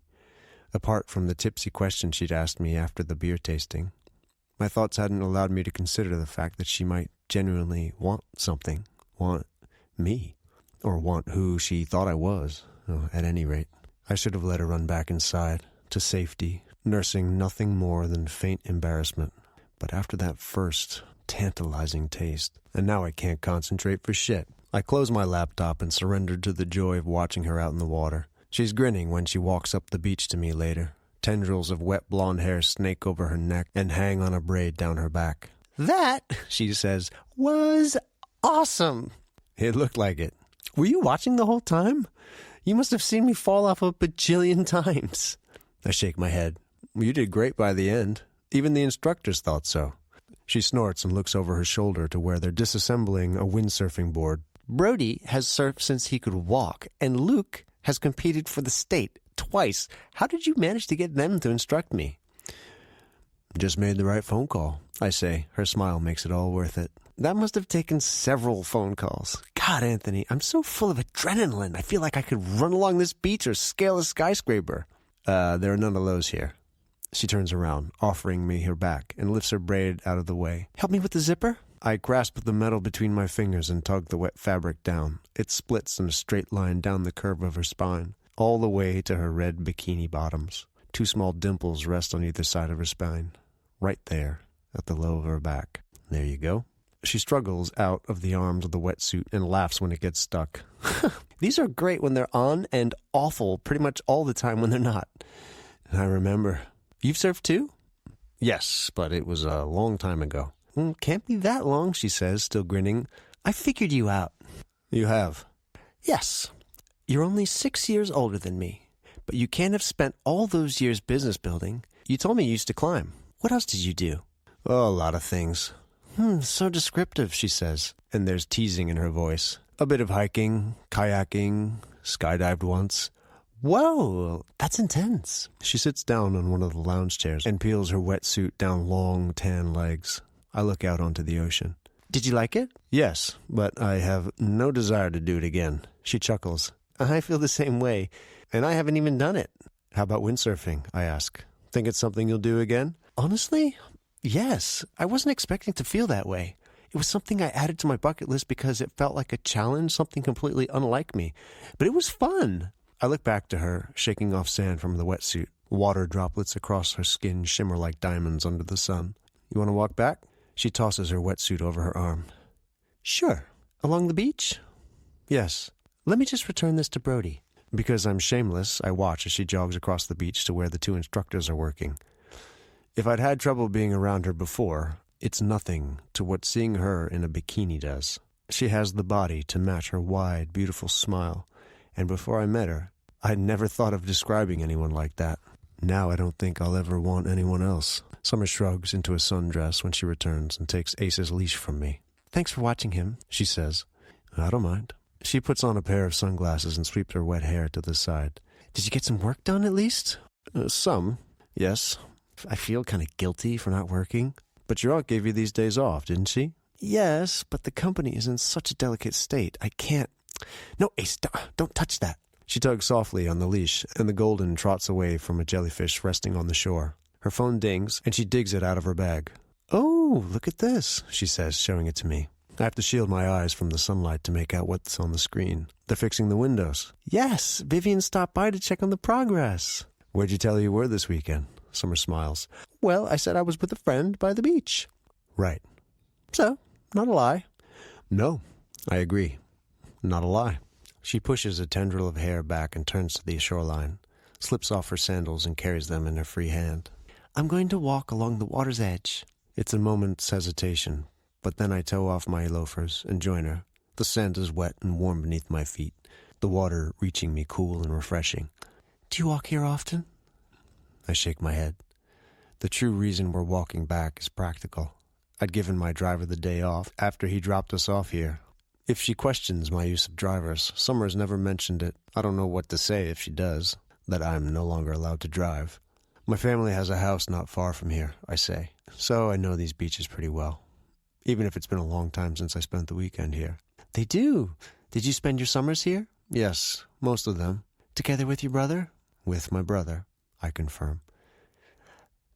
S3: Apart from the tipsy question she'd asked me after the beer tasting, my thoughts hadn't allowed me to consider the fact that she might genuinely want something, want me, or want who she thought I was. At any rate, I should have let her run back inside, to safety, nursing nothing more than faint embarrassment. But after that first tantalizing taste, and now I can't concentrate for shit. I closed my laptop and surrendered to the joy of watching her out in the water. She's grinning when she walks up the beach to me later. Tendrils of wet blonde hair snake over her neck and hang on a braid down her back. "That," she says, "was awesome." It looked like it. "Were you watching the whole time? You must have seen me fall off a bajillion times." I shake my head. "You did great by the end. Even the instructors thought so." She snorts and looks over her shoulder to where they're disassembling a windsurfing board. "Brody has surfed since he could walk, and Luke has competed for the state twice. How did you manage to get them to instruct me?" "Just made the right phone call," I say. Her smile makes it all worth it. "That must have taken several phone calls. God, Anthony, I'm so full of adrenaline. I feel like I could run along this beach or scale a skyscraper." There are none of those here." She turns around, offering me her back, and lifts her braid out of the way. "Help me with the zipper?" I grasp the metal between my fingers and tug the wet fabric down. It splits in a straight line down the curve of her spine, all the way to her red bikini bottoms. 2 small dimples rest on either side of her spine, right there, at the low of her back. "There you go." She struggles out of the arms of the wetsuit and laughs when it gets stuck. "These are great when they're on and awful pretty much all the time when they're not." I remember. "You've surfed too?" "Yes, but it was a long time ago." "Can't be that long," she says, still grinning. "I figured you out." "You have?" "Yes. You're only 6 years older than me, but you can't have spent all those years business building. You told me you used to climb. What else did you do?" "Oh, a lot of things." So descriptive," she says, and there's teasing in her voice. "A bit of hiking, kayaking, skydived once." "Whoa, that's intense." She sits down on one of the lounge chairs and peels her wetsuit down long, tan legs. I look out onto the ocean. "Did you like it?" "Yes, but I have no desire to do it again." She chuckles. "I feel the same way, and I haven't even done it." "How about windsurfing?" I ask. "Think it's something you'll do again?" "Honestly, yes. I wasn't expecting to feel that way. It was something I added to my bucket list because it felt like a challenge, something completely unlike me. But it was fun." I look back to her, shaking off sand from the wetsuit. Water droplets across her skin shimmer like diamonds under the sun. "You want to walk back?" She tosses her wetsuit over her arm. "Sure. Along the beach?" "Yes. Let me just return this to Brody." Because I'm shameless, I watch as she jogs across the beach to where the 2 instructors are working. If I'd had trouble being around her before, it's nothing to what seeing her in a bikini does. She has the body to match her wide, beautiful smile, and before I met her, I'd never thought of describing anyone like that. Now I don't think I'll ever want anyone else. Summer shrugs into a sundress when she returns and takes Ace's leash from me. "Thanks for watching him," she says. "I don't mind." She puts on a pair of sunglasses and sweeps her wet hair to the side. "Did you get some work done at least?" Some, yes. I feel kind of guilty for not working." "But your aunt gave you these days off, didn't she?" "Yes, but the company is in such a delicate state. I can't." "No, Ace, don't touch that." She tugs softly on the leash, and the golden trots away from a jellyfish resting on the shore. Her phone dings, and she digs it out of her bag. "Oh, look at this," she says, showing it to me. I have to shield my eyes from the sunlight to make out what's on the screen. "They're fixing the windows." "Yes, Vivian stopped by to check on the progress." "Where'd you tell her you were this weekend?" Summer smiles. "Well, I said I was with a friend by the beach." "Right. So, not a lie." "No, I agree. Not a lie." She pushes a tendril of hair back and turns to the shoreline, slips off her sandals and carries them in her free hand. "I'm going to walk along the water's edge." It's a moment's hesitation, but then I toe off my loafers and join her. The sand is wet and warm beneath my feet, the water reaching me cool and refreshing. "Do you walk here often?" I shake my head. The true reason we're walking back is practical. I'd given my driver the day off after he dropped us off here. If she questions my use of drivers, Summer's never mentioned it. I don't know what to say if she does, that I'm no longer allowed to drive. "My family has a house not far from here," I say, "so I know these beaches pretty well, even if it's been a long time since I spent the weekend here." "They do. Did you spend your summers here?" "Yes, most of them." "Together with your brother?" "With my brother," I confirm.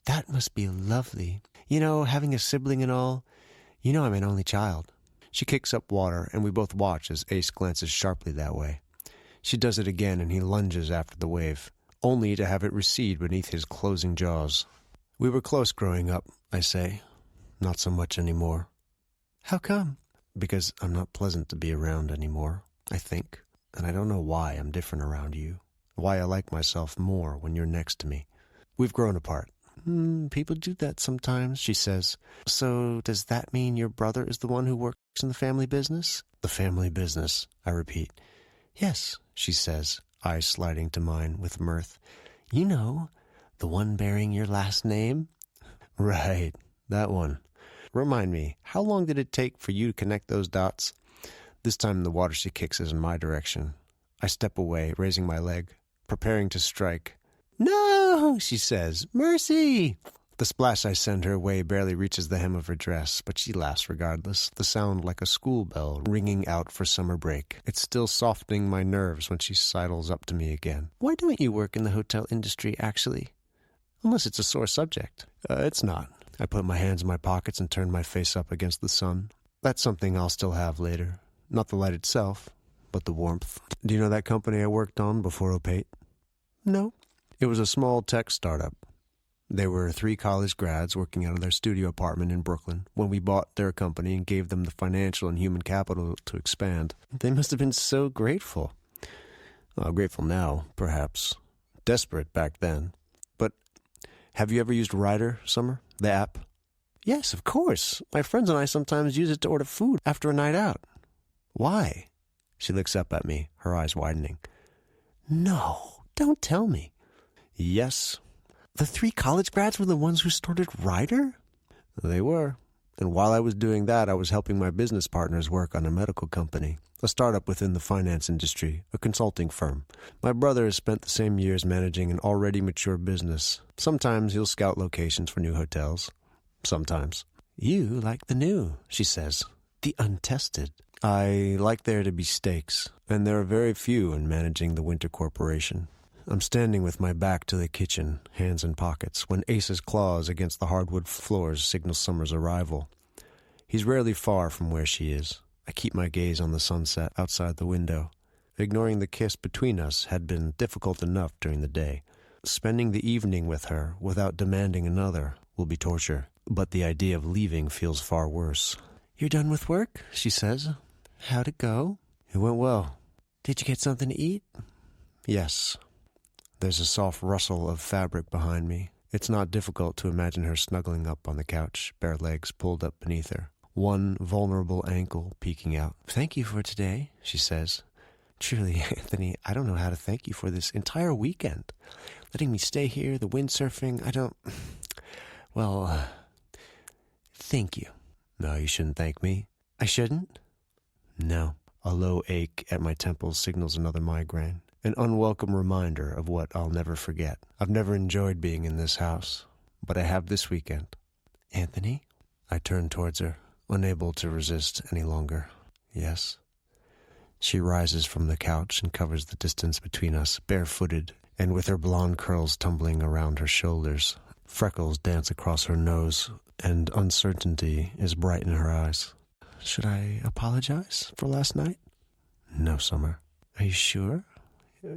S3: "That must be lovely. You know, having a sibling and all. You know I'm an only child." She kicks up water, and we both watch as Ace glances sharply that way. She does it again, and he lunges after the wave, only to have it recede beneath his closing jaws. We were close growing up, I say. Not so much anymore. How come? Because I'm not pleasant to be around anymore, I think. And I don't know why I'm different around you. Why I like myself more when you're next to me. We've grown apart. People do that sometimes, she says. So does that mean your brother is the one who works in the family business? The family business, I repeat. Yes, she says, eyes sliding to mine with mirth. You know, the one bearing your last name? Right, that one. Remind me, how long did it take for you to connect those dots? This time the water she kicks is in my direction. I step away, raising my leg, preparing to strike. No, she says. Mercy! The splash I send her way barely reaches the hem of her dress, but she laughs regardless, the sound like a school bell ringing out for summer break. It's still softening my nerves when she sidles up to me again. Why don't you work in the hotel industry, actually? Unless it's a sore subject. It's not. I put my hands in my pockets and turn my face up against the sun. That's something I'll still have later. Not the light itself, but the warmth. Do you know that company I worked on before Opate? No. It was a small tech startup. They were 3 college grads working out of their studio apartment in Brooklyn when we bought their company and gave them the financial and human capital to expand. They must have been so grateful. Well, grateful now, perhaps. Desperate back then. But have you ever used Ryder, Summer, the app? Yes, of course. My friends and I sometimes use it to order food after a night out. Why? She looks up at me, her eyes widening. No, don't tell me. Yes. The 3 college grads were the ones who started Ryder? They were. And while I was doing that, I was helping my business partners work on a medical company, a startup within the finance industry, a consulting firm. My brother has spent the same years managing an already mature business. Sometimes he'll scout locations for new hotels. Sometimes. You like the new, she says. The untested. I like there to be stakes, and there are very few in managing the Winter Corporation. I'm standing with my back to the kitchen, hands in pockets, when Ace's claws against the hardwood floors signal Summer's arrival. He's rarely far from where she is. I keep my gaze on the sunset outside the window. Ignoring the kiss between us had been difficult enough during the day. Spending the evening with her without demanding another will be torture, but the idea of leaving feels far worse. You're done with work? She says. How'd it go? It went well. Did you get something to eat? Yes. There's a soft rustle of fabric behind me. It's not difficult to imagine her snuggling up on the couch, bare legs pulled up beneath her, one vulnerable ankle peeking out. Thank you for today, she says. Truly, Anthony, I don't know how to thank you for this entire weekend. Letting me stay here, the windsurfing, thank you. No, you shouldn't thank me. I shouldn't? No. A low ache at my temples signals another migraine. An unwelcome reminder of what I'll never forget. I've never enjoyed being in this house, but I have this weekend. Anthony? I turn towards her, unable to resist any longer. Yes? She rises from the couch and covers the distance between us, barefooted, and with her blonde curls tumbling around her shoulders. Freckles dance across her nose, and uncertainty is bright in her eyes. Should I apologize for last night? No, Summer. Are you sure?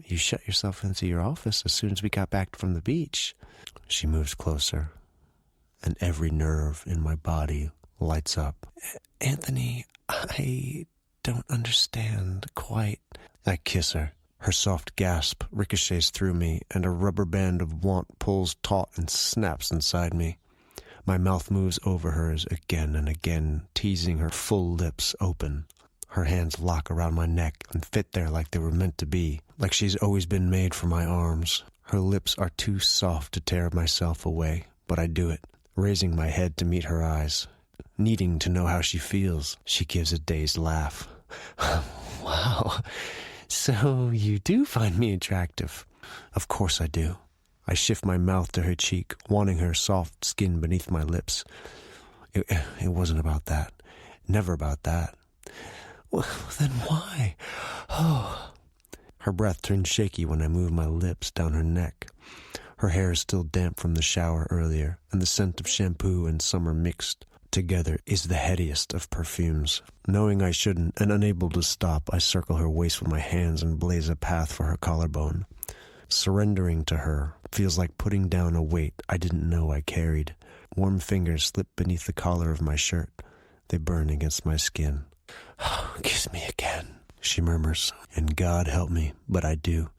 S3: You shut yourself into your office as soon as we got back from the beach. She moves closer, and every nerve in my body lights up. Anthony, I don't understand quite. I kiss her. Her soft gasp ricochets through me, and a rubber band of want pulls taut and snaps inside me. My mouth moves over hers again and again, teasing her full lips open. Her hands lock around my neck and fit there like they were meant to be, like she's always been made for my arms. Her lips are too soft to tear myself away, but I do it, raising my head to meet her eyes, needing to know how she feels. She gives a dazed laugh. Wow, so you do find me attractive? Of course I do. I shift my mouth to her cheek, wanting her soft skin beneath my lips. It wasn't about that. Never about that. Well, then why? Oh. Her breath turns shaky when I move my lips down her neck. Her hair is still damp from the shower earlier, and the scent of shampoo and summer mixed together is the headiest of perfumes. Knowing I shouldn't, and unable to stop, I circle her waist with my hands and blaze a path for her collarbone. Surrendering to her feels like putting down a weight I didn't know I carried. Warm fingers slip beneath the collar of my shirt. They burn against my skin. "Kiss me again," she murmurs, and God help me, but I do.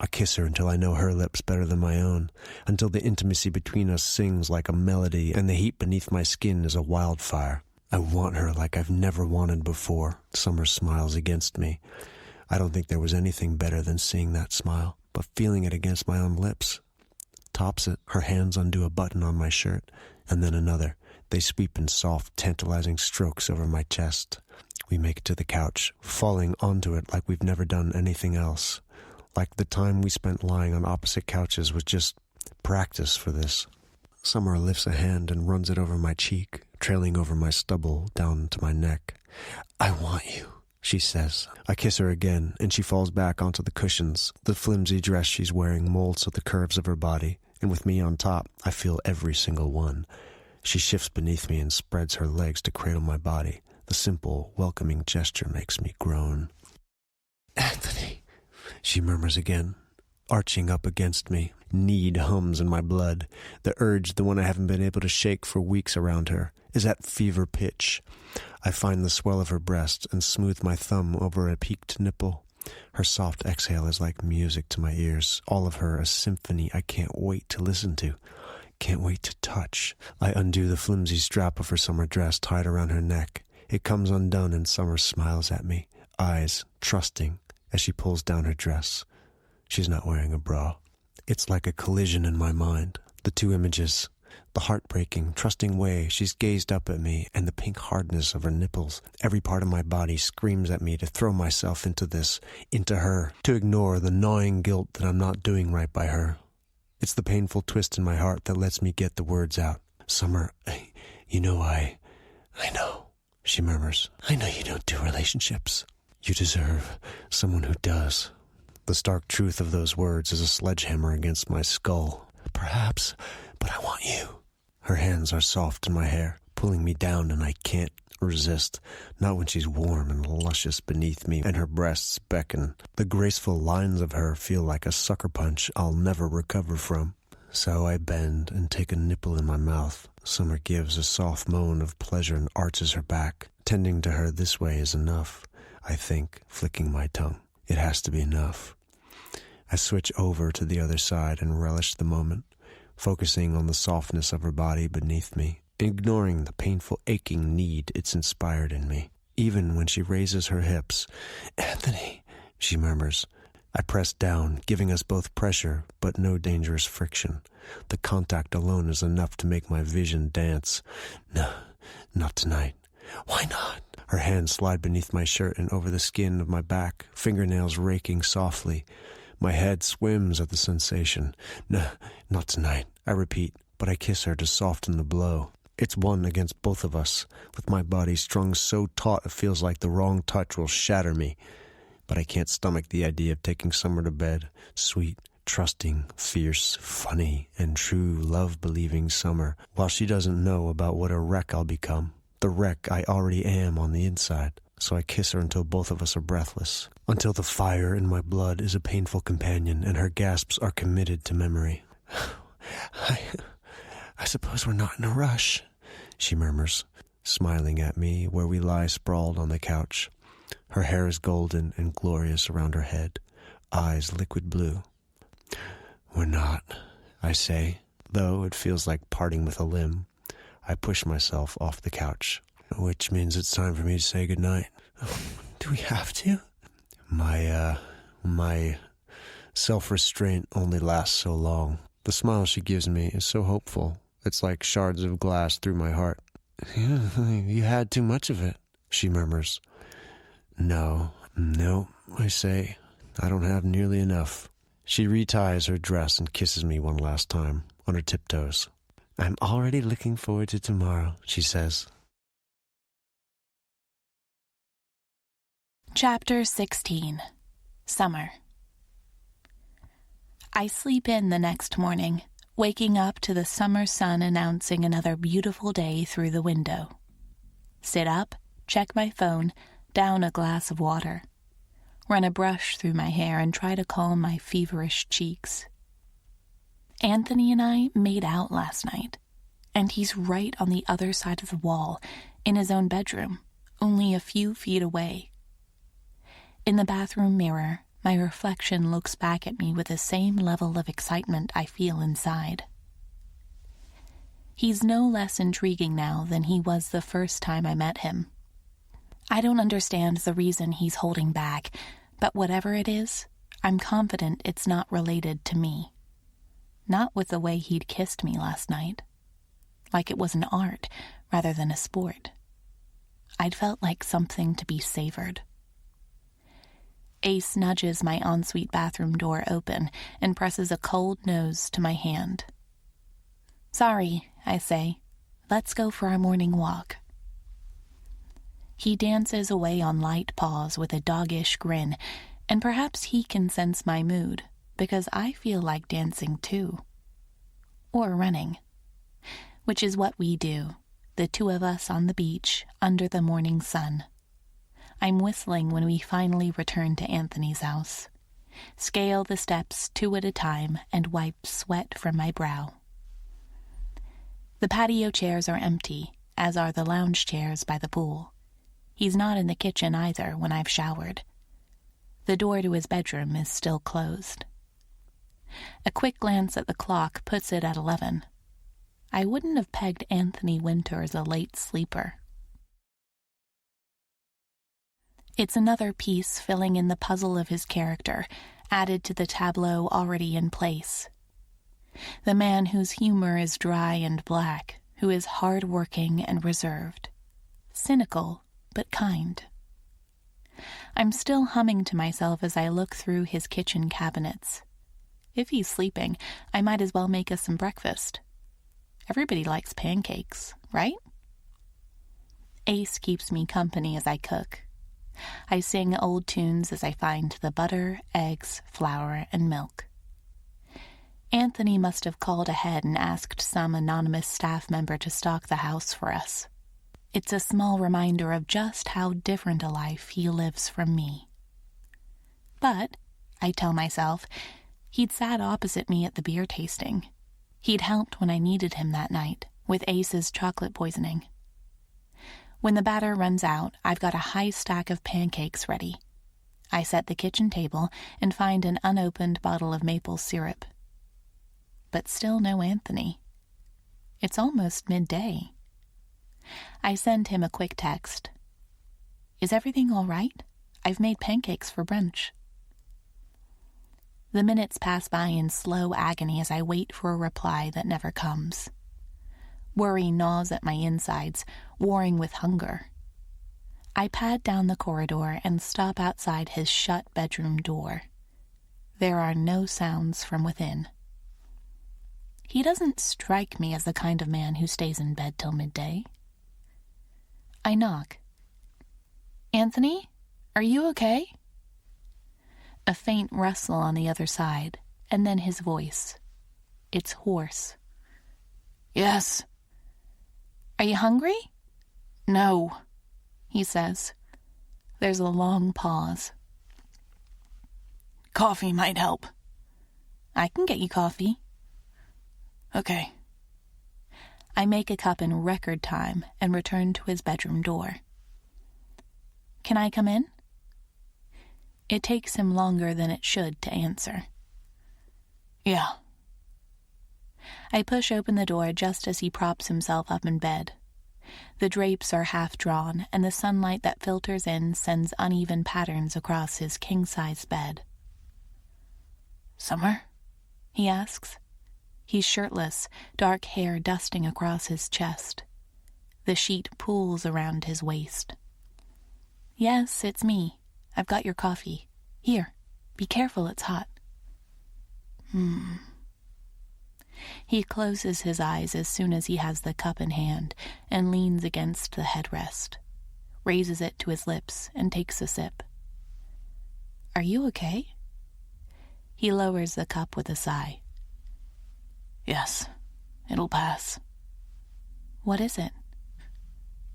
S3: I kiss her until I know her lips better than my own, until the intimacy between us sings like a melody and the heat beneath my skin is a wildfire. I want her like I've never wanted before. Summer smiles against me. I don't think there was anything better than seeing that smile, but feeling it against my own lips. Tops it, her hands undo a button on my shirt, and then another. They sweep in soft, tantalizing strokes over my chest. We make it to the couch, falling onto it like we've never done anything else. Like the time we spent lying on opposite couches was just practice for this. Summer lifts a hand and runs it over my cheek, trailing over my stubble down to my neck. "I want you," she says. I kiss her again, and she falls back onto the cushions. The flimsy dress she's wearing molds to the curves of her body, and with me on top, I feel every single one. She shifts beneath me and spreads her legs to cradle my body. The simple, welcoming gesture makes me groan. "Anthony," she murmurs again, arching up against me. Need hums in my blood. The urge, the one I haven't been able to shake for weeks around her, is at fever pitch. I find the swell of her breast and smooth my thumb over a peaked nipple. Her soft exhale is like music to my ears, all of her a symphony I can't wait to listen to. Can't wait to touch. I undo the flimsy strap of her summer dress tied around her neck. It comes undone and Summer smiles at me, eyes trusting, as she pulls down her dress. She's not wearing a bra. It's like a collision in my mind. The two images, the heartbreaking, trusting way she's gazed up at me, and the pink hardness of her nipples. Every part of my body screams at me to throw myself into this, into her, to ignore the gnawing guilt that I'm not doing right by her. It's the painful twist in my heart that lets me get the words out. "Summer, you know I know," she murmurs. "I know you don't do relationships. You deserve someone who does." The stark truth of those words is a sledgehammer against my skull. "Perhaps, but I want you." Her hands are soft in my hair, pulling me down, and I can't resist, not when she's warm and luscious beneath me and her breasts beckon. The graceful lines of her feel like a sucker punch I'll never recover from. So I bend and take a nipple in my mouth. Summer gives a soft moan of pleasure and arches her back. Tending to her this way is enough, I think, flicking my tongue. It has to be enough. I switch over to the other side and relish the moment, focusing on the softness of her body beneath me, ignoring the painful aching need it's inspired in me. Even when she raises her hips, "Anthony," she murmurs. I press down, giving us both pressure, but no dangerous friction. The contact alone is enough to make my vision dance. "No, not tonight." "Why not?" Her hands slide beneath my shirt and over the skin of my back, fingernails raking softly. My head swims at the sensation. "No, not tonight," I repeat, but I kiss her to soften the blow. It's one against both of us, with my body strung so taut it feels like the wrong touch will shatter me. But I can't stomach the idea of taking Summer to bed. Sweet, trusting, fierce, funny, and true love-believing Summer, while she doesn't know about what a wreck I'll become. The wreck I already am on the inside. So I kiss her until both of us are breathless, until the fire in my blood is a painful companion and her gasps are committed to memory. I suppose we're not in a rush," she murmurs, smiling at me where we lie sprawled on the couch. Her hair is golden and glorious around her head, eyes liquid blue. "We're not," I say, though it feels like parting with a limb. I push myself off the couch. "Which means it's time for me to say goodnight." "Do we have to?" My self-restraint only lasts so long. The smile she gives me is so hopeful. It's like shards of glass through my heart. "You had too much of it," she murmurs. No, I say. I don't have nearly enough." She reties her dress and kisses me one last time, on her tiptoes. "I'm already looking forward to tomorrow," she says.
S1: Chapter 16. Summer. I sleep in the next morning, waking up to the summer sun announcing another beautiful day through the window. Sit up, check my phone, down a glass of water. Run a brush through my hair and try to calm my feverish cheeks. Anthony and I made out last night, and he's right on the other side of the wall, in his own bedroom, only a few feet away. In the bathroom mirror, my reflection looks back at me with the same level of excitement I feel inside. He's no less intriguing now than he was the first time I met him. I don't understand the reason he's holding back, but whatever it is, I'm confident it's not related to me. Not with the way he'd kissed me last night. Like it was an art rather than a sport. I'd felt like something to be savored. Ace nudges my ensuite bathroom door open and presses a cold nose to my hand. "Sorry," I say. "Let's go for our morning walk." He dances away on light paws with a doggish grin, and perhaps he can sense my mood, because I feel like dancing too. Or running. Which is what we do, the two of us on the beach under the morning sun. I'm whistling when we finally return to Anthony's house, scale the steps 2 at a time, and wipe sweat from my brow. The patio chairs are empty, as are the lounge chairs by the pool. He's not in the kitchen either when I've showered. The door to his bedroom is still closed. A quick glance at the clock puts it at 11. I wouldn't have pegged Anthony Winter as a late sleeper. It's another piece filling in the puzzle of his character, added to the tableau already in place. The man whose humor is dry and black, who is hard-working and reserved. Cynical, but kind. I'm still humming to myself as I look through his kitchen cabinets. If he's sleeping, I might as well make us some breakfast. Everybody likes pancakes, right? Ace keeps me company as I cook. I sing old tunes as I find the butter, eggs, flour, and milk. Anthony must have called ahead and asked some anonymous staff member to stock the house for us. It's a small reminder of just how different a life he lives from me. But, I tell myself, he'd sat opposite me at the beer tasting. He'd helped when I needed him that night, with Ace's chocolate poisoning. When the batter runs out, I've got a high stack of pancakes ready. I set the kitchen table and find an unopened bottle of maple syrup. But still no Anthony. It's almost midday. I send him a quick text. "Is everything all right? I've made pancakes for brunch." The minutes pass by in slow agony as I wait for a reply that never comes. Worry gnaws at my insides, warring with hunger. I pad down the corridor and stop outside his shut bedroom door. There are no sounds from within. He doesn't strike me as the kind of man who stays in bed till midday. I knock. "Anthony, are you okay?" A faint rustle on the other side, and then his voice. It's hoarse. "Yes." "Are you hungry?" "No," he says. There's a long pause. "Coffee might help." "I can get you coffee." "Okay." I make a cup in record time and return to his bedroom door. "Can I come in?" It takes him longer than it should to answer. "Yeah." I push open the door just as he props himself up in bed. The drapes are half drawn, and the sunlight that filters in sends uneven patterns across his king-size bed. "Summer?" he asks. He's shirtless, dark hair dusting across his chest. The sheet pools around his waist. "Yes, it's me. I've got your coffee. Here, be careful, it's hot." He closes his eyes as soon as he has the cup in hand and leans against the headrest, raises it to his lips and takes a sip. "Are you okay?" He lowers the cup with a sigh.
S2: Yes, it'll pass.
S1: What is it?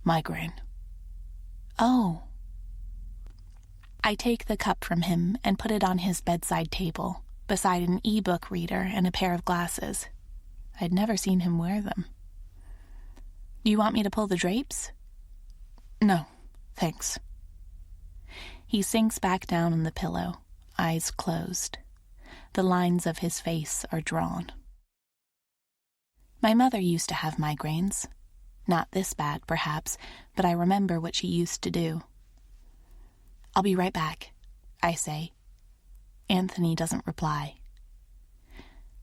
S2: Migraine.
S1: Oh. I take the cup from him and put it on his bedside table, beside an e-book reader and a pair of glasses. I'd never seen him wear them. Do you want me to pull the drapes?
S2: No, thanks.
S1: He sinks back down on the pillow, eyes closed. The lines of his face are drawn. My mother used to have migraines. Not this bad, perhaps, but I remember what she used to do. I'll be right back, I say. Anthony doesn't reply.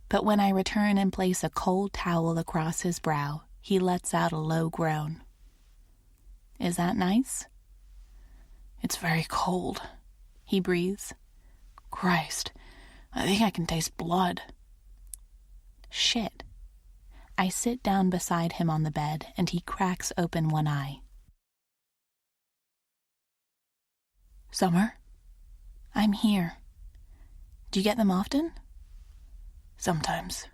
S1: But when I return and place a cold towel across his brow, he lets out a low groan. Is that nice?
S2: It's very cold,
S1: he breathes.
S2: Christ, I think I can taste blood.
S1: Shit. I sit down beside him on the bed, and he cracks open one eye.
S2: Summer?
S1: I'm here. Do you get them often?
S2: Sometimes.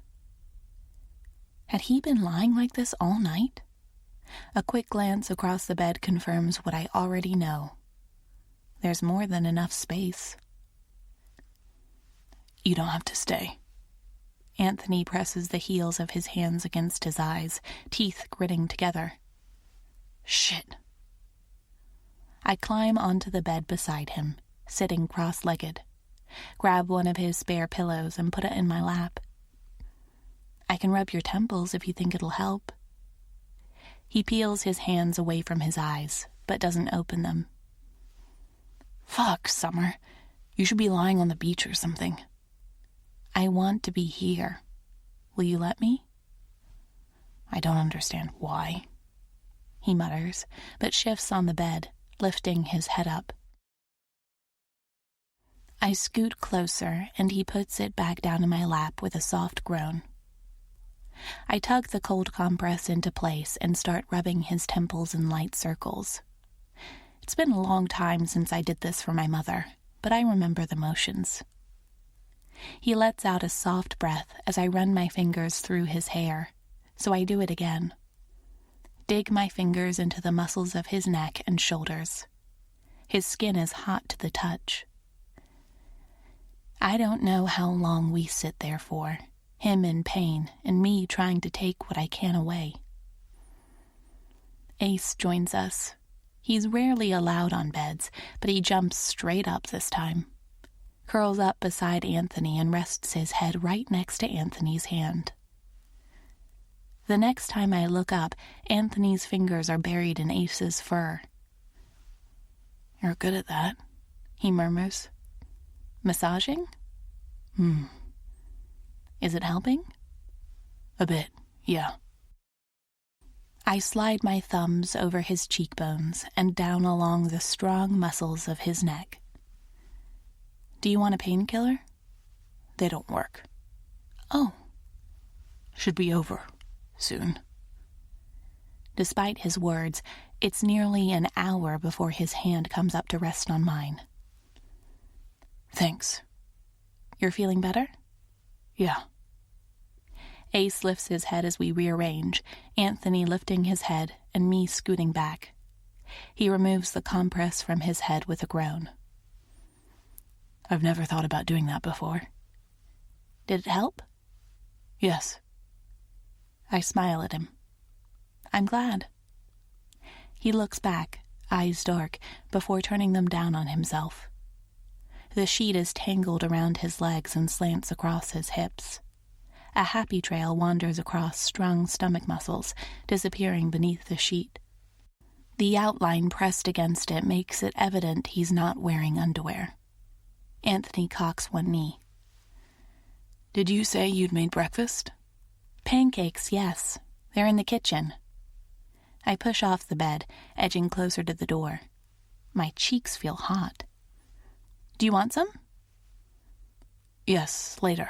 S1: Had he been lying like this all night? A quick glance across the bed confirms what I already know. There's more than enough space.
S2: You don't have to stay.
S1: Anthony presses the heels of his hands against his eyes, teeth gritting together.
S2: Shit.
S1: I climb onto the bed beside him, sitting cross-legged, grab one of his spare pillows and put it in my lap. I can rub your temples if you think it'll help. He peels his hands away from his eyes, but doesn't open them.
S2: Fuck, Summer. You should be lying on the beach or something.
S1: I want to be here. Will you let me?
S2: I don't understand why,
S1: he mutters, but shifts on the bed, lifting his head up. I scoot closer, and he puts it back down in my lap with a soft groan. I tug the cold compress into place and start rubbing his temples in light circles. It's been a long time since I did this for my mother, but I remember the motions. He lets out a soft breath as I run my fingers through his hair, so I do it again. Dig my fingers into the muscles of his neck and shoulders. His skin is hot to the touch. I don't know how long we sit there for, him in pain and me trying to take what I can away. Ace joins us. He's rarely allowed on beds, but he jumps straight up this time, curls up beside Anthony and rests his head right next to Anthony's hand. The next time I look up, Anthony's fingers are buried in Ace's fur.
S2: You're good at that,
S1: he murmurs. Massaging? Is it helping?
S2: A bit, yeah.
S1: I slide my thumbs over his cheekbones and down along the strong muscles of his neck. Do you want a painkiller?
S2: They don't work.
S1: Oh.
S2: Should be over soon.
S1: Despite his words, it's nearly an hour before his hand comes up to rest on mine.
S2: Thanks.
S1: You're feeling better?
S2: Yeah.
S1: Ace lifts his head as we rearrange, Anthony lifting his head and me scooting back. He removes the compress from his head with a groan.
S2: I've never thought about doing that before.
S1: Did it help?
S2: Yes.
S1: I smile at him. I'm glad. He looks back, eyes dark, before turning them down on himself. The sheet is tangled around his legs and slants across his hips. A happy trail wanders across strung stomach muscles, disappearing beneath the sheet. The outline pressed against it makes it evident he's not wearing underwear. Anthony cocks one knee.
S2: Did you say you'd made breakfast?
S1: Pancakes, yes. They're in the kitchen. I push off the bed, edging closer to the door. My cheeks feel hot. Do you want some?
S2: Yes, later.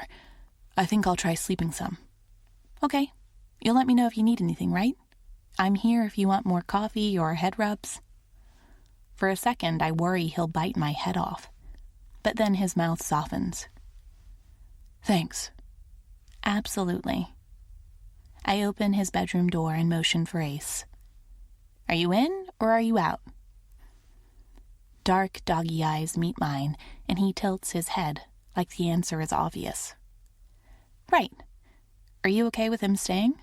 S2: I think I'll try sleeping some.
S1: Okay. You'll let me know if you need anything, right? I'm here if you want more coffee or head rubs. For a second, I worry he'll bite my head off. But then his mouth softens.
S2: Thanks.
S1: Absolutely. I open his bedroom door and motion for Ace. Are you in or are you out? Dark doggy eyes meet mine, and he tilts his head, like the answer is obvious. Right. Are you okay with him staying?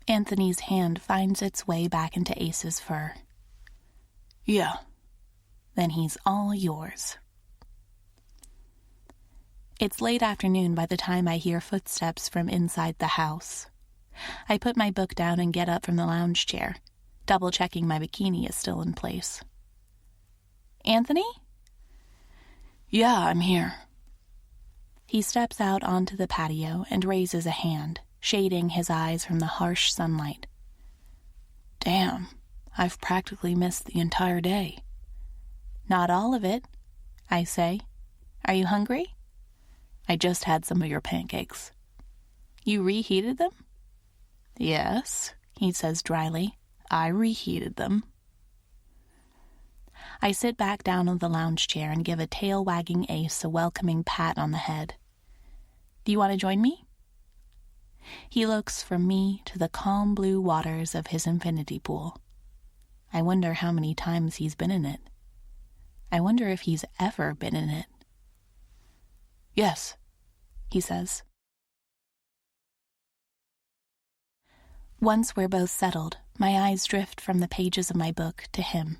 S1: Anthony's hand finds its way back into Ace's fur.
S2: Yeah.
S1: Then he's all yours. It's late afternoon by the time I hear footsteps from inside the house. I put my book down and get up from the lounge chair, double-checking my bikini is still in place. Anthony?
S2: Yeah, I'm here.
S1: He steps out onto the patio and raises a hand, shading his eyes from the harsh sunlight.
S2: Damn, I've practically missed the entire day.
S1: Not all of it, I say. Are you hungry?
S2: I just had some of your pancakes.
S1: You reheated them?
S2: Yes, he says dryly. I reheated them.
S1: I sit back down on the lounge chair and give a tail-wagging Ace a welcoming pat on the head. Do you want to join me? He looks from me to the calm blue waters of his infinity pool. I wonder how many times he's been in it. I wonder if he's ever been in it.
S2: Yes,
S1: he says. Once we're both settled, my eyes drift from the pages of my book to him.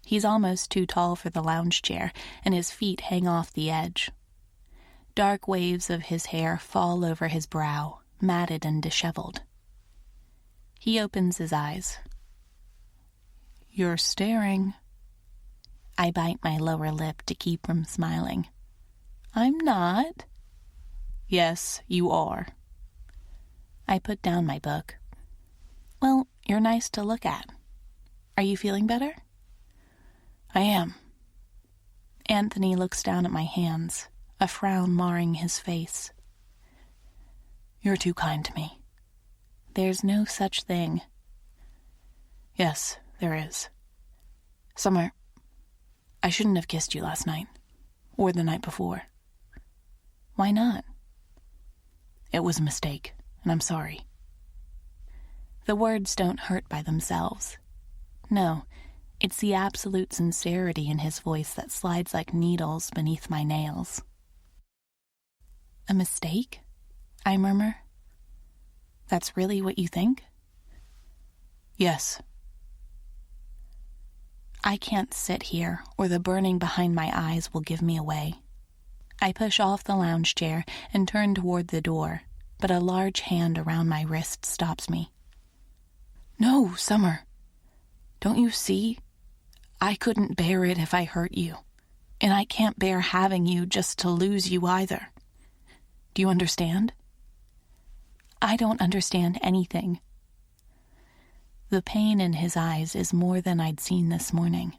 S1: He's almost too tall for the lounge chair, and his feet hang off the edge. Dark waves of his hair fall over his brow, matted and disheveled. He opens his eyes.
S2: You're staring.
S1: I bite my lower lip to keep from smiling. I'm not.
S2: Yes, you are.
S1: I put down my book. Well, you're nice to look at. Are you feeling better?
S2: I am.
S1: Anthony looks down at my hands, a frown marring his face.
S2: You're too kind to me.
S1: There's no such thing.
S2: Yes, there is. Summer, I shouldn't have kissed you last night, or the night before.
S1: Why not?
S2: It was a mistake, and I'm sorry.
S1: The words don't hurt by themselves. No, it's the absolute sincerity in his voice that slides like needles beneath my nails. A mistake? I murmur. That's really what you think?
S2: Yes.
S1: I can't sit here, or the burning behind my eyes will give me away. I push off the lounge chair and turn toward the door, but a large hand around my wrist stops me.
S2: No, Summer. Don't you see? I couldn't bear it if I hurt you, and I can't bear having you just to lose you either. Do you understand?
S1: I don't understand anything. The pain in his eyes is more than I'd seen this morning.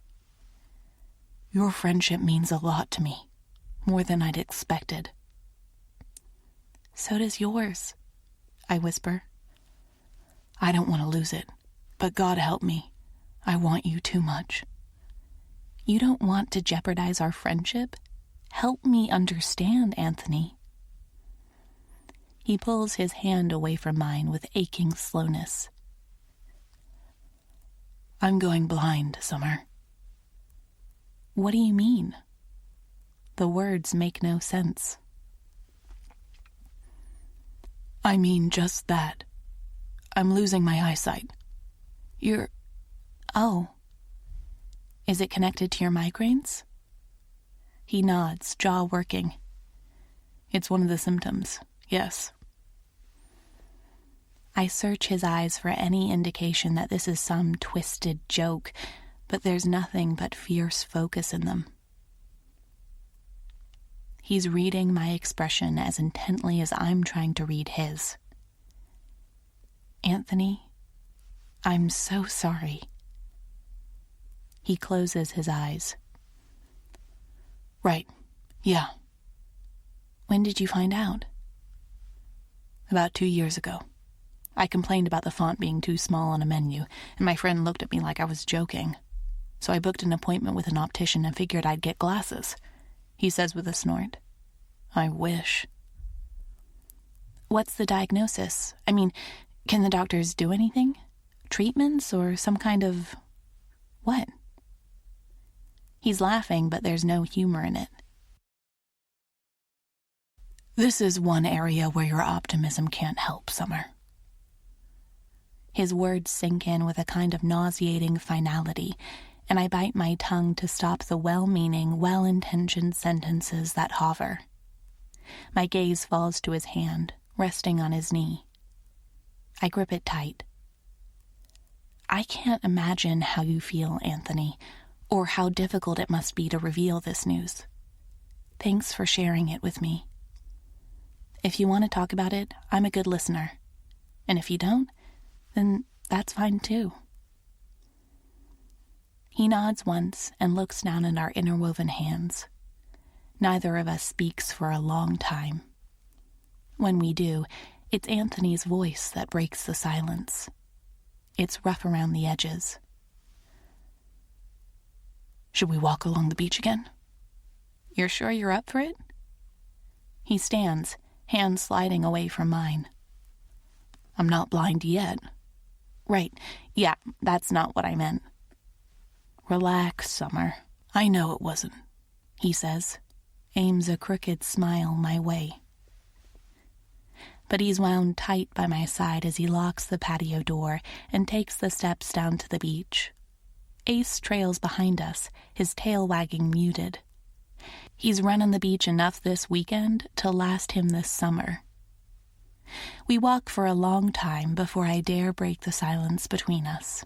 S2: Your friendship means a lot to me, more than I'd expected.
S1: So does yours, I whisper.
S2: I don't want to lose it, but God help me. I want you too much.
S1: You don't want to jeopardize our friendship? Help me understand, Anthony. He pulls his hand away from mine with aching slowness.
S2: I'm going blind, Summer.
S1: What do you mean? The words make no sense.
S2: I mean just that. I'm losing my eyesight.
S1: Oh. Is it connected to your migraines? He nods, jaw working.
S2: It's one of the symptoms, yes.
S1: I search his eyes for any indication that this is some twisted joke, but there's nothing but fierce focus in them. He's reading my expression as intently as I'm trying to read his. Anthony, I'm so sorry. He closes his eyes.
S2: Right, yeah.
S1: When did you find out?
S2: About 2 years ago. I complained about the font being too small on a menu, and my friend looked at me like I was joking. So I booked an appointment with an optician and figured I'd get glasses. he says with a snort. I wish.
S1: What's the diagnosis? I mean, can the doctors do anything? Treatments or some kind of... what? He's laughing, but there's no humor in it.
S2: This is one area where your optimism can't help, Summer.
S1: His words sink in with a kind of nauseating finality, and I bite my tongue to stop the well-meaning, well-intentioned sentences that hover. My gaze falls to his hand, resting on his knee. I grip it tight. I can't imagine how you feel, Anthony, or how difficult it must be to reveal this news. Thanks for sharing it with me. If you want to talk about it, I'm a good listener. And if you don't, then that's fine too. He nods once and looks down at our interwoven hands. Neither of us speaks for a long time. When we do, it's Anthony's voice that breaks the silence. It's rough around the edges.
S2: Should we walk along the beach again?
S1: You're sure you're up for it? He stands, hands sliding away from mine.
S2: I'm not blind yet.
S1: Right, yeah, that's not what I meant.
S2: Relax, Summer. I know it wasn't, he says, aims a crooked smile my way.
S1: But he's wound tight by my side as he locks the patio door and takes the steps down to the beach. Ace trails behind us, his tail wagging muted. He's run on the beach enough this weekend to last him this summer. We walk for a long time before I dare break the silence between us.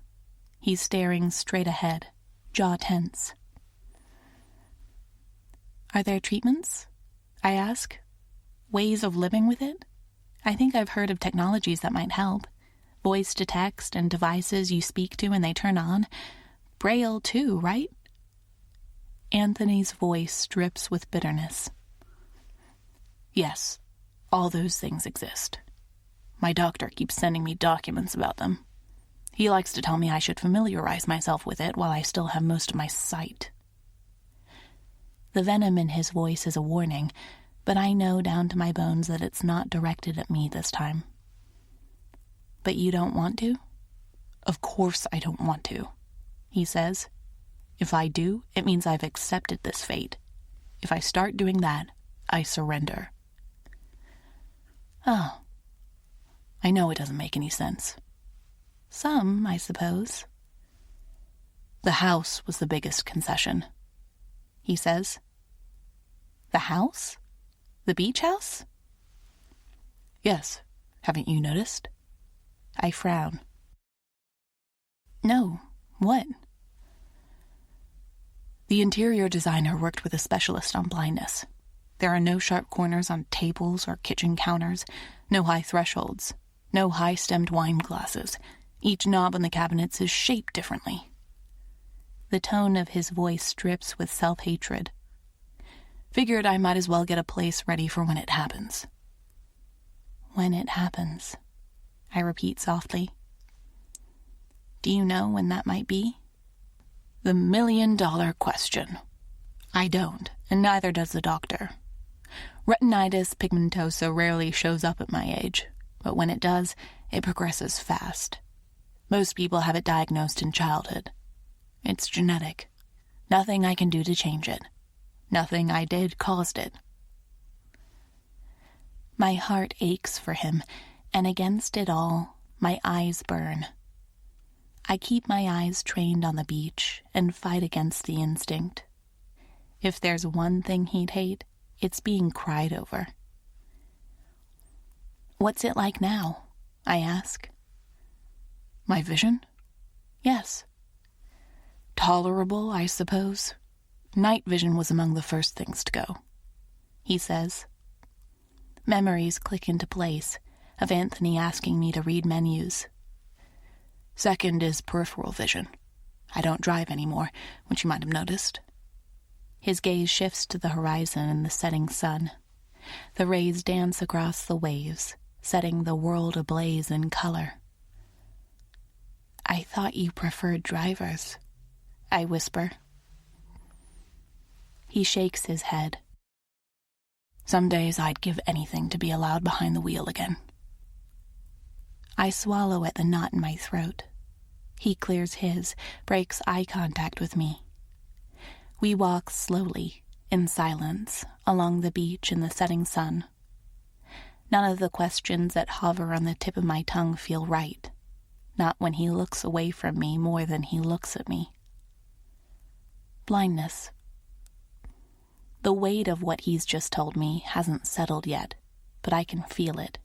S1: He's staring straight ahead, jaw tense. Are there treatments? I ask. Ways of living with it? I think I've heard of technologies that might help. Voice to text and devices you speak to and they turn on. Braille too, right? Anthony's voice drips with bitterness.
S2: Yes, all those things exist. My doctor keeps sending me documents about them. He likes to tell me I should familiarize myself with it while I still have most of my sight.
S1: The venom in his voice is a warning, but I know down to my bones that it's not directed at me this time. But you don't want to?
S2: Of course I don't want to, he says. If I do, it means I've accepted this fate. If I start doing that, I surrender.
S1: Oh.
S2: I know it doesn't make any sense.
S1: Some, I suppose.
S2: The house was the biggest concession, he says.
S1: The house? The beach house?
S2: Yes. Haven't you noticed?
S1: I frown. No. What?
S2: The interior designer worked with a specialist on blindness. There are no sharp corners on tables or kitchen counters, no high thresholds, no high-stemmed wine glasses. Each knob on the cabinets is shaped differently.
S1: The tone of his voice drips with self-hatred.
S2: Figured I might as well get a place ready for when it happens.
S1: When it happens, I repeat softly. Do you know when that might be?
S2: The million-dollar question. I don't, and neither does the doctor. Retinitis pigmentosa rarely shows up at my age, but when it does, it progresses fast. Most people have it diagnosed in childhood. It's genetic. Nothing I can do to change it. Nothing I did caused it.
S1: My heart aches for him, and against it all, my eyes burn. I keep my eyes trained on the beach and fight against the instinct. If there's one thing he'd hate, it's being cried over. What's it like now? I ask.
S2: My vision?
S1: Yes.
S2: Tolerable, I suppose. Night vision was among the first things to go, he says.
S1: Memories click into place of Anthony asking me to read menus.
S2: Second is peripheral vision. I don't drive anymore, which you might have noticed.
S1: His gaze shifts to the horizon and the setting sun. The rays dance across the waves, setting the world ablaze in color. I thought you preferred drivers, I whisper. He shakes his head,
S2: Some days I'd give anything to be allowed behind the wheel again.
S1: I swallow at the knot in my throat. He clears his, breaks eye contact with me. We walk slowly, in silence, along the beach in the setting sun. None of the questions that hover on the tip of my tongue feel right, not when he looks away from me more than he looks at me. Blindness. The weight of what he's just told me hasn't settled yet, but I can feel it.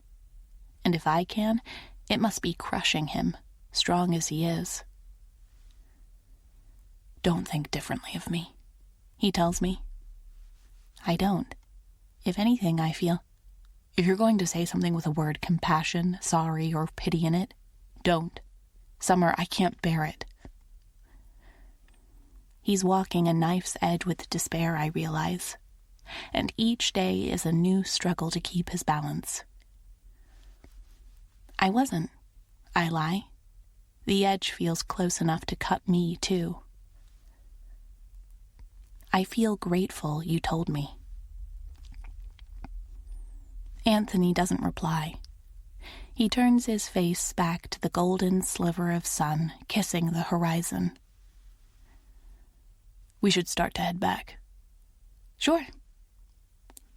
S1: And if I can, it must be crushing him, strong as he is.
S2: Don't think differently of me, he tells me.
S1: I don't. If anything, I feel...
S2: If you're going to say something with the word compassion, sorry, or pity in it, don't. Summer, I can't bear it.
S1: He's walking a knife's edge with despair, I realize. And each day is a new struggle to keep his balance. I wasn't. I lie. The edge feels close enough to cut me, too. I feel grateful you told me. Anthony doesn't reply. He turns his face back to the golden sliver of sun kissing the horizon.
S2: We should start to head back.
S1: Sure.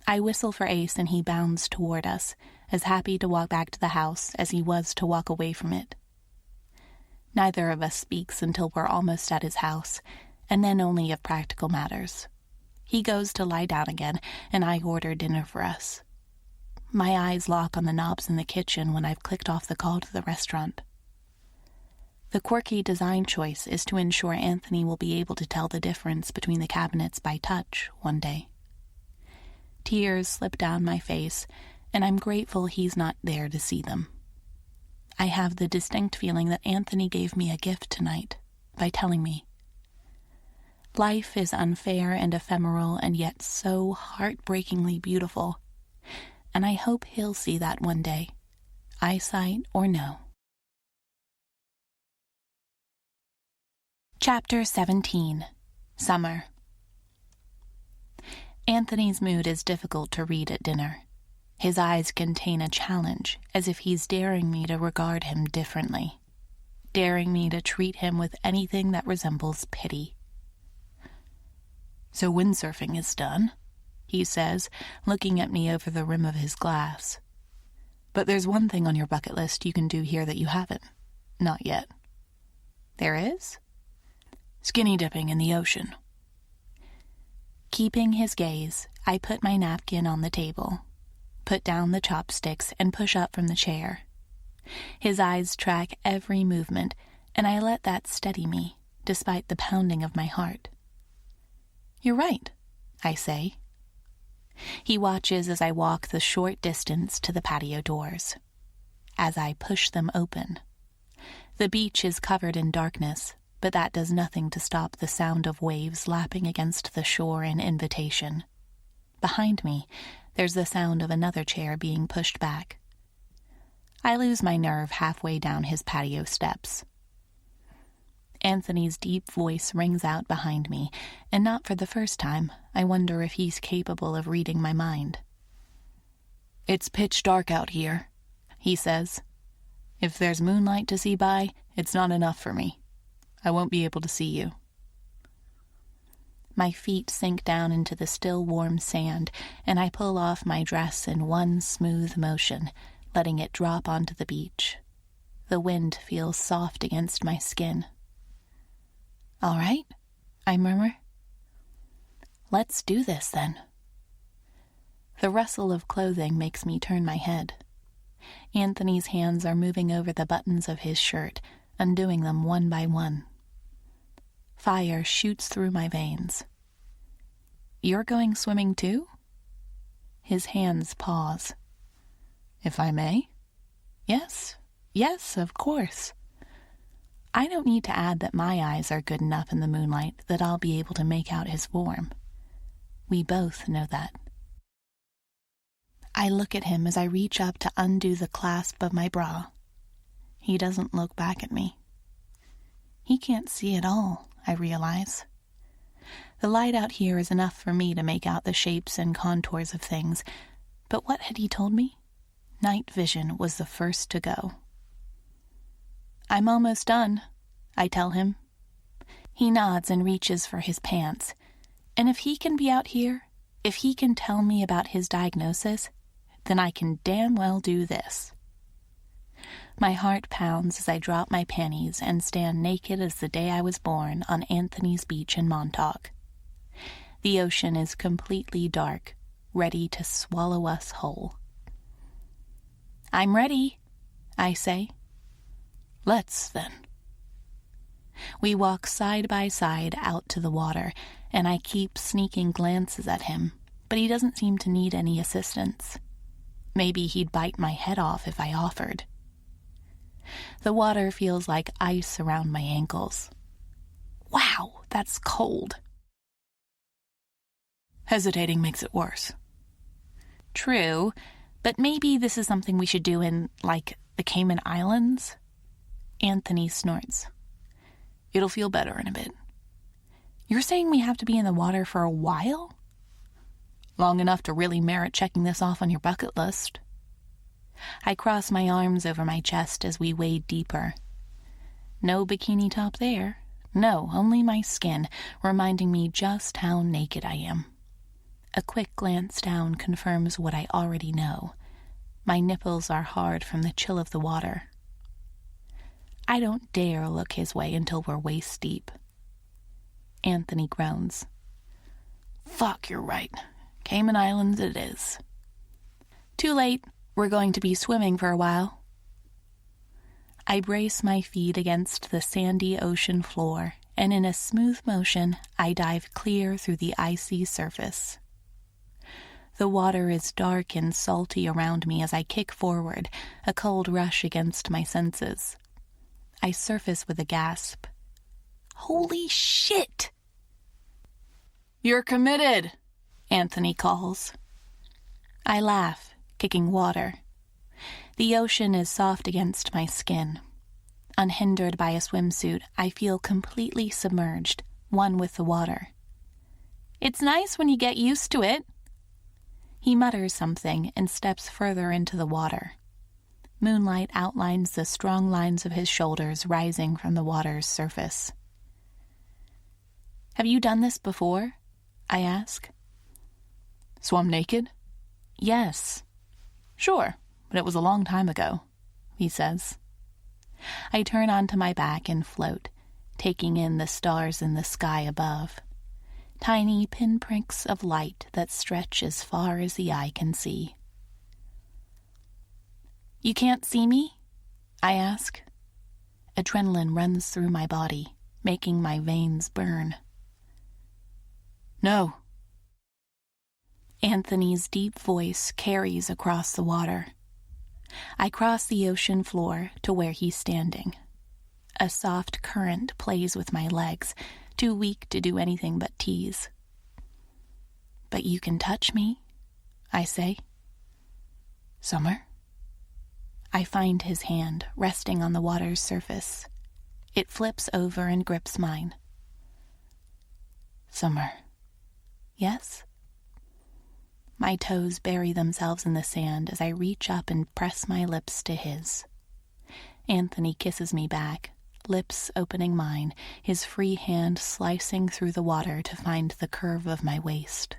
S1: I whistle for Ace and he bounds toward us, as happy to walk back to the house as he was to walk away from it. Neither of us speaks until we're almost at his house, and then only of practical matters. He goes to lie down again, and I order dinner for us. My eyes lock on the knobs in the kitchen when I've clicked off the call to the restaurant. The quirky design choice is to ensure Anthony will be able to tell the difference between the cabinets by touch one day. Tears slip down my face, and I'm grateful he's not there to see them. I have the distinct feeling that Anthony gave me a gift tonight by telling me. Life is unfair and ephemeral and yet so heartbreakingly beautiful, and I hope he'll see that one day, eyesight or no. Chapter 17. Summer. Anthony's mood is difficult to read at dinner. His eyes contain a challenge, as if he's daring me to regard him differently, daring me to treat him with anything that resembles pity.
S2: So windsurfing is done, he says, looking at me over the rim of his glass. But there's one thing on your bucket list you can do here that you haven't. Not yet.
S1: There is?
S2: Skinny dipping in the ocean.
S1: Keeping his gaze, I put my napkin on the table, put down the chopsticks, and push up from the chair. His eyes track every movement, and I let that steady me, despite the pounding of my heart. You're right, I say. He watches as I walk the short distance to the patio doors. As I push them open. The beach is covered in darkness, but that does nothing to stop the sound of waves lapping against the shore in invitation. Behind me, there's the sound of another chair being pushed back. I lose my nerve halfway down his patio steps. Anthony's deep voice rings out behind me, and not for the first time, I wonder if he's capable of reading my mind.
S2: It's pitch dark out here, he says. If there's moonlight to see by, it's not enough for me. I won't be able to see you.
S1: My feet sink down into the still warm sand, and I pull off my dress in one smooth motion, letting it drop onto the beach. The wind feels soft against my skin. All right, I murmur. Let's do this, then. The rustle of clothing makes me turn my head. Anthony's hands are moving over the buttons of his shirt, undoing them one by one. Fire shoots through my veins. You're going swimming too? His hands pause.
S2: If I may?
S1: Yes, of course. I don't need to add that my eyes are good enough in the moonlight that I'll be able to make out his form. We both know that. I look at him as I reach up to undo the clasp of my bra. He doesn't look back at me. He can't see at all, I realize. The light out here is enough for me to make out the shapes and contours of things, but what had he told me? Night vision was the first to go. I'm almost done, I tell him. He nods and reaches for his pants, and if he can be out here, if he can tell me about his diagnosis, then I can damn well do this. My heart pounds as I drop my panties and stand naked as the day I was born on Anthony's beach in Montauk. The ocean is completely dark, ready to swallow us whole. I'm ready, I say. Let's, then. We walk side by side out to the water, and I keep sneaking glances at him, but he doesn't seem to need any assistance. Maybe he'd bite my head off if I offered. The water feels like ice around my ankles. Wow, that's cold. Hesitating makes it worse. True, but maybe this is something we should do in, like, the Cayman Islands? Anthony snorts. It'll feel better in a bit. You're saying we have to be in the water for a while? Long enough to really merit checking this off on your bucket list. I cross my arms over my chest as we wade deeper. No bikini top there. No, only my skin, reminding me just how naked I am. A quick glance down confirms what I already know. My nipples are hard from the chill of the water. I don't dare look his way until we're waist deep. Anthony groans. Fuck, you're right. Cayman Islands it is. Too late. We're going to be swimming for a while. I brace my feet against the sandy ocean floor, and in a smooth motion, I dive clear through the icy surface. The water is dark and salty around me as I kick forward, a cold rush against my senses. I surface with a gasp. Holy shit! You're committed, Anthony calls. I laugh, kicking water. The ocean is soft against my skin. Unhindered by a swimsuit, I feel completely submerged, one with the water. It's nice when you get used to it. He mutters something and steps further into the water. Moonlight outlines the strong lines of his shoulders rising from the water's surface. Have you done this before? I ask. Swum naked? Yes. Sure, but it was a long time ago, he says. I turn onto my back and float, taking in the stars in the sky above. Tiny pinpricks of light that stretch as far as the eye can see. You can't see me? I ask. Adrenaline runs through my body, making my veins burn. No. Anthony's deep voice carries across the water. I cross the ocean floor to where he's standing. A soft current plays with my legs, too weak to do anything but tease. But you can touch me, I say. Summer? I find his hand resting on the water's surface. It flips over and grips mine. Summer. Yes? My toes bury themselves in the sand as I reach up and press my lips to his. Anthony kisses me back, lips opening mine, his free hand slicing through the water to find the curve of my waist.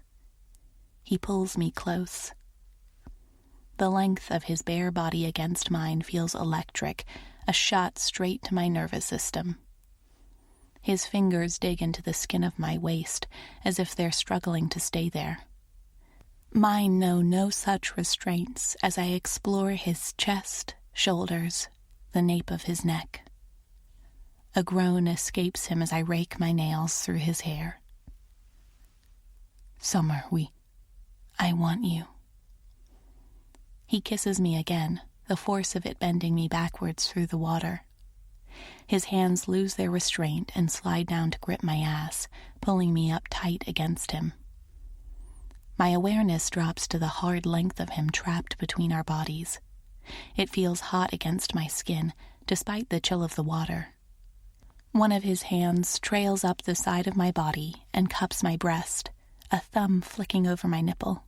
S1: He pulls me close. The length of his bare body against mine feels electric, a shot straight to my nervous system. His fingers dig into the skin of my waist, as if they're struggling to stay there. Mine know no such restraints as I explore his chest, shoulders, the nape of his neck. A groan escapes him as I rake my nails through his hair. Summer, I want you. He kisses me again, the force of it bending me backwards through the water. His hands lose their restraint and slide down to grip my ass, pulling me up tight against him. My awareness drops to the hard length of him trapped between our bodies. It feels hot against my skin, despite the chill of the water. One of his hands trails up the side of my body and cups my breast, a thumb flicking over my nipple.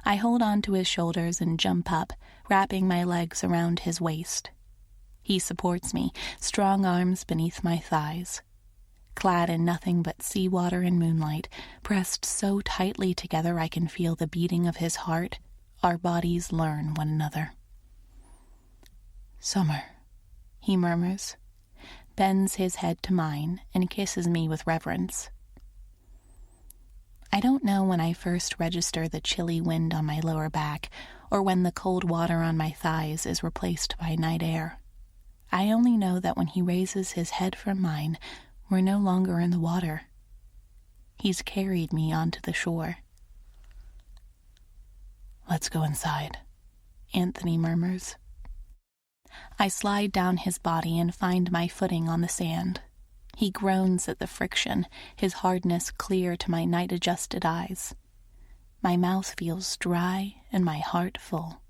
S1: I hold on to his shoulders and jump up, wrapping my legs around his waist. He supports me, strong arms beneath my thighs. Clad in nothing but seawater and moonlight, pressed so tightly together I can feel the beating of his heart, our bodies learn one another. "Summer," he murmurs, bends his head to mine, and kisses me with reverence. I don't know when I first register the chilly wind on my lower back, or when the cold water on my thighs is replaced by night air. I only know that when he raises his head from mine, we're no longer in the water. He's carried me onto the shore. "Let's go inside," Anthony murmurs. I slide down his body and find my footing on the sand. He groans at the friction, his hardness clear to my night-adjusted eyes. My mouth feels dry and my heart full.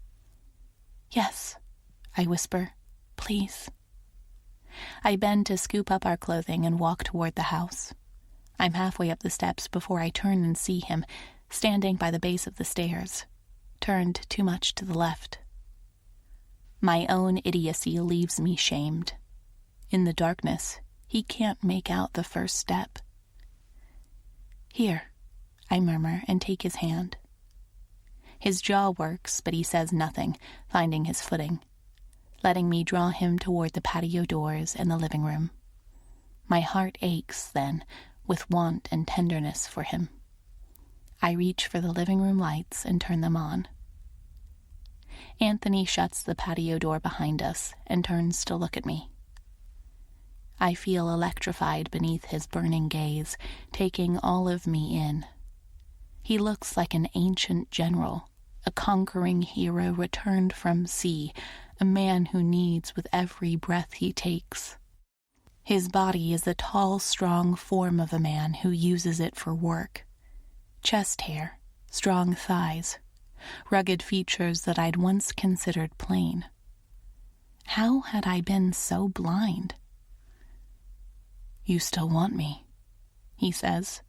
S1: "Yes," I whisper, "please." I bend to scoop up our clothing and walk toward the house. I'm halfway up the steps before I turn and see him, standing by the base of the stairs, turned too much to the left. My own idiocy leaves me shamed. In the darkness, he can't make out the first step. "Here," I murmur and take his hand. His jaw works, but he says nothing, finding his footing, letting me draw him toward the patio doors and the living room. My heart aches, then, with want and tenderness for him. I reach for the living room lights and turn them on. Anthony shuts the patio door behind us and turns to look at me. I feel electrified beneath his burning gaze, taking all of me in. He looks like an ancient general, a conquering hero returned from sea, a man who needs with every breath he takes. His body is the tall, strong form of a man who uses it for work. Chest hair, strong thighs, rugged features that I'd once considered plain. How had I been so blind? "You still want me?" he says.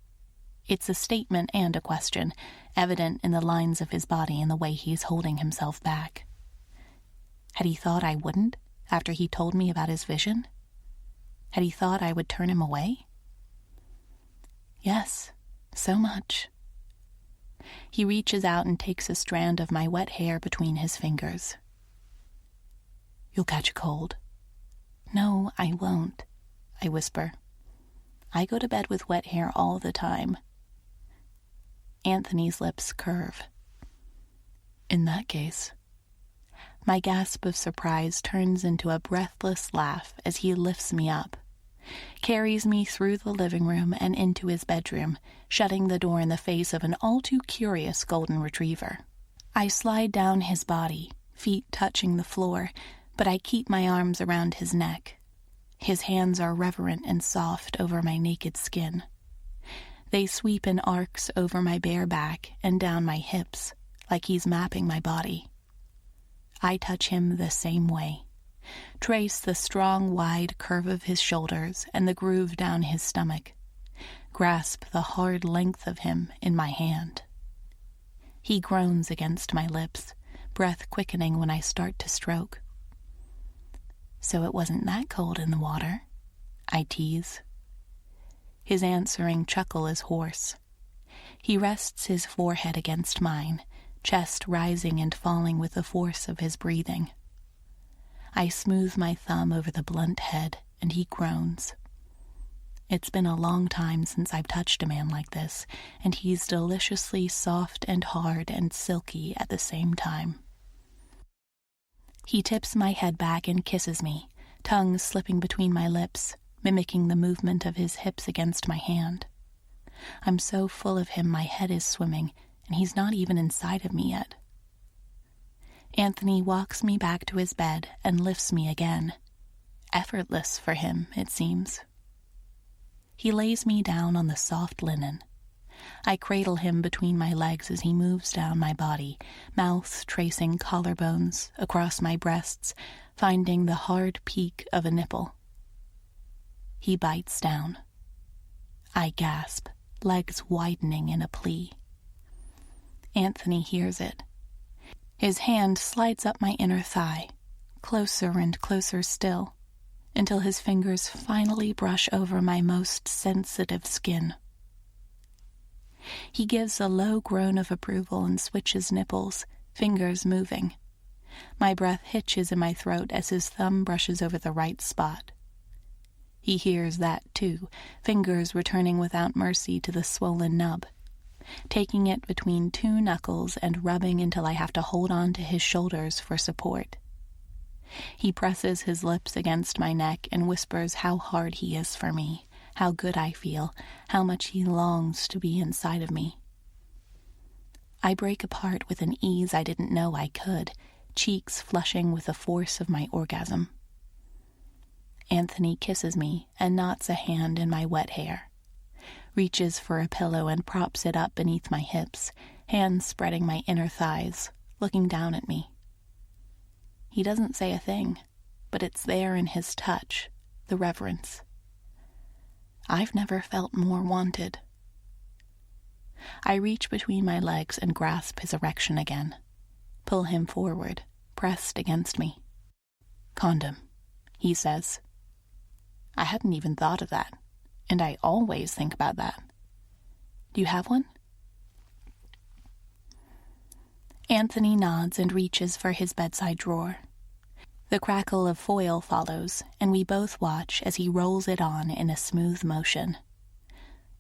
S1: It's a statement and a question, evident in the lines of his body and the way he's holding himself back. Had he thought I wouldn't, after he told me about his vision? Had he thought I would turn him away? Yes, so much. He reaches out and takes a strand of my wet hair between his fingers. "You'll catch a cold." "No, I won't," I whisper. I go to bed with wet hair all the time. Anthony's lips curve. "In that case..." My gasp of surprise turns into a breathless laugh as he lifts me up, carries me through the living room and into his bedroom, shutting the door in the face of an all-too-curious golden retriever. I slide down his body, feet touching the floor, but I keep my arms around his neck. His hands are reverent and soft over my naked skin. They sweep in arcs over my bare back and down my hips, like he's mapping my body. I touch him the same way, trace the strong, wide curve of his shoulders and the groove down his stomach, grasp the hard length of him in my hand. He groans against my lips, breath quickening when I start to stroke. "So it wasn't that cold in the water?" I tease. His answering chuckle is hoarse. He rests his forehead against mine, chest rising and falling with the force of his breathing. I smooth my thumb over the blunt head, and he groans. It's been a long time since I've touched a man like this, and he's deliciously soft and hard and silky at the same time. He tips my head back and kisses me, tongue slipping between my lips, mimicking the movement of his hips against my hand. I'm so full of him my head is swimming, and he's not even inside of me yet. Anthony walks me back to his bed and lifts me again. Effortless for him, it seems. He lays me down on the soft linen. I cradle him between my legs as he moves down my body, mouth tracing collarbones across my breasts, finding the hard peak of a nipple. He bites down. I gasp, legs widening in a plea. Anthony hears it. His hand slides up my inner thigh, closer and closer still, until his fingers finally brush over my most sensitive skin. He gives a low groan of approval and switches nipples, fingers moving. My breath hitches in my throat as his thumb brushes over the right spot. He hears that, too, fingers returning without mercy to the swollen nub, taking it between two knuckles and rubbing until I have to hold on to his shoulders for support. He presses his lips against my neck and whispers how hard he is for me, how good I feel, how much he longs to be inside of me. I break apart with an ease I didn't know I could, cheeks flushing with the force of my orgasm. Anthony kisses me and knots a hand in my wet hair, reaches for a pillow and props it up beneath my hips, hands spreading my inner thighs, looking down at me. He doesn't say a thing, but it's there in his touch, the reverence. I've never felt more wanted. I reach between my legs and grasp his erection again, pull him forward, pressed against me. Condom, he says. I hadn't even thought of that, and I always think about that. Do you have one? Anthony nods and reaches for his bedside drawer. The crackle of foil follows, and we both watch as he rolls it on in a smooth motion.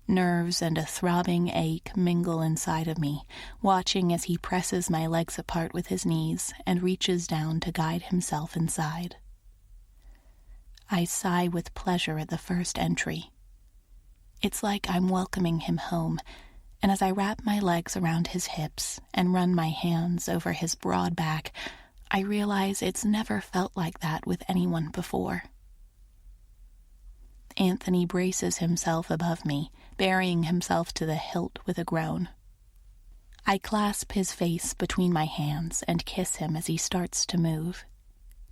S1: Nerves and a throbbing ache mingle inside of me, watching as he presses my legs apart with his knees and reaches down to guide himself inside. I sigh with pleasure at the first entry. It's like I'm welcoming him home, and as I wrap my legs around his hips and run my hands over his broad back, I realize it's never felt like that with anyone before. Anthony braces himself above me, burying himself to the hilt with a groan. I clasp his face between my hands and kiss him as he starts to move.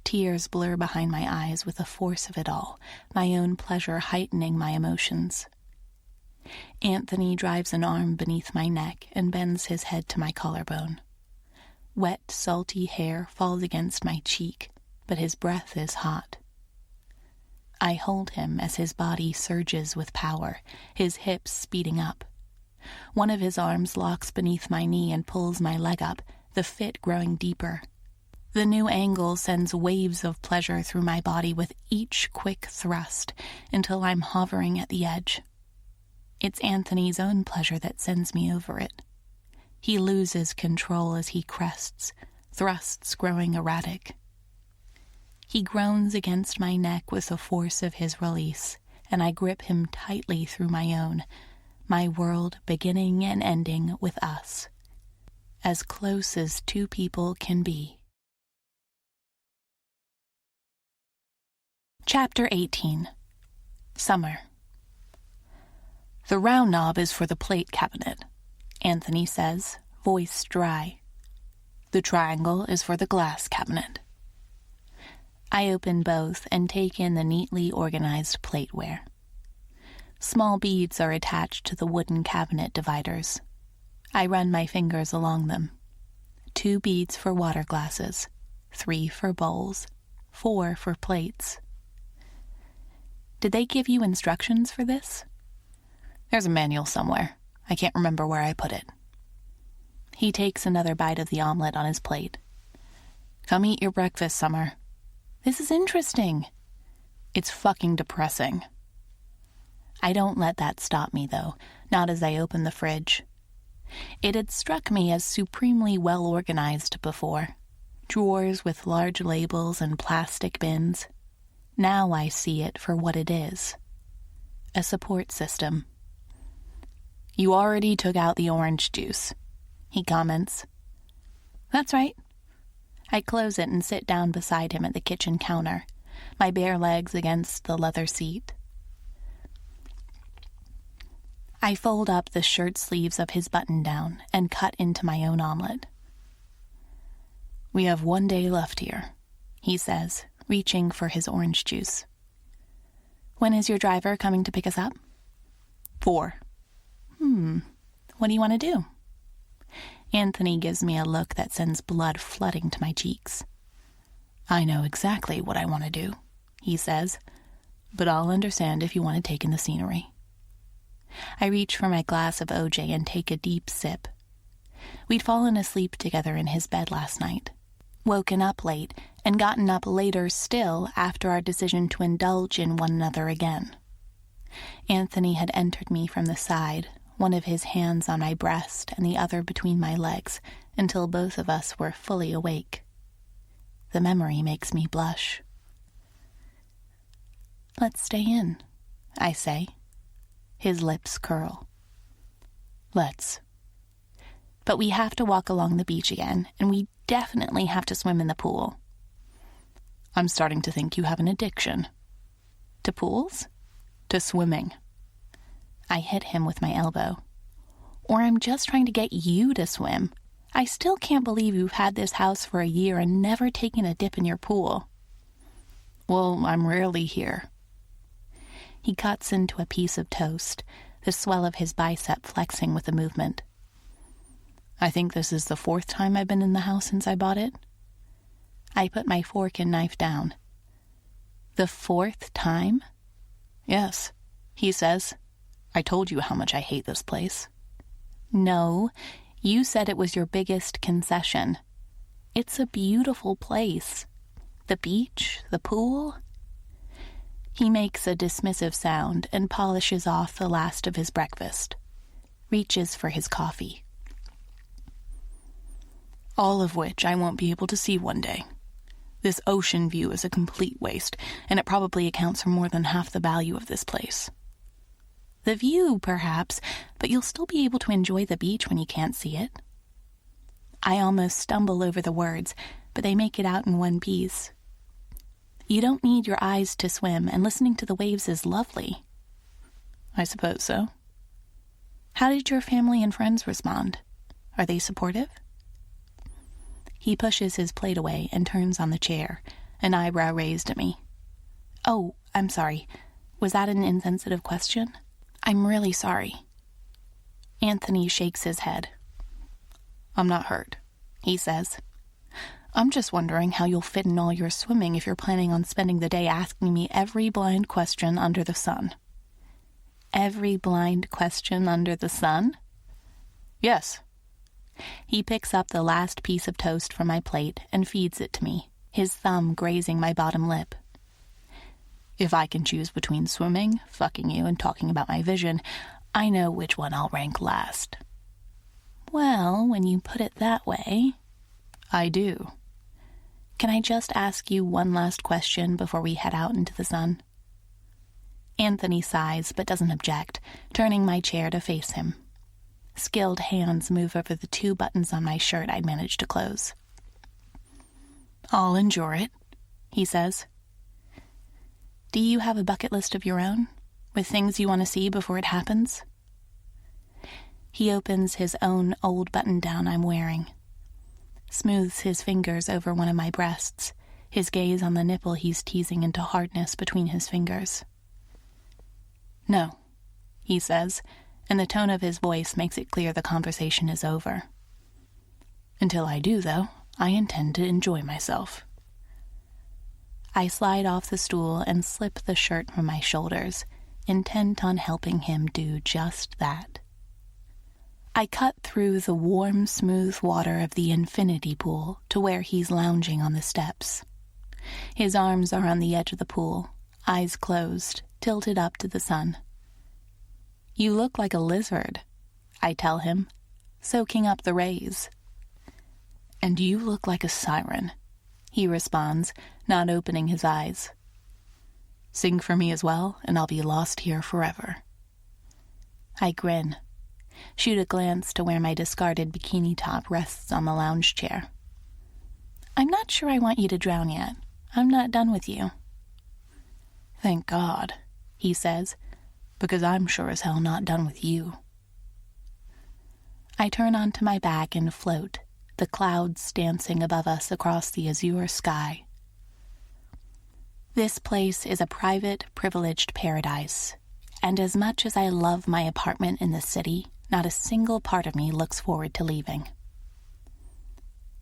S1: Tears blur behind my eyes with the force of it all, my own pleasure heightening my emotions. Anthony drives an arm beneath my neck and bends his head to my collarbone. Wet, salty hair falls against my cheek, but his breath is hot. I hold him as his body surges with power, his hips speeding up. One of his arms locks beneath my knee and pulls my leg up, the fit growing deeper. The new angle sends waves of pleasure through my body with each quick thrust until I'm hovering at the edge. It's Anthony's own pleasure that sends me over it. He loses control as he crests, thrusts growing erratic. He groans against my neck with the force of his release, and I grip him tightly through my own, my world beginning and ending with us, as close as two people can be. Chapter 18. Summer. The round knob is for the plate cabinet, Anthony says, voice dry. The triangle is for the glass cabinet. I open both and take in the neatly organized plateware. Small beads are attached to the wooden cabinet dividers. I run my fingers along them. 2 beads for water glasses, 3 for bowls, 4 for plates. Did they give you instructions for this? There's a manual somewhere. I can't remember where I put it. He takes another bite of the omelet on his plate. Come eat your breakfast, Summer. This is interesting. It's fucking depressing. I don't let that stop me, though, not as I open the fridge. It had struck me as supremely well organized before. Drawers with large labels and plastic bins. Now I see it for what it is. A support system. You already took out the orange juice, he comments. That's right. I close it and sit down beside him at the kitchen counter, my bare legs against the leather seat. I fold up the shirt sleeves of his button-down and cut into my own omelet. We have 1 day left here, he says, reaching for his orange juice. When is your driver coming to pick us up?
S2: 4.
S1: What do you want to do?
S2: Anthony gives me a look that sends blood flooding to my cheeks. I know exactly what I want to do, he says, but I'll understand if you want to take in the scenery. I reach for my glass of OJ and take a deep sip. We'd fallen asleep together in his bed last night, woken up late, and gotten up later still after our decision to indulge in one another again. Anthony had entered me from the side, one of his hands on my breast and the other between my legs, until both of us were fully awake. The memory makes me blush.
S1: Let's stay in,
S2: I say. His lips curl. Let's.
S1: But we have to walk along the beach again, and we definitely have to swim in the pool.
S2: I'm starting to think you have an addiction.
S1: To pools?
S2: To swimming.
S1: I hit him with my elbow. Or I'm just trying to get you to swim. I still can't believe you've had this house for a year and never taken a dip in your pool.
S2: Well, I'm rarely here.
S1: He cuts into a piece of toast, the swell of his bicep flexing with the movement.
S2: I think this is the 4th time I've been in the house since I bought it.
S1: I put my fork and knife down. The 4th time?
S2: Yes, he says. I told you how much I hate this place.
S1: No, you said it was your biggest concession. It's a beautiful place. The beach, the pool. He makes a dismissive sound and polishes off the last of his breakfast. Reaches for his coffee.
S2: All of which I won't be able to see one day. This ocean view is a complete waste, and it probably accounts for more than half the value of this place.
S1: The view, perhaps, but you'll still be able to enjoy the beach when you can't see it. I almost stumble over the words, but they make it out in one piece. You don't need your eyes to swim, and listening to the waves is lovely.
S2: I suppose so.
S1: How did your family and friends respond? Are they supportive? He pushes his plate away and turns on the chair, an eyebrow raised at me. Oh, I'm sorry. Was that an insensitive question? I'm really sorry. Anthony shakes his head.
S2: I'm not hurt, he says. I'm just wondering how you'll fit in all your swimming if you're planning on spending the day asking me every blind question under the sun.
S1: Every blind question under the sun?
S2: Yes.
S1: He picks up the last piece of toast from my plate and feeds it to me, his thumb grazing my bottom lip.
S2: If I can choose between swimming, fucking you, and talking about my vision, I know which one I'll rank last.
S1: Well, when you put it that way...
S2: I do.
S1: Can I just ask you one last question before we head out into the sun? Anthony sighs but doesn't object, turning my chair to face him. Skilled hands move over the 2 buttons on my shirt I managed to close.
S2: I'll endure it, he says.
S1: Do you have a bucket list of your own, with things you want to see before it happens? He opens his own old button-down I'm wearing, smooths his fingers over one of my breasts, his gaze on the nipple he's teasing into hardness between his fingers.
S2: No, he says, and the tone of his voice makes it clear the conversation is over. Until I do, though, I intend to enjoy myself.
S1: I slide off the stool and slip the shirt from my shoulders, intent on helping him do just that. I cut through the warm, smooth water of the infinity pool to where he's lounging on the steps. His arms are on the edge of the pool, eyes closed, tilted up to the sun. You look like a lizard, I tell him, soaking up the rays.
S2: And you look like a siren, he responds, not opening his eyes. Sing for me as well, and I'll be lost here forever.
S1: I grin, shoot a glance to where my discarded bikini top rests on the lounge chair. I'm not sure I want you to drown yet. I'm not done with you.
S2: Thank God, he says, because I'm sure as hell not done with you.
S1: I turn onto my back and float, the clouds dancing above us across the azure sky. This place is a private, privileged paradise, and as much as I love my apartment in the city, not a single part of me looks forward to leaving.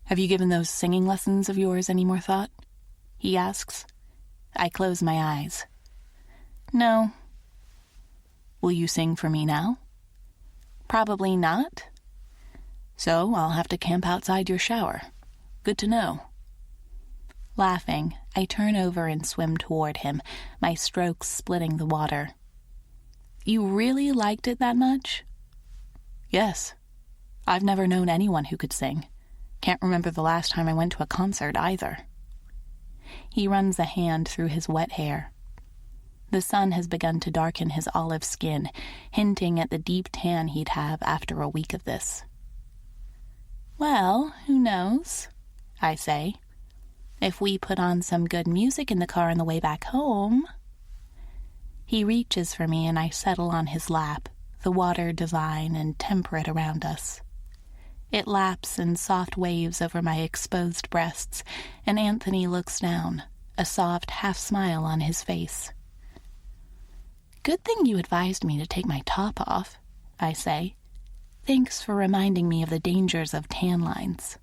S2: Have you given those singing lessons of yours any more thought? He asks.
S1: I close my eyes. No.
S2: Will you sing for me now?
S1: Probably not.
S2: So I'll have to camp outside your shower. Good to know.
S1: Laughing, I turn over and swim toward him, my strokes splitting the water. You really liked it that much?
S2: Yes. I've never known anyone who could sing. Can't remember the last time I went to a concert either.
S1: He runs a hand through his wet hair. The sun has begun to darken his olive skin, hinting at the deep tan he'd have after a week of this. Well, who knows, I say. If we put on some good music in the car on the way back home. He reaches for me and I settle on his lap, the water divine and temperate around us. It laps in soft waves over my exposed breasts, and Anthony looks down, a soft half-smile on his face. Good thing you advised me to take my top off, I say. Thanks for reminding me of the dangers of tan lines.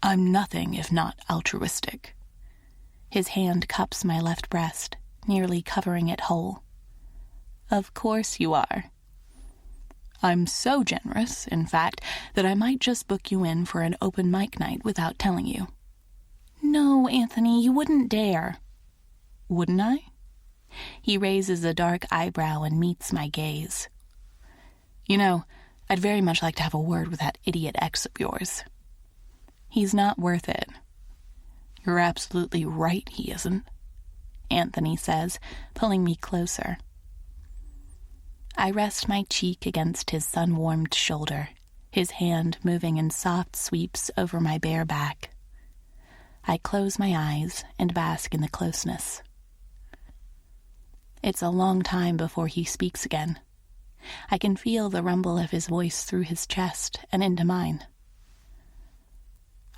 S2: I'm nothing if not altruistic.
S1: His hand cups my left breast, nearly covering it whole. Of course you are.
S2: I'm so generous, in fact, that I might just book you in for an open mic night without telling you.
S1: No, Anthony, you wouldn't dare.
S2: Wouldn't I?
S1: He raises a dark eyebrow and meets my gaze.
S2: You know, I'd very much like to have a word with that idiot ex of yours.
S1: He's not worth it.
S2: You're absolutely right he isn't,
S1: Anthony says, pulling me closer. I rest my cheek against his sun-warmed shoulder, his hand moving in soft sweeps over my bare back. I close my eyes and bask in the closeness. It's a long time before he speaks again. I can feel the rumble of his voice through his chest and into mine.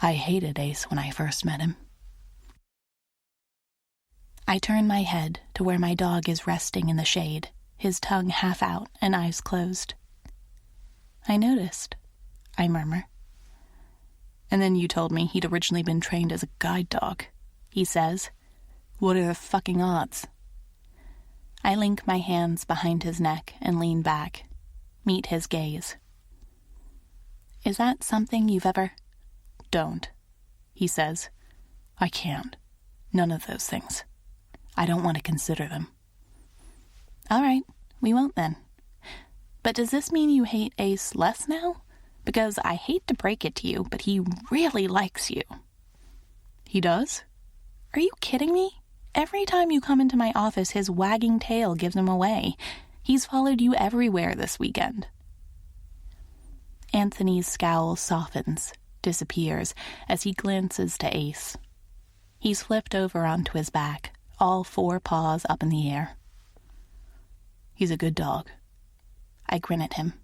S2: I hated Ace when I first met him.
S1: I turn my head to where my dog is resting in the shade, his tongue half out and eyes closed. I noticed, I murmur.
S2: And then you told me he'd originally been trained as a guide dog, he says. What are the fucking odds?
S1: I link my hands behind his neck and lean back, meet his gaze. Is that something you've ever...
S2: Don't, he says. I can't. None of those things. I don't want to consider them.
S1: All right, we won't then. But does this mean you hate Ace less now? Because I hate to break it to you, but he really likes you.
S2: He does?
S1: Are you kidding me? Every time you come into my office, his wagging tail gives him away. He's followed you everywhere this weekend. Anthony's scowl softens, disappears, as he glances to Ace. He's flipped over onto his back, all four paws up in the air.
S2: He's a good dog.
S1: I grin at him.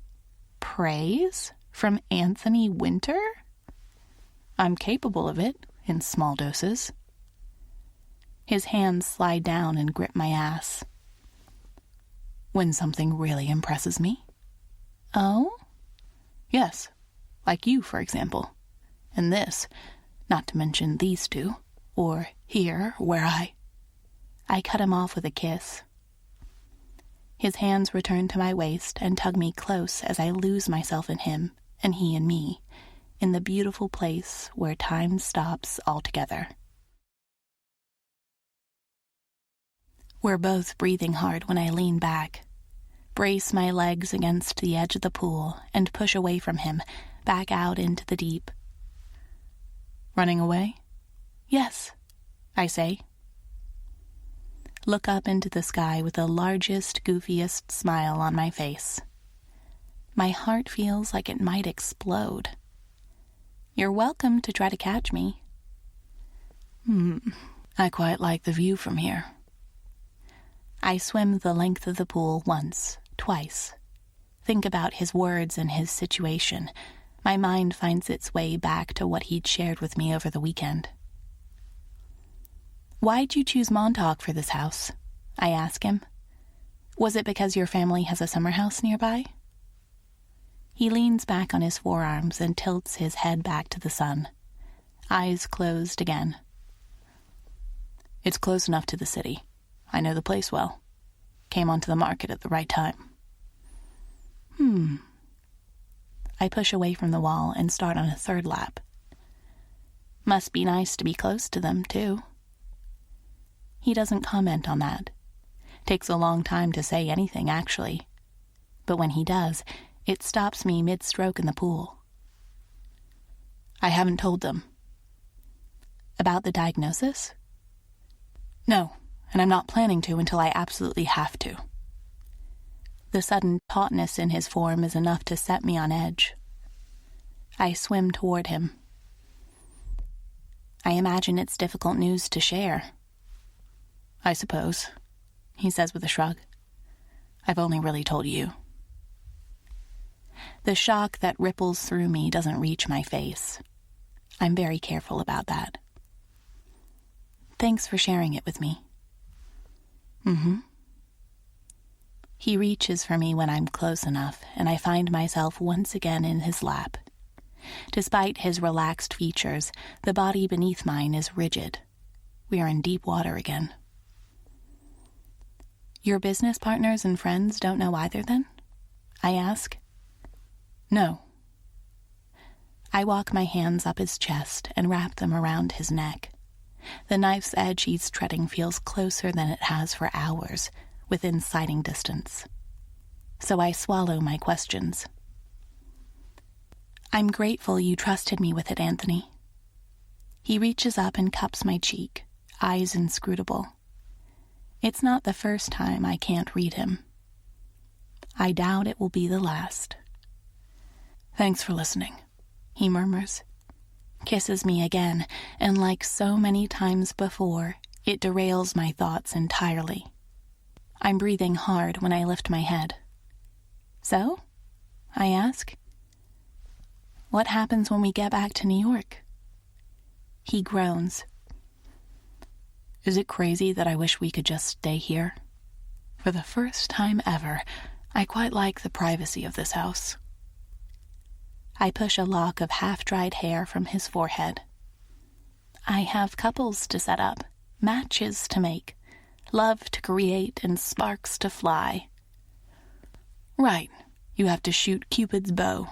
S1: Praise? From Anthony Winter?
S2: I'm capable of it, in small doses.
S1: His hands slide down and grip my ass.
S2: When something really impresses me.
S1: Oh?
S2: Yes, like you, for example. And this, not to mention these two, or here, where
S1: I cut him off with a kiss. His hands return to my waist and tug me close as I lose myself in him, and he in me, in the beautiful place where time stops altogether. We're both breathing hard when I lean back, brace my legs against the edge of the pool, and push away from him, back out into the deep.
S2: Running away?
S1: Yes, I say. Look up into the sky with the largest, goofiest smile on my face. My heart feels like it might explode. You're welcome to try to catch me.
S2: I quite like the view from here.
S1: I swim the length of the pool once, twice. Think about his words and his situation. My mind finds its way back to what he'd shared with me over the weekend. Why'd you choose Montauk for this house? I ask him. Was it because your family has a summer house nearby? He leans back on his forearms and tilts his head back to the sun. Eyes closed again. It's close enough to the city. I know the place well. Came onto the market at the right time. I push away from the wall and start on a third lap. Must be nice to be close to them, too. He doesn't comment on that. Takes a long time to say anything, actually. But when he does, it stops me mid-stroke in the pool. I haven't told them. About the diagnosis? No, and I'm not planning to until I absolutely have to. The sudden tautness in his form is enough to set me on edge. I swim toward him. I imagine it's difficult news to share. I suppose, he says with a shrug. I've only really told you. The shock that ripples through me doesn't reach my face. I'm very careful about that. Thanks for sharing it with me. He reaches for me when I'm close enough, and I find myself once again in his lap. Despite his relaxed features, the body beneath mine is rigid. We are in deep water again. Your business partners and friends don't know either, then? I ask. No. I walk my hands up his chest and wrap them around his neck. The knife's edge he's treading feels closer than it has for hours, within sighting distance. So I swallow my questions. I'm grateful you trusted me with it, Anthony. He reaches up and cups my cheek, eyes inscrutable. It's not the first time I can't read him. I doubt it will be the last. Thanks for listening, he murmurs. Kisses me again, and like so many times before, it derails my thoughts entirely. I'm breathing hard when I lift my head. So? I ask. What happens when we get back to New York? He groans. Is it crazy that I wish we could just stay here? For the first time ever, I quite like the privacy of this house. I push a lock of half-dried hair from his forehead. I have couples to set up, matches to make, love to create, and sparks to fly. Right, you have to shoot Cupid's bow.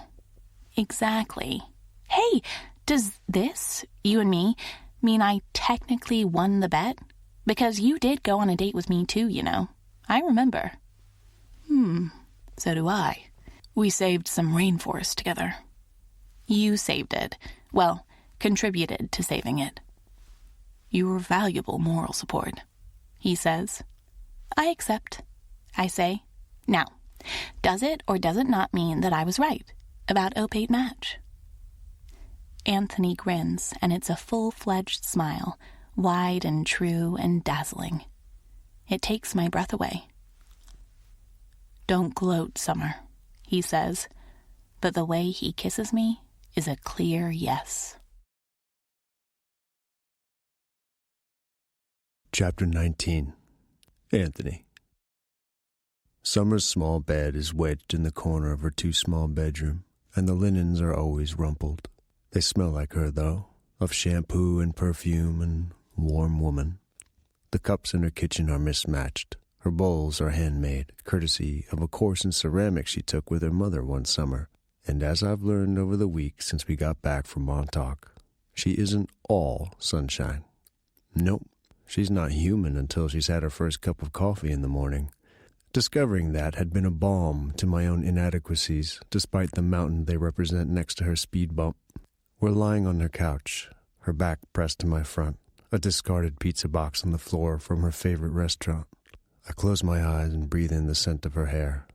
S1: Exactly. Hey, does this, you and me, mean I technically won the bet? Because you did go on a date with me too, you know. I remember. So do I. We saved some rainforest together. You saved it. Well, contributed to saving it. You were valuable moral support, he says. I accept, I say. Now, does it or does it not mean that I was right about Opate Match? Anthony grins, and it's a full-fledged smile, wide and true and dazzling. It takes my breath away. Don't gloat, Summer, he says, but the way he kisses me is a clear yes.
S3: Chapter 19. Anthony. Summer's small bed is wedged in the corner of her too-small bedroom, and the linens are always rumpled. They smell like her, though, of shampoo and perfume and warm woman. The cups in her kitchen are mismatched. Her bowls are handmade, courtesy of a course in ceramics she took with her mother one summer. And as I've learned over the week since we got back from Montauk, she isn't all sunshine. Nope, she's not human until she's had her first cup of coffee in the morning. Discovering that had been a balm to my own inadequacies, despite the mountain they represent next to her speed bump. We're lying on her couch, her back pressed to my front, a discarded pizza box on the floor from her favorite restaurant. I close my eyes and breathe in the scent of her hair.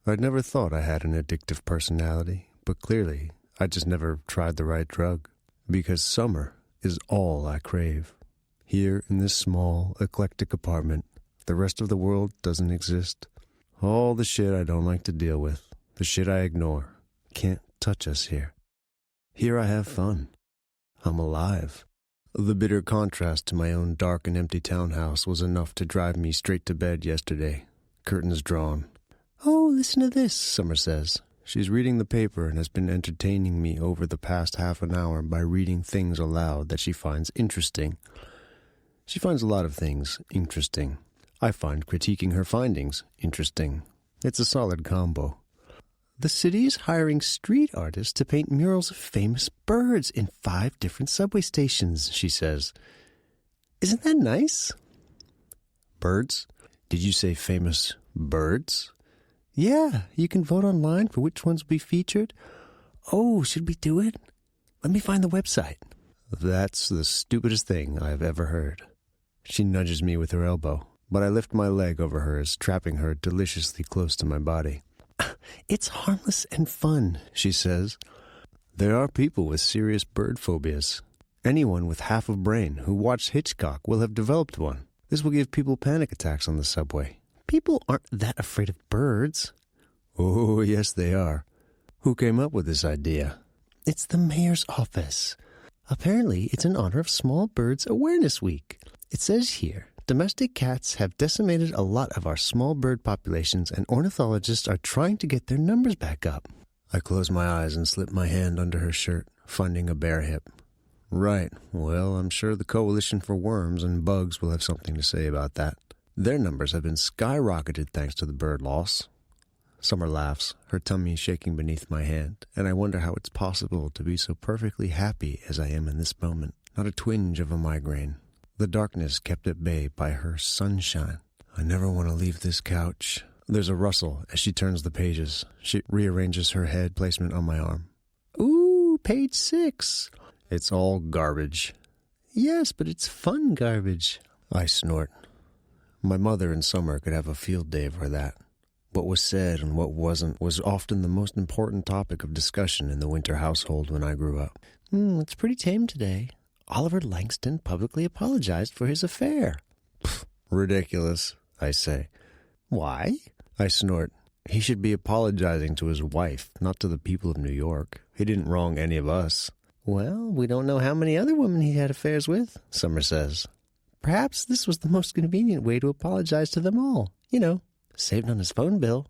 S3: I'd never thought I had an addictive personality, but clearly I just never tried the right drug, because summer is all I crave. Here in this small, eclectic apartment, the rest of the world doesn't exist. All the shit I don't like to deal with, the shit I ignore, can't touch us here. Here I have fun. I'm alive. The bitter contrast to my own dark and empty townhouse was enough to drive me straight to bed yesterday, curtains drawn. "Oh, listen to this," Summer says. She's reading the paper and has been entertaining me over the past half an hour by reading things aloud that she finds interesting. She finds a lot of things interesting. I find critiquing her findings interesting. It's a solid combo. "The city is hiring street artists to paint murals of famous birds in 5 different subway stations," she says. "Isn't that nice?" "Birds? Did you say famous birds?" "Yeah, you can vote online for which ones will be featured." "Oh, should we do it? Let me find the website." That's the stupidest thing I've ever heard. She nudges me with her elbow, but I lift my leg over hers, trapping her deliciously close to my body. "It's harmless and fun," she says. There are people with serious bird phobias. Anyone with half a brain who watched Hitchcock will have developed one. This will give people panic attacks on the subway. People aren't that afraid of birds. Oh, yes, they are. Who came up with this idea? It's the mayor's office. Apparently, it's in honor of Small Birds Awareness Week. It says here, domestic cats have decimated a lot of our small bird populations, and ornithologists are trying to get their numbers back up. I close my eyes and slip my hand under her shirt, finding a bare hip. Right. Well, I'm sure the Coalition for Worms and Bugs will have something to say about that. Their numbers have been skyrocketed thanks to the bird loss. Summer laughs, her tummy shaking beneath my hand, and I wonder how it's possible to be so perfectly happy as I am in this moment. Not a twinge of a migraine. The darkness kept at bay by her sunshine. I never want to leave this couch. There's a rustle as she turns the pages. She rearranges her head placement on my arm. Ooh, page 6. It's all garbage. Yes, but it's fun garbage. I snort. My mother and Summer could have a field day for that. What was said and what wasn't was often the most important topic of discussion in the Winter household when I grew up. It's pretty tame today. Oliver Langston publicly apologized for his affair. Pfft, ridiculous, I say. Why? I snort. He should be apologizing to his wife, not to the people of New York. He didn't wrong any of us. Well, we don't know how many other women he had affairs with, Summer says. Perhaps this was the most convenient way to apologize to them all. You know, saved on his phone bill.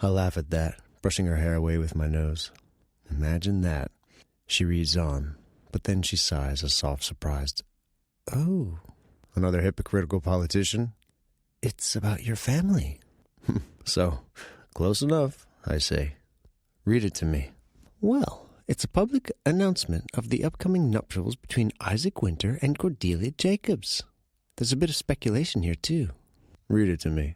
S3: I laugh at that, brushing her hair away with my nose. Imagine that. She reads on, but then she sighs a soft surprised. Oh, another hypocritical politician? It's about your family. So, close enough, I say. Read it to me. Well, it's a public announcement of the upcoming nuptials between Isaac Winter and Cordelia Jacobs. There's a bit of speculation here, too. Read it to me.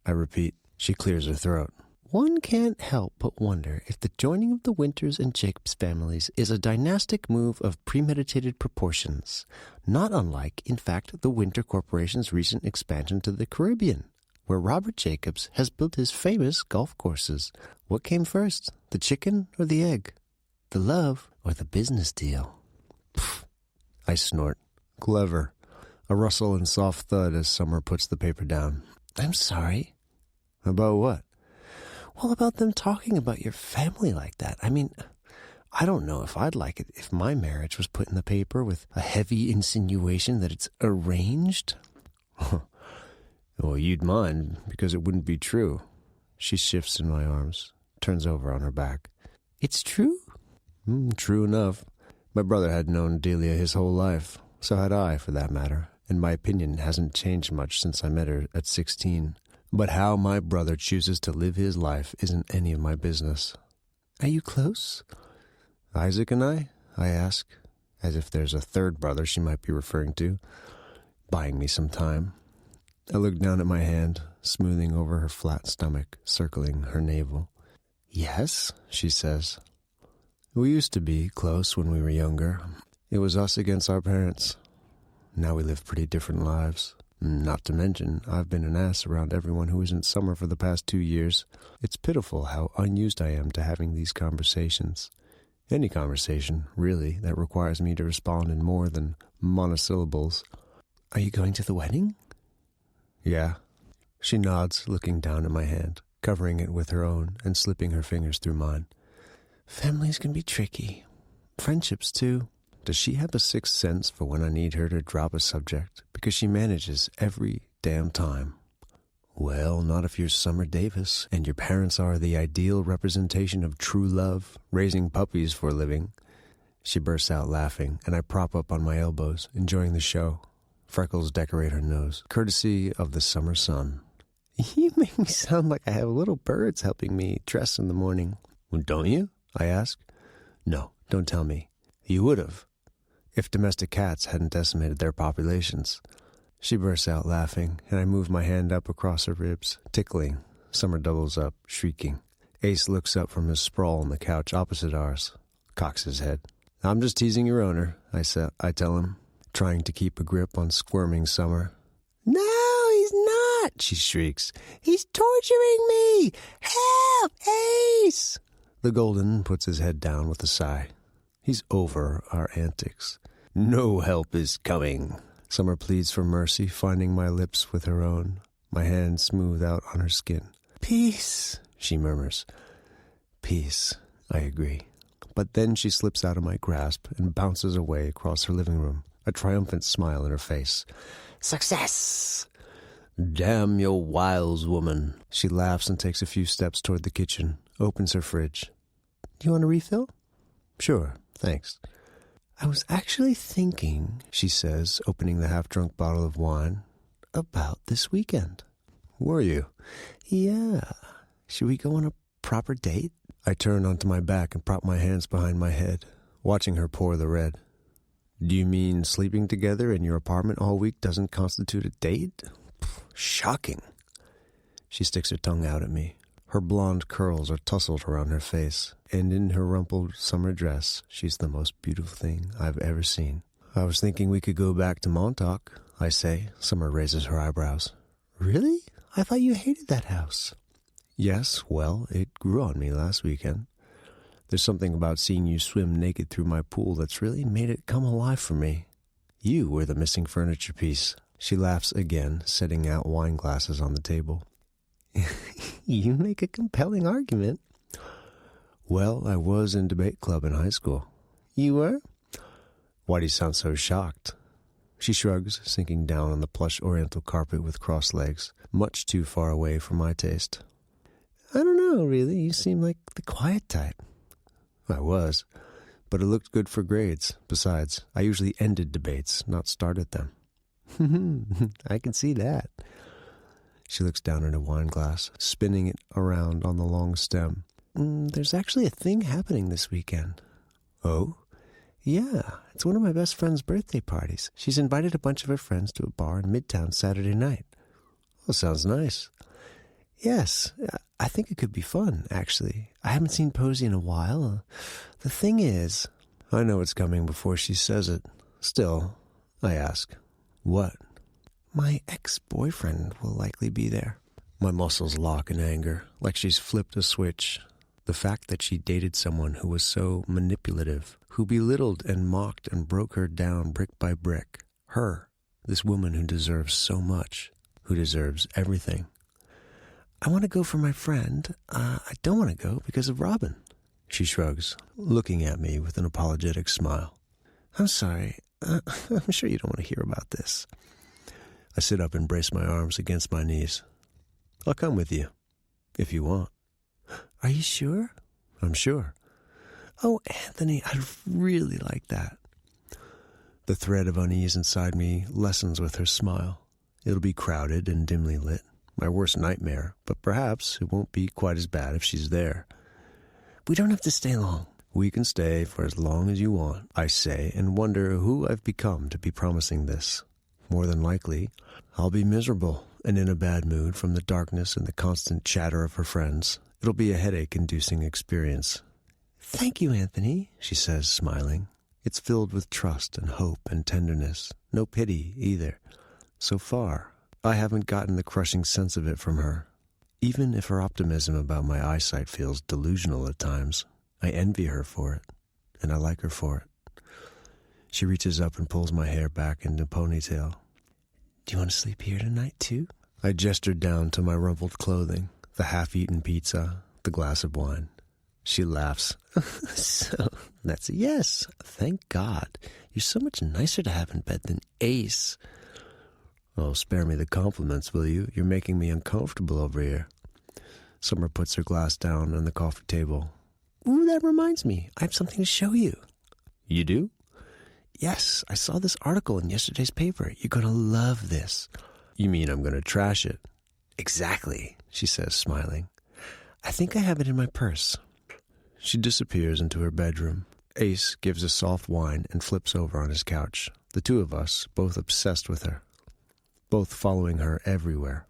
S3: I repeat. She clears her throat. One can't help but wonder if the joining of the Winters and Jacobs families is a dynastic move of premeditated proportions, not unlike, in fact, the Winter Corporation's recent expansion to the Caribbean, where Robert Jacobs has built his famous golf courses. What came first, the chicken or the egg? The love or the business deal? Pfft, I snort. Clever. A rustle and soft thud as Summer puts the paper down. I'm sorry. About what? Well, about them talking about your family like that. I mean, I don't know if I'd like it if my marriage was put in the paper with a heavy insinuation that it's arranged. Well, you'd mind, because it wouldn't be true. She shifts in my arms, turns over on her back. It's true? True enough. My brother had known Delia his whole life. So had I, for that matter, and my opinion hasn't changed much since I met her at 16. But how my brother chooses to live his life isn't any of my business. Are you close? Isaac and I ask, as if there's a third brother she might be referring to, buying me some time. I look down at my hand, smoothing over her flat stomach, circling her navel. Yes, she says. We used to be close when we were younger. It was us against our parents. Now we live pretty different lives. Not to mention, I've been an ass around everyone who isn't Summer for the past 2 years. It's pitiful how unused I am to having these conversations. Any conversation, really, that requires me to respond in more than monosyllables. Are you going to the wedding? Yeah. She nods, looking down at my hand, covering it with her own and slipping her fingers through mine. Families can be tricky. Friendships, too. Does she have a sixth sense for when I need her to drop a subject? Because she manages every damn time. Well, not if you're Summer Davis, and your parents are the ideal representation of true love, raising puppies for a living. She bursts out laughing, and I prop up on my elbows, enjoying the show. Freckles decorate her nose, courtesy of the summer sun. You make me sound like I have little birds helping me dress in the morning. Well, don't you? I ask. No, don't tell me. You would have, if domestic cats hadn't decimated their populations. She bursts out laughing, and I move my hand up across her ribs, tickling. Summer doubles up, shrieking. Ace looks up from his sprawl on the couch opposite ours, cocks his head. I'm just teasing your owner, I tell him, trying to keep a grip on squirming Summer. No, he's not, she shrieks. He's torturing me! Help, Ace! The Golden puts his head down with a sigh. He's over our antics. No help is coming. Summer pleads for mercy, finding my lips with her own, my hand smooth out on her skin. Peace, she murmurs. Peace, I agree. But then she slips out of my grasp and bounces away across her living room, a triumphant smile in her face. Success! Damn your wiles, woman. She laughs and takes a few steps toward the kitchen, opens her fridge. Do you want a refill? Sure, thanks. I was actually thinking, she says, opening the half-drunk bottle of wine, about this weekend. Were you? Yeah. Should we go on a proper date? I turn onto my back and prop my hands behind my head, watching her pour the red. Do you mean sleeping together in your apartment all week doesn't constitute a date? Shocking. She sticks her tongue out at me. Her blonde curls are tousled around her face, and in her rumpled summer dress, she's the most beautiful thing I've ever seen. I was thinking we could go back to Montauk, I say. Summer raises her eyebrows. Really? I thought you hated that house. Yes, well, it grew on me last weekend. There's something about seeing you swim naked through my pool that's really made it come alive for me. You were the missing furniture piece. She laughs again, setting out wine glasses on the table. You make a compelling argument. Well, I was in debate club in high school. You were? Why do you sound so shocked? She shrugs, sinking down on the plush oriental carpet with crossed legs, much too far away for my taste. I don't know, really. You seem like the quiet type. I was, but it looked good for grades. Besides, I usually ended debates, not started them. I can see that. She looks down at a wine glass, spinning it around on the long stem. There's actually a thing happening this weekend. Oh? Yeah, it's one of my best friend's birthday parties. She's invited a bunch of her friends to a bar in Midtown Saturday night. Well, sounds nice. Yes, I think it could be fun, actually. I haven't seen Posey in a while. The thing is... I know it's coming before she says it. Still, I ask, what? My ex-boyfriend will likely be there. My muscles lock in anger, like she's flipped a switch. The fact that she dated someone who was so manipulative, who belittled and mocked and broke her down brick by brick. Her, this woman who deserves so much, who deserves everything. I want to go for my friend. I don't want to go because of Robin. She shrugs, looking at me with an apologetic smile. I'm sorry. I'm sure you don't want to hear about this. I sit up and brace my arms against my knees. I'll come with you, if you want. Are you sure? I'm sure. Oh, Anthony, I'd really like that. The thread of unease inside me lessens with her smile. It'll be crowded and dimly lit. My worst nightmare, but perhaps it won't be quite as bad if she's there. We don't have to stay long. We can stay for as long as you want, I say, and wonder who I've become to be promising this. More than likely, I'll be miserable and in a bad mood from the darkness and the constant chatter of her friends. It'll be a headache-inducing experience. Thank you, Anthony, she says, smiling. It's filled with trust and hope and tenderness. No pity, either. So far, I haven't gotten the crushing sense of it from her. Even if her optimism about my eyesight feels delusional at times, I envy her for it, and I like her for it. She reaches up and pulls my hair back into a ponytail. Do you want to sleep here tonight, too? I gestured down to my rumpled clothing, the half-eaten pizza, the glass of wine. She laughs. So, that's a yes. Thank God. You're so much nicer to have in bed than Ace. Oh, spare me the compliments, will you? You're making me uncomfortable over here. Summer puts her glass down on the coffee table. Ooh, that reminds me. I have something to show you. You do? Yes, I saw this article in yesterday's paper. You're going to love this. You mean I'm going to trash it? Exactly, she says, smiling. I think I have it in my purse. She disappears into her bedroom. Ace gives a soft whine and flips over on his couch. The two of us, both obsessed with her, both following her everywhere.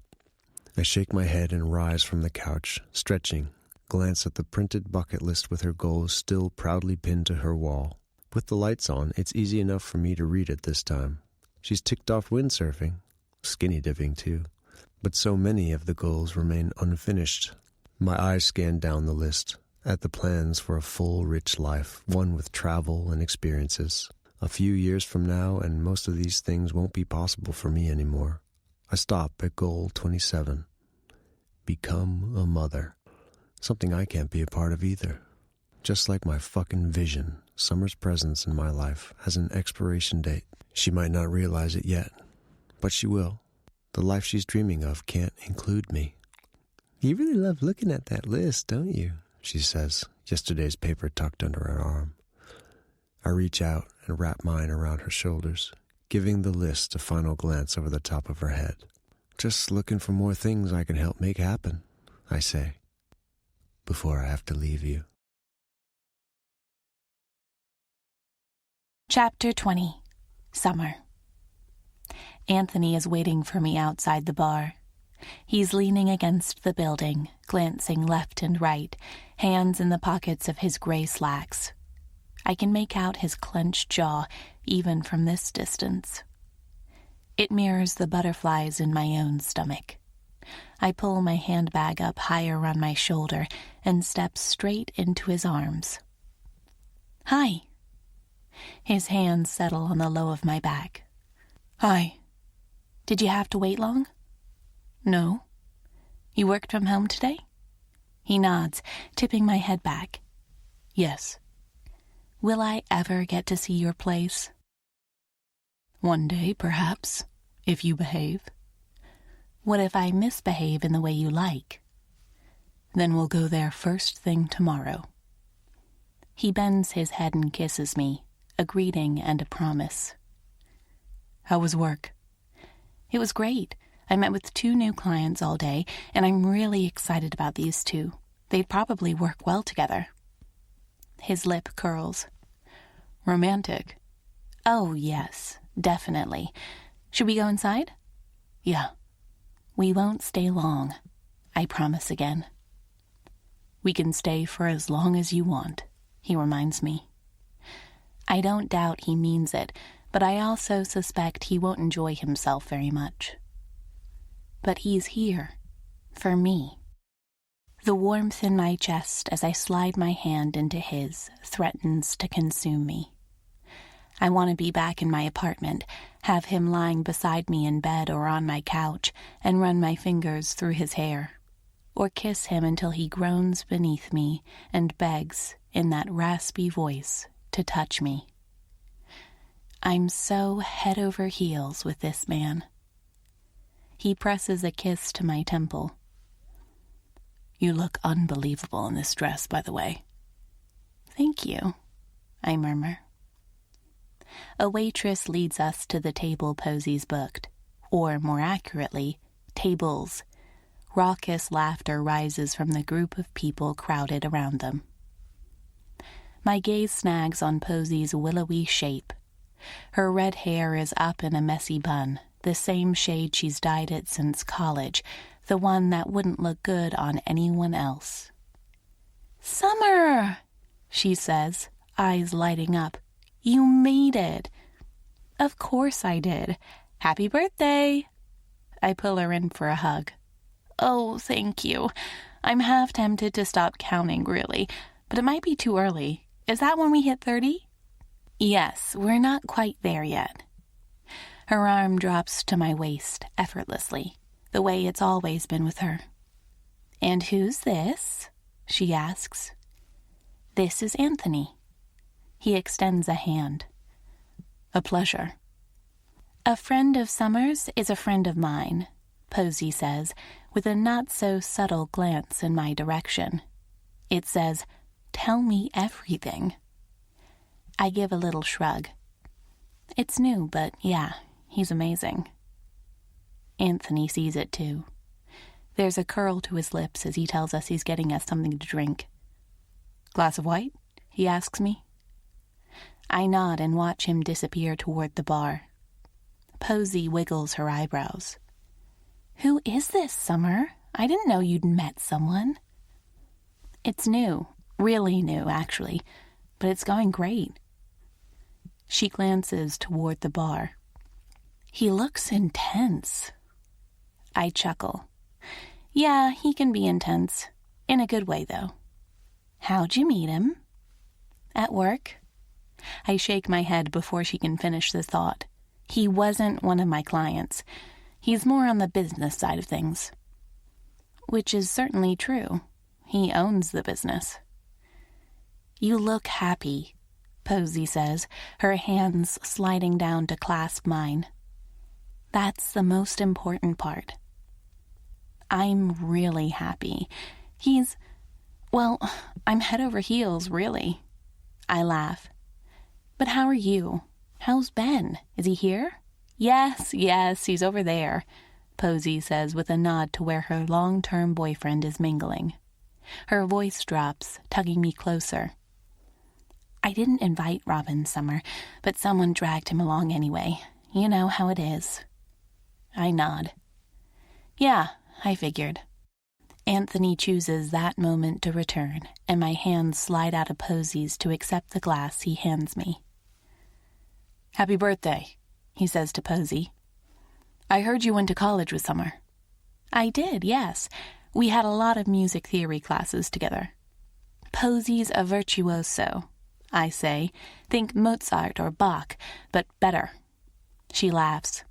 S3: I shake my head and rise from the couch, stretching, glance at the printed bucket list with her goals still proudly pinned to her wall. With the lights on, it's easy enough for me to read it this time. She's ticked off windsurfing, skinny dipping too, but so many of the goals remain unfinished. My eyes scan down the list, at the plans for a full, rich life, one with travel and experiences. A few years from now, and most of these things won't be possible for me anymore. I stop at goal 27. Become a mother. Something I can't be a part of either. Just like my fucking vision, Summer's presence in my life has an expiration date. She might not realize it yet, but she will. The life she's dreaming of can't include me. You really love looking at that list, don't you? She says, yesterday's paper tucked under her arm. I reach out and wrap mine around her shoulders, giving the list a final glance over the top of her head. Just looking for more things I can help make happen, I say, before I have to leave you.
S1: Chapter 20. Summer. Anthony is waiting for me outside the bar. He's leaning against the building, glancing left and right, hands in the pockets of his gray slacks. I can make out his clenched jaw, even from this distance. It mirrors the butterflies in my own stomach. I pull my handbag up higher on my shoulder and step straight into his arms. Hi. His hands settle on the low of my back. Hi. Did you have to wait long? No. You worked from home today? He nods, tipping my head back. Yes. Will I ever get to see your place? One day, perhaps, if you behave. What if I misbehave in the way you like? Then we'll go there first thing tomorrow. He bends his head and kisses me, a greeting and a promise. How was work? It was great. I met with 2 new clients all day, and I'm really excited about these 2. They'd probably work well together. His lip curls. Romantic? Oh, yes, definitely. Should we go inside? Yeah. We won't stay long. I promise again. We can stay for as long as you want, he reminds me. I don't doubt he means it, but I also suspect he won't enjoy himself very much. But he's here, for me. The warmth in my chest as I slide my hand into his threatens to consume me. I want to be back in my apartment, have him lying beside me in bed or on my couch, and run my fingers through his hair, or kiss him until he groans beneath me and begs, in that raspy voice, to touch me. I'm so head over heels with this man. He presses a kiss to my temple. You look unbelievable in this dress, by the way. Thank you, I murmur. A waitress leads us to the table Posey's booked, or more accurately, tables. Raucous laughter rises from the group of people crowded around them. My gaze snags on Posey's willowy shape. Her red hair is up in a messy bun, the same shade she's dyed it since college, the one that wouldn't look good on anyone else. Summer, she says, eyes lighting up. You made it. Of course I did. Happy birthday. I pull her in for a hug. Oh, thank you. I'm half tempted to stop counting, really, but it might be too early. Is that when we hit 30? Yes, we're not quite there yet. Her arm drops to my waist effortlessly, the way it's always been with her. And who's this? She asks. This is Anthony. He extends a hand.
S2: A pleasure.
S1: A friend of Summer's is a friend of mine, Posey says, with a not-so-subtle glance in my direction. It says, "Tell me everything." I give a little shrug. It's new, but yeah, he's amazing. Anthony sees it too. There's a curl to his lips as he tells us he's getting us something to drink.
S2: Glass of white? He asks me.
S1: I nod and watch him disappear toward the bar. Posey wiggles her eyebrows. Who is this, Summer? I didn't know you'd met someone. It's new. Really new, actually. But it's going great. She glances toward the bar. He looks intense. I chuckle. Yeah, he can be intense. In a good way, though. How'd you meet him? At work. I shake my head before she can finish the thought. He wasn't one of my clients. He's more on the business side of things. Which is certainly true. He owns the business. You look happy, Posey says, her hands sliding down to clasp mine. That's the most important part. I'm really happy. I'm head over heels, really. I laugh. But how are you? How's Ben? Is he here? Yes, he's over there, Posey says with a nod to where her long-term boyfriend is mingling. Her voice drops, tugging me closer. I didn't invite Robin, Summer, but someone dragged him along anyway. You know how it is. I nod. Yeah, I figured. Anthony chooses that moment to return, and my hands slide out of Posey's to accept the glass he hands me.
S2: Happy birthday, he says to Posey. I heard you went to college with Summer.
S1: I did, yes. We had a lot of music theory classes together. Posey's a virtuoso, I say. Think Mozart or Bach, but better. She laughs.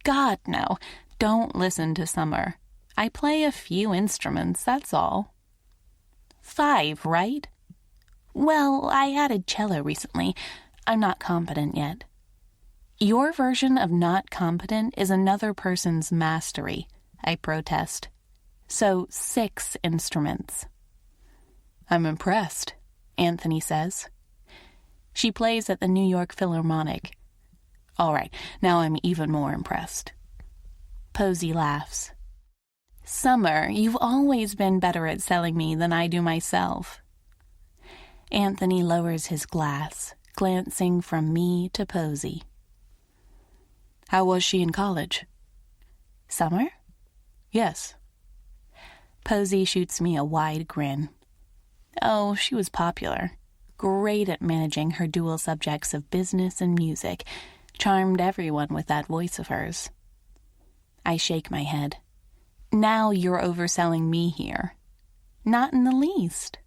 S1: God, no. Don't listen to Summer. I play a few instruments, that's all. 5, right? Well, I added cello recently. I'm not competent yet. Your version of not competent is another person's mastery, I protest. So 6 instruments.
S2: I'm impressed, Anthony says.
S1: She plays at the New York Philharmonic.
S2: All right, now I'm even more impressed.
S1: Posey laughs. Summer, you've always been better at selling me than I do myself. Anthony lowers his glass, glancing from me to Posey.
S2: How was she in college?
S1: Summer?
S2: Yes.
S1: Posey shoots me a wide grin. Oh, she was popular. Great at managing her dual subjects of business and music. Charmed everyone with that voice of hers. I shake my head. Now you're overselling me here. Not in the least.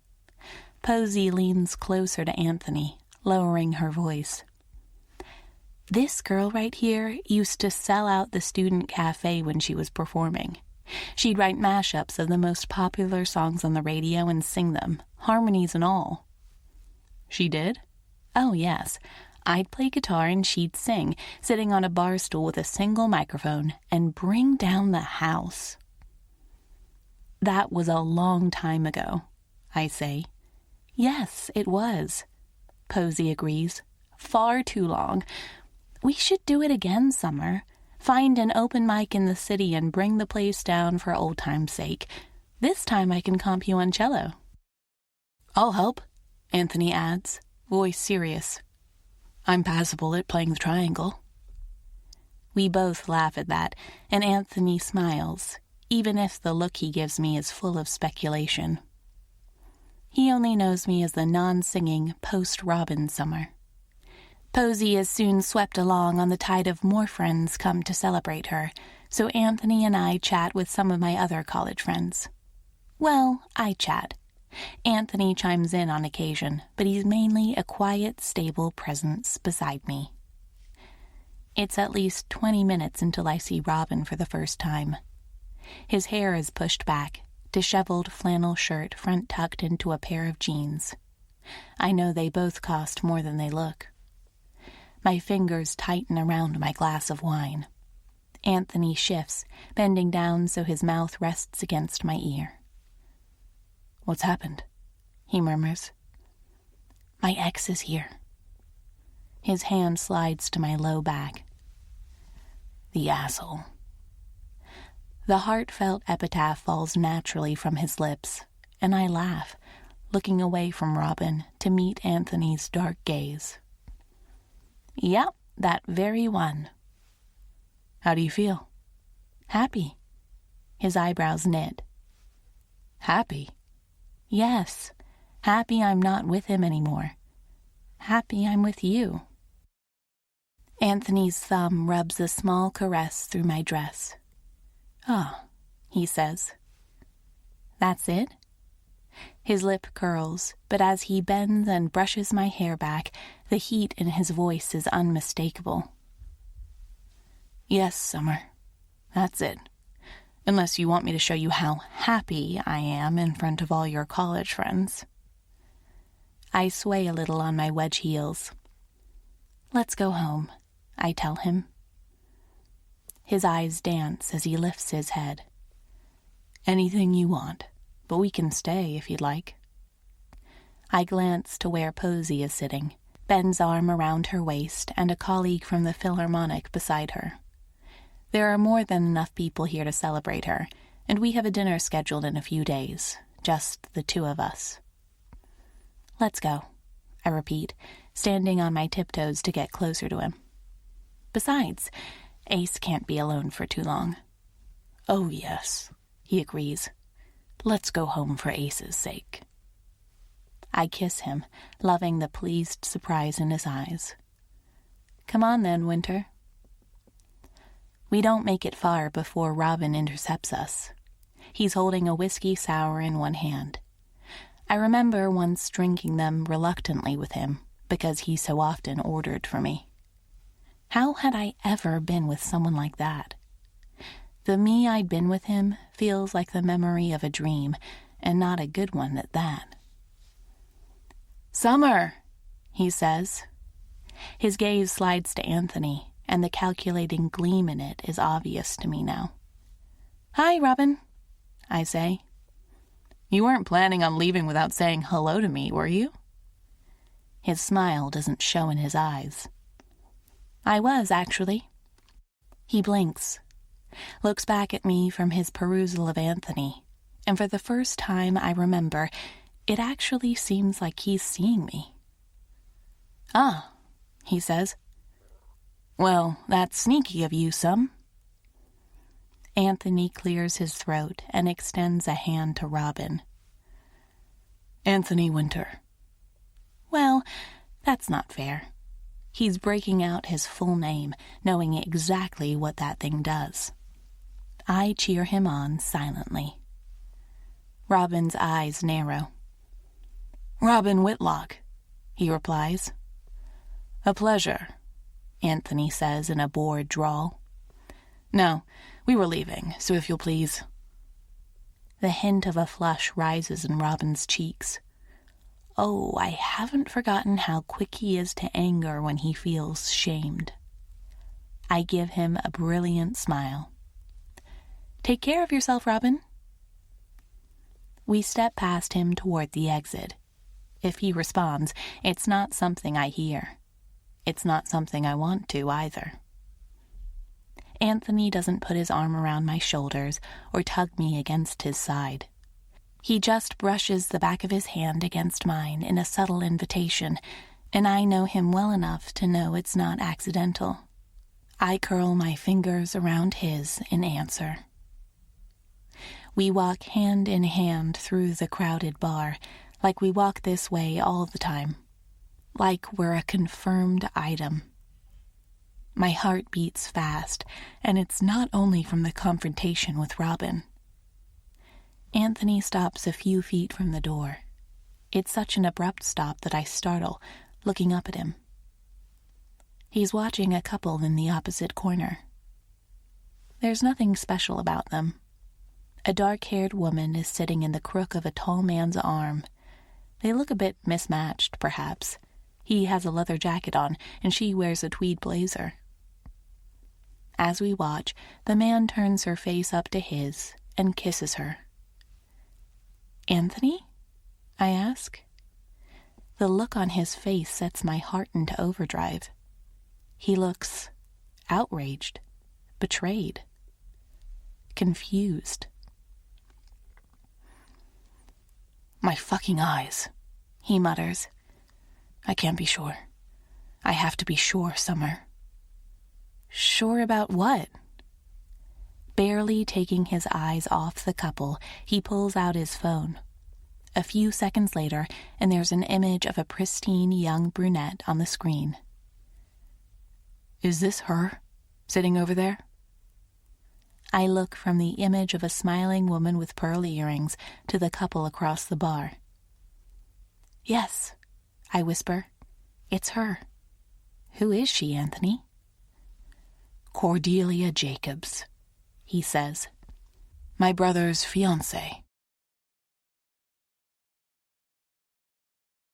S1: Posey leans closer to Anthony, lowering her voice. This girl right here used to sell out the student cafe when she was performing. She'd write mashups of the most popular songs on the radio and sing them, harmonies and all.
S2: She did?
S1: Oh, yes. I'd play guitar and she'd sing, sitting on a bar stool with a single microphone, and bring down the house. That was a long time ago, I say. Yes, it was. Posey agrees. Far too long. We should do it again, Summer. Find an open mic in the city and bring the place down for old time's sake. This time I can comp you on cello.
S2: I'll help, Anthony adds, voice serious. I'm passable at playing the triangle.
S1: We both laugh at that, and Anthony smiles, even if the look he gives me is full of speculation. He only knows me as the non-singing post-Robin Summer. Posey is soon swept along on the tide of more friends come to celebrate her, so Anthony and I chat with some of my other college friends. Well, I chat. Anthony chimes in on occasion, but he's mainly a quiet, stable presence beside me. It's at least 20 minutes until I see Robin for the first time. His hair is pushed back, disheveled flannel shirt front tucked into a pair of jeans. I know they both cost more than they look. My fingers tighten around my glass of wine. Anthony shifts, bending down so his mouth rests against my ear.
S2: "What's happened?"
S1: he murmurs. "My ex is here." His hand slides to my low back.
S2: "The asshole."
S1: The heartfelt epitaph falls naturally from his lips, and I laugh, looking away from Robin to meet Anthony's dark gaze. "Yep, that very one."
S2: "How do you feel?"
S1: "Happy." His eyebrows knit.
S2: "Happy?"
S1: "Yes, happy I'm not with him anymore. Happy I'm with you." Anthony's thumb rubs a small caress through my dress.
S2: "Ah,"
S1: he says. "That's it?" His lip curls, but as he bends and brushes my hair back, the heat in his voice is unmistakable.
S2: "Yes, Summer, that's it. Unless you want me to show you how happy I am in front of all your college friends."
S1: I sway a little on my wedge heels. "Let's go home," I tell him. His eyes dance as he lifts his head.
S2: "Anything you want, but we can stay if you'd like."
S1: I glance to where Posey is sitting, Ben's arm around her waist and a colleague from the Philharmonic beside her. There are more than enough people here to celebrate her, and we have a dinner scheduled in a few days, just the two of us. "Let's go," I repeat, standing on my tiptoes to get closer to him. Besides, Ace can't be alone for too long.
S2: "Oh, yes," he agrees. "Let's go home for Ace's sake."
S1: I kiss him, loving the pleased surprise in his eyes. "Come on then, Winter." We don't make it far before Robin intercepts us. He's holding a whiskey sour in one hand. I remember once drinking them reluctantly with him, because he so often ordered for me. How had I ever been with someone like that? The me I'd been with him feels like the memory of a dream, and not a good one at that. "Summer," he says. His gaze slides to Anthony, and the calculating gleam in it is obvious to me now. "Hi, Robin," I say.
S2: "You weren't planning on leaving without saying hello to me, were you?"
S1: His smile doesn't show in his eyes. "I was, actually." He blinks, looks back at me from his perusal of Anthony, and for the first time I remember, it actually seems like he's seeing me.
S2: "Ah," he says. "Well, that's sneaky of you, some."
S1: Anthony clears his throat and extends a hand to Robin.
S2: "Anthony Winter."
S1: Well, that's not fair. He's breaking out his full name, knowing exactly what that thing does. I cheer him on silently. Robin's eyes narrow.
S2: "Robin Whitlock," he replies.
S1: "A pleasure," Anthony says in a bored drawl.
S2: "No, we were leaving, so if you'll please."
S1: The hint of a flush rises in Robin's cheeks. Oh, I haven't forgotten how quick he is to anger when he feels shamed. I give him a brilliant smile. "Take care of yourself, Robin." We step past him toward the exit. If he responds, it's not something I hear. It's not something I want to either. Anthony doesn't put his arm around my shoulders or tug me against his side. He just brushes the back of his hand against mine in a subtle invitation, and I know him well enough to know it's not accidental. I curl my fingers around his in answer. We walk hand in hand through the crowded bar, like we walk this way all the time. Like we're a confirmed item. My heart beats fast, and it's not only from the confrontation with Robin. Anthony stops a few feet from the door. It's such an abrupt stop that I startle, looking up at him. He's watching a couple in the opposite corner. There's nothing special about them. A dark-haired woman is sitting in the crook of a tall man's arm. They look a bit mismatched, perhaps. He has a leather jacket on, and she wears a tweed blazer. As we watch, the man turns her face up to his and kisses her. "Anthony?" I ask. The look on his face sets my heart into overdrive. He looks outraged, betrayed, confused. "My fucking eyes," he mutters. "I can't be sure. I have to be sure, Summer." Sure about what? Barely taking his eyes off the couple, he pulls out his phone. A few seconds later, and there's an image of a pristine young brunette on the screen. "Is this her, sitting over there?" I look from the image of a smiling woman with pearl earrings to the couple across the bar. "Yes," I whisper. "It's her. Who is she, Anthony?" "Cordelia Jacobs," he says. "My brother's fiancée."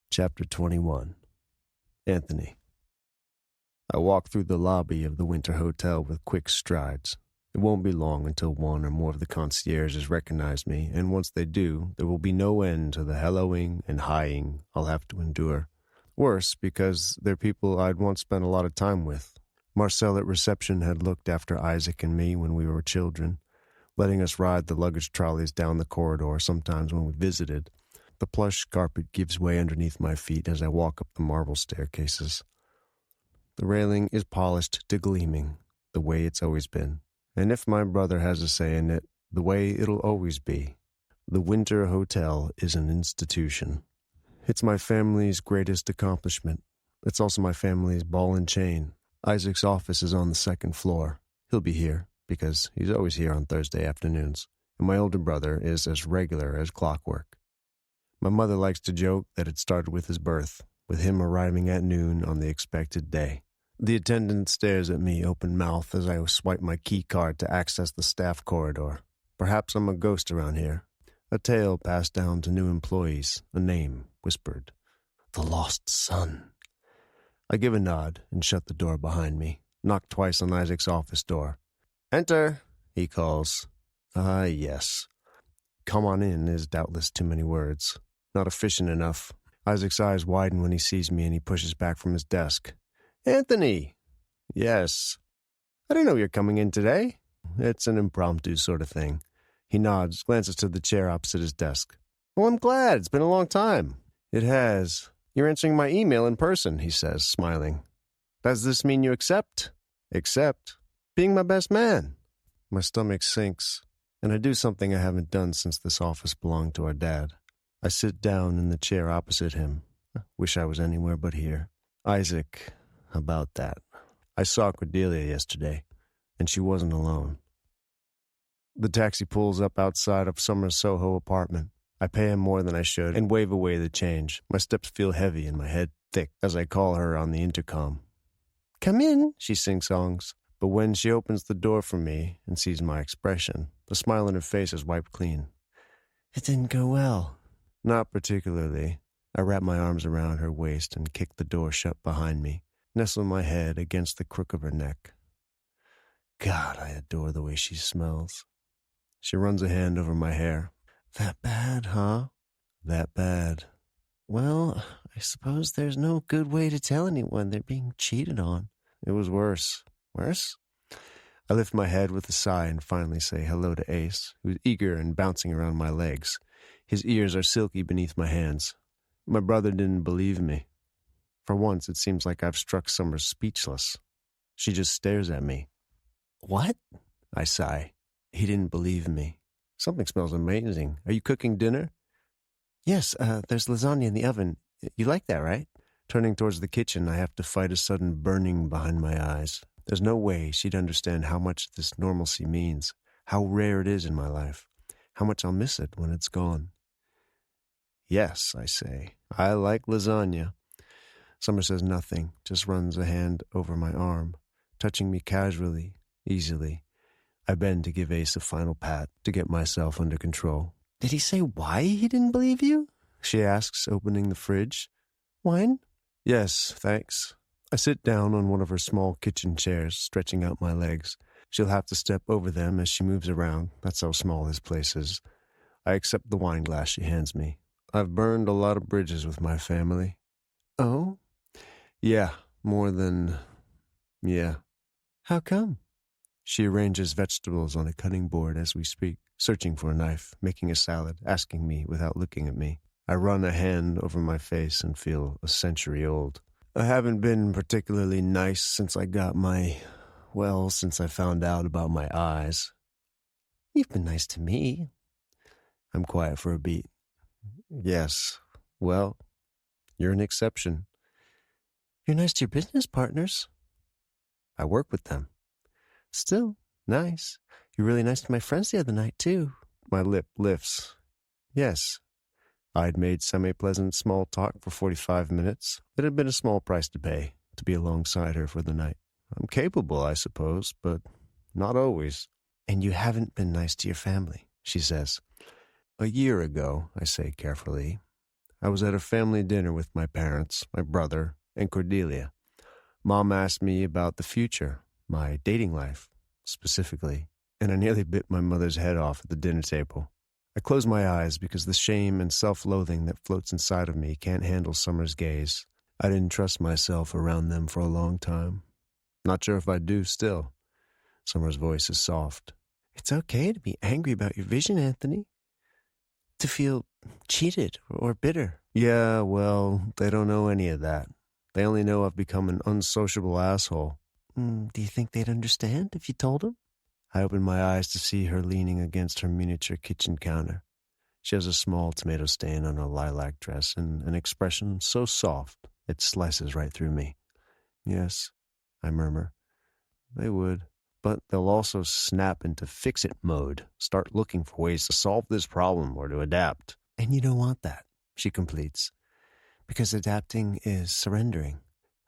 S3: Chapter 21. Anthony. I walk through the lobby of the Winter Hotel with quick strides. It won't be long until one or more of the concierges recognize me, and once they do, there will be no end to the helloing and highing I'll have to endure. Worse, because they're people I'd once spent a lot of time with. Marcel at reception had looked after Isaac and me when we were children, letting us ride the luggage trolleys down the corridor sometimes when we visited. The plush carpet gives way underneath my feet as I walk up the marble staircases. The railing is polished to gleaming, the way it's always been. And if my brother has a say in it, the way it'll always be. The Winter Hotel is an institution. It's my family's greatest accomplishment. It's also my family's ball and chain. Isaac's office is on the second floor. He'll be here, because he's always here on Thursday afternoons. And my older brother is as regular as clockwork. My mother likes to joke that it started with his birth, with him arriving at noon on the expected day. The attendant stares at me open-mouthed as I swipe my key card to access the staff corridor. Perhaps I'm a ghost around here. A tale passed down to new employees, a name whispered. The lost son. I give a nod and shut the door behind me, knock twice on Isaac's office door. "Enter," he calls. Yes. "Come on in" is doubtless too many words. Not efficient enough. Isaac's eyes widen when he sees me and he pushes back from his desk. "Anthony!" "Yes." "I didn't know you were coming in today." "It's an impromptu sort of thing." He nods, glances to the chair opposite his desk. "Well, I'm glad. It's been a long time." "It has." "You're answering my email in person," he says, smiling. "Does this mean you accept?" "Accept? Being my best man." My stomach sinks, and I do something I haven't done since this office belonged to our dad. I sit down in the chair opposite him. Wish I was anywhere but here. "Isaac, about that. I saw Cordelia yesterday, and she wasn't alone." The taxi pulls up outside of Summer's Soho apartment. I pay him more than I should and wave away the change. My steps feel heavy and my head thick as I call her on the intercom. "Come in," she sing-songs. But when she opens the door for me and sees my expression, the smile on her face is wiped clean. "It didn't go well." "Not particularly." I wrap my arms around her waist and kick the door shut behind me, nestle my head against the crook of her neck. God, I adore the way she smells. She runs a hand over my hair. "That bad, huh?" "That bad." "Well, I suppose there's no good way to tell anyone they're being cheated on." "It was worse." "Worse?" I lift my head with a sigh and finally say hello to Ace, who's eager and bouncing around my legs. His ears are silky beneath my hands. My brother didn't believe me. For once, it seems like I've struck Summer speechless. She just stares at me. "What?" I sigh. He didn't believe me. "Something smells amazing. Are you cooking dinner?" "Yes, there's lasagna in the oven. You like that, right?" Turning towards the kitchen, I have to fight a sudden burning behind my eyes. There's no way she'd understand how much this normalcy means, how rare it is in my life, how much I'll miss it when it's gone. "Yes," I say, "I like lasagna." Summer says nothing, just runs a hand over my arm, touching me casually, easily. I bend to give Ace a final pat to get myself under control. "Did he say why he didn't believe you?" she asks, opening the fridge. Wine? Yes, thanks. I sit down on one of her small kitchen chairs, stretching out my legs. She'll have to step over them as she moves around. That's how small this place is. I accept the wine glass she hands me. I've burned a lot of bridges with my family. Oh? Yeah, more than... yeah. How come? She arranges vegetables on a cutting board as we speak, searching for a knife, making a salad, asking me without looking at me. I run a hand over my face and feel a century old. I haven't been particularly nice since I found out about my eyes. You've been nice to me. I'm quiet for a beat. Yes, well, you're an exception. You're nice to your business partners. I work with them. Still, nice. You're really nice to my friends the other night, too. My lip lifts. Yes. I'd made semi-pleasant small talk for 45 minutes. It had been a small price to pay, to be alongside her for the night. I'm capable, I suppose, but not always. And you haven't been nice to your family, she says. A year ago, I say carefully, I was at a family dinner with my parents, my brother, and Cordelia. Mom asked me about the future, my dating life, specifically, and I nearly bit my mother's head off at the dinner table. I close my eyes because the shame and self-loathing that floats inside of me can't handle Summer's gaze. I didn't trust myself around them for a long time. Not sure if I do still. Summer's voice is soft. It's okay to be angry about your vision, Anthony. To feel cheated or bitter. Yeah, well, they don't know any of that. They only know I've become an unsociable asshole. Do you think they'd understand if you told them? I open my eyes to see her leaning against her miniature kitchen counter. She has a small tomato stain on her lilac dress and an expression so soft it slices right through me. Yes, I murmur. They would. But they'll also snap into fix-it mode, start looking for ways to solve this problem or to adapt. And you don't want that, she completes, because adapting is surrendering.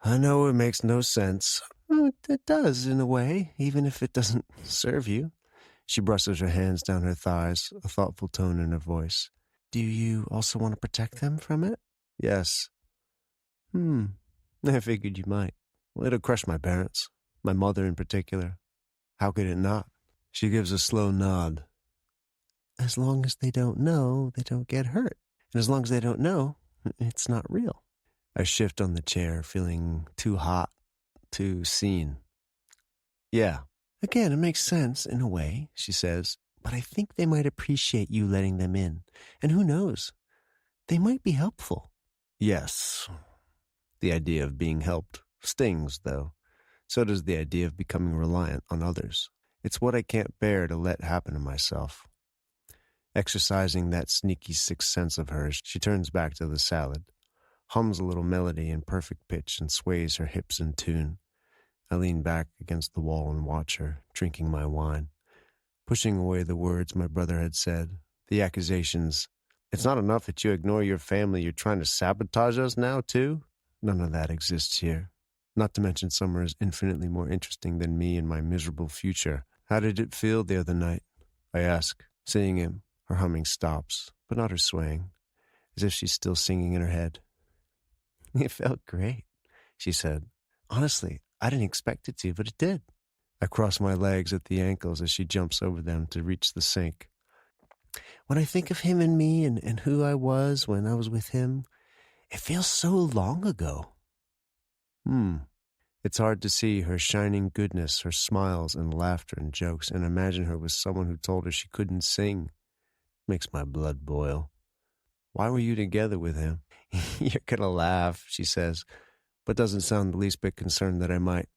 S3: I know it makes no sense. Oh, it does, in a way, even if it doesn't serve you. She brushes her hands down her thighs, a thoughtful tone in her voice. Do you also want to protect them from it? Yes. I figured you might. Well, it'll crush my parents, my mother in particular. How could it not? She gives a slow nod. As long as they don't know, they don't get hurt. And as long as they don't know, it's not real. I shift on the chair, feeling too hot, too seen. Yeah. Again, it makes sense in a way, she says, but I think they might appreciate you letting them in. And who knows? They might be helpful. Yes. The idea of being helped stings, though. So does the idea of becoming reliant on others. It's what I can't bear to let happen to myself. Exercising that sneaky sixth sense of hers, she turns back to the salad, hums a little melody in perfect pitch and sways her hips in tune. I lean back against the wall and watch her, drinking my wine, pushing away the words my brother had said, the accusations. It's not enough that you ignore your family, you're trying to sabotage us now, too? None of that exists here. Not to mention Summer is infinitely more interesting than me and my miserable future. How did it feel the other night? I ask, seeing him. Her humming stops, but not her swaying, as if she's still singing in her head. It felt great, she said. Honestly, I didn't expect it to, but it did. I cross my legs at the ankles as she jumps over them to reach the sink. When I think of him and me and who I was when I was with him, it feels so long ago. It's hard to see her shining goodness, her smiles and laughter and jokes, and imagine her with someone who told her she couldn't sing. Makes my blood boil. Why were you together with him? You're gonna laugh, she says, but doesn't sound the least bit concerned that I might.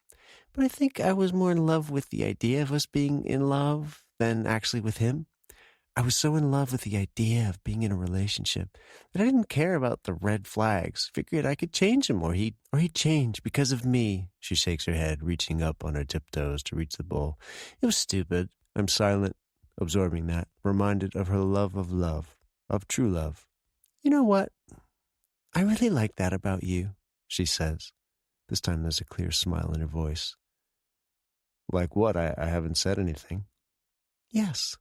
S3: But I think I was more in love with the idea of us being in love than actually with him. I was so in love with the idea of being in a relationship that I didn't care about the red flags. Figured I could change him or he'd change because of me. She shakes her head, reaching up on her tiptoes to reach the bowl. It was stupid. I'm silent, absorbing that, reminded of her love, of true love. You know what? I really like that about you, she says. This time there's a clear smile in her voice. Like what? I haven't said anything. Yes.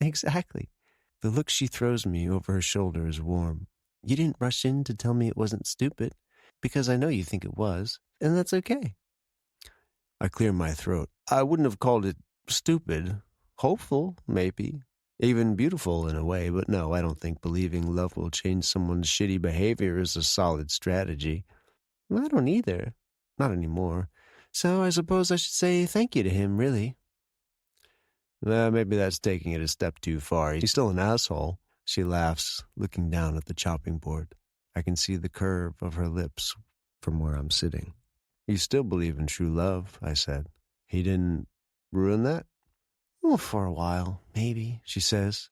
S3: Exactly. The look she throws me over her shoulder is warm, You didn't rush in to tell me it wasn't stupid, because I know you think it was, and that's okay. I clear my throat. I wouldn't have called it stupid. Hopeful, maybe. Even beautiful in a way, but no, I don't think believing love will change someone's shitty behavior is a solid strategy. I don't either. Not anymore. So I suppose I should say thank you to him, really. Maybe that's taking it a step too far. He's still an asshole. She laughs, looking down at the chopping board. I can see the curve of her lips from where I'm sitting. You still believe in true love, I said. He didn't ruin that? Well, for a while, maybe, she says.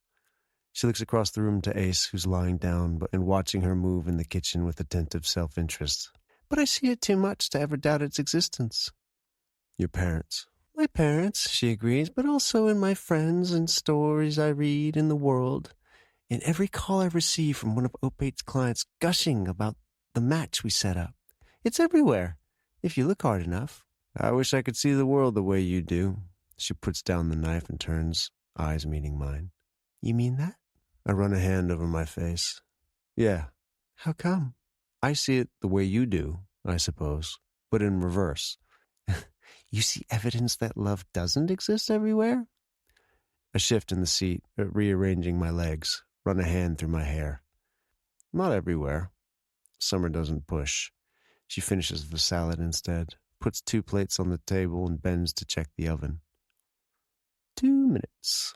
S3: She looks across the room to Ace, who's lying down and watching her move in the kitchen with attentive self-interest. But I see it too much to ever doubt its existence. Your parents. My parents, she agrees, but also in my friends and stories I read in the world. In every call I receive from one of Opate's clients gushing about the match we set up. It's everywhere, if you look hard enough. I wish I could see the world the way you do. She puts down the knife and turns, eyes meeting mine. You mean that? I run a hand over my face. Yeah. How come? I see it the way you do, I suppose, but in reverse. You see evidence that love doesn't exist everywhere? A shift in the seat, rearranging my legs, run a hand through my hair. Not everywhere. Summer doesn't push. She finishes the salad instead, puts 2 plates on the table and bends to check the oven. 2 minutes.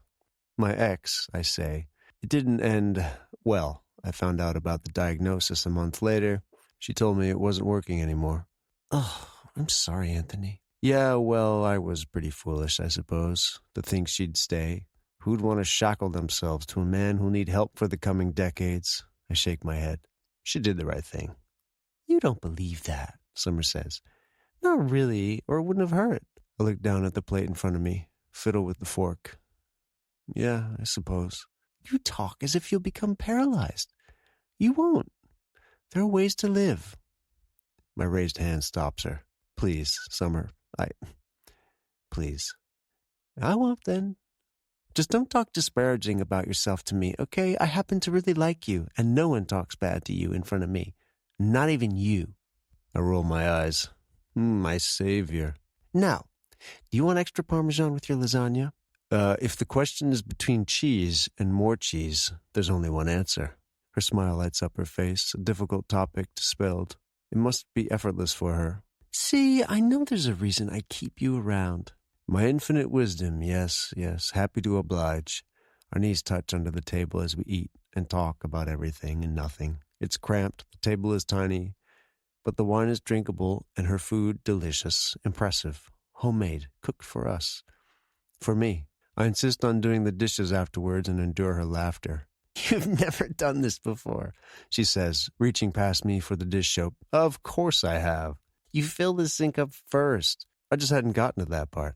S3: My ex, I say. It didn't end well. I found out about the diagnosis a month later. She told me it wasn't working anymore. Oh, I'm sorry, Anthony. Yeah, well, I was pretty foolish, I suppose, to think she'd stay. Who'd want to shackle themselves to a man who'll need help for the coming decades? I shake my head. She did the right thing. You don't believe that, Summer says. Not really, or it wouldn't have hurt. I look down at the plate in front of me, fiddle with the fork. Yeah, I suppose. You talk as if you'll become paralyzed. You won't. There are ways to live. My raised hand stops her. Please, Summer, Please. I won't then. Just don't talk disparaging about yourself to me, okay? I happen to really like you, and no one talks bad to you in front of me. Not even you. I roll my eyes. My savior. Now, do you want extra Parmesan with your lasagna? If the question is between cheese and more cheese, there's only one answer. Her smile lights up her face, a difficult topic dispelled. It must be effortless for her. See, I know there's a reason I keep you around. My infinite wisdom, yes, happy to oblige. Our knees touch under the table as we eat and talk about everything and nothing. It's cramped, the table is tiny, but the wine is drinkable and her food delicious, impressive, homemade, cooked for us. For me. I insist on doing the dishes afterwards and endure her laughter. You've never done this before, she says, reaching past me for the dish soap. Of course I have. You fill the sink up first. I just hadn't gotten to that part.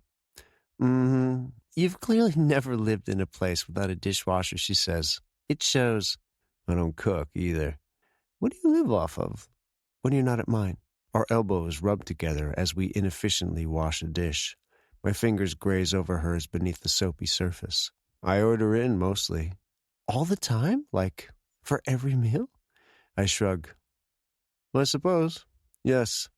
S3: You've clearly never lived in a place without a dishwasher, she says. It shows. I don't cook either. What do you live off of when you're not at mine? Our elbows rub together as we inefficiently wash a dish. My fingers graze over hers beneath the soapy surface. I order in mostly. All the time? Like, for every meal? I shrug. Well, I suppose. Yes.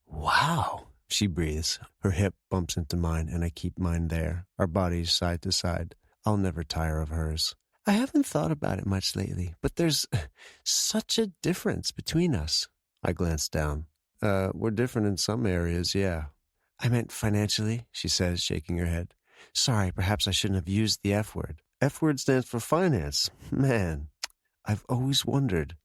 S3: Wow, she breathes. Her hip bumps into mine, and I keep mine there, our bodies side to side. I'll never tire of hers. I haven't thought about it much lately, but there's such a difference between us. I glance down. We're different in some areas, yeah. I meant financially, she says, shaking her head. Sorry, perhaps I shouldn't have used the F word. F word stands for finance. Man, I've always wondered.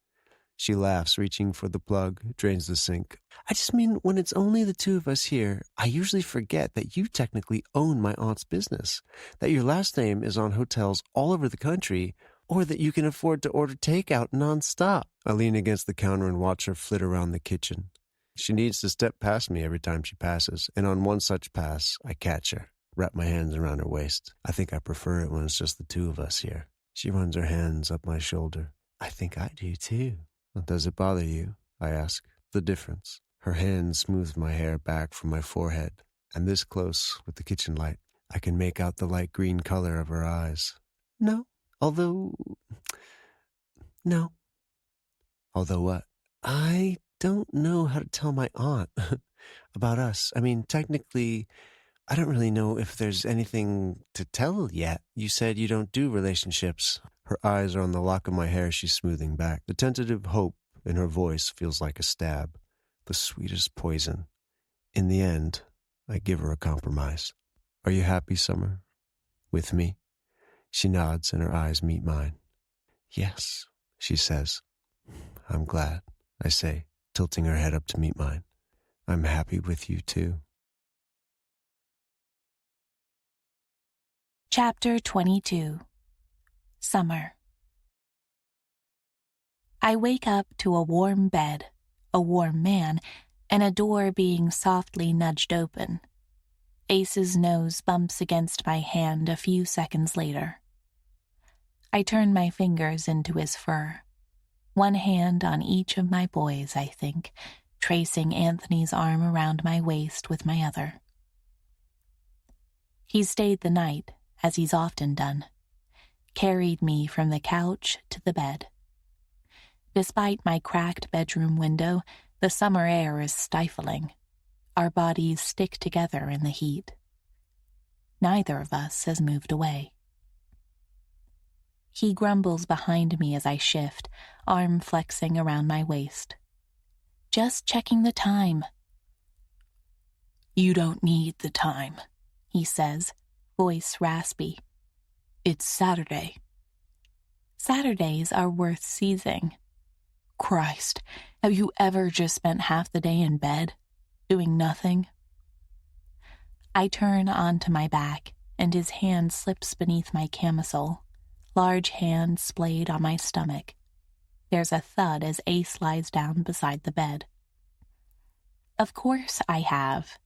S3: She laughs, reaching for the plug, drains the sink. I just mean when it's only the two of us here, I usually forget that you technically own my aunt's business, that your last name is on hotels all over the country, or that you can afford to order takeout nonstop. I lean against the counter and watch her flit around the kitchen. She needs to step past me every time she passes, and on one such pass, I catch her, wrap my hands around her waist. I think I prefer it when it's just the two of us here. She runs her hands up my shoulder. I think I do too. Does it bother you? I ask. The difference. Her hands smooth my hair back from my forehead, and this close with the kitchen light, I can make out the light green color of her eyes. No, although... No. Although what? I don't know how to tell my aunt about us. I mean, technically, I don't really know if there's anything to tell yet. You said you don't do relationships. Her eyes are on the lock of my hair she's smoothing back. The tentative hope in her voice feels like a stab, the sweetest poison. In the end, I give her a compromise. Are you happy, Summer? With me? She nods and her eyes meet mine. Yes, she says. I'm glad, I say, tilting her head up to meet mine. I'm happy with you too.
S1: Chapter 22. Summer. I wake up to a warm bed, a warm man, and a door being softly nudged open. Ace's nose bumps against my hand a few seconds later. I turn my fingers into his fur, one hand on each of my boys, I think, tracing Anthony's arm around my waist with my other. He stayed the night, as he's often done, carried me from the couch to the bed. Despite my cracked bedroom window, the summer air is stifling. Our bodies stick together in the heat. Neither of us has moved away. He grumbles behind me as I shift, arm flexing around my waist. Just checking the time. You don't need the time, he says, voice raspy. It's Saturday. Saturdays are worth seizing. Christ, have you ever just spent half the day in bed, doing nothing? I turn onto my back, and his hand slips beneath my camisole, large hand splayed on my stomach. There's a thud as Ace lies down beside the bed. Of course I have.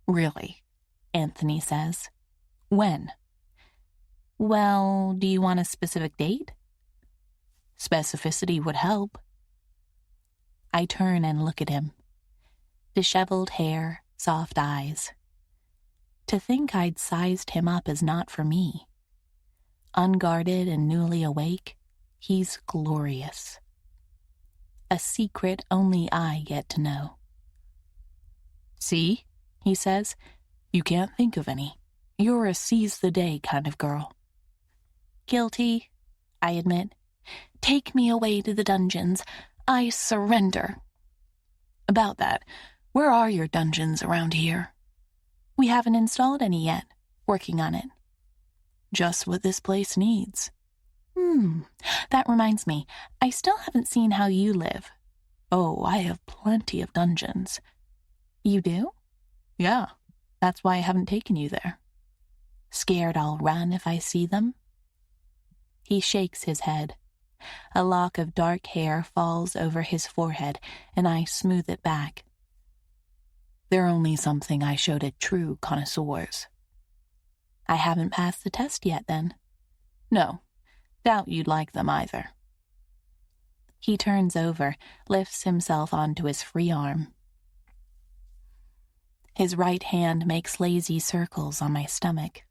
S1: Really, Anthony says. When? Well, do you want a specific date? Specificity would help. I turn and look at him. Disheveled hair, soft eyes. To think I'd sized him up is not for me. Unguarded and newly awake, he's glorious. A secret only I get to know. See, he says, you can't think of any. You're a seize-the-day kind of girl. Guilty, I admit. Take me away to the dungeons. I surrender. About that, where are your dungeons around here? We haven't installed any yet. Working on it. Just what this place needs. That reminds me, I still haven't seen how you live. Oh, I have plenty of dungeons. You do? Yeah, that's why I haven't taken you there. Scared I'll run if I see them? He shakes his head. A lock of dark hair falls over his forehead, and I smooth it back. They're only something I showed at true connoisseurs. I haven't passed the test yet, then. No, doubt you'd like them either. He turns over, lifts himself onto his free arm. His right hand makes lazy circles on my stomach.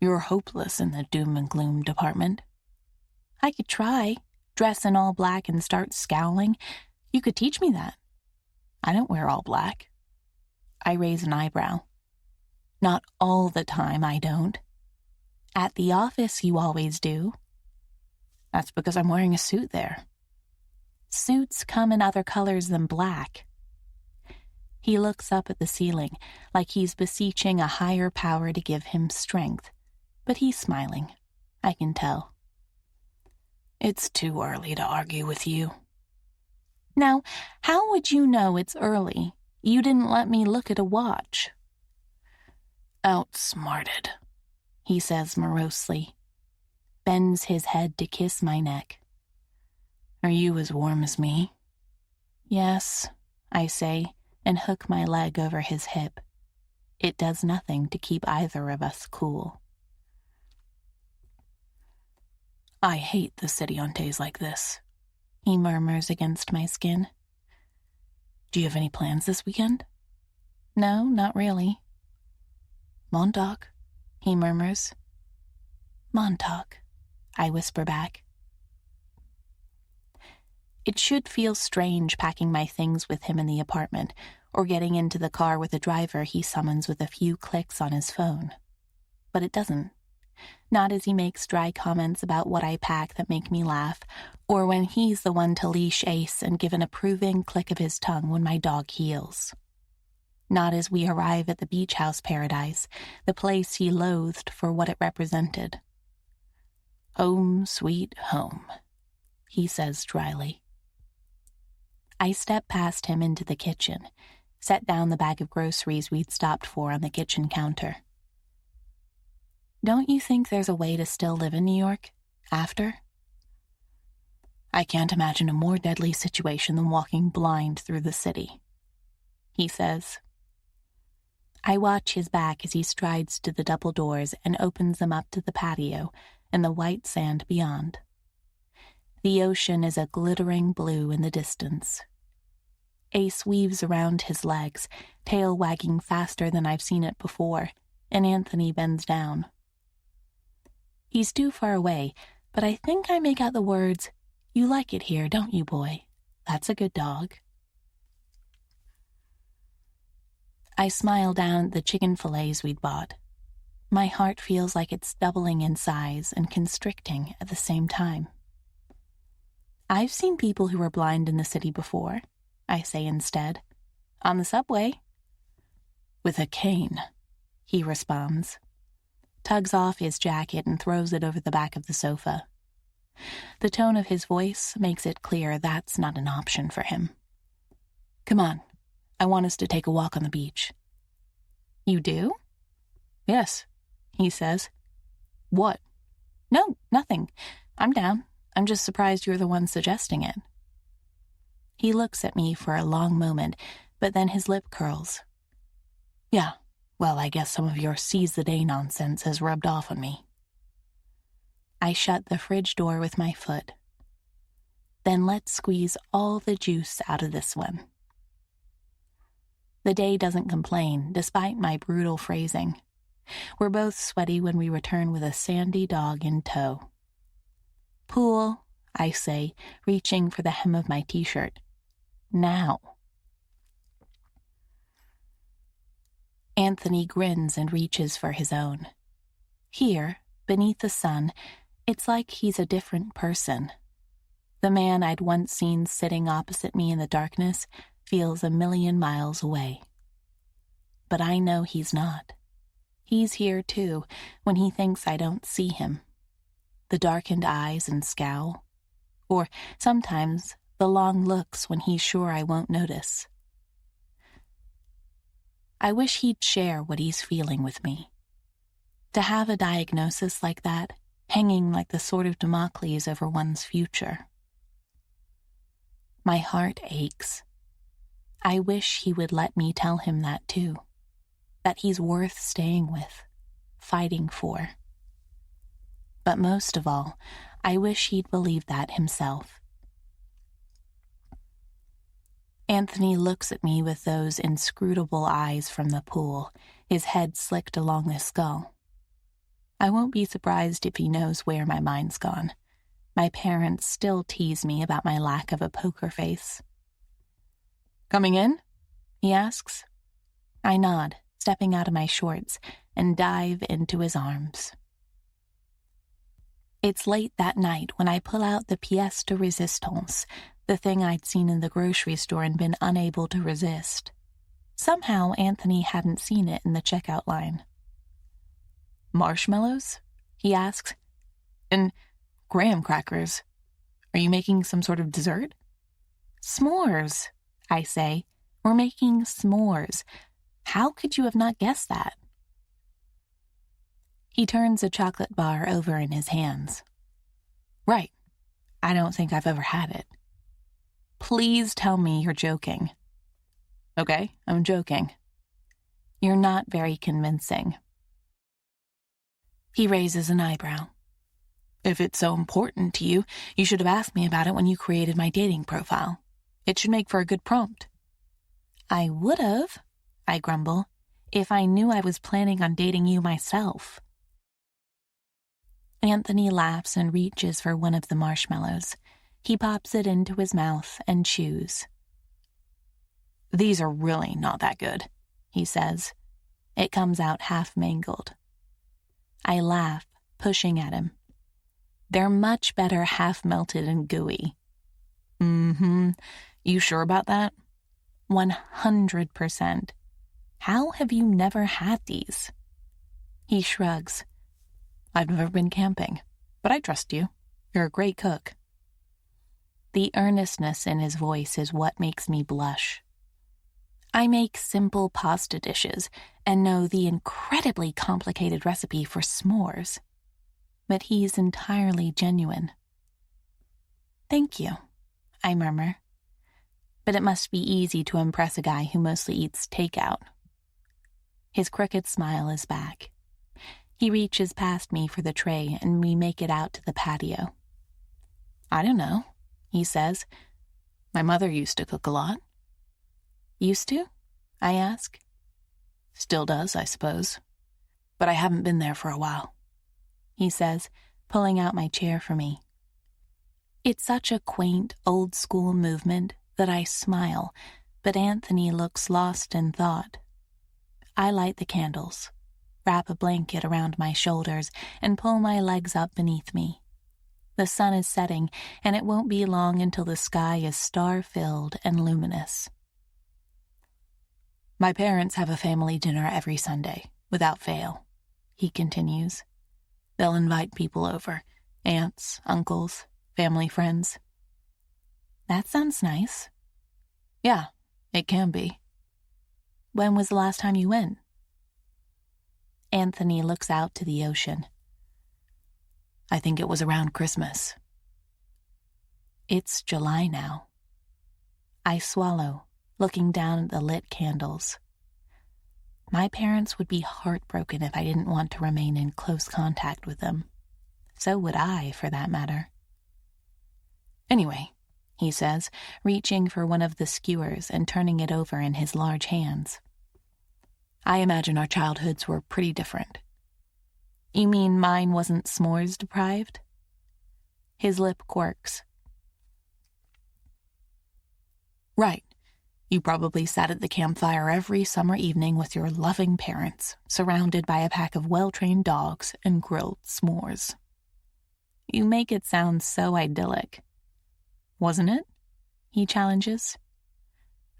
S1: You're hopeless in the doom and gloom department. I could try, dress in all black and start scowling. You could teach me that. I don't wear all black. I raise an eyebrow. Not all the time, I don't. At the office, you always do. That's because I'm wearing a suit there. Suits come in other colors than black. He looks up at the ceiling, like he's beseeching a higher power to give him strength, but he's smiling. I can tell. It's too early to argue with you. Now, how would you know it's early? You didn't let me look at a watch. Outsmarted, he says morosely, bends his head to kiss my neck. Are you as warm as me? Yes, I say, and hook my leg over his hip. It does nothing to keep either of us cool. I hate the city on days like this, he murmurs against my skin. Do you have any plans this weekend? No, not really. Montauk, he murmurs. Montauk, I whisper back. It should feel strange packing my things with him in the apartment, or getting into the car with a driver he summons with a few clicks on his phone. But it doesn't. Not as he makes dry comments about what I pack that make me laugh, or when he's the one to leash Ace and give an approving click of his tongue when my dog heels. Not as we arrive at the beach house paradise, the place he loathed for what it represented. "Home, sweet home," he says dryly. I step past him into the kitchen, set down the bag of groceries we'd stopped for on the kitchen counter. "Don't you think there's a way to still live in New York, after?" "I can't imagine a more deadly situation than walking blind through the city," he says. I watch his back as he strides to the double doors and opens them up to the patio and the white sand beyond. The ocean is a glittering blue in the distance. Ace weaves around his legs, tail wagging faster than I've seen it before, and Anthony bends down. He's too far away, but I think I make out the words, "You like it here, don't you, boy? That's a good dog." I smile down at the chicken fillets we'd bought. My heart feels like it's doubling in size and constricting at the same time. "I've seen people who were blind in the city before," I say instead. "On the subway." "With a cane," he responds, tugs off his jacket and throws it over the back of the sofa. The tone of his voice makes it clear that's not an option for him. "Come on, I want us to take a walk on the beach." "You do?" "Yes," he says. "What?" "No, nothing. I'm down. I'm just surprised you're the one suggesting it." He looks at me for a long moment, but then his lip curls. "Yeah, well, I guess some of your seize-the-day nonsense has rubbed off on me." I shut the fridge door with my foot. "Then let's squeeze all the juice out of this one." The day doesn't complain, despite my brutal phrasing. We're both sweaty when we return with a sandy dog in tow. "Pool," I say, reaching for the hem of my t-shirt. "Now." Anthony grins and reaches for his own. Here, beneath the sun, it's like he's a different person. The man I'd once seen sitting opposite me in the darkness feels a million miles away. But I know he's not. He's here too, when he thinks I don't see him. The darkened eyes and scowl. Or sometimes the long looks when he's sure I won't notice. I wish he'd share what he's feeling with me. To have a diagnosis like that, hanging like the sword of Damocles over one's future. My heart aches. I wish he would let me tell him that too. That he's worth staying with, fighting for. But most of all, I wish he'd believe that himself. Anthony looks at me with those inscrutable eyes from the pool, his head slicked along the skull. I won't be surprised if he knows where my mind's gone. My parents still tease me about my lack of a poker face. "Coming in?" he asks. I nod, stepping out of my shorts, and dive into his arms. It's late that night when I pull out the pièce de résistance, the thing I'd seen in the grocery store and been unable to resist. Somehow Anthony hadn't seen it in the checkout line. "Marshmallows?" he asks. "And graham crackers. Are you making some sort of dessert?" "S'mores," I say. "We're making s'mores. How could you have not guessed that?" He turns a chocolate bar over in his hands. "Right. I don't think I've ever had it." "Please tell me you're joking." "Okay, I'm joking." "You're not very convincing." He raises an eyebrow. "If it's so important to you, you should have asked me about it when you created my dating profile. It should make for a good prompt." "I would have," I grumble, "if I knew I was planning on dating you myself." Anthony laughs and reaches for one of the marshmallows. He pops it into his mouth and chews.
S2: "These are really not that good," he says.
S1: It comes out half mangled. I laugh, pushing at him. "They're much better half melted and gooey."
S2: "Mm-hmm. You sure about that?"
S1: 100%. How have you never had these? He shrugs.
S2: "I've never been camping, but I trust you. You're a great cook."
S1: The earnestness in his voice is what makes me blush. I make simple pasta dishes and know the incredibly complicated recipe for s'mores. But he's entirely genuine. "Thank you," I murmur. But it must be easy to impress a guy who mostly eats takeout. His crooked smile is back. He reaches past me for the tray and we make it out to the patio.
S2: "I don't know," he says. "My mother used to cook a lot."
S1: "Used to?" I ask.
S2: "Still does, I suppose. But I haven't been there for a while,"
S1: he says, pulling out my chair for me. It's such a quaint, old-school movement that I smile, but Anthony looks lost in thought. I light the candles, wrap a blanket around my shoulders, and pull my legs up beneath me. The sun is setting, and it won't be long until the sky is star-filled and luminous.
S2: "My parents have a family dinner every Sunday, without fail," he continues. "They'll invite people over, aunts, uncles, family friends."
S1: That sounds nice.
S2: "Yeah, it can be."
S1: "When was the last time you went?" Anthony looks out to the ocean.
S2: "I think it was around Christmas."
S1: It's July now. I swallow, looking down at the lit candles. My parents would be heartbroken if I didn't want to remain in close contact with them. So would I, for that matter.
S2: "Anyway,"
S1: he says, reaching for one of the skewers and turning it over in his large hands.
S2: "I imagine our childhoods were pretty different."
S1: "You mean mine wasn't s'mores deprived?" His lip quirks.
S2: "Right. You probably sat at the campfire every summer evening with your loving parents, surrounded by a pack of well-trained dogs and grilled s'mores."
S1: You make it sound so idyllic.
S2: "Wasn't it?"
S1: he challenges.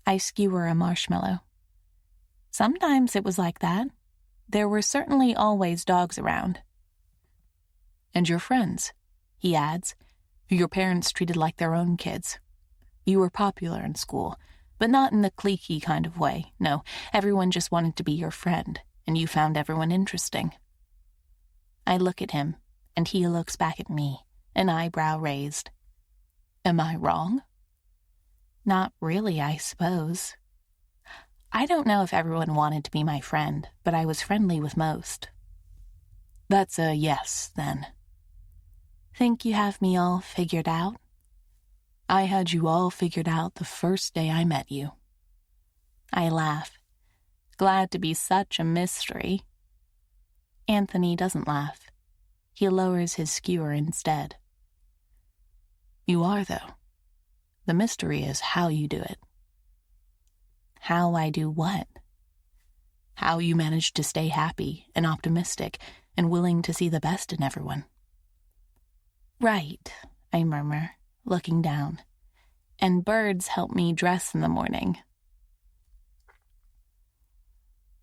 S1: I skewer a marshmallow. Sometimes it was like that. There were certainly always dogs around.
S2: "And your friends," he adds, "who your parents treated like their own kids. You were popular in school, but not in the cliquey kind of way. No, everyone just wanted to be your friend, and you found everyone interesting."
S1: I look at him, and he looks back at me, an eyebrow raised.
S2: "Am I wrong?"
S1: Not really, I suppose. I don't know if everyone wanted to be my friend, but I was friendly with most.
S2: "That's a yes, then."
S1: Think you have me all figured out?
S2: "I had you all figured out the first day I met you."
S1: I laugh, glad to be such a mystery. Anthony doesn't laugh. He lowers his skewer instead.
S2: "You are, though. The mystery is how you do it."
S1: How I do what?
S2: How you manage to stay happy and optimistic and willing to see the best in everyone.
S1: Right, I murmur, looking down. And birds help me dress in the morning.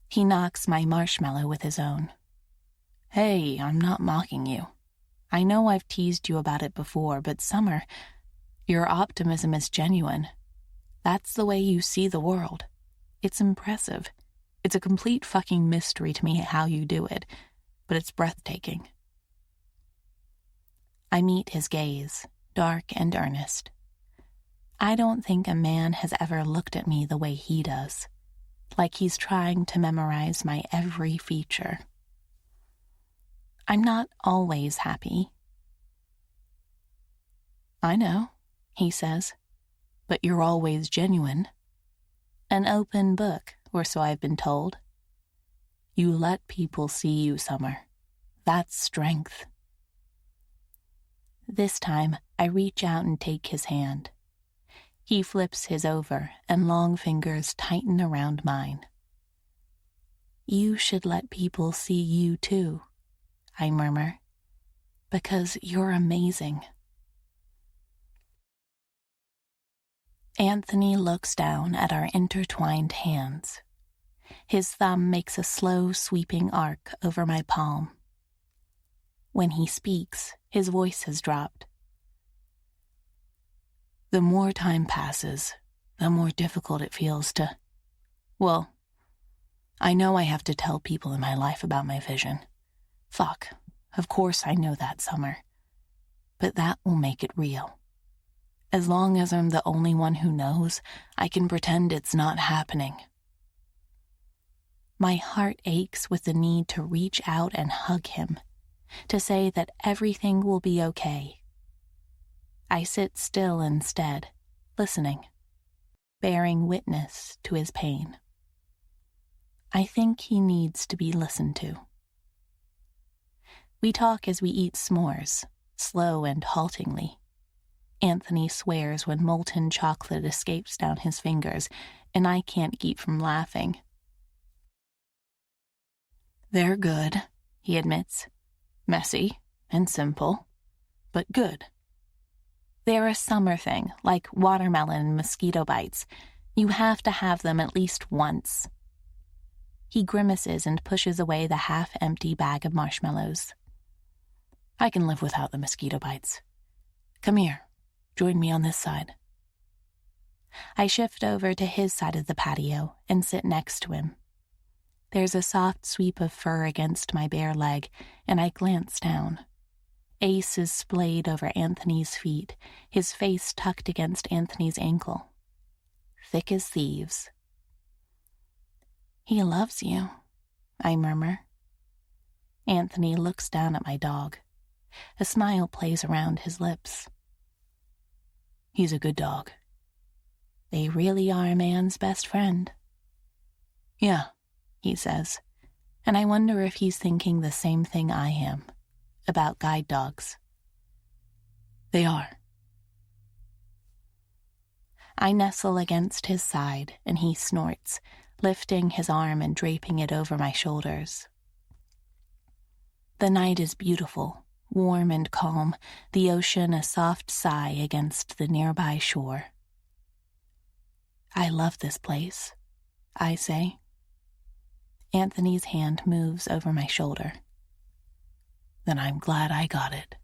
S1: He knocks my marshmallow with his own.
S2: "Hey, I'm not mocking you. I know I've teased you about it before, but Summer, your optimism is genuine. That's the way you see the world. It's impressive. It's a complete fucking mystery to me how you do it, but it's breathtaking."
S1: I meet his gaze, dark and earnest. I don't think a man has ever looked at me the way he does, like he's trying to memorize my every feature. I'm not always happy.
S2: "I know," he says, "but you're always genuine."
S1: An open book, or so I've been told.
S2: You let people see you, Summer. That's strength.
S1: This time, I reach out and take his hand. He flips his over, and long fingers tighten around mine. You should let people see you too, I murmur, because you're amazing. Anthony looks down at our intertwined hands. His thumb makes a slow, sweeping arc over my palm. When he speaks, his voice has dropped. The more time passes, the more difficult it feels to... Well, I know I have to tell people in my life about my vision. Fuck, of course I know that, Summer. But that will make it real. As long as I'm the only one who knows, I can pretend it's not happening. My heart aches with the need to reach out and hug him, to say that everything will be okay. I sit still instead, listening, bearing witness to his pain. I think he needs to be listened to. We talk as we eat s'mores, slow and haltingly. Anthony swears when molten chocolate escapes down his fingers, and I can't keep from laughing. They're good, he admits. Messy and simple, but good. They're a summer thing, like watermelon and mosquito bites. You have to have them at least once. He grimaces and pushes away the half-empty bag of marshmallows. I can live without the mosquito bites. Come here, join me on this side. I shift over to his side of the patio and sit next to him. There's a soft sweep of fur against my bare leg, and I glance down. Ace is splayed over Anthony's feet, his face tucked against Anthony's ankle. Thick as thieves. He loves you, I murmur. Anthony looks down at my dog. A smile plays around his lips. He's a good dog. They really are a man's best friend. Yeah, he says, and I wonder if he's thinking the same thing I am, about guide dogs. They are. I nestle against his side, and he snorts, lifting his arm and draping it over my shoulders. The night is beautiful, warm and calm, the ocean a soft sigh against the nearby shore. I love this place, I say. Anthony's hand moves over my shoulder. Then I'm glad I got it.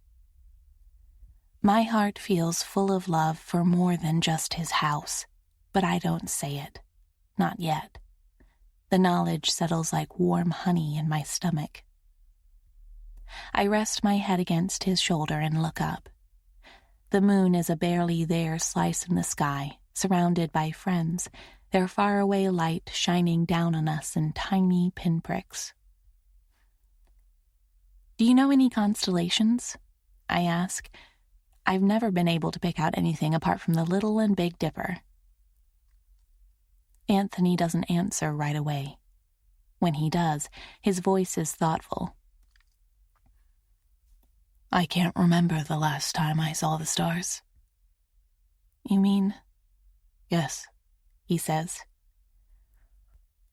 S1: My heart feels full of love for more than just his house, but I don't say it. Not yet. The knowledge settles like warm honey in my stomach. I rest my head against his shoulder and look up. The moon is a barely there slice in the sky, surrounded by friends, their faraway light shining down on us in tiny pinpricks. Do you know any constellations? I ask. I've never been able to pick out anything apart from the Little and Big Dipper. Anthony doesn't answer right away. When he does, his voice is thoughtful. I can't remember the last time I saw the stars. You mean? Yes, he says.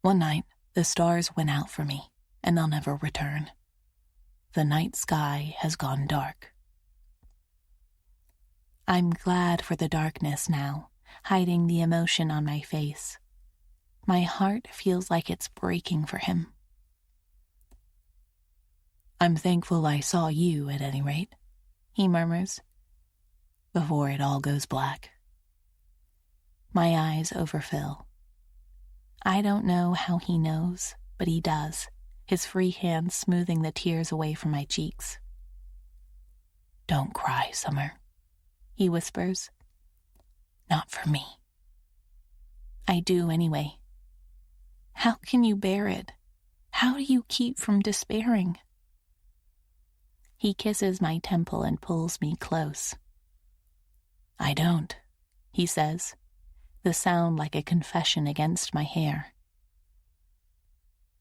S1: One night, the stars went out for me, and they'll never return. The night sky has gone dark. I'm glad for the darkness now, hiding the emotion on my face. My heart feels like it's breaking for him. I'm thankful I saw you, at any rate, he murmurs, before it all goes black. My eyes overfill. I don't know how he knows, but he does, his free hand smoothing the tears away from my cheeks. Don't cry, Summer, he whispers. Not for me. I do anyway. How can you bear it? How do you keep from despairing? He kisses my temple and pulls me close. I don't, he says, the sound like a confession against my hair.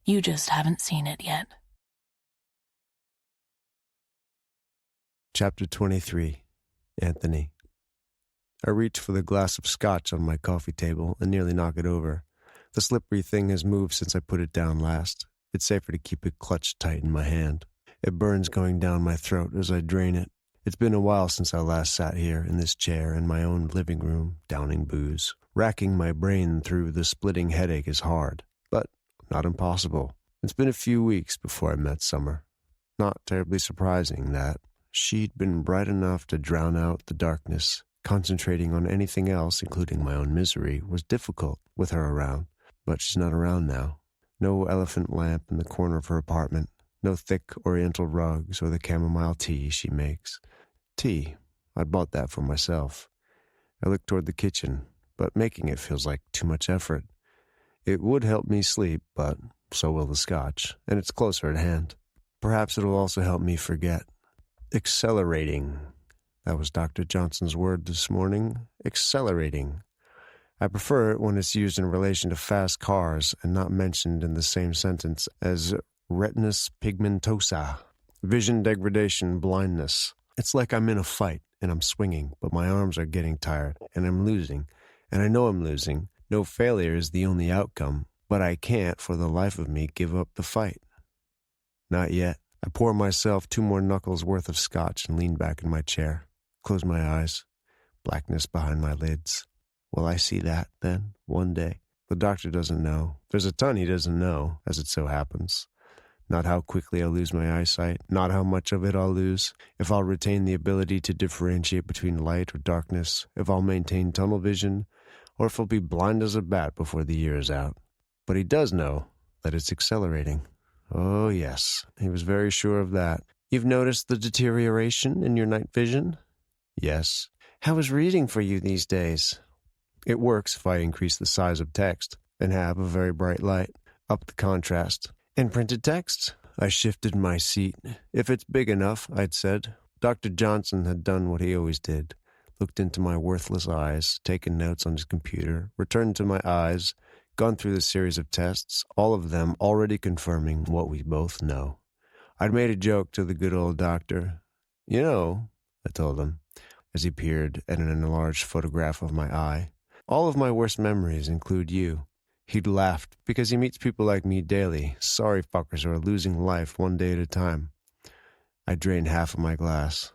S1: You just haven't seen it yet.
S3: Chapter 23. Anthony. I reach for the glass of scotch on my coffee table and nearly knock it over. The slippery thing has moved since I put it down last. It's safer to keep it clutched tight in my hand. It burns going down my throat as I drain it. It's been a while since I last sat here in this chair in my own living room, downing booze. Racking my brain through the splitting headache is hard, but not impossible. It's been a few weeks before I met Summer. Not terribly surprising that she'd been bright enough to drown out the darkness. Concentrating on anything else, including my own misery, was difficult with her around. But she's not around now. No elephant lamp in the corner of her apartment. No thick oriental rugs or the chamomile tea she makes. Tea. I'd bought that for myself. I look toward the kitchen, but making it feels like too much effort. It would help me sleep, but so will the scotch, and it's closer at hand. Perhaps it'll also help me forget. Accelerating. That was Dr. Johnson's word this morning. Accelerating. I prefer it when it's used in relation to fast cars and not mentioned in the same sentence as retinus pigmentosa, vision degradation, blindness. It's like I'm in a fight and I'm swinging, but my arms are getting tired and I'm losing. And I know I'm losing. No failure is the only outcome, but I can't for the life of me give up the fight. Not yet. I pour myself 2 more knuckles worth of scotch and lean back in my chair. Close my eyes. Blackness behind my lids. Will I see that, then, one day? The doctor doesn't know. There's a ton he doesn't know, as it so happens. Not how quickly I'll lose my eyesight, not how much of it I'll lose, if I'll retain the ability to differentiate between light or darkness, if I'll maintain tunnel vision, or if I'll be blind as a bat before the year is out. But he does know that it's accelerating. Oh, yes, he was very sure of that. You've noticed the deterioration in your night vision? Yes. How is reading for you these days? It works if I increase the size of text and have a very bright light. Up the contrast. And printed text? I shifted my seat. If it's big enough, I'd said. Dr. Johnson had done what he always did. Looked into my worthless eyes, taken notes on his computer, returned to my eyes, gone through the series of tests, all of them already confirming what we both know. I'd made a joke to the good old doctor. You know, I told him, as he peered at an enlarged photograph of my eye, all of my worst memories include you. He'd laughed, because he meets people like me daily, sorry fuckers who are losing life one day at a time. I drained half of my glass.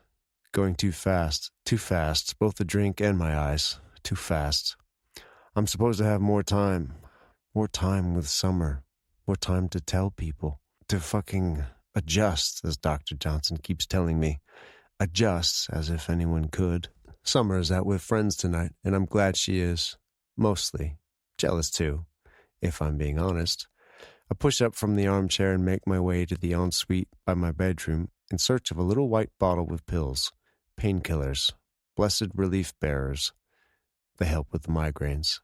S3: Going too fast, both the drink and my eyes, too fast. I'm supposed to have more time with Summer, more time to tell people, to fucking adjust, as Dr. Johnson keeps telling me. Adjust, as if anyone could. Summer is out with friends tonight, and I'm glad she is. Mostly. Jealous, too, if I'm being honest. I push up from the armchair and make my way to the ensuite by my bedroom in search of a little white bottle with pills, painkillers, blessed relief bearers. They help with the migraines.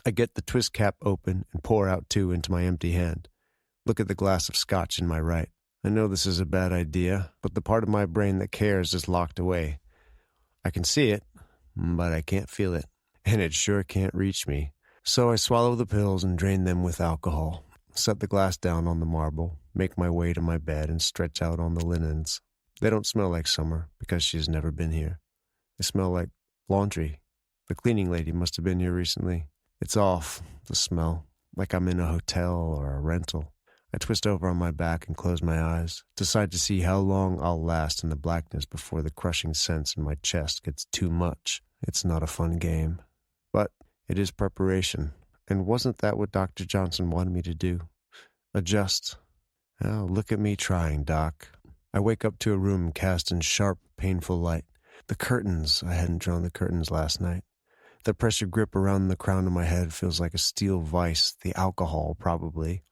S3: I get the twist cap open and pour out 2 into my empty hand. Look at the glass of scotch in my right. I know this is a bad idea, but the part of my brain that cares is locked away. I can see it, but I can't feel it, and it sure can't reach me. So I swallow the pills and drain them with alcohol, set the glass down on the marble, make my way to my bed, and stretch out on the linens. They don't smell like Summer, because she's never been here. They smell like laundry. The cleaning lady must have been here recently. It's off, the smell, like I'm in a hotel or a rental. I twist over on my back and close my eyes, decide to see how long I'll last in the blackness before the crushing sense in my chest gets too much. It's not a fun game. But it is preparation, and wasn't that what Dr. Johnson wanted me to do? Adjust. Oh, look at me trying, Doc. I wake up to a room cast in sharp, painful light. The curtains. I hadn't drawn the curtains last night. The pressure grip around the crown of my head feels like a steel vice, the alcohol, probably.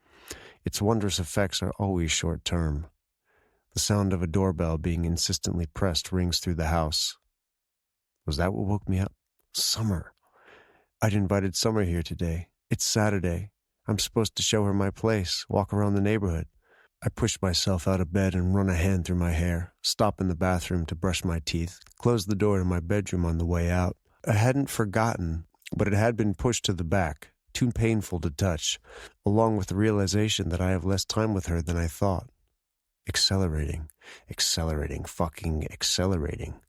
S3: Its wondrous effects are always short-term. The sound of a doorbell being insistently pressed rings through the house. Was that what woke me up? Summer. I'd invited Summer here today. It's Saturday. I'm supposed to show her my place, walk around the neighborhood. I push myself out of bed and run a hand through my hair, stop in the bathroom to brush my teeth, close the door to my bedroom on the way out. I hadn't forgotten, but it had been pushed to the back, too painful to touch, along with the realization that I have less time with her than I thought. Accelerating, fucking accelerating.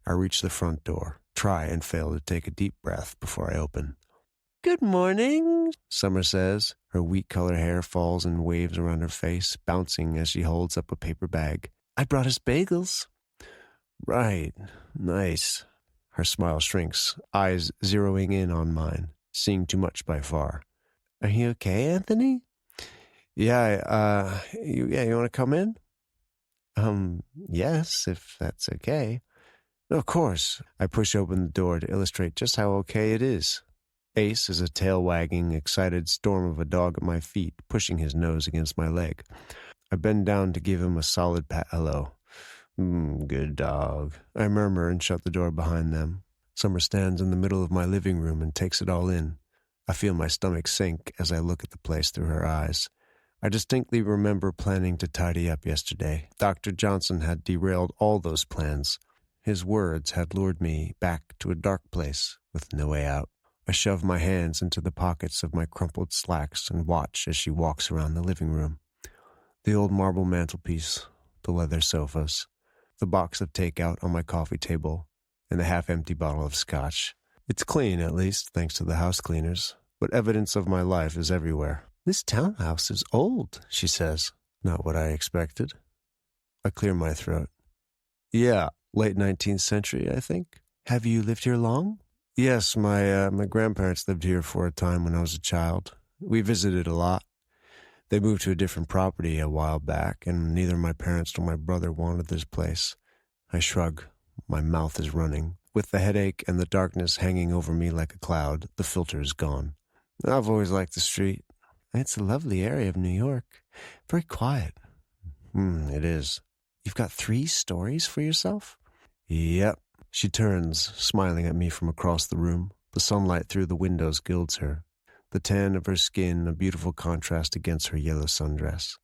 S3: I reach the front door, try and fail to take a deep breath before I open. "Good morning," Summer says. Her wheat-color hair falls in waves around her face, bouncing as she holds up a paper bag. "I brought us bagels." "Right, nice." Her smile shrinks, eyes zeroing in on mine, seeing too much by far. "Are you okay, Anthony?" You want to come in?" Yes, if that's okay." "Of course." I push open the door to illustrate just how okay it is. Ace is a tail-wagging, excited storm of a dog at my feet, pushing his nose against my leg. I bend down to give him a solid pat hello. Good dog," I murmur and shut the door behind them. Summer stands in the middle of my living room and takes it all in. I feel my stomach sink as I look at the place through her eyes. I distinctly remember planning to tidy up yesterday. Dr. Johnson had derailed all those plans. His words had lured me back to a dark place with no way out. I shove my hands into the pockets of my crumpled slacks and watch as she walks around the living room. The old marble mantelpiece, the leather sofas, the box of takeout on my coffee table, and the half-empty bottle of scotch. It's clean, at least, thanks to the house cleaners, but evidence of my life is everywhere. "This townhouse is old," she says. Not what I expected. I clear my throat. "Yeah, late 19th century, I think." "Have you lived here long?" "Yes, my grandparents lived here for a time when I was a child. We visited a lot. They moved to a different property a while back, and neither my parents nor my brother wanted this place." I shrug. My mouth is running. With the headache and the darkness hanging over me like a cloud, the filter is gone. "I've always liked the street." "It's a lovely area of New York. Very quiet." It is." "You've got 3 stories for yourself?" "Yep." She turns, smiling at me from across the room. The sunlight through the windows gilds her, the tan of her skin a beautiful contrast against her yellow sundress.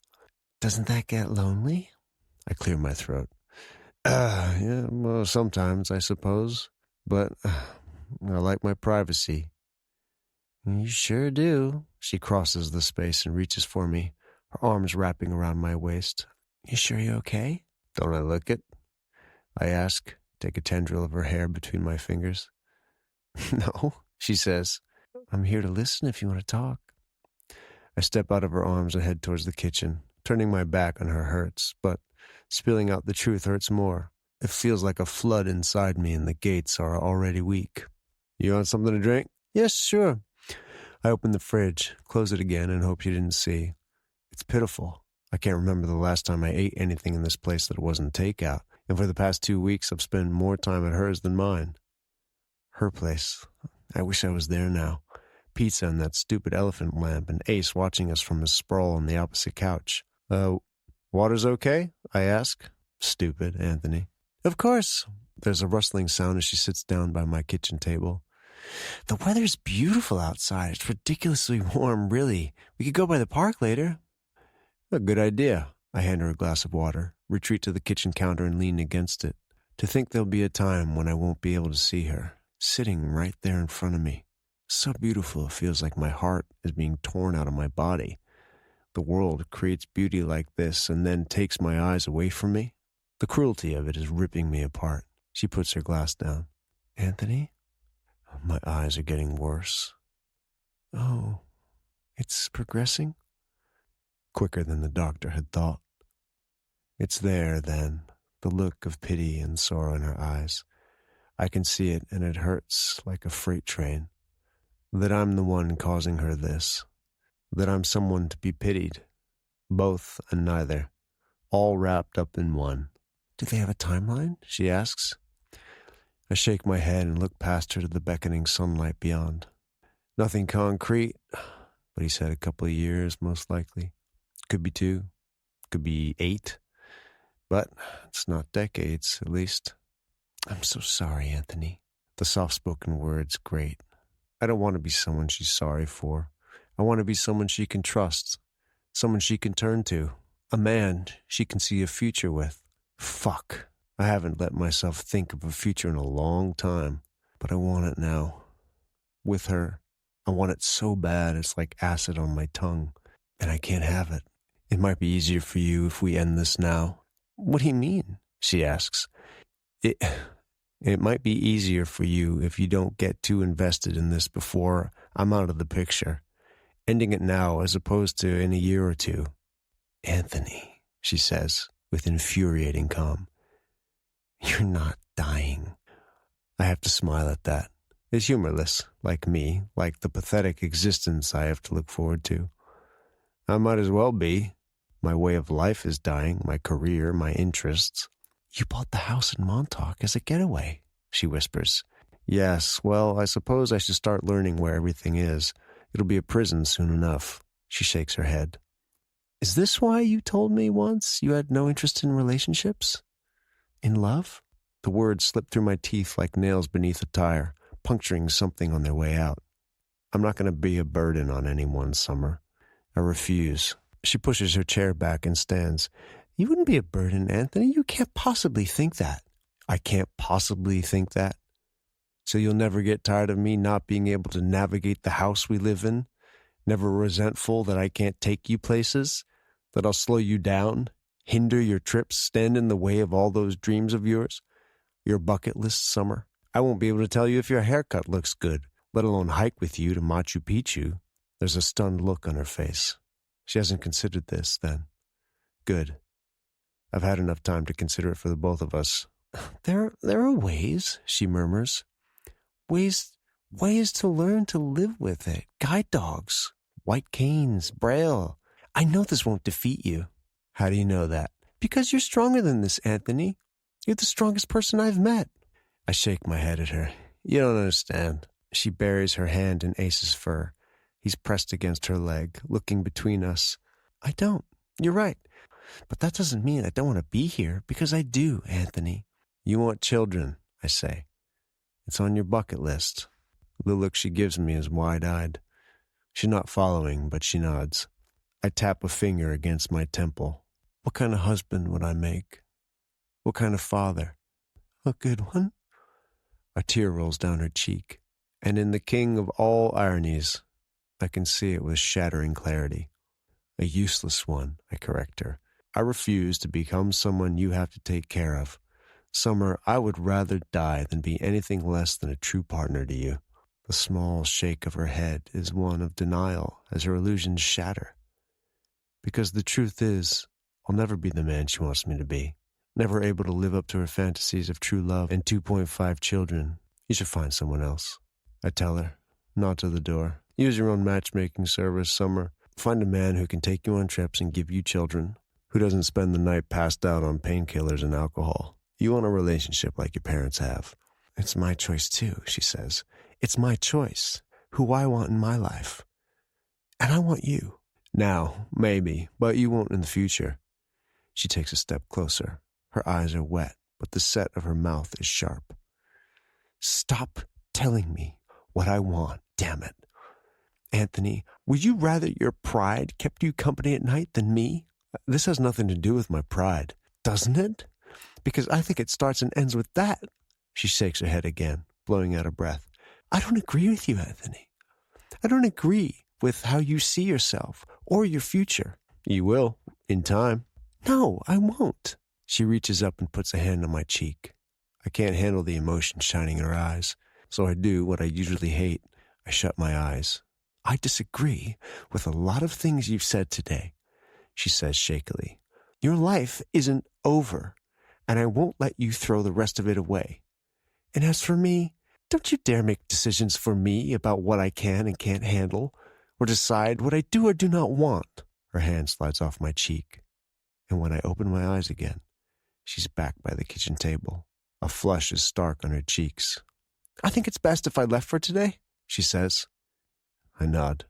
S3: "Doesn't that get lonely?" I clear my throat. Yeah, well, sometimes, I suppose. But I like my privacy." "You sure do." She crosses the space and reaches for me, her arms wrapping around my waist. "You sure you're okay?" "Don't I look it?" I ask, take a tendril of her hair between my fingers. "No," she says. "I'm here to listen if you want to talk." I step out of her arms and head towards the kitchen. Turning my back on her hurts, but spilling out the truth hurts more. It feels like a flood inside me, and the gates are already weak. "You want something to drink?" "Yes, sure." I open the fridge, close it again, and hope she didn't see. It's pitiful. I can't remember the last time I ate anything in this place that wasn't takeout, and for the past 2 weeks I've spent more time at hers than mine. Her place. I wish I was there now. Pizza and that stupid elephant lamp, and Ace watching us from his sprawl on the opposite couch. Water's okay?" I ask. Stupid, Anthony. "Of course." There's a rustling sound as she sits down by my kitchen table. "The weather's beautiful outside. It's ridiculously warm, really. We could go by the park later." "A good idea." I hand her a glass of water, retreat to the kitchen counter and lean against it. To think there'll be a time when I won't be able to see her, sitting right there in front of me. So beautiful it feels like my heart is being torn out of my body. The world creates beauty like this and then takes my eyes away from me. The cruelty of it is ripping me apart. She puts her glass down. "Anthony?" My eyes are getting worse. "Oh, it's progressing?" Quicker than the doctor had thought. It's there, then, the look of pity and sorrow in her eyes. I can see it, and it hurts like a freight train. That I'm the one causing her this. That I'm someone to be pitied. Both and neither. All wrapped up in one. "Do they have a timeline?" she asks. I shake my head and look past her to the beckoning sunlight beyond. "Nothing concrete, but he said a couple of years, most likely. Could be 2, could be 8, but it's not decades, at least." "I'm so sorry, Anthony." The soft-spoken words grate. I don't want to be someone she's sorry for. I want to be someone she can trust, someone she can turn to, a man she can see a future with. Fuck. I haven't let myself think of a future in a long time, but I want it now. With her, I want it so bad it's like acid on my tongue, and I can't have it. It might be easier for you if we end this now. What do you mean? She asks. It might be easier for you if you don't get too invested in this before I'm out of the picture. Ending it now as opposed to in a year or two. Anthony, she says with infuriating calm. You're not dying. I have to smile at that. It's humorless, like me, like the pathetic existence I have to look forward to. I might as well be. My way of life is dying, my career, my interests. You bought the house in Montauk as a getaway, she whispers. Yes, well, I suppose I should start learning where everything is. It'll be a prison soon enough. She shakes her head. Is this why you told me once you had no interest in relationships? In love? The words slip through my teeth like nails beneath a tire, puncturing something on their way out. I'm not going to be a burden on anyone, Summer. I refuse. She pushes her chair back and stands. You wouldn't be a burden, Anthony. You can't possibly think that. I can't possibly think that. So you'll never get tired of me not being able to navigate the house we live in? Never resentful that I can't take you places? That I'll slow you down? Hinder your trips? Stand in the way of all those dreams of yours? Your bucket list, Summer? I won't be able to tell you if your haircut looks good, let alone hike with you to Machu Picchu. There's a stunned look on her face. She hasn't considered this, then. Good. I've had enough time to consider it for the both of us. There are ways, she murmurs. Ways to learn to live with it. Guide dogs, white canes, braille. I know this won't defeat you. How do you know that? Because you're stronger than this, Anthony. You're the strongest person I've met. I shake my head at her. You don't understand. She buries her hand in Ace's fur. He's pressed against her leg, looking between us. I don't. You're right. But that doesn't mean I don't want to be here, because I do, Anthony. You want children, I say. It's on your bucket list. The look she gives me is wide-eyed. She's not following, but she nods. I tap a finger against my temple. What kind of husband would I make? What kind of father? A good one? A tear rolls down her cheek, and in the king of all ironies, I can see it with shattering clarity. A useless one, I correct her. I refuse to become someone you have to take care of. Summer, I would rather die than be anything less than a true partner to you. The small shake of her head is one of denial as her illusions shatter. Because the truth is, I'll never be the man she wants me to be. Never able to live up to her fantasies of true love and 2.5 children. You should find someone else. I tell her, nod to the door. Use your own matchmaking service, Summer. Find a man who can take you on trips and give you children, who doesn't spend the night passed out on painkillers and alcohol. You want a relationship like your parents have. It's my choice too, she says. It's my choice, who I want in my life. And I want you. Now, maybe, but you won't in the future. She takes a step closer. Her eyes are wet, but the set of her mouth is sharp. Stop telling me what I want, damn it. Anthony, would you rather your pride kept you company at night than me? This has nothing to do with my pride, doesn't it? Because I think it starts and ends with that. She shakes her head again, blowing out a breath. I don't agree with you, Anthony. I don't agree with how you see yourself or your future. You will, in time. No, I won't. She reaches up and puts a hand on my cheek. I can't handle the emotion shining in her eyes, so I do what I usually hate. I shut my eyes. I disagree with a lot of things you've said today, she says shakily. Your life isn't over, and I won't let you throw the rest of it away. And as for me, don't you dare make decisions for me about what I can and can't handle, or decide what I do or do not want. Her hand slides off my cheek, and when I open my eyes again, she's back by the kitchen table. A flush is stark on her cheeks. I think it's best if I left for today, she says. I nod.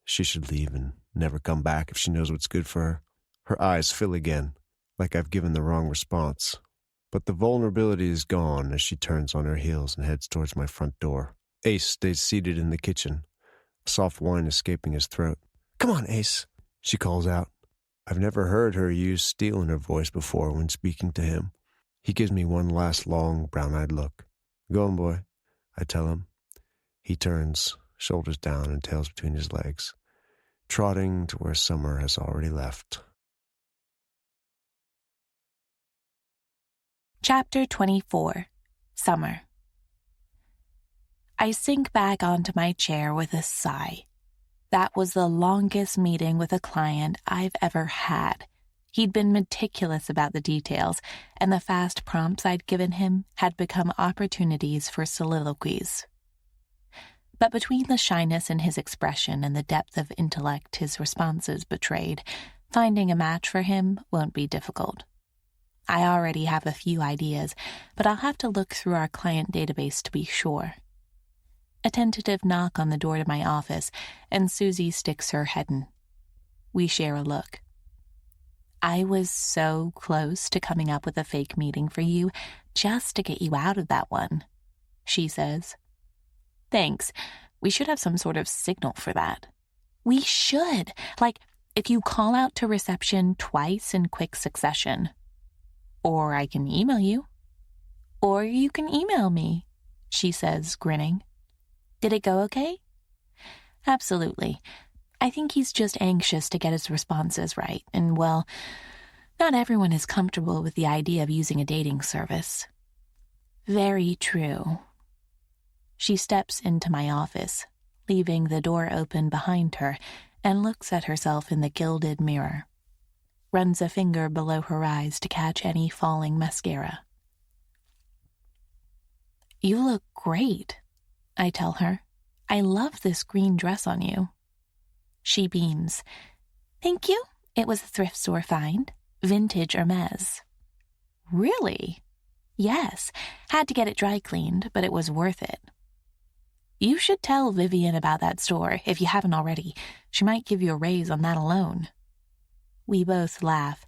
S3: She should leave and never come back if she knows what's good for her. Her eyes fill again, like I've given the wrong response. But the vulnerability is gone as she turns on her heels and heads towards my front door. Ace stays seated in the kitchen, a soft whine escaping his throat. Come on, Ace, she calls out. I've never heard her use steel in her voice before when speaking to him. He gives me one last long, brown-eyed look. Go on, boy, I tell him. He turns, shoulders down and tails between his legs. trotting to where summer has already left.
S1: Chapter 24. Summer. I sink back onto my chair with a sigh. That was the longest meeting with a client I've ever had. He'd been meticulous about the details, and the fast prompts I'd given him had become opportunities for soliloquies. But between the shyness in his expression and the depth of intellect his responses betrayed, finding a match for him won't be difficult. I already have a few ideas, but I'll have to look through our client database to be sure. A tentative knock on the door to my office, and Susie sticks her head in. We share a look. I was so close to coming up with a fake meeting for you just to get you out of that one, she says. Thanks. We should have some sort of signal for that. We should. Like, if you call out to reception twice in quick succession. Or I can email you. Or you can email me, she says, grinning. Did it go okay? Absolutely. I think he's just anxious to get his responses right, and, well, not everyone is comfortable with the idea of using a dating service. Very true. She steps into my office, leaving the door open behind her, and looks at herself in the gilded mirror. Runs a finger below her eyes to catch any falling mascara. You look great, I tell her. I love this green dress on you. She beams. Thank you. It was a thrift store find. Vintage Hermes. Really? Yes. Had to get it dry cleaned, but it was worth it. You should tell Vivian about that store, if you haven't already. She might give you a raise on that alone. We both laugh.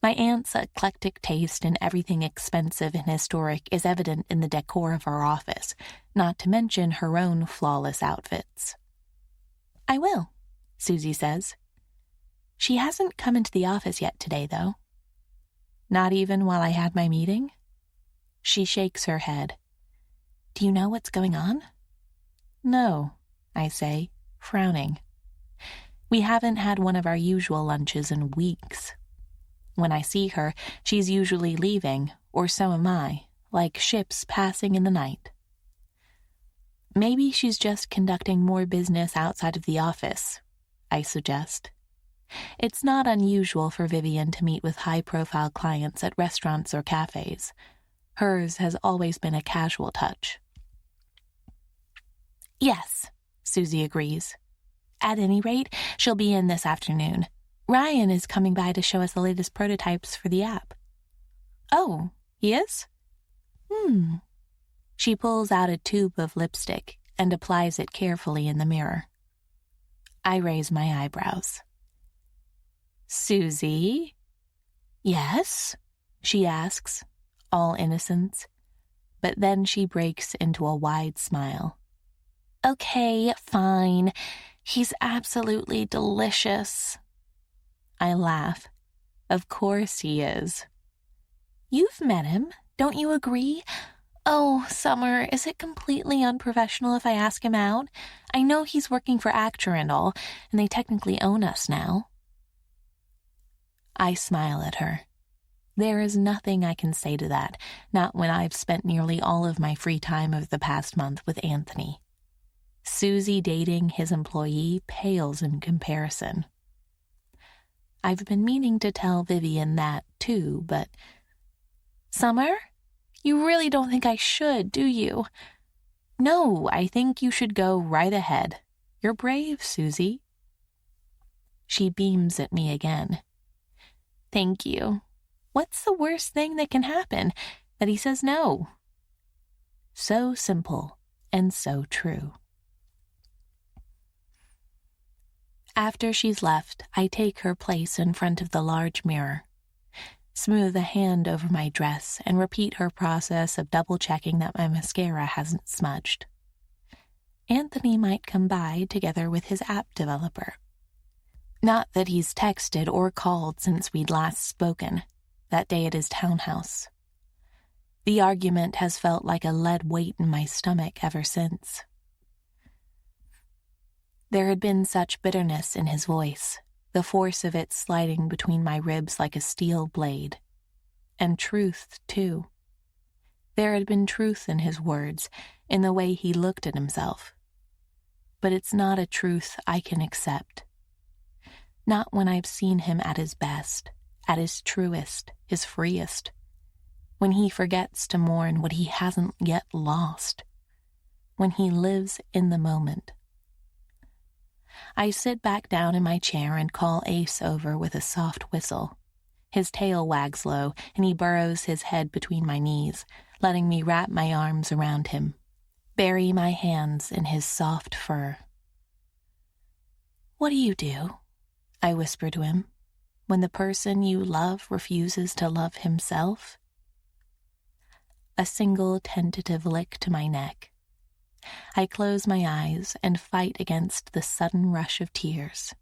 S1: My aunt's eclectic taste in everything expensive and historic is evident in the decor of our office, not to mention her own flawless outfits. I will, Susie says. She hasn't come into the office yet today, though. Not even while I had my meeting? She shakes her head. Do you know what's going on? No, I say, frowning. We haven't had one of our usual lunches in weeks. When I see her, she's usually leaving, or so am I, like ships passing in the night. Maybe she's just conducting more business outside of the office, I suggest. It's not unusual for Vivian to meet with high-profile clients at restaurants or cafes. Hers has always been a casual touch. Yes, Susie agrees. At any rate, she'll be in this afternoon. Ryan is coming by to show us the latest prototypes for the app. Oh, he is? She pulls out a tube of lipstick and applies it carefully in the mirror. I raise my eyebrows. Susie? Yes? She asks, all innocence. But then she breaks into a wide smile. Okay, fine. He's absolutely delicious. I laugh. Of course he is. You've met him, don't you agree? Oh, Summer, is it completely unprofessional if I ask him out? I know he's working for Actor and all, and they technically own us now. I smile at her. There is nothing I can say to that, not when I've spent nearly all of my free time of the past month with Anthony. Susie dating his employee pales in comparison. I've been meaning to tell Vivian that, too, but... Summer? You really don't think I should, do you? No, I think you should go right ahead. You're brave, Susie. She beams at me again. Thank you. What's the worst thing that can happen? That he says no. So simple and so true. After she's left, I take her place in front of the large mirror, smooth a hand over my dress, and repeat her process of double-checking that my mascara hasn't smudged. Anthony might come by together with his app developer. Not that he's texted or called since we'd last spoken, that day at his townhouse. The argument has felt like a lead weight in my stomach ever since. There had been such bitterness in his voice, the force of it sliding between my ribs like a steel blade. And truth, too. There had been truth in his words, in the way he looked at himself. But it's not a truth I can accept. Not when I've seen him at his best, at his truest, his freest. When he forgets to mourn what he hasn't yet lost. When he lives in the moment. I sit back down in my chair and call Ace over with a soft whistle. His tail wags low, and he burrows his head between my knees, letting me wrap my arms around him, bury my hands in his soft fur. "What do you do?" I whisper to him, "when the person you love refuses to love himself?" A single tentative lick to my neck. I close my eyes and fight against the sudden rush of tears.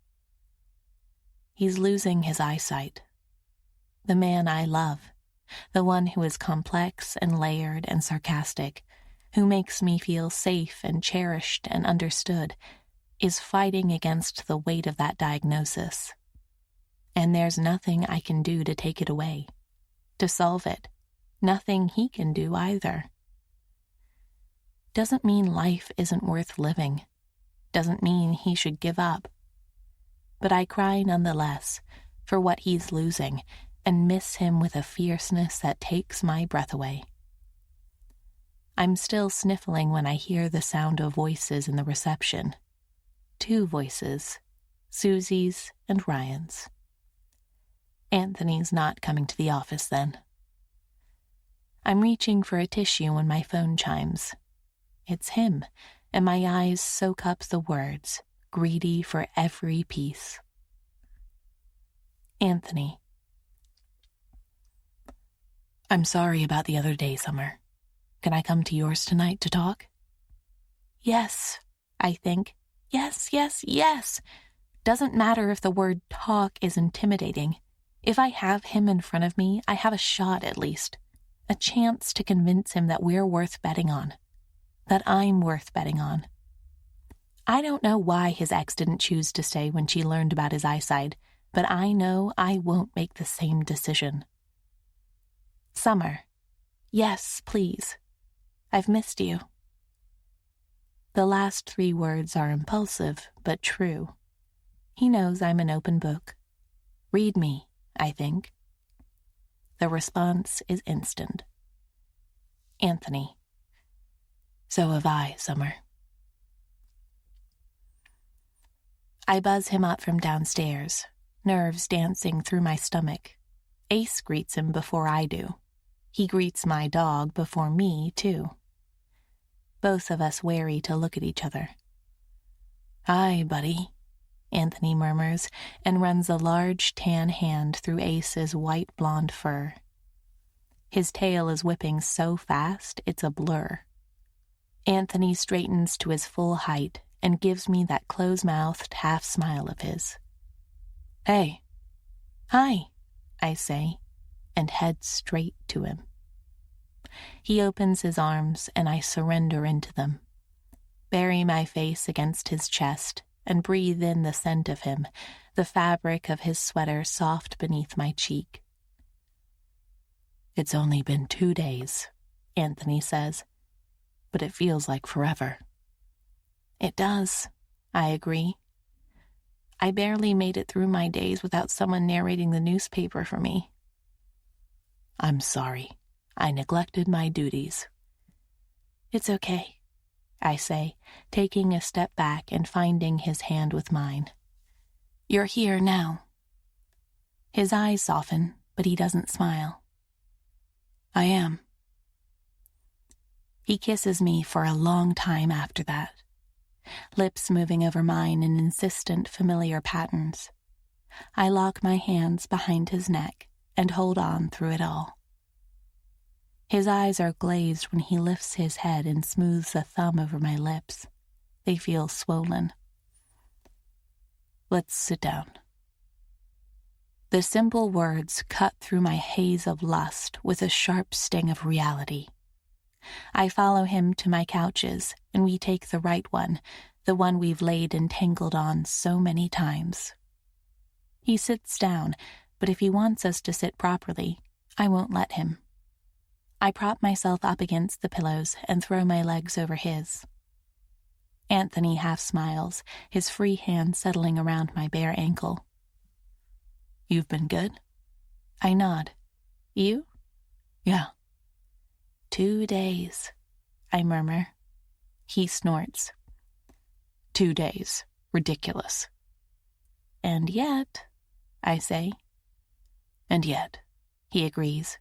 S1: He's losing his eyesight. The man I love, the one who is complex and layered and sarcastic, who makes me feel safe and cherished and understood, is fighting against the weight of that diagnosis. And there's nothing I can do to take it away, to solve it. Nothing he can do either. Doesn't mean life isn't worth living. Doesn't mean he should give up. But I cry nonetheless for what he's losing and miss him with a fierceness that takes my breath away. I'm still sniffling when I hear the sound of voices in the reception. 2 voices, Susie's and Ryan's. Anthony's not coming to the office then. I'm reaching for a tissue when my phone chimes. It's him, and my eyes soak up the words, greedy for every piece. Anthony. "I'm sorry about the other day, Summer. Can I come to yours tonight to talk?" "Yes," I think. Yes, yes, yes. Doesn't matter if the word talk is intimidating. If I have him in front of me, I have a shot at least. A chance to convince him that we're worth betting on. That I'm worth betting on. I don't know why his ex didn't choose to stay when she learned about his eyesight, but I know I won't make the same decision. "Summer. Yes, please. I've missed you." The last 3 words are impulsive, but true. He knows I'm an open book. Read me, I think. The response is instant. Anthony. "So have I, Summer." I buzz him up from downstairs, nerves dancing through my stomach. Ace greets him before I do. He greets my dog before me, too. Both of us wary to look at each other. "Hi, buddy," Anthony murmurs and runs a large tan hand through Ace's white blonde fur. His tail is whipping so fast it's a blur. Anthony straightens to his full height and gives me that close-mouthed half smile of his. "Hey." "Hi," I say, and head straight to him. He opens his arms and I surrender into them, bury my face against his chest and breathe in the scent of him, the fabric of his sweater soft beneath my cheek. "It's only been 2 days," Anthony says, "but it feels like forever." It does, I agree. I barely made it through my days without someone narrating the newspaper for me. "I'm sorry. I neglected my duties." "It's okay," I say, taking a step back and finding his hand with mine. "You're here now." His eyes soften, but he doesn't smile. "I am." He kisses me for a long time after that, lips moving over mine in insistent, familiar patterns. I lock my hands behind his neck and hold on through it all. His eyes are glazed when he lifts his head and smooths a thumb over my lips. They feel swollen. "Let's sit down." The simple words cut through my haze of lust with a sharp sting of reality. I follow him to my couches, and we take the right one, the one we've laid entangled on so many times. He sits down, but if he wants us to sit properly, I won't let him. I prop myself up against the pillows and throw my legs over his. Anthony half smiles, his free hand settling around my bare ankle. "You've been good?" I nod. "You?" "Yeah." 2 days, I murmur. He snorts. 2 days. Ridiculous. "And yet," I say. "And yet," he agrees.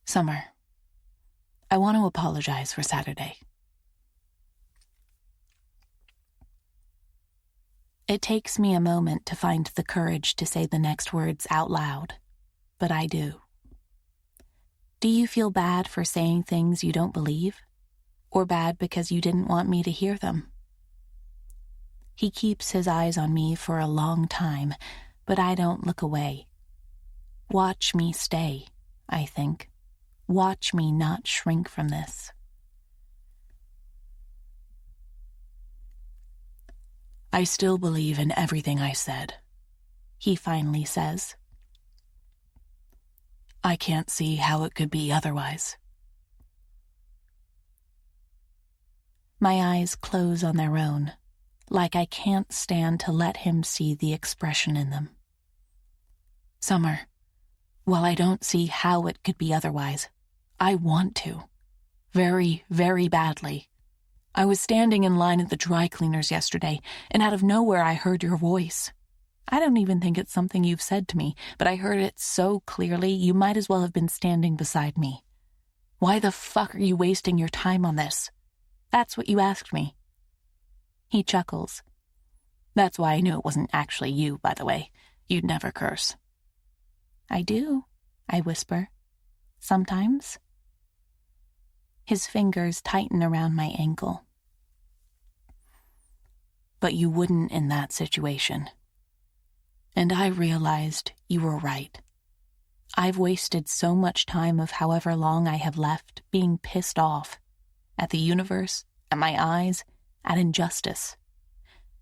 S1: "Summer, I want to apologize for Saturday." It takes me a moment to find the courage to say the next words out loud, but I do. Do you feel bad for saying things you don't believe? Or bad because you didn't want me to hear them? He keeps his eyes on me for a long time, but I don't look away. Watch me stay, I think. Watch me not shrink from this. "I still believe in everything I said," he finally says. "I can't see how it could be otherwise." My eyes close on their own, like I can't stand to let him see the expression in them. "Summer, while I don't see how it could be otherwise, I want to. Very, very badly. I was standing in line at the dry cleaners yesterday, and out of nowhere I heard your voice. I don't even think it's something you've said to me, but I heard it so clearly you might as well have been standing beside me. Why the fuck are you wasting your time on this? That's what you asked me." He chuckles. "That's why I knew it wasn't actually you, by the way. You'd never curse." "I do," I whisper. "Sometimes." His fingers tighten around my ankle. "But you wouldn't in that situation. And I realized you were right. I've wasted so much time of however long I have left being pissed off. At the universe, at my eyes, at injustice.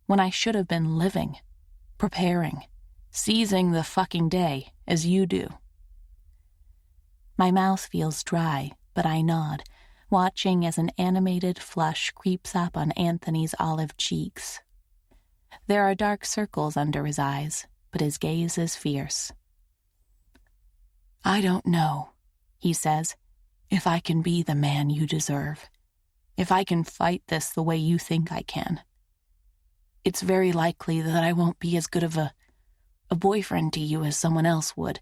S1: When I should have been living, preparing, seizing the fucking day, as you do." My mouth feels dry, but I nod, watching as an animated flush creeps up on Anthony's olive cheeks. There are dark circles under his eyes, but his gaze is fierce. "I don't know," he says, "if I can be the man you deserve. If I can fight this the way you think I can. It's very likely that I won't be as good of a boyfriend to you as someone else would,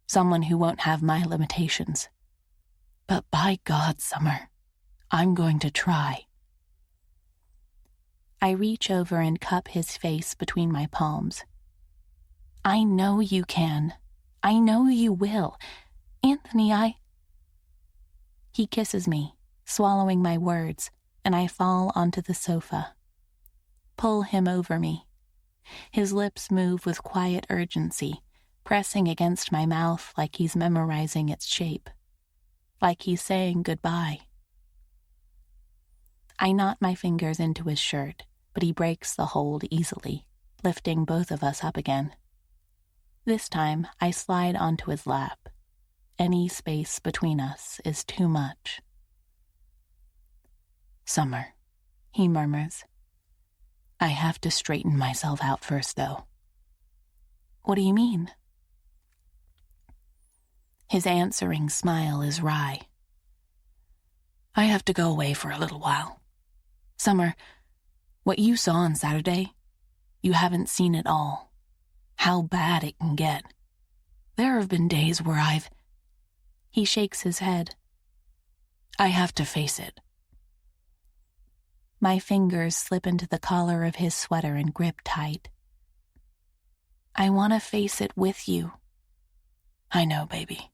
S1: someone who won't have my limitations. But by God, Summer, I'm going to try." I reach over and cup his face between my palms. "I know you can. I know you will. Anthony, He kisses me, swallowing my words, and I fall onto the sofa. Pull him over me. His lips move with quiet urgency, pressing against my mouth like he's memorizing its shape. Like he's saying goodbye. I knot my fingers into his shirt, but he breaks the hold easily, lifting both of us up again. This time, I slide onto his lap. Any space between us is too much. "Summer," he murmurs. "I have to straighten myself out first, though." "What do you mean?" His answering smile is wry. "I have to go away for a little while. Summer, what you saw on Saturday, you haven't seen it all. How bad it can get. There have been days where He shakes his head. "I have to face it." My fingers slip into the collar of his sweater and grip tight. "I want to face it with you." "I know, baby."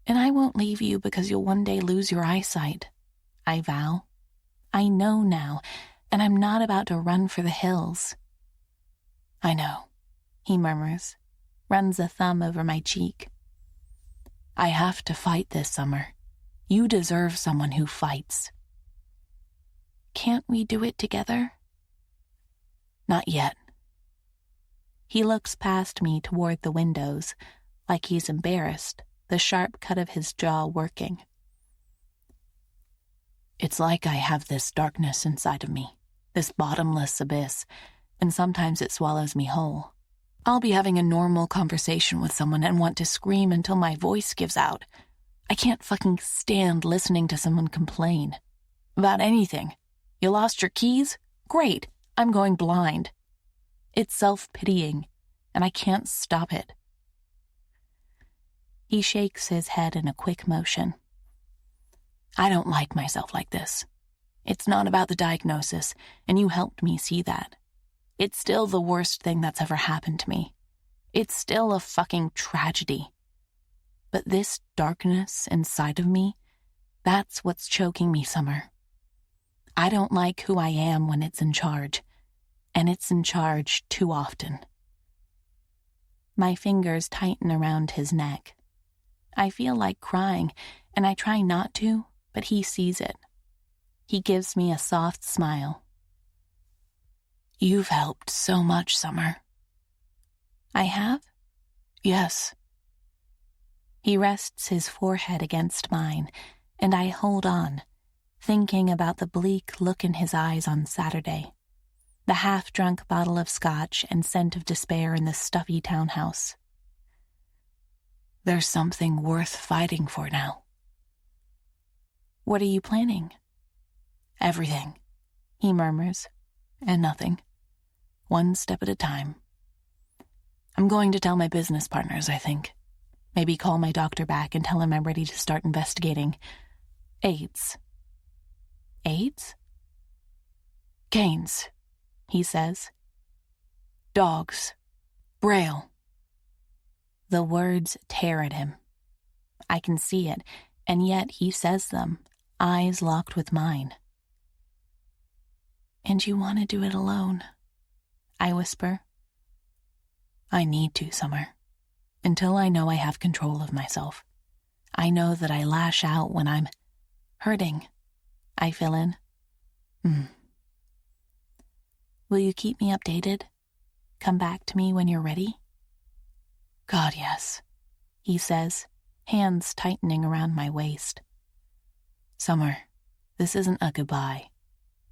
S1: "And I won't leave you because you'll one day lose your eyesight," I vow. "I know now, and I'm not about to run for the hills." "I know," he murmurs, runs a thumb over my cheek. "I have to fight this, Summer. You deserve someone who fights." Can't we do it together?
S2: Not yet.
S1: He looks past me toward the windows, like he's embarrassed, the sharp cut of his jaw working.
S2: It's like I have this darkness inside of me, this bottomless abyss, and sometimes it swallows me whole. I'll be having a normal conversation with someone and want to scream until my voice gives out. I can't fucking stand listening to someone complain. About anything. You lost your keys? Great, I'm going blind. It's self-pitying, and I can't stop it.
S1: He shakes his head in a quick motion.
S2: I don't like myself like this. It's not about the diagnosis, and you helped me see that. It's still the worst thing that's ever happened to me. It's still a fucking tragedy. But this darkness inside of me, that's what's choking me, Summer. I don't like who I am when it's in charge, and it's in charge too often.
S1: My fingers tighten around his neck. I feel like crying, and I try not to, but he sees it. He gives me a soft smile.
S2: You've helped so much, Summer.
S1: I have?
S2: Yes.
S1: He rests his forehead against mine, and I hold on, thinking about the bleak look in his eyes on Saturday, the half-drunk bottle of scotch and scent of despair in the stuffy townhouse.
S2: There's something worth fighting for now.
S1: What are you planning?
S2: Everything,
S1: he murmurs.
S2: And nothing. One step at a time. I'm going to tell my business partners, I think. Maybe call my doctor back and tell him I'm ready to start investigating AIDS.
S1: AIDS?
S2: Canes, he says. Dogs. Braille.
S1: The words tear at him. I can see it, and yet he says them, eyes locked with mine. And you want to do it alone, I whisper.
S2: I need to, Summer. Until I know I have control of myself. I know that I lash out when I'm hurting,
S1: I fill in. Will you keep me updated? Come back to me when you're ready?
S2: God, yes,
S1: he says, hands tightening around my waist.
S2: Summer, this isn't a goodbye.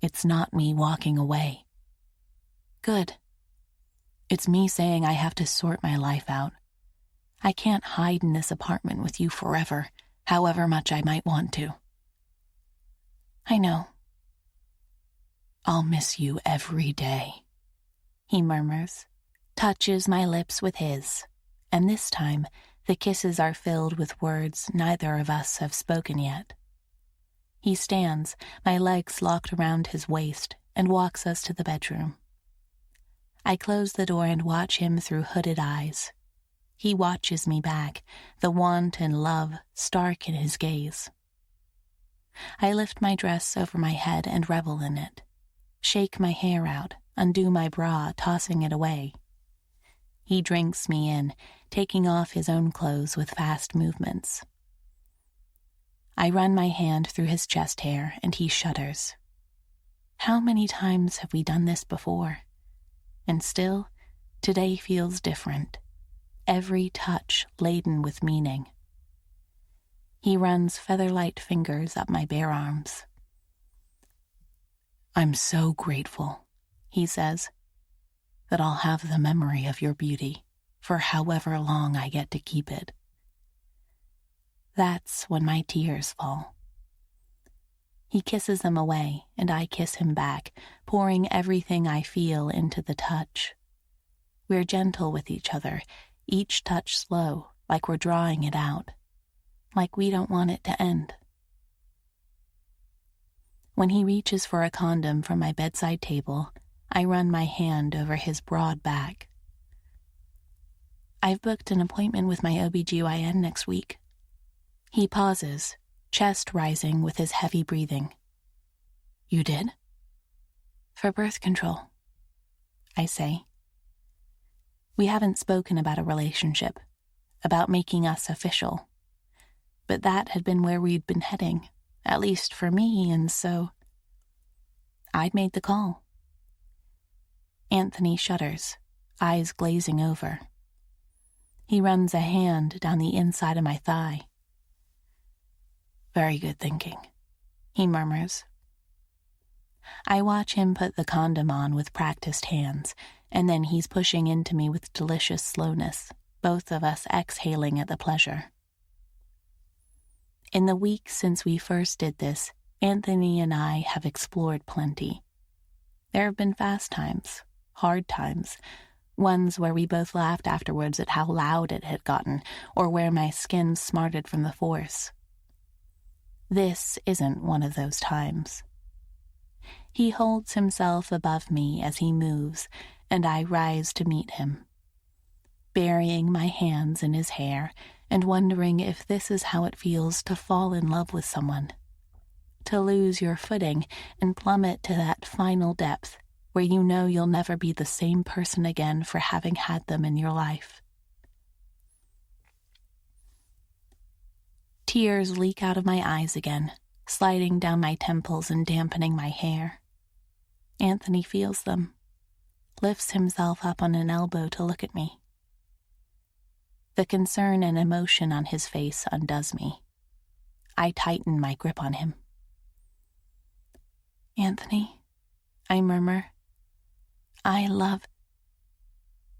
S2: It's not me walking away.
S1: Good.
S2: It's me saying I have to sort my life out. I can't hide in this apartment with you forever, however much I might want to.
S1: I know.
S2: I'll miss you every day,
S1: he murmurs, touches my lips with his, and this time the kisses are filled with words neither of us have spoken yet. He stands, my legs locked around his waist, and walks us to the bedroom. I close the door and watch him through hooded eyes. He watches me back, the want and love stark in his gaze. I lift my dress over my head and revel in it, shake my hair out, undo my bra, tossing it away. He drinks me in, taking off his own clothes with fast movements. I run my hand through his chest hair, and he shudders. How many times have we done this before? And still, today feels different, every touch laden with meaning. He runs feather-light fingers up my bare arms.
S2: I'm so grateful, he says, that I'll have the memory of your beauty for however long I get to keep it.
S1: That's when my tears fall. He kisses them away, and I kiss him back, pouring everything I feel into the touch. We're gentle with each other, each touch slow, like we're drawing it out, like we don't want it to end. When he reaches for a condom from my bedside table, I run my hand over his broad back. I've booked an appointment with my OB/GYN next week. He pauses, chest rising with his heavy breathing.
S2: You did?
S1: For birth control, I say. We haven't spoken about a relationship, about making us official. But that had been where we'd been heading, at least for me, and so... I'd made the call. Anthony shudders, eyes glazing over. He runs a hand down the inside of my thigh. Very good thinking, he murmurs. I watch him put the condom on with practiced hands, and then he's pushing into me with delicious slowness, both of us exhaling at the pleasure. In the weeks since we first did this, Anthony and I have explored plenty. There have been fast times, hard times, ones where we both laughed afterwards at how loud it had gotten, or where my skin smarted from the force. This isn't one of those times. He holds himself above me as he moves, and I rise to meet him, burying my hands in his hair and wondering if this is how it feels to fall in love with someone, to lose your footing and plummet to that final depth where you know you'll never be the same person again for having had them in your life. Tears leak out of my eyes again, sliding down my temples and dampening my hair. Anthony feels them, lifts himself up on an elbow to look at me. The concern and emotion on his face undoes me. I tighten my grip on him. Anthony, I murmur, I love...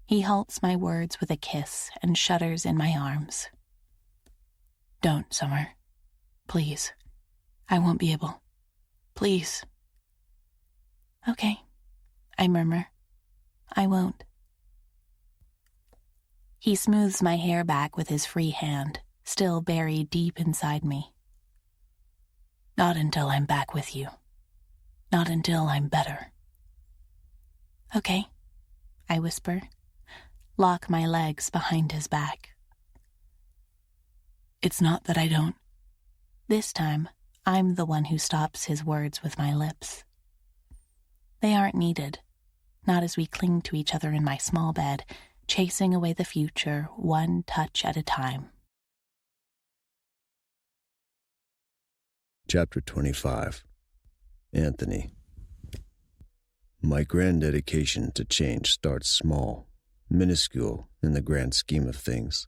S1: He halts my words with a kiss and shudders in my arms. Don't, Summer. Please. I won't be able. Please. Okay, I murmur. I won't. He smooths my hair back with his free hand, still buried deep inside me. Not until I'm back with you. Not until I'm better. Okay, I whisper, lock my legs behind his back. It's not that I don't. This time, I'm the one who stops his words with my lips. They aren't needed, not as we cling to each other in my small bed, chasing away the future one touch at a time.
S3: Chapter 25. Anthony. My grand dedication to change starts small, minuscule in the grand scheme of things.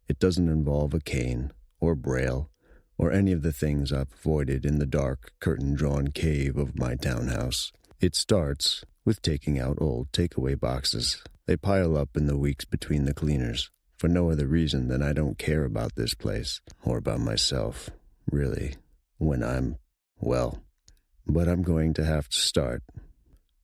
S3: It doesn't involve a cane or braille or any of the things I've avoided in the dark, curtain-drawn cave of my townhouse. It starts with taking out old takeaway boxes. They pile up in the weeks between the cleaners, for no other reason than I don't care about this place, or about myself, really, when I'm, well. But I'm going to have to start.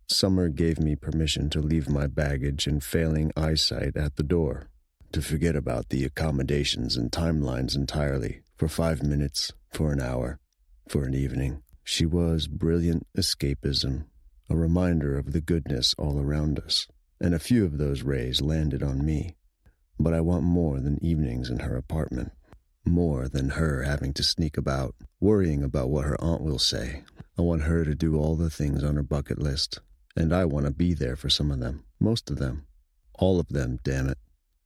S3: Summer gave me permission to leave my baggage and failing eyesight at the door, to forget about the accommodations and timelines entirely, for 5 minutes, for an hour, for an evening. She was brilliant escapism, a reminder of the goodness all around us, and a few of those rays landed on me. But I want more than evenings in her apartment, more than her having to sneak about, worrying about what her aunt will say. I want her to do all the things on her bucket list, and I want to be there for some of them, most of them, all of them, damn it.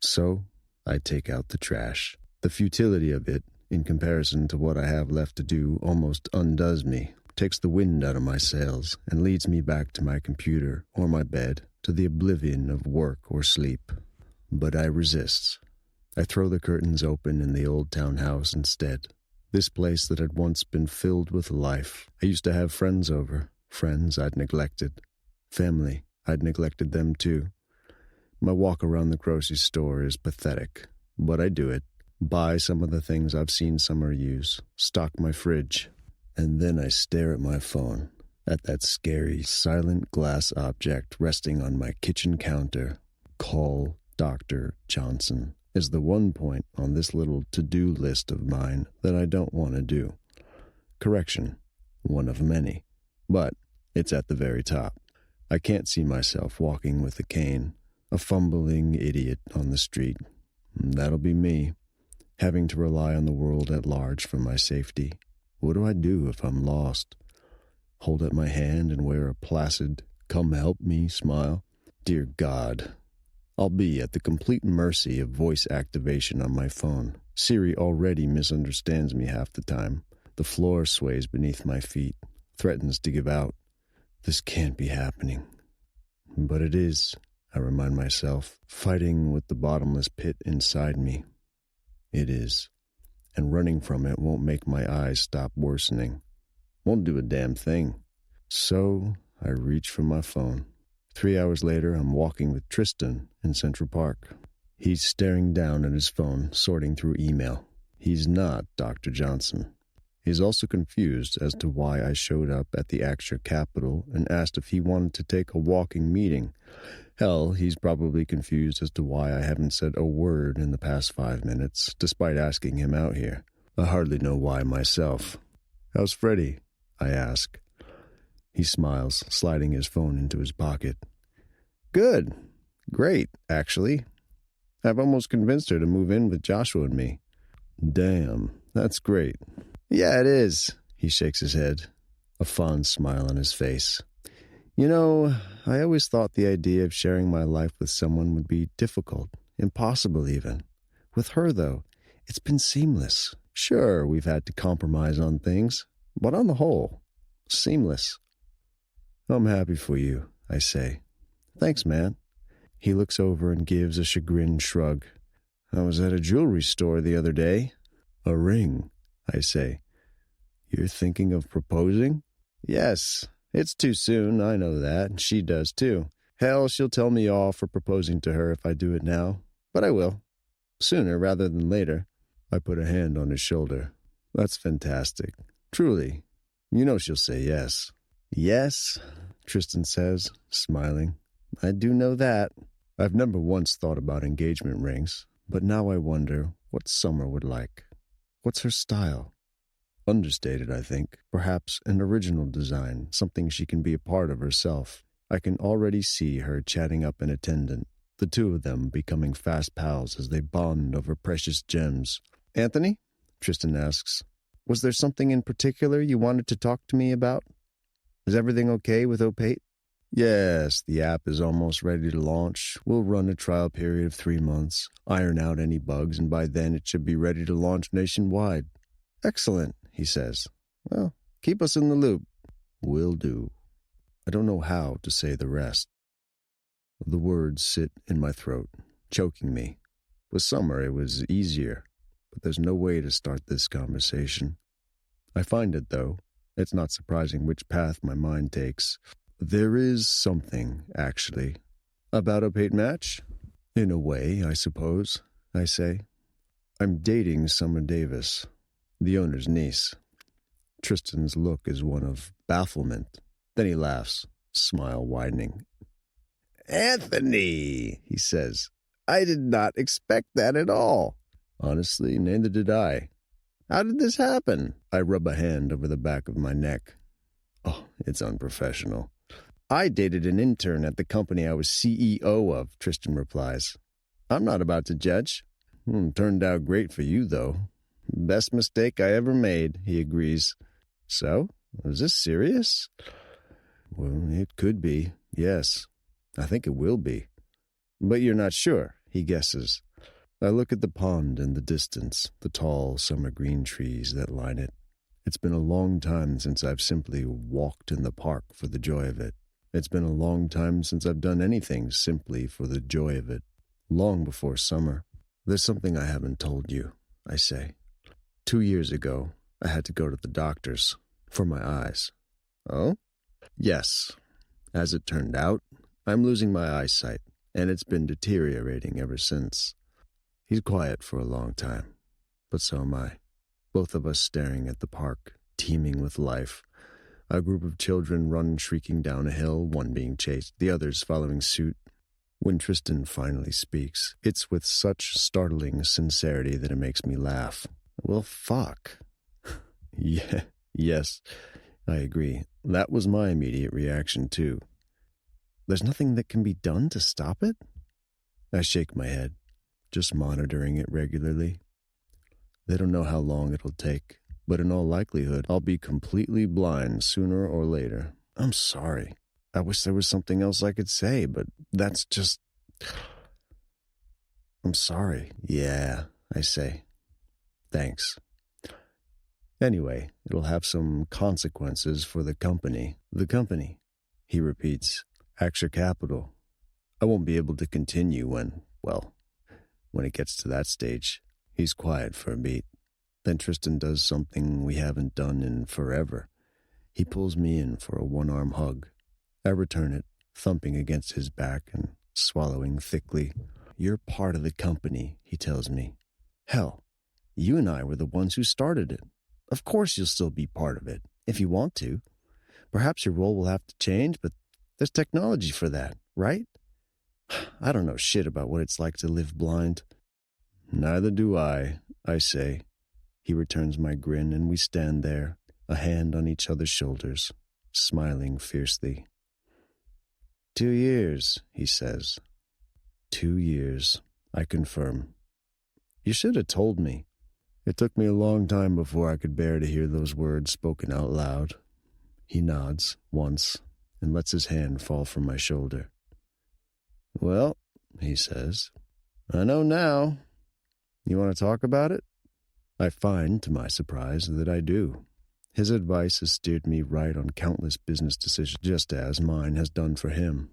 S3: So I take out the trash. The futility of it, in comparison to what I have left to do, almost undoes me, takes the wind out of my sails, and leads me back to my computer or my bed, to the oblivion of work or sleep. But I resist. I throw the curtains open in the old townhouse instead. This place that had once been filled with life. I used to have friends over, friends I'd neglected. Family, I'd neglected them too. My walk around the grocery store is pathetic, but I do it. Buy some of the things I've seen Summer use, stock my fridge, and then I stare at my phone, at that scary, silent glass object resting on my kitchen counter. Call Dr. Johnson is the one point on this little to-do list of mine that I don't want to do. Correction, one of many, but it's at the very top. I can't see myself walking with a cane, a fumbling idiot on the street. That'll be me, having to rely on the world at large for my safety. What do I do if I'm lost? Hold up my hand and wear a placid, come help me smile? Dear God, I'll be at the complete mercy of voice activation on my phone. Siri already misunderstands me half the time. The floor sways beneath my feet, threatens to give out. This can't be happening. But it is, I remind myself, fighting with the bottomless pit inside me. It is. And running from it won't make my eyes stop worsening. Won't do a damn thing. So I reach for my phone. 3 hours later, I'm walking with Tristan in Central Park. He's staring down at his phone, sorting through email. He's not Dr. Johnson. He's also confused as to why I showed up at the Aksha Capitol and asked if he wanted to take a walking meeting. Hell, he's probably confused as to why I haven't said a word in the past 5 minutes, despite asking him out here. I hardly know why myself. "How's Freddie?" I ask. He smiles, sliding his phone into his pocket. "Good. Great, actually. I've almost convinced her to move in with Joshua and me." "Damn, that's great." "Yeah, it is." He shakes his head, a fond smile on his face. "You know, I always thought the idea of sharing my life with someone would be difficult, impossible even. With her, though, it's been seamless. Sure, we've had to compromise on things, but on the whole, seamless." "I'm happy for you," I say. "Thanks, man." He looks over and gives a chagrined shrug. "I was at a jewelry store the other day." "A ring," I say. "You're thinking of proposing?" "Yes. It's too soon, I know that, and she does too. Hell, she'll tell me off for proposing to her if I do it now. But I will. Sooner rather than later." I put a hand on his shoulder. "That's fantastic. Truly. You know she'll say yes." "Yes," Tristan says, smiling. "I do know that." I've never once thought about engagement rings, but now I wonder what Summer would like. What's her style? Understated, I think. Perhaps an original design, something she can be a part of herself. I can already see her chatting up an attendant, the two of them becoming fast pals as they bond over precious gems. "Anthony?" Tristan asks. "Was there something in particular you wanted to talk to me about? Is everything okay with Opate?" "Yes, the app is almost ready to launch. We'll run a trial period of 3 months, iron out any bugs, and by then it should be ready to launch nationwide." "Excellent," he says. "Well, keep us in the loop." "Will do." I don't know how to say the rest. The words sit in my throat, choking me. With Summer, it was easier, but there's no way to start this conversation. I find it, though. It's not surprising which path my mind takes. There is something, actually. "About Opate Match?" "In a way, I suppose," I say. "I'm dating Summer Davis, the owner's niece." Tristan's look is one of bafflement. Then he laughs, smile widening. "Anthony," he says, "I did not expect that at all." Honestly, neither did I. "How did this happen?" I rub a hand over the back of my neck. "Oh, it's unprofessional." "I dated an intern at the company I was CEO of," Tristan replies. "I'm not about to judge." Turned out great for you, though." "Best mistake I ever made," he agrees. "So, is this serious?" "Well, it could be, yes. I think it will be." "But you're not sure," he guesses. I look at the pond in the distance, the tall summer green trees that line it. It's been a long time since I've simply walked in the park for the joy of it. It's been a long time since I've done anything simply for the joy of it. Long before summer. "There's something I haven't told you," I say. 2 years ago, I had to go to the doctor's for my eyes. "Oh?" "Yes. As it turned out, I'm losing my eyesight, and it's been deteriorating ever since." He's quiet for a long time, but so am I. Both of us staring at the park, teeming with life. A group of children run shrieking down a hill, one being chased, the others following suit. When Tristan finally speaks, it's with such startling sincerity that it makes me laugh. "Well, fuck." Yes, I agree. That was my immediate reaction, too. "There's nothing that can be done to stop it?" I shake my head, just monitoring it regularly. They don't know how long it'll take, but in all likelihood, I'll be completely blind sooner or later. I'm sorry. I wish there was something else I could say, but that's just... I'm sorry. "Yeah," I say. "Thanks. Anyway, it'll have some consequences for the company." "The company?" he repeats. Action capital. I won't be able to continue when it gets to that stage. He's quiet for a beat. Then Tristan does something we haven't done in forever. He pulls me in for a one-arm hug. I return it, thumping against his back and swallowing thickly. You're part of the company, he tells me. Hell, you and I were the ones who started it. Of course you'll still be part of it, if you want to. Perhaps your role will have to change, but there's technology for that, right? I don't know shit about what it's like to live blind. Neither do I say. He returns my grin, and we stand there, a hand on each other's shoulders, smiling fiercely. 2 years, he says. 2 years, I confirm. You should have told me. It took me a long time before I could bear to hear those words spoken out loud. He nods once and lets his hand fall from my shoulder. Well, he says, I know now. You want to talk about it? I find, to my surprise, that I do. His advice has steered me right on countless business decisions, just as mine has done for him.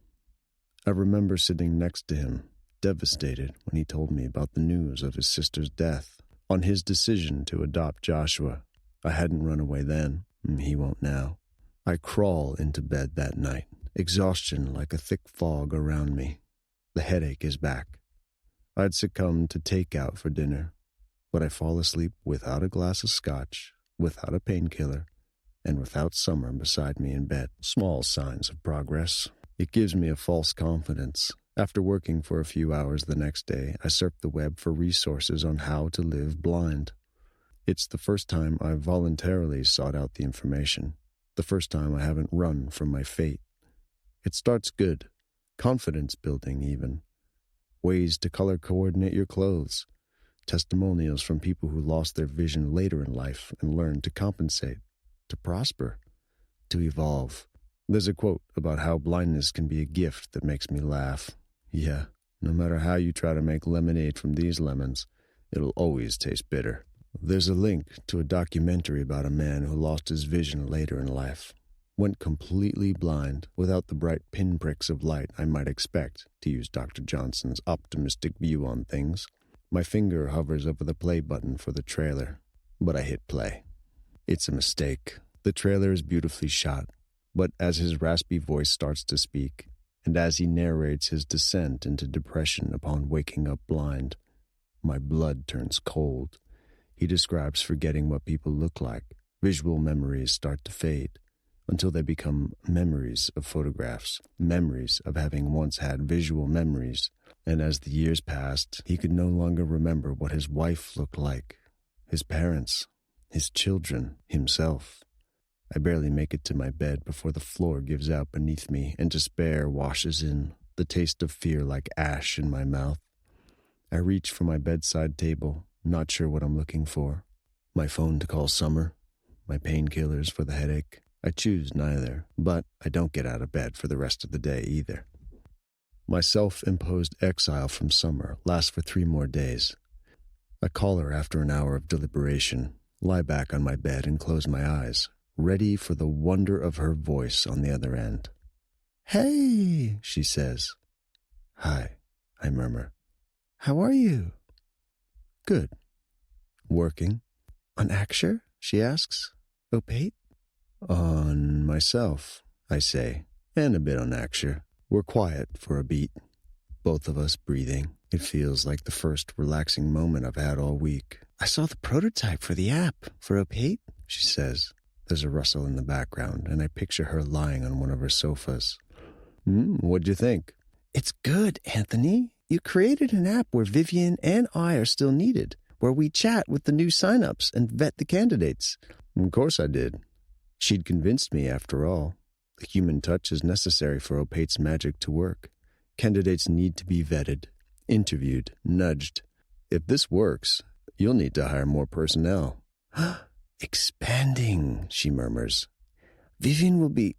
S3: I remember sitting next to him, devastated, when he told me about the news of his sister's death, on his decision to adopt Joshua. I hadn't run away then, and he won't now. I crawl into bed that night, exhaustion like a thick fog around me. The headache is back. I'd succumbed to takeout for dinner, but I fall asleep without a glass of scotch, without a painkiller, and without Summer beside me in bed. Small signs of progress. It gives me a false confidence. After working for a few hours the next day, I surf the web for resources on how to live blind. It's the first time I've voluntarily sought out the information, the first time I haven't run from my fate. It starts good, confidence building even. Ways to color coordinate your clothes. Testimonials from people who lost their vision later in life and learned to compensate, to prosper, to evolve. There's a quote about how blindness can be a gift that makes me laugh. Yeah, no matter how you try to make lemonade from these lemons, it'll always taste bitter. There's a link to a documentary about a man who lost his vision later in life, went completely blind without the bright pinpricks of light I might expect, to use Dr. Johnson's optimistic view on things. My finger hovers over the play button for the trailer, but I hit play. It's a mistake. The trailer is beautifully shot, but as his raspy voice starts to speak, and as he narrates his descent into depression upon waking up blind, my blood turns cold. He describes forgetting what people look like. Visual memories start to fade, until they become memories of photographs, memories of having once had visual memories. And as the years passed, he could no longer remember what his wife looked like, his parents, his children, himself. I barely make it to my bed before the floor gives out beneath me and despair washes in, the taste of fear like ash in my mouth. I reach for my bedside table, not sure what I'm looking for. My phone to call Summer, my painkillers for the headache. I choose neither, but I don't get out of bed for the rest of the day either. My self-imposed exile from Summer lasts for 3 more days. I call her after an hour of deliberation, lie back on my bed and close my eyes, ready for the wonder of her voice on the other end. Hey, she says. Hi, I murmur. How are you? Good. Working? On Aksher? She asks. Opate? On myself, I say, and a bit on Aksher. We're quiet for a beat, both of us breathing. It feels like the first relaxing moment I've had all week. I saw the prototype for the app for Opate, she says. There's a rustle in the background, and I picture her lying on one of her sofas. What'd you think? It's good, Anthony. You created an app where Vivian and I are still needed, where we chat with the new signups and vet the candidates. Of course I did. She'd convinced me, after all. The human touch is necessary for Opate's magic to work. Candidates need to be vetted, interviewed, nudged. If this works, you'll need to hire more personnel. Expanding, she murmurs. Vivian will be...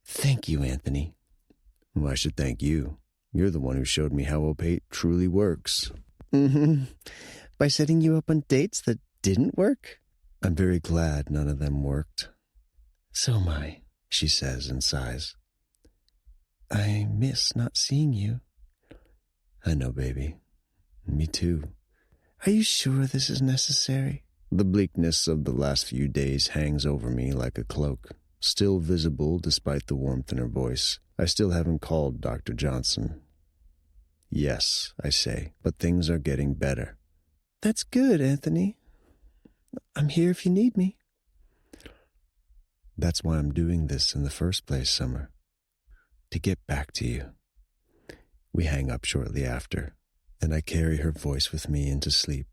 S3: Thank you, Anthony. Well, I should thank you. You're the one who showed me how Opate truly works. By setting you up on dates that didn't work? I'm very glad none of them worked. So am I. she says and sighs. I miss not seeing you. I know, baby. Me too. Are you sure this is necessary? The bleakness of the last few days hangs over me like a cloak, still visible despite the warmth in her voice. I still haven't called Dr. Johnson. Yes, I say, but things are getting better. That's good, Anthony. I'm here if you need me. That's why I'm doing this in the first place, Summer. To get back to you. We hang up shortly after, and I carry her voice with me into sleep,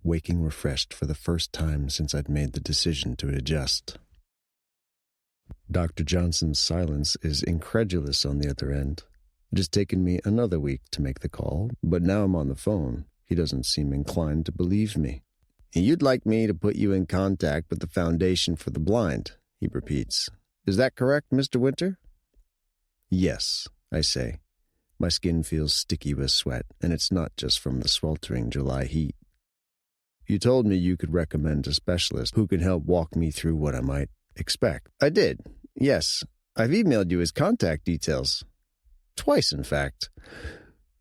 S3: waking refreshed for the first time since I'd made the decision to adjust. Dr. Johnson's silence is incredulous on the other end. It has taken me another week to make the call, but now I'm on the phone. He doesn't seem inclined to believe me. You'd like me to put you in contact with the Foundation for the Blind, he repeats. Is that correct, Mr. Winter? Yes, I say. My skin feels sticky with sweat, and it's not just from the sweltering July heat. You told me you could recommend a specialist who can help walk me through what I might expect. I did, yes. I've emailed you his contact details. Twice, in fact.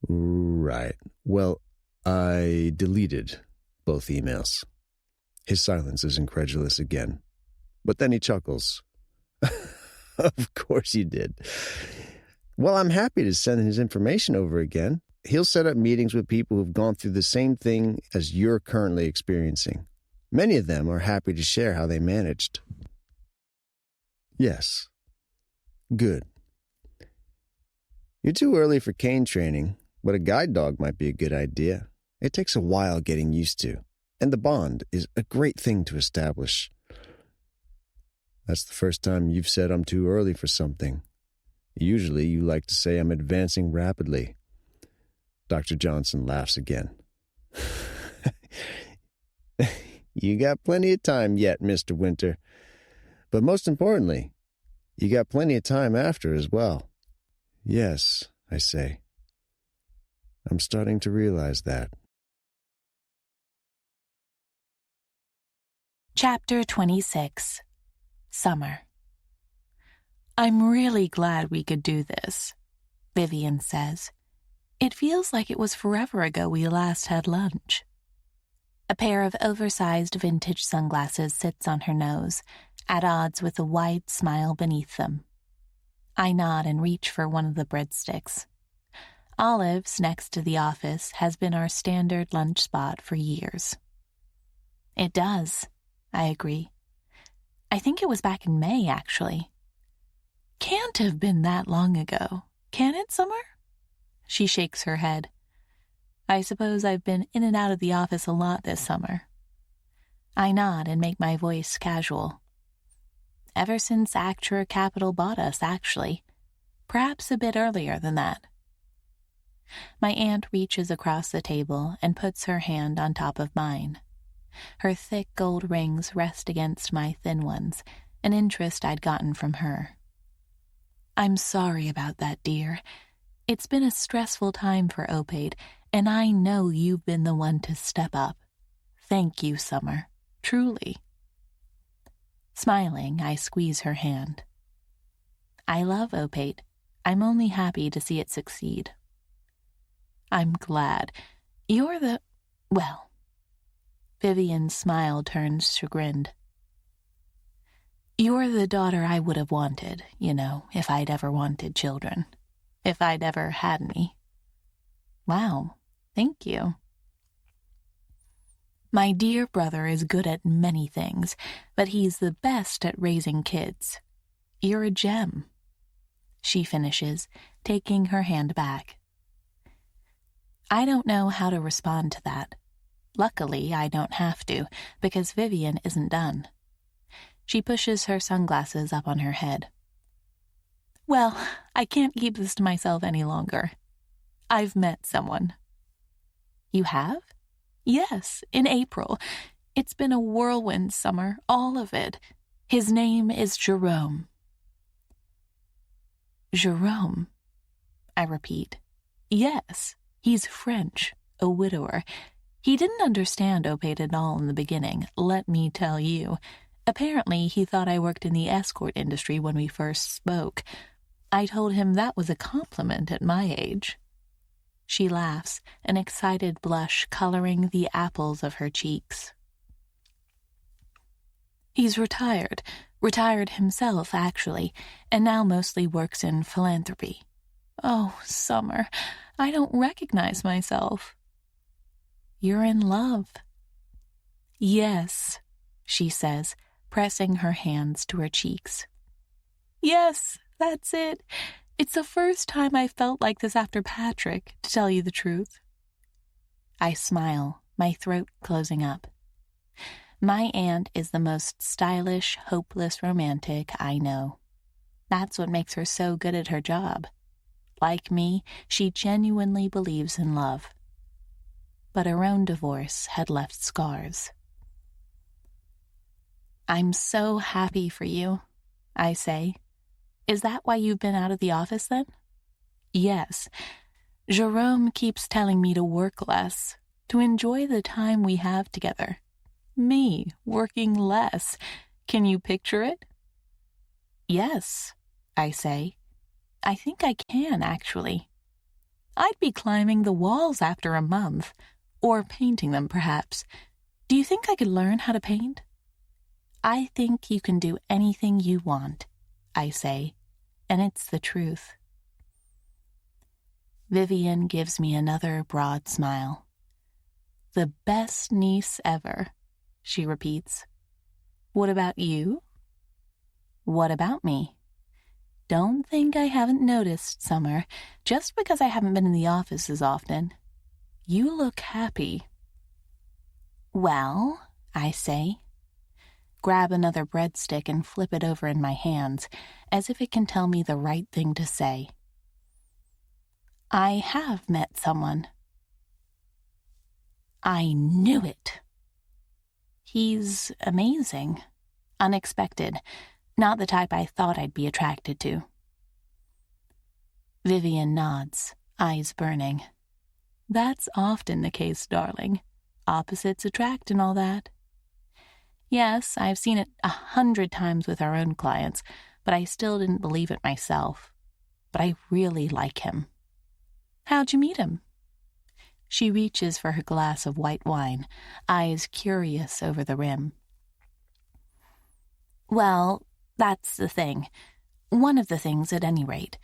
S3: Right. Well, I deleted both emails. His silence is incredulous again. But then he chuckles. Of course you did. Well, I'm happy to send his information over again. He'll set up meetings with people who've gone through the same thing as you're currently experiencing. Many of them are happy to share how they managed. Yes. Good. You're too early for cane training, but a guide dog might be a good idea. It takes a while getting used to, and the bond is a great thing to establish. That's the first time you've said I'm too early for something. Usually you like to say I'm advancing rapidly. Dr. Johnson laughs again. You got plenty of time yet, Mr. Winter. But most importantly, you got plenty of time after as well. Yes, I say. I'm starting to realize that.
S1: Chapter 26. Summer. I'm really glad we could do this, Vivian says. It feels like it was forever ago we last had lunch. A pair of oversized vintage sunglasses sits on her nose, at odds with the wide smile beneath them. I nod and reach for one of the breadsticks. Olive's, next to the office, has been our standard lunch spot for years. It does, I agree. I think it was back in May, actually. Can't have been that long ago, can it, Summer? She shakes her head. I suppose I've been in and out of the office a lot this summer. I nod and make my voice casual. Ever since Actra Capital bought us, actually. Perhaps a bit earlier than that. My aunt reaches across the table and puts her hand on top of mine. Her thick gold rings rest against my thin ones, an interest I'd gotten from her. I'm sorry about that, dear. It's been a stressful time for Opaid, and I know you've been the one to step up. Thank you, Summer. Truly. Smiling, I squeeze her hand. I love Opaid. I'm only happy to see it succeed. I'm glad. You're the... well... Vivian's smile turns chagrined. You're the daughter I would have wanted, if I'd ever wanted children. If I'd ever had any. Wow, thank you. My dear brother is good at many things, but he's the best at raising kids. You're a gem. She finishes, taking her hand back. I don't know how to respond to that. Luckily, I don't have to, because Vivian isn't done. She pushes her sunglasses up on her head. Well, I can't keep this to myself any longer. I've met someone. You have? Yes, in April. It's been a whirlwind summer, all of it. His name is Jerome. Jerome, I repeat. Yes, he's French, a widower. He didn't understand Opaid at all in the beginning, let me tell you,
S2: Apparently, he thought I worked in the escort industry when we first spoke. I told him that was a compliment at my age. She laughs, an excited blush coloring the apples of her cheeks. He's retired himself, actually, and now mostly works in philanthropy. Oh, Summer, I don't recognize myself. You're in love. Yes, she says, pressing her hands to her cheeks. Yes, that's it. It's the first time I felt like this after Patrick, to tell you the truth. I smile, my throat closing up. My aunt is the most stylish, hopeless romantic I know. That's what makes her so good at her job. Like me, she genuinely believes in love. But her own divorce had left scars. I'm so happy for you, I say. Is that why you've been out of the office then? Yes. Jerome keeps telling me to work less, to enjoy the time we have together. Me, working less. Can you picture it? Yes, I say. I think I can, actually. I'd be climbing the walls after a month, or painting them, perhaps. Do you think I could learn how to paint? I think you can do anything you want, I say, and it's the truth. Vivian gives me another broad smile. The best niece ever, she repeats. What about you? What about me? Don't think I haven't noticed, Summer, just because I haven't been in the office as often. You look happy. Well, I say. Grab another breadstick and flip it over in my hands, as if it can tell me the right thing to say. I have met someone. I knew it. He's amazing. Unexpected. Not the type I thought I'd be attracted to. Vivian nods, eyes burning. That's often the case, darling. Opposites attract and all that. Yes, I've seen it 100 times with our own clients, but I still didn't believe it myself. But I really like him. How'd you meet him? She reaches for her glass of white wine, eyes curious over the rim. Well, that's the thing. One of the things, at any rate.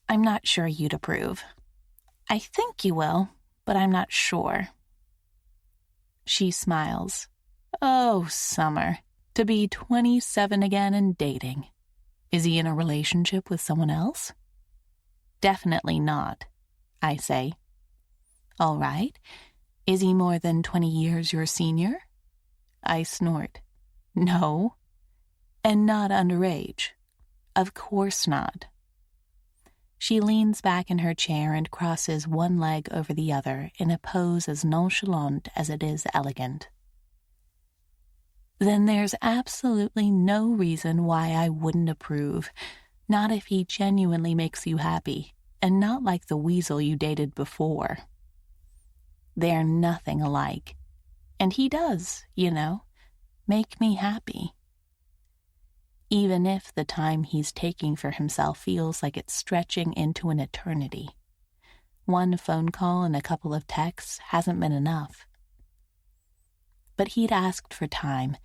S2: I'm not sure you'd approve. I think you will, but I'm not sure. She smiles. Oh, Summer, to be 27 again and dating. Is he in a relationship with someone else? Definitely not, I say. All right. Is he more than 20 years your senior? I snort. No. And not underage? Of course not. She leans back in her chair and crosses one leg over the other in a pose as nonchalant as it is elegant. Then there's absolutely no reason why I wouldn't approve, not if he genuinely makes you happy, and not like the weasel you dated before. They're nothing alike, and he does, make me happy. Even if the time he's taking for himself feels like it's stretching into an eternity. One phone call and a couple of texts hasn't been enough. But he'd asked for time,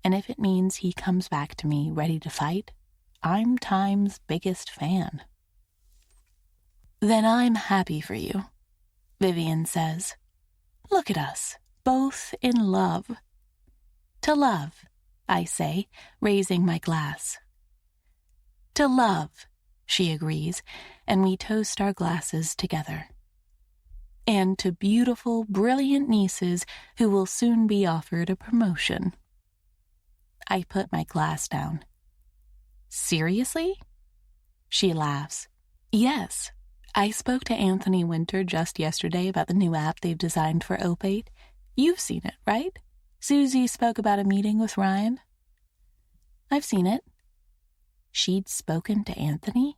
S2: and if it means he comes back to me ready to fight, I'm Time's biggest fan. Then I'm happy for you, Vivian says. Look at us, both in love. To love, I say, raising my glass. To love, she agrees, and we toast our glasses together. And to beautiful, brilliant nieces who will soon be offered a promotion. I put my glass down. Seriously? She laughs. Yes. I spoke to Anthony Winter just yesterday about the new app they've designed for Opate. You've seen it, right? Susie spoke about a meeting with Ryan. I've seen it. She'd spoken to Anthony?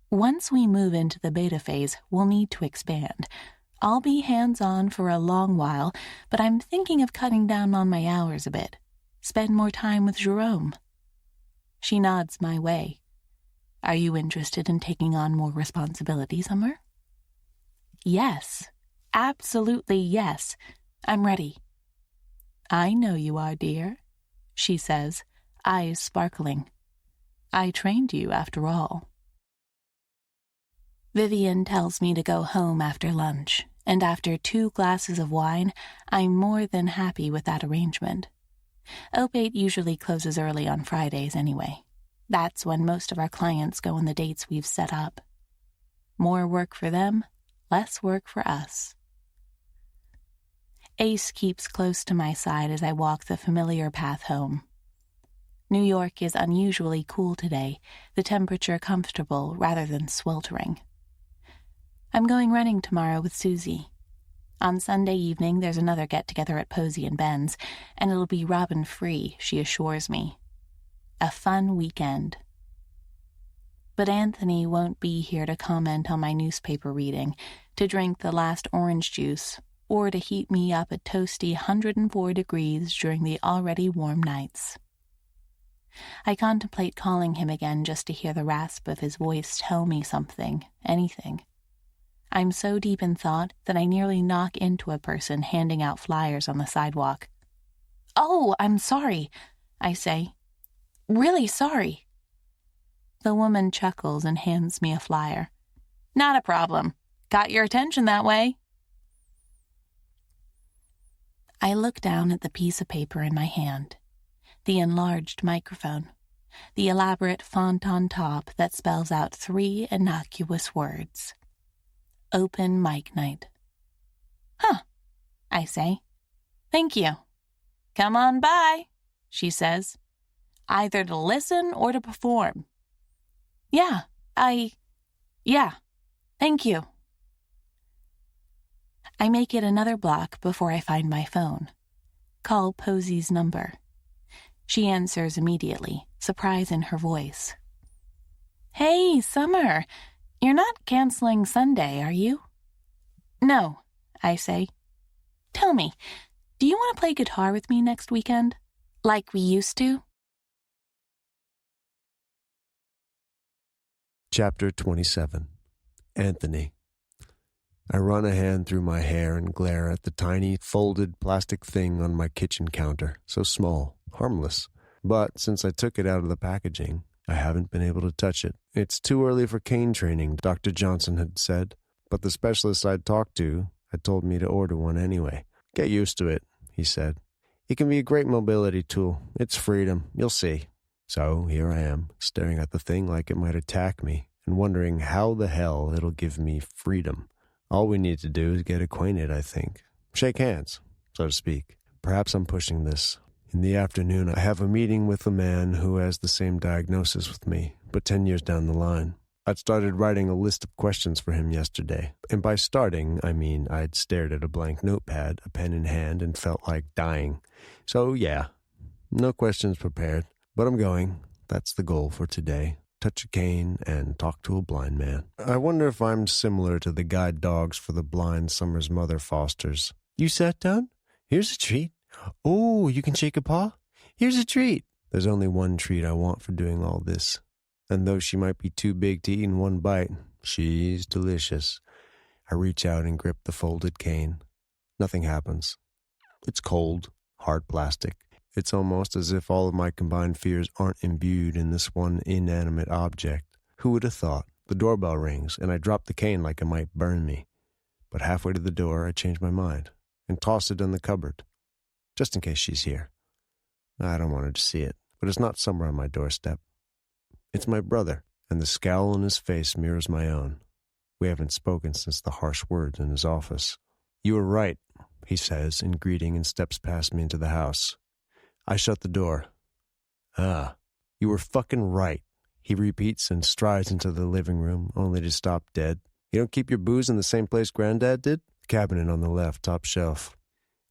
S2: Once we move into the beta phase, we'll need to expand. I'll be hands-on for a long while, but I'm thinking of cutting down on my hours a bit. Spend more time with Jerome. She nods my way. Are you interested in taking on more responsibility, Summer? Yes. Absolutely yes. I'm ready. I know you are, dear, she says, eyes sparkling. I trained you, after all. Vivian tells me to go home after lunch, and after 2 glasses of wine, I'm more than happy with that arrangement. Opate usually closes early on Fridays anyway. That's when most of our clients go on the dates we've set up. More work for them, less work for us. Ace keeps close to my side as I walk the familiar path home. New York is unusually cool today, the temperature comfortable rather than sweltering. I'm going running tomorrow with Susie. On Sunday evening, there's another get-together at Posey and Ben's, and it'll be Robin-free, she assures me. A fun weekend. But Anthony won't be here to comment on my newspaper reading, to drink the last orange juice, or to heat me up at toasty 104 degrees during the already warm nights. I contemplate calling him again just to hear the rasp of his voice tell me something, anything. I'm so deep in thought that I nearly knock into a person handing out flyers on the sidewalk. "Oh, I'm sorry," I say. "Really sorry." The woman chuckles and hands me a flyer. "Not a problem. Got your attention that way." I look down at the piece of paper in my hand, the enlarged microphone, the elaborate font on top that spells out 3 innocuous words. Open mic night. "Huh," I say. "Thank you." "Come on by," she says. "Either to listen or to perform." Yeah, thank you." I make it another block before I find my phone. Call Posey's number. She answers immediately, surprise in her voice. "Hey, Summer, you're not canceling Sunday, are you?" "No," I say. "Tell me, do you want to play guitar with me next weekend? Like we used to?"
S3: Chapter 27. Anthony. I run a hand through my hair and glare at the tiny, folded plastic thing on my kitchen counter, so small, harmless. But since I took it out of the packaging, I haven't been able to touch it. It's too early for cane training, Dr. Johnson had said, but the specialist I'd talked to had told me to order one anyway. "Get used to it," he said. "It can be a great mobility tool. It's freedom. You'll see." So here I am, staring at the thing like it might attack me, and wondering how the hell it'll give me freedom. All we need to do is get acquainted, I think. Shake hands, so to speak. Perhaps I'm pushing this. In the afternoon, I have a meeting with a man who has the same diagnosis with me, but 10 years down the line. I'd started writing a list of questions for him yesterday. And by starting, I mean I'd stared at a blank notepad, a pen in hand, and felt like dying. So yeah, no questions prepared. But I'm going. That's the goal for today. Touch a cane and talk to a blind man. I wonder if I'm similar to the guide dogs for the blind Summer's mother fosters. "You sat down? Here's a treat. Oh, you can shake a paw? Here's a treat." There's only one treat I want for doing all this. And though she might be too big to eat in one bite, she's delicious. I reach out and grip the folded cane. Nothing happens. It's cold, hard plastic. It's almost as if all of my combined fears aren't imbued in this one inanimate object. Who would have thought? The doorbell rings, and I drop the cane like it might burn me. But halfway to the door, I change my mind and toss it in the cupboard, just in case she's here. I don't want her to see it, but it's not somewhere on my doorstep. It's my brother, and the scowl on his face mirrors my own. We haven't spoken since the harsh words in his office. "You were right," he says in greeting and steps past me into the house. I shut the door. "Ah, you were fucking right," he repeats and strides into the living room, only to stop dead. "You don't keep your booze in the same place Granddad did?" Cabinet on the left, top shelf.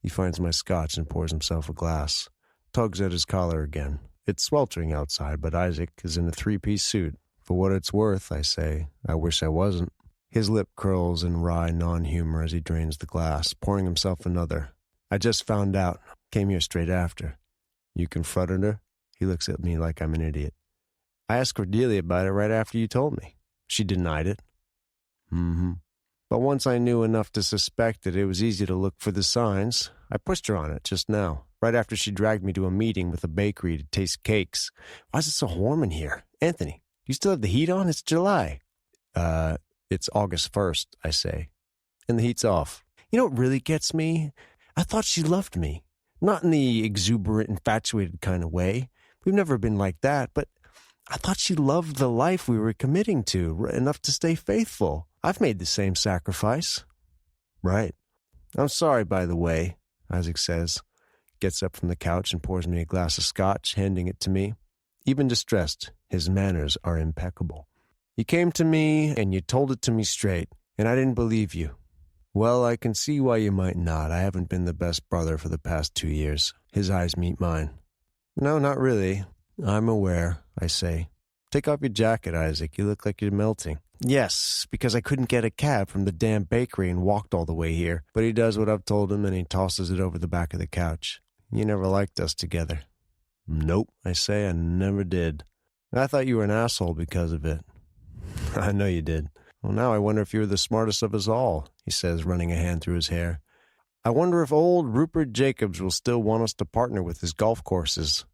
S3: He finds my scotch and pours himself a glass. Tugs at his collar again. It's sweltering outside, but Isaac is in a 3-piece suit. "For what it's worth," I say. "I wish I wasn't." His lip curls in wry non-humor as he drains the glass, pouring himself another. "I just found out. Came here straight after. You confronted her? He looks at me like I'm an idiot. I asked Cordelia about it right after you told me. She denied it. Mm-hmm. But once I knew enough to suspect it was easy to look for the signs. I pushed her on it just now, right after she dragged me to a meeting with a bakery to taste cakes. Why is it so warm in here? Anthony, you still have the heat on? It's July. It's August 1st, I say. And the heat's off. You know what really gets me? I thought she loved me. Not in the exuberant, infatuated kind of way. We've never been like that, but I thought she loved the life we were committing to, enough to stay faithful. I've made the same sacrifice. Right. I'm sorry, by the way, Isaac says, gets up from the couch and pours me a glass of scotch, handing it to me. Even distressed, his manners are impeccable. You came to me and you told it to me straight, and I didn't believe you. Well, I can see why you might not. I haven't been the best brother for the past 2 years. His eyes meet mine. No, not really. I'm aware, I say. Take off your jacket, Isaac. You look like you're melting. Yes, because I couldn't get a cab from the damn bakery and walked all the way here. But he does what I've told him, and he tosses it over the back of the couch. You never liked us together. Nope, I say. I never did. I thought you were an asshole because of it. I know you did. Well, now I wonder if you're the smartest of us all, he says, running a hand through his hair. I wonder if old Rupert Jacobs will still want us to partner with his golf courses.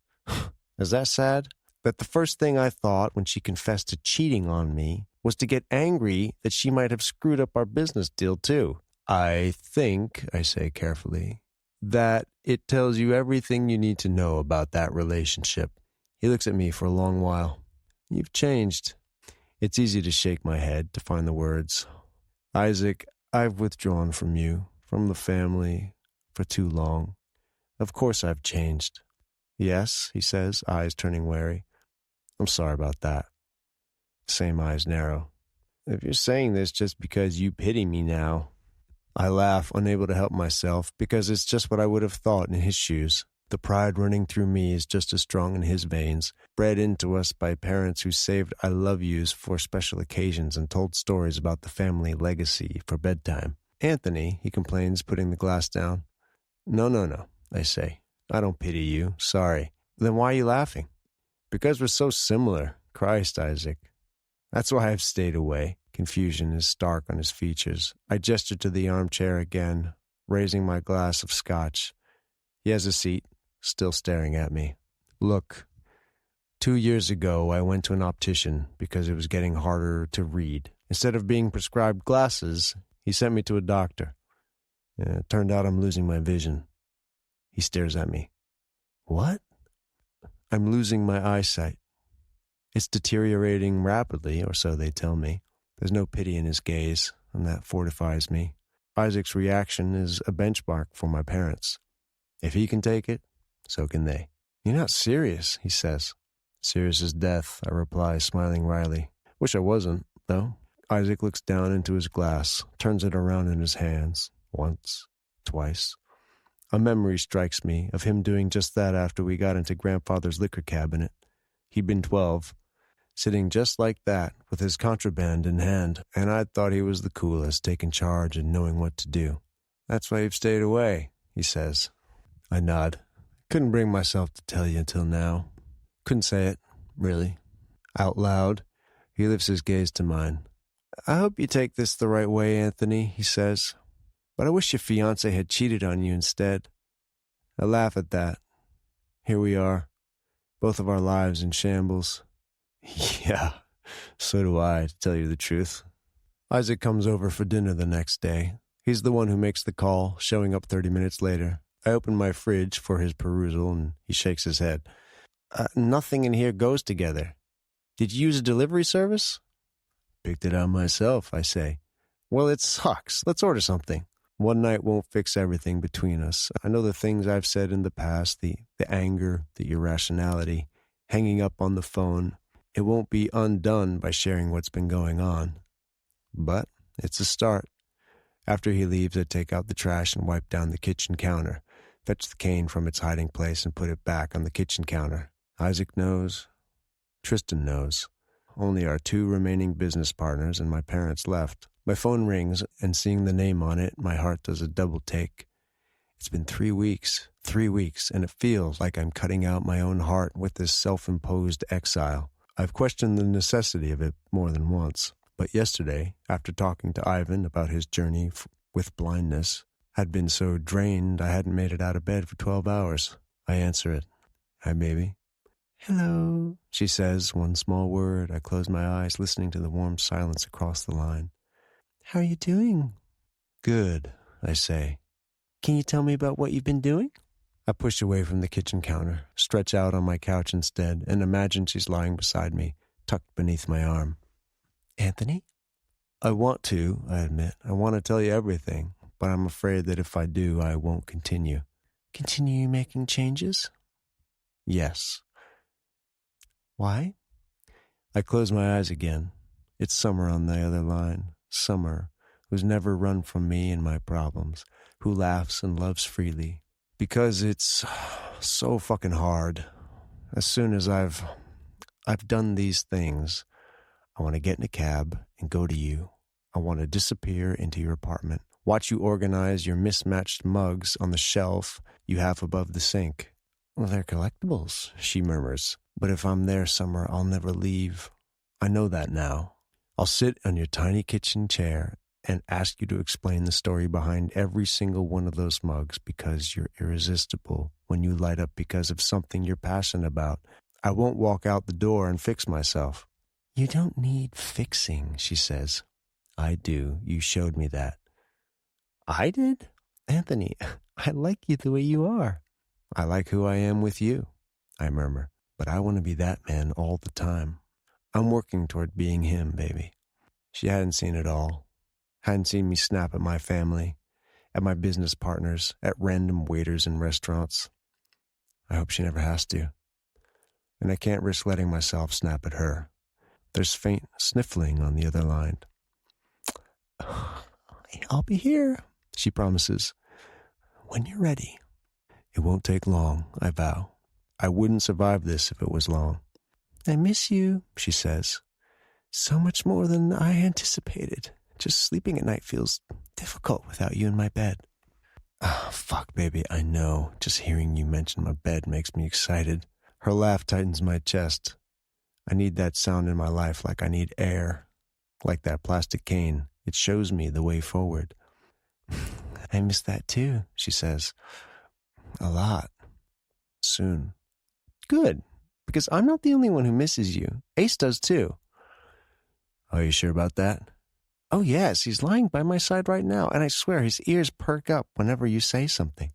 S3: Is that sad? That the first thing I thought when she confessed to cheating on me was to get angry that she might have screwed up our business deal, too. I think, I say carefully, that it tells you everything you need to know about that relationship. He looks at me for a long while. You've changed. It's easy to shake my head, to find the words. Isaac, I've withdrawn from you, from the family, for too long. Of course I've changed. Yes, he says, eyes turning wary. I'm sorry about that. Same eyes narrow. If you're saying this just because you pity me now. I laugh, unable to help myself, because it's just what I would have thought in his shoes. The pride running through me is just as strong in his veins, bred into us by parents who saved I love yous for special occasions and told stories about the family legacy for bedtime. Anthony, he complains, putting the glass down. No, I say. I don't pity you. Sorry. Then why are you laughing? Because we're so similar. Christ, Isaac. That's why I've stayed away. Confusion is stark on his features. I gesture to the armchair again, raising my glass of scotch. He has a seat, still staring at me. Look, 2 years ago I went to an optician because it was getting harder to read. Instead of being prescribed glasses, he sent me to a doctor. It turned out I'm losing my vision. He stares at me. What? I'm losing my eyesight. It's deteriorating rapidly, or so they tell me. There's no pity in his gaze, and that fortifies me. Isaac's reaction is a benchmark for my parents. If he can take it, so can they. You're not serious, he says. Serious as death, I reply, smiling wryly. Wish I wasn't, though. Isaac looks down into his glass, turns it around in his hands. Once, twice. A memory strikes me of him doing just that after we got into Grandfather's liquor cabinet. He'd been 12, sitting just like that with his contraband in hand, and I thought he was the coolest, taking charge and knowing what to do. That's why you've stayed away, he says. I nod. Couldn't bring myself to tell you until now. Couldn't say it, really. Out loud, he lifts his gaze to mine. I hope you take this the right way, Anthony, he says. But I wish your fiancé had cheated on you instead. I laugh at that. Here we are, both of our lives in shambles. Yeah, so do I, to tell you the truth. Isaac comes over for dinner the next day. He's the one who makes the call, showing up 30 minutes later. I open my fridge for his perusal, and he shakes his head. Nothing in here goes together. Did you use a delivery service? Picked it out myself, I say. Well, it sucks. Let's order something. One night won't fix everything between us. I know the things I've said in the past, the anger, the irrationality, hanging up on the phone. It won't be undone by sharing what's been going on. But it's a start. After he leaves, I take out the trash and wipe down the kitchen counter, fetch the cane from its hiding place and put it back on the kitchen counter. Isaac knows. Tristan knows. Only our 2 remaining business partners and my parents left. My phone rings, and seeing the name on it, my heart does a double take. It's been 3 weeks. 3 weeks, and it feels like I'm cutting out my own heart with this self-imposed exile. I've questioned the necessity of it more than once. But yesterday, after talking to Ivan about his journey with blindness, had been so drained I hadn't made it out of bed for 12 hours. I answer it. Hi, baby. Hello, she says, one small word. I close my eyes, listening to the warm silence across the line. How are you doing? Good, I say. Can you tell me about what you've been doing? I push away from the kitchen counter, stretch out on my couch instead, and imagine she's lying beside me, tucked beneath my arm. Anthony? I want to, I admit. I want to tell you everything, but I'm afraid that if I do, I won't continue. Continue making changes? Yes. Why? I close my eyes again. It's Summer on the other line. Summer, who's never run from me and my problems, who laughs and loves freely. Because it's so fucking hard. As soon as I've done these things, I want to get in a cab and go to you. I want to disappear into your apartment, watch you organize your mismatched mugs on the shelf you have above the sink. Well, they're collectibles, she murmurs. But if I'm there, Summer, I'll never leave. I know that now. I'll sit on your tiny kitchen chair and ask you to explain the story behind every single one of those mugs because you're irresistible when you light up because of something you're passionate about. I won't walk out the door and fix myself. You don't need fixing, she says. I do. You showed me that. I did? Anthony, I like you the way you are. I like who I am with you, I murmur. But I want to be that man all the time. I'm working toward being him, baby. She hadn't seen it all. Hadn't seen me snap at my family, at my business partners, at random waiters in restaurants. I hope she never has to. And I can't risk letting myself snap at her. There's faint sniffling on the other line. I'll be here, she promises. When you're ready. It won't take long, I vow. I wouldn't survive this if it was long. I miss you, she says. So much more than I anticipated. Just sleeping at night feels difficult without you in my bed. Oh, fuck, baby, I know. Just hearing you mention my bed makes me excited. Her laugh tightens my chest. I need that sound in my life like I need air. Like that plastic cane. It shows me the way forward. I miss that too, she says. A lot. Soon. Good, because I'm not the only one who misses you. Ace does too. Are you sure about that? Oh yes, he's lying by my side right now, and I swear his ears perk up whenever you say something.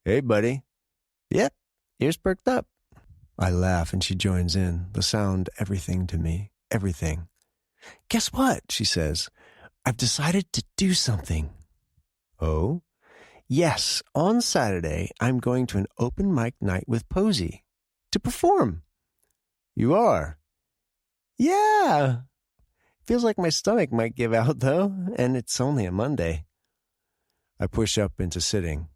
S3: Hey, buddy. Yep, ears perked up. I laugh and she joins in. The sound, everything to me. Everything. Guess what? She says. I've decided to do something. Oh? Yes, on Saturday, I'm going to an open mic night with Posey. To perform. You are? Yeah. Feels like my stomach might give out, though, and it's only a Monday. I push up into sitting.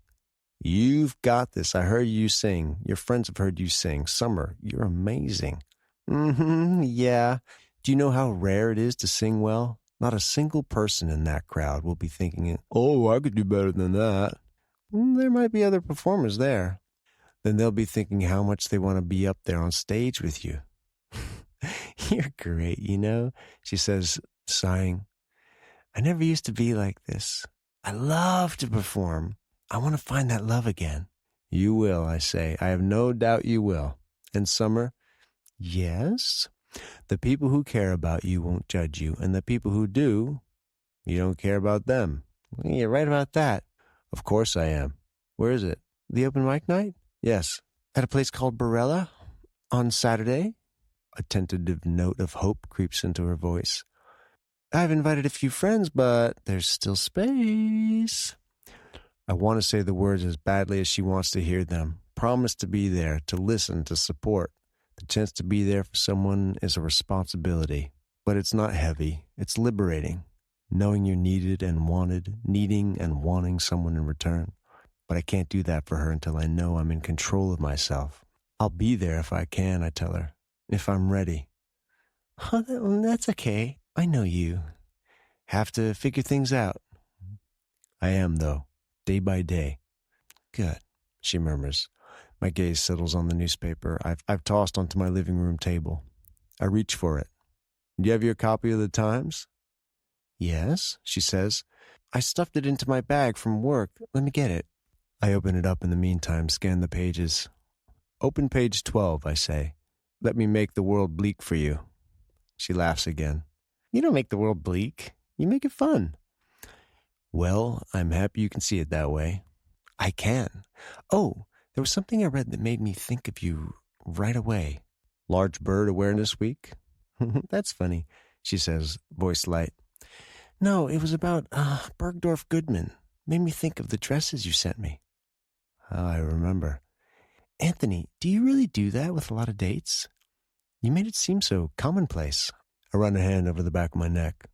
S3: You've got this. I heard you sing. Your friends have heard you sing. Summer, you're amazing. Yeah. Do you know how rare it is to sing well? Not a single person in that crowd will be thinking, oh, I could do better than that. There might be other performers there. Then they'll be thinking how much they want to be up there on stage with you. You're great, you know, she says, sighing. I never used to be like this. I love to perform. I want to find that love again. You will, I say. I have no doubt you will. And Summer, yes? The people who care about you won't judge you, and the people who do, you don't care about them. Well, you're right about that. Of course I am. Where is it? The open mic night? Yes. At a place called Barella? On Saturday? A tentative note of hope creeps into her voice. I've invited a few friends, but there's still space. I want to say the words as badly as she wants to hear them. Promise to be there, to listen, to support. The chance to be there for someone is a responsibility. But it's not heavy. It's liberating. Knowing you're needed and wanted, needing and wanting someone in return. But I can't do that for her until I know I'm in control of myself. I'll be there if I can, I tell her. If I'm ready. Oh, that's okay. I know you. Have to figure things out. I am, though. Day by day. Good, she murmurs. My gaze settles on the newspaper I've tossed onto my living room table. I reach for it. Do you have your copy of the Times? Yes, she says. I stuffed it into my bag from work. Let me get it. I open it up in the meantime, scan the pages. Open page 12, I say. Let me make the world bleak for you. She laughs again. You don't make the world bleak. You make it fun. Well, I'm happy you can see it that way. I can. Oh, there was something I read that made me think of you right away. Large Bird Awareness Week? That's funny, she says, voice light. No, it was about Bergdorf Goodman. Made me think of the dresses you sent me. Oh, I remember. Anthony, do you really do that with a lot of dates? You made it seem so commonplace. I run a hand over the back of my neck.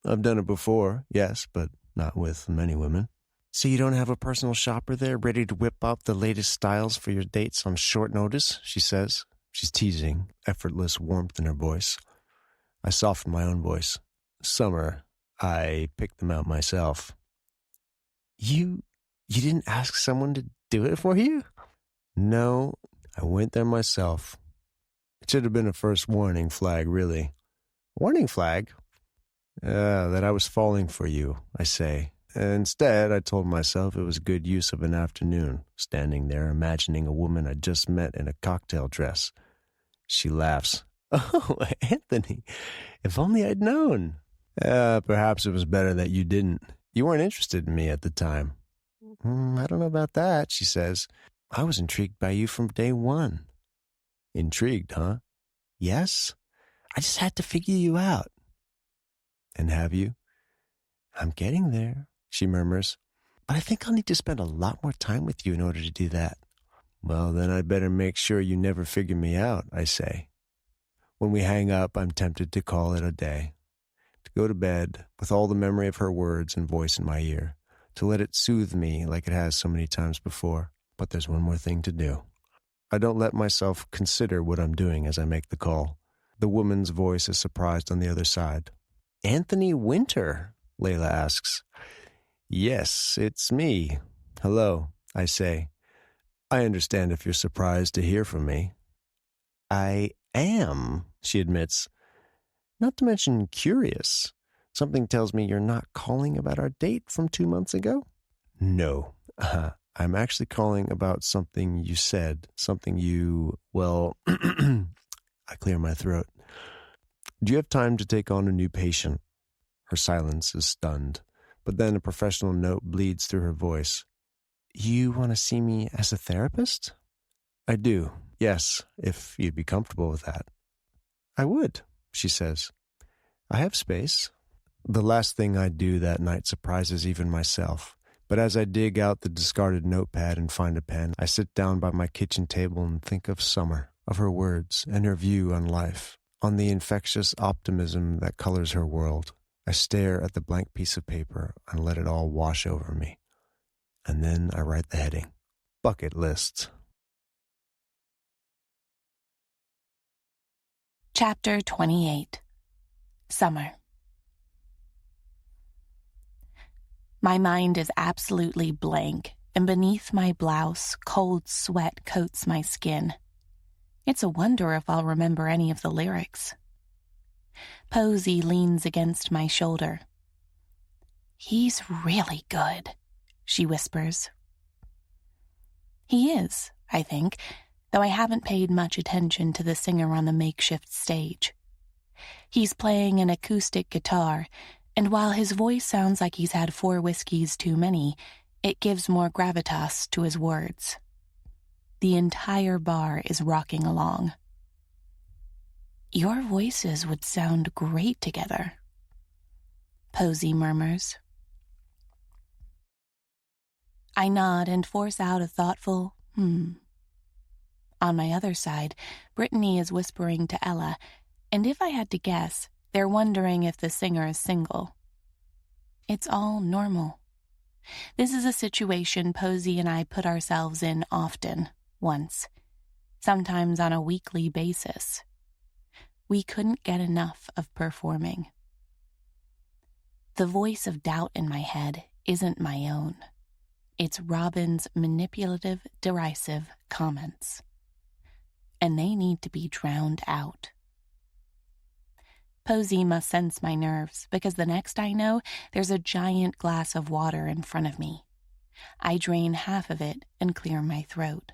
S3: I've done it before, yes, but not with many women. So you don't have a personal shopper there ready to whip up the latest styles for your dates on short notice, she says. She's teasing, effortless warmth in her voice. I soften my own voice. Summer, I picked them out myself. You didn't ask someone to do it for you? No, I went there myself. It should have been a first warning flag, really. Warning flag? That I was falling for you, I say. Instead, I told myself it was good use of an afternoon, standing there imagining a woman I'd just met in a cocktail dress. She laughs. Oh, Anthony, if only I'd known. Perhaps it was better that you didn't. You weren't interested in me at the time. I don't know about that, she says. I was intrigued by you from day one. Intrigued, huh? Yes. I just had to figure you out. And have you? I'm getting there, she murmurs. But I think I'll need to spend a lot more time with you in order to do that. Well, then I'd better make sure you never figure me out, I say. When we hang up, I'm tempted to call it a day. To go to bed with all the memory of her words and voice in my ear. To let it soothe me like it has so many times before. But there's one more thing to do. I don't let myself consider what I'm doing as I make the call. The woman's voice is surprised on the other side. Anthony Winter, Layla asks. Yes, it's me. Hello, I say. I understand if you're surprised to hear from me. I am, she admits. Not to mention curious. Something tells me you're not calling about our date from 2 months ago? No. I'm actually calling about something you said, something you, well, I clear my throat. Do you have time to take on a new patient? Her silence is stunned, but then a professional note bleeds through her voice. You want to see me as a therapist? I do, yes, if you'd be comfortable with that. I would, she says. I have space. The last thing I do that night surprises even myself. But as I dig out the discarded notepad and find a pen, I sit down by my kitchen table and think of Summer, of her words and her view on life, on the infectious optimism that colors her world. I stare at the blank piece of paper and let it all wash over me. And then I write the heading. Bucket list.
S1: Chapter 28. Summer. My mind is absolutely blank, and beneath my blouse, cold sweat coats my skin. It's a wonder if I'll remember any of the lyrics. Posey leans against my shoulder. He's really good, she whispers. He is, I think, though I haven't paid much attention to the singer on the makeshift stage. He's playing an acoustic guitar, and while his voice sounds like he's had 4 whiskeys too many, it gives more gravitas to his words. The entire bar is rocking along. Your voices would sound great together, Posey murmurs. I nod and force out a thoughtful, On my other side, Brittany is whispering to Ella, and if I had to guess, they're wondering if the singer is single. It's all normal. This is a situation Posey and I put ourselves in often, once, sometimes on a weekly basis. We couldn't get enough of performing. The voice of doubt in my head isn't my own. It's Robin's manipulative, derisive comments. And they need to be drowned out. Posey must sense my nerves, because the next I know, there's a giant glass of water in front of me. I drain half of it and clear my throat.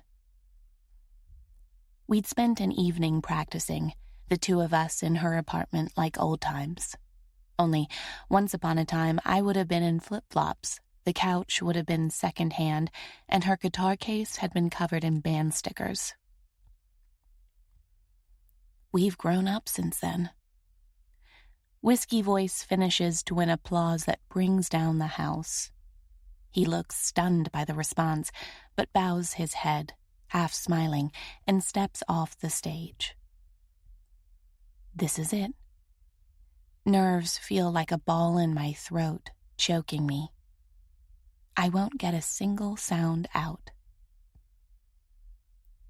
S1: We'd spent an evening practicing, the two of us in her apartment like old times. Only, once upon a time, I would have been in flip-flops, the couch would have been second-hand, and her guitar case had been covered in band stickers. We've grown up since then. Whiskey Voice finishes to win applause that brings down the house. He looks stunned by the response, but bows his head, half smiling, and steps off the stage. This is it. Nerves feel like a ball in my throat, choking me. I won't get a single sound out.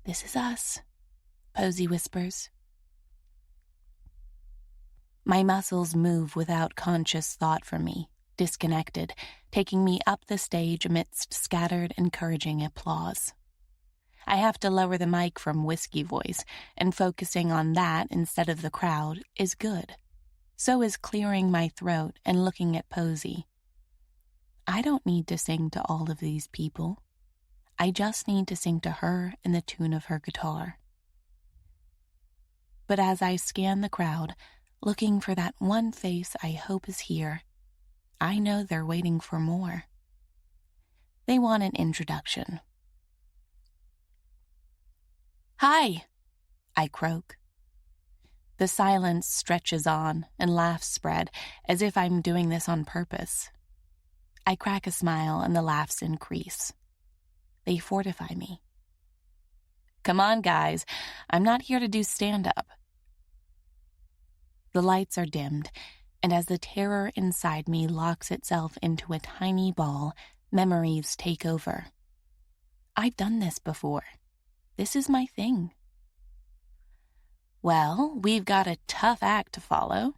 S1: This is us, Posey whispers. My muscles move without conscious thought for me, disconnected, taking me up the stage amidst scattered, encouraging applause. I have to lower the mic from Whiskey Voice, and focusing on that instead of the crowd is good. So is clearing my throat and looking at Posey. I don't need to sing to all of these people. I just need to sing to her in the tune of her guitar. But as I scan the crowd, looking for that one face I hope is here, I know they're waiting for more. They want an introduction. Hi, I croak. The silence stretches on and laughs spread, as if I'm doing this on purpose. I crack a smile and the laughs increase. They fortify me. Come on, guys, I'm not here to do stand-up. The lights are dimmed, and as the terror inside me locks itself into a tiny ball, memories take over. I've done this before. This is my thing. Well, we've got a tough act to follow,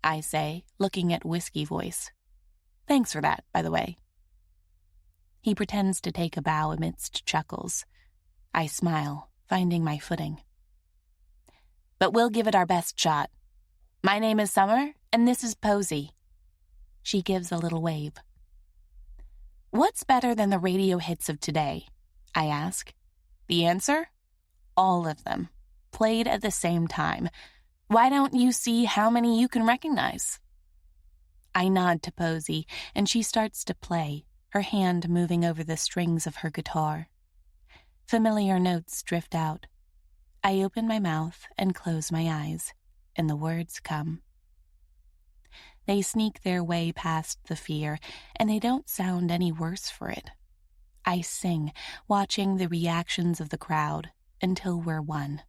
S1: I say, looking at Whiskey Voice. Thanks for that, by the way. He pretends to take a bow amidst chuckles. I smile, finding my footing. But we'll give it our best shot. My name is Summer, and this is Posey. She gives a little wave. What's better than the radio hits of today? I ask. The answer? All of them, played at the same time. Why don't you see how many you can recognize? I nod to Posey, and she starts to play, her hand moving over the strings of her guitar. Familiar notes drift out. I open my mouth and close my eyes, and the words come. They sneak their way past the fear, and they don't sound any worse for it. I sing, watching the reactions of the crowd, until we're one.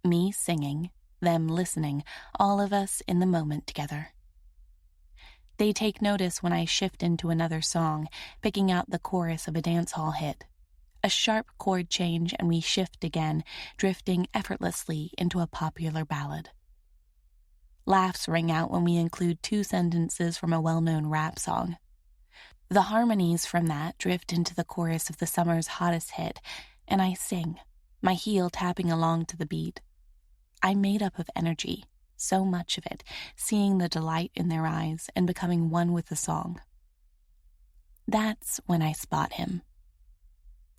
S1: Me singing, them listening, all of us in the moment together. They take notice when I shift into another song, picking out the chorus of a dance hall hit. A sharp chord change and we shift again, drifting effortlessly into a popular ballad. Laughs ring out when we include 2 sentences from a well-known rap song. The harmonies from that drift into the chorus of the summer's hottest hit, and I sing, my heel tapping along to the beat. I'm made up of energy, so much of it, seeing the delight in their eyes and becoming one with the song. That's when I spot him.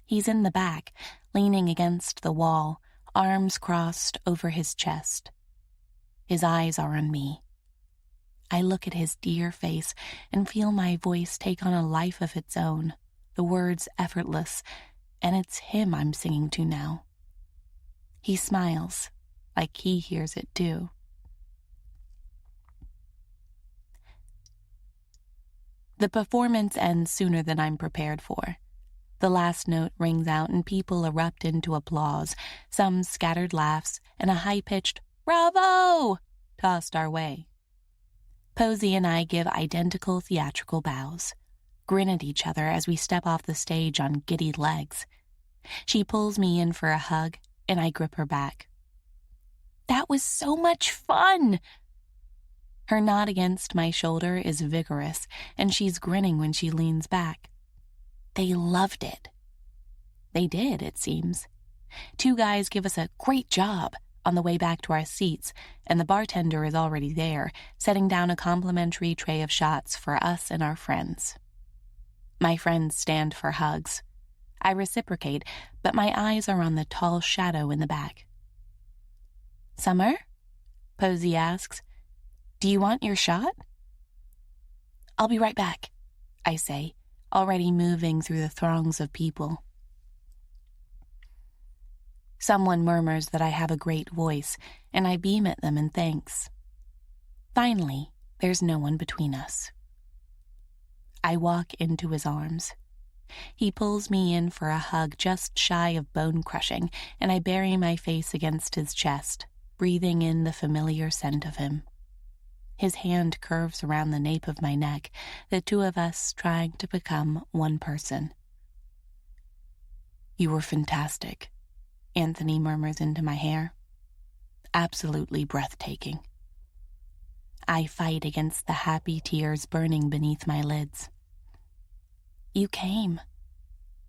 S1: He's in the back, leaning against the wall, arms crossed over his chest. His eyes are on me. I look at his dear face and feel my voice take on a life of its own, the words effortless, and it's him I'm singing to now. He smiles, like he hears it too. The performance ends sooner than I'm prepared for. The last note rings out and people erupt into applause, some scattered laughs, and a high-pitched "Bravo!" tossed our way. Posey and I give identical theatrical bows, grin at each other as we step off the stage on giddy legs. She pulls me in for a hug, and I grip her back. That was so much fun! Her nod against my shoulder is vigorous, and she's grinning when she leans back. They loved it. They did, it seems. 2 guys give us a great job on the way back to our seats, and the bartender is already there, setting down a complimentary tray of shots for us and our friends. My friends stand for hugs. I reciprocate, but my eyes are on the tall shadow in the back. "Summer?" Posey asks. "Do you want your shot?" "I'll be right back," I say, already moving through the throngs of people. Someone murmurs that I have a great voice, and I beam at them in thanks. Finally, there's no one between us. I walk into his arms. He pulls me in for a hug just shy of bone-crushing, and I bury my face against his chest, breathing in the familiar scent of him. His hand curves around the nape of my neck, the 2 of us trying to become one person. "You were fantastic," Anthony murmurs into my hair. "Absolutely breathtaking." I fight against the happy tears burning beneath my lids. "You came."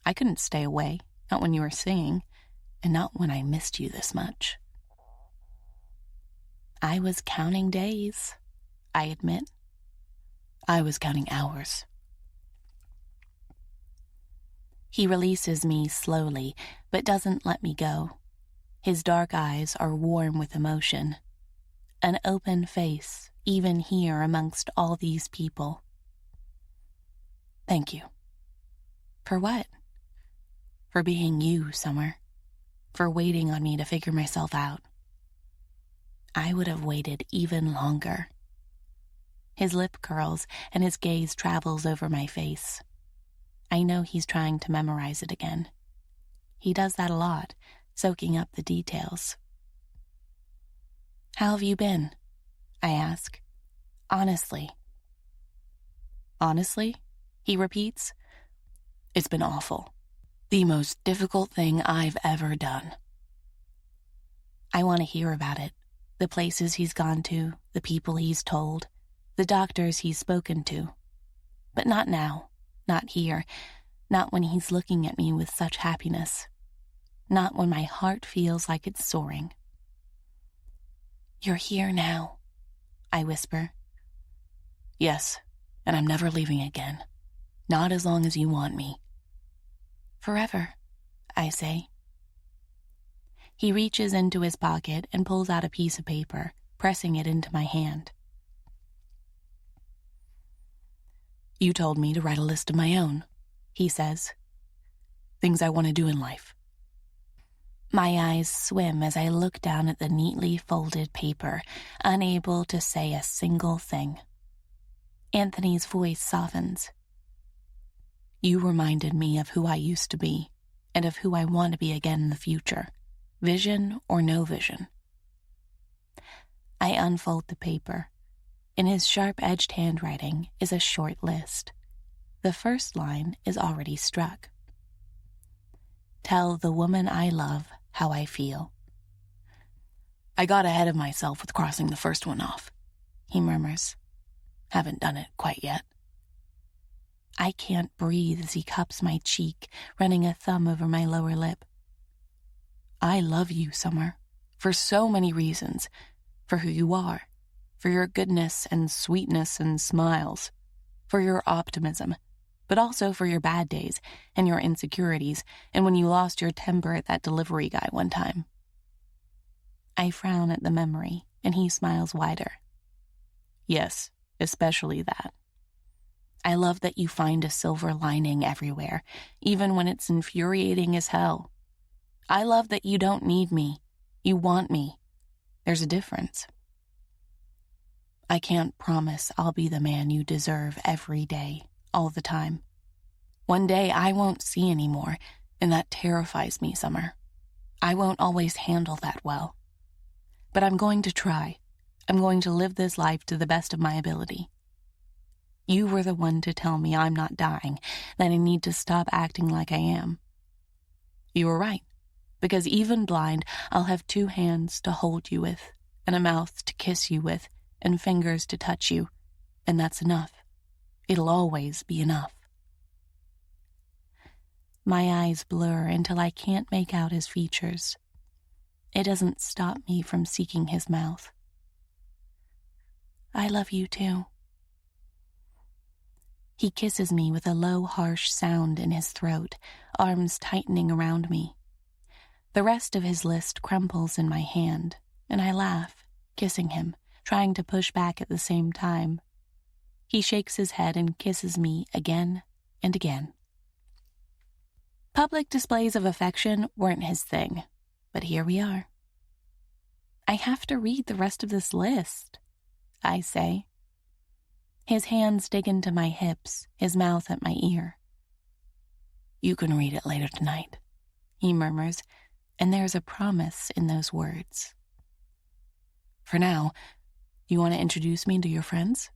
S1: "I couldn't stay away, not when you were singing, and not when I missed you this much." "I was counting days," I admit. "I was counting hours." He releases me slowly, but doesn't let me go. His dark eyes are warm with emotion. An open face, even here amongst all these people. "Thank you." "For what?" "For being you, Summer. For waiting on me to figure myself out." I would have waited even longer. His lip curls and his gaze travels over my face. I know he's trying to memorize it again. He does that a lot, soaking up the details. "How have you been?" I ask. Honestly. "Honestly?" he repeats. "It's been awful. The most difficult thing I've ever done." I want to hear about it. The places he's gone to, the people he's told, the doctors he's spoken to. But not now, not here, not when he's looking at me with such happiness. Not when my heart feels like it's soaring. "You're here now," I whisper. "Yes, and I'm never leaving again. Not as long as you want me." "Forever," I say. He reaches into his pocket and pulls out a piece of paper, pressing it into my hand. "You told me to write a list of my own," he says. "Things I want to do in life." My eyes swim as I look down at the neatly folded paper, unable to say a single thing. Anthony's voice softens. "You reminded me of who I used to be, and of who I want to be again in the future, vision or no vision." I unfold the paper. In his sharp-edged handwriting is a short list. The first line is already struck. "Tell the woman I love how I feel." "I got ahead of myself with crossing the first one off," he murmurs. "Haven't done it quite yet." I can't breathe as he cups my cheek, running a thumb over my lower lip. "I love you, Summer, for so many reasons. For who you are, for your goodness and sweetness and smiles, for your optimism, but also for your bad days and your insecurities, and when you lost your temper at that delivery guy one time." I frown at the memory, and he smiles wider. "Yes, especially that. I love that you find a silver lining everywhere, even when it's infuriating as hell. I love that you don't need me. You want me. There's a difference. I can't promise I'll be the man you deserve every day, all the time. One day I won't see anymore, and that terrifies me, Summer. I won't always handle that well. But I'm going to try. I'm going to live this life to the best of my ability. You were the one to tell me I'm not dying, that I need to stop acting like I am. You were right, because even blind, I'll have 2 hands to hold you with, and a mouth to kiss you with, and fingers to touch you, and that's enough. It'll always be enough. My eyes blur until I can't make out his features. It doesn't stop me from seeking his mouth. I love you too. He kisses me with a low, harsh sound in his throat, arms tightening around me. The rest of his list crumples in my hand, and I laugh, kissing him, trying to push back at the same time. He shakes his head and kisses me again and again. Public displays of affection weren't his thing, but here we are. I have to read the rest of this list, I say. His hands dig into my hips, his mouth at my ear. You can read it later tonight, he murmurs, and there's a promise in those words. For now, you want to introduce me to your friends?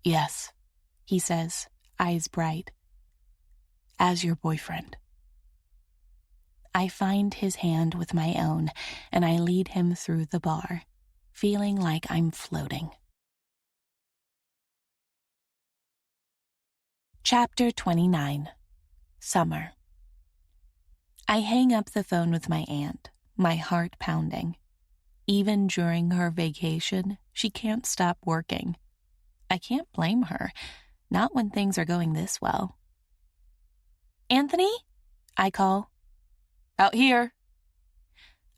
S1: Yes, he says, eyes bright. As your boyfriend. I find his hand with my own, and I lead him through the bar, feeling like I'm floating. Chapter 29. Summer. I hang up the phone with my aunt, my heart pounding. Even during her vacation, she can't stop working. I can't blame her, not when things are going this well. Anthony? I call. Out here.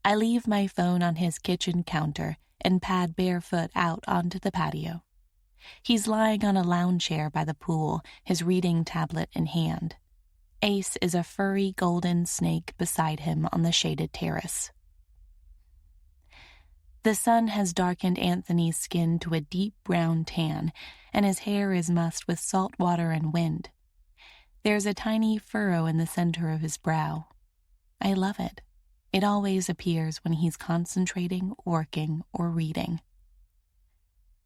S1: I leave my phone on his kitchen counter and pad barefoot out onto the patio. He's lying on a lounge chair by the pool, his reading tablet in hand. Ace is a furry golden snake beside him on the shaded terrace. The sun has darkened Anthony's skin to a deep brown tan, and his hair is mussed with salt water and wind. There's a tiny furrow in the center of his brow. I love it. It always appears when he's concentrating, working, or reading.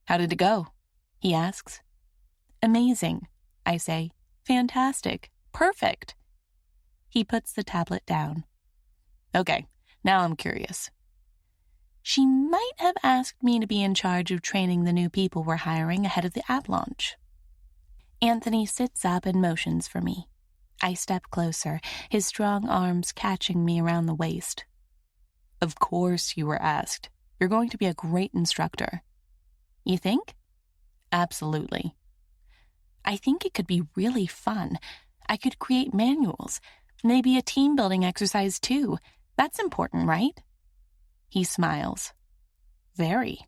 S1: How did it go? He asks. Amazing, I say. Fantastic. Perfect. He puts the tablet down. Okay, now I'm curious. She might have asked me to be in charge of training the new people we're hiring ahead of the app launch. Anthony sits up and motions for me. I step closer, his strong arms catching me around the waist. Of course you were asked. You're going to be a great instructor. You think? Absolutely. I think it could be really fun. I could create manuals, maybe a team-building exercise too. That's important, right? He smiles. Very.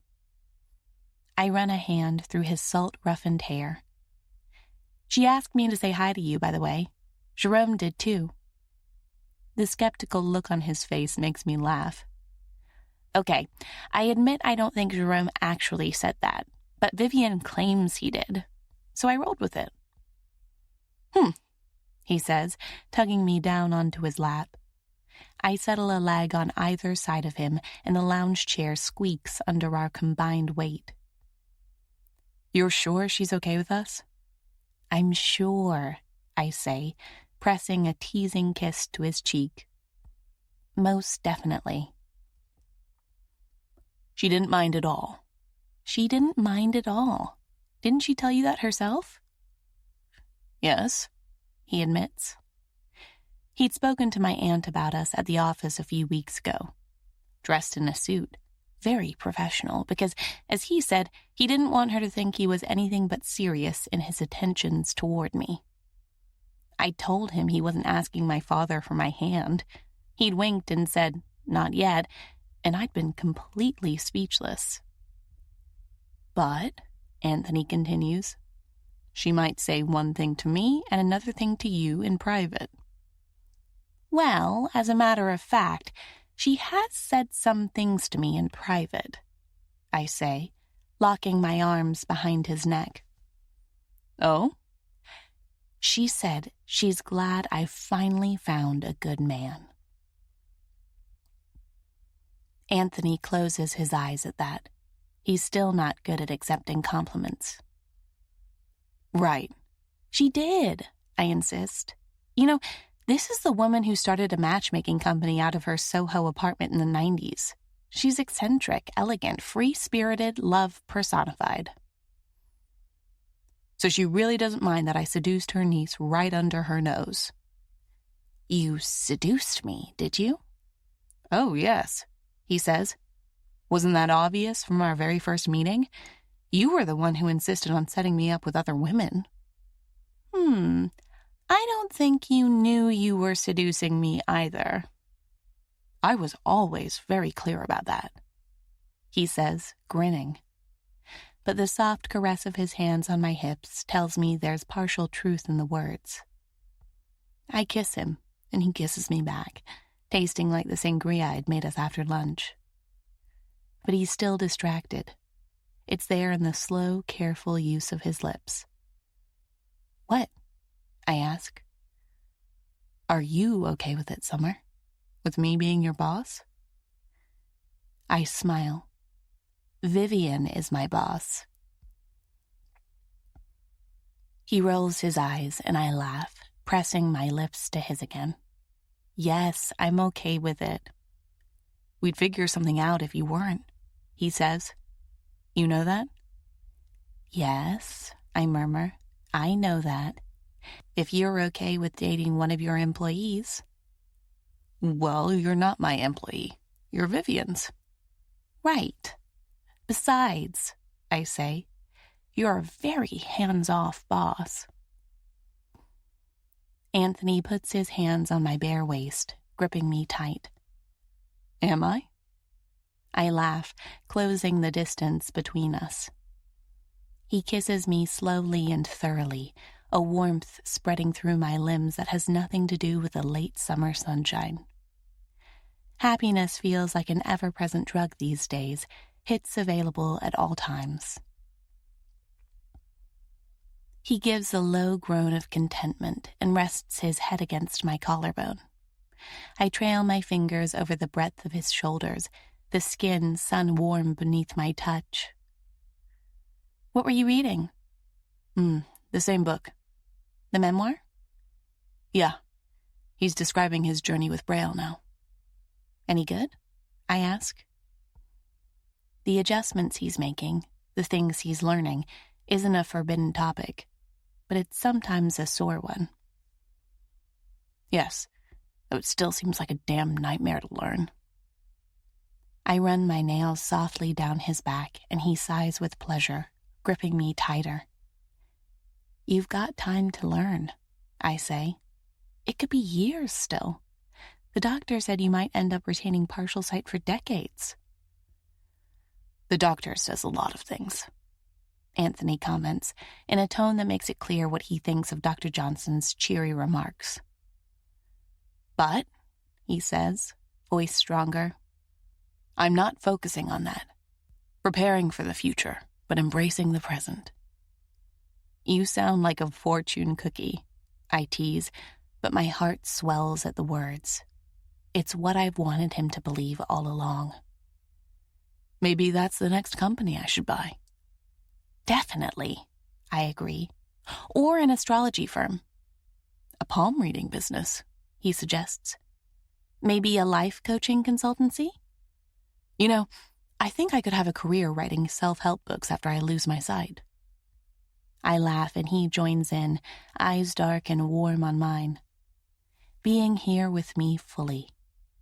S1: I run a hand through his salt-roughened hair. She asked me to say hi to you, by the way. Jerome did too. The skeptical look on his face makes me laugh. Okay, I admit I don't think Jerome actually said that, but Vivian claims he did, so I rolled with it. He says, tugging me down onto his lap. I settle a leg on either side of him, and the lounge chair squeaks under our combined weight. You're sure she's okay with us? I'm sure, I say, pressing a teasing kiss to his cheek. Most definitely. She didn't mind at all. She didn't mind at all. Didn't she tell you that herself? Yes, he admits. He'd spoken to my aunt about us at the office a few weeks ago. Dressed in a suit. Very professional, because, as he said, he didn't want her to think he was anything but serious in his attentions toward me. I told him he wasn't asking my father for my hand. He'd winked and said, not yet, and I'd been completely speechless. But, Anthony continues, she might say one thing to me and another thing to you in private. Well, as a matter of fact, she has said some things to me in private, I say, locking my arms behind his neck. Oh? She said she's glad I've finally found a good man. Anthony closes his eyes at that. He's still not good at accepting compliments. Right. She did, I insist. You know, this is the woman who started a matchmaking company out of her Soho apartment in the 90s. She's eccentric, elegant, free-spirited, love personified.
S2: So she really doesn't mind that I seduced her niece right under her nose.
S1: You seduced me, did you?
S2: Oh, yes, he says. Wasn't that obvious from our very first meeting? You were the one who insisted on setting me up with other women.
S1: I don't think you knew you were seducing me either.
S2: I was always very clear about that, he says, grinning.
S1: But the soft caress of his hands on my hips tells me there's partial truth in the words. I kiss him, and he kisses me back, tasting like the sangria I'd made us after lunch. But he's still distracted. It's there in the slow, careful use of his lips. What? I ask.
S2: Are you okay with it, Summer? With me being your boss?
S1: I smile. Vivian is my boss. He rolls his eyes and I laugh, pressing my lips to his again. Yes, I'm okay with it.
S2: We'd figure something out if you weren't, he says. You know that?
S1: Yes, I murmur. I know that. If you're okay with dating one of your employees.
S2: Well, you're not my employee. You're Vivian's.
S1: Right. Besides, I say, you're a very hands-off boss. Anthony puts his hands on my bare waist, gripping me tight.
S2: Am I?
S1: I laugh, closing the distance between us. He kisses me slowly and thoroughly, a warmth spreading through my limbs that has nothing to do with the late summer sunshine. Happiness feels like an ever-present drug these days, hits available at all times. He gives a low groan of contentment and rests his head against my collarbone. I trail my fingers over the breadth of his shoulders, the skin sun-warm beneath my touch. What were you reading?
S2: The same book.
S1: The memoir?
S2: Yeah. He's describing his journey with Braille now.
S1: Any good? I ask. The adjustments he's making, the things he's learning, isn't a forbidden topic, but it's sometimes a sore one.
S2: Yes, though it still seems like a damn nightmare to learn.
S1: I run my nails softly down his back, and he sighs with pleasure, gripping me tighter. You've got time to learn, I say. It could be years still. The doctor said you might end up retaining partial sight for decades.
S2: The doctor says a lot of things,
S1: Anthony comments, in a tone that makes it clear what he thinks of Dr. Johnson's cheery remarks.
S2: But,
S1: he says, voice stronger,
S2: I'm not focusing on that. Preparing for the future, but embracing the present.
S1: You sound like a fortune cookie, I tease, but my heart swells at the words. It's what I've wanted him to believe all along.
S2: Maybe that's the next company I should buy.
S1: Definitely, I agree. Or an astrology firm.
S2: A palm reading business, he suggests.
S1: Maybe a life coaching consultancy?
S2: You know, I think I could have a career writing self-help books after I lose my sight.
S1: I laugh and he joins in, eyes dark and warm on mine. Being here with me fully,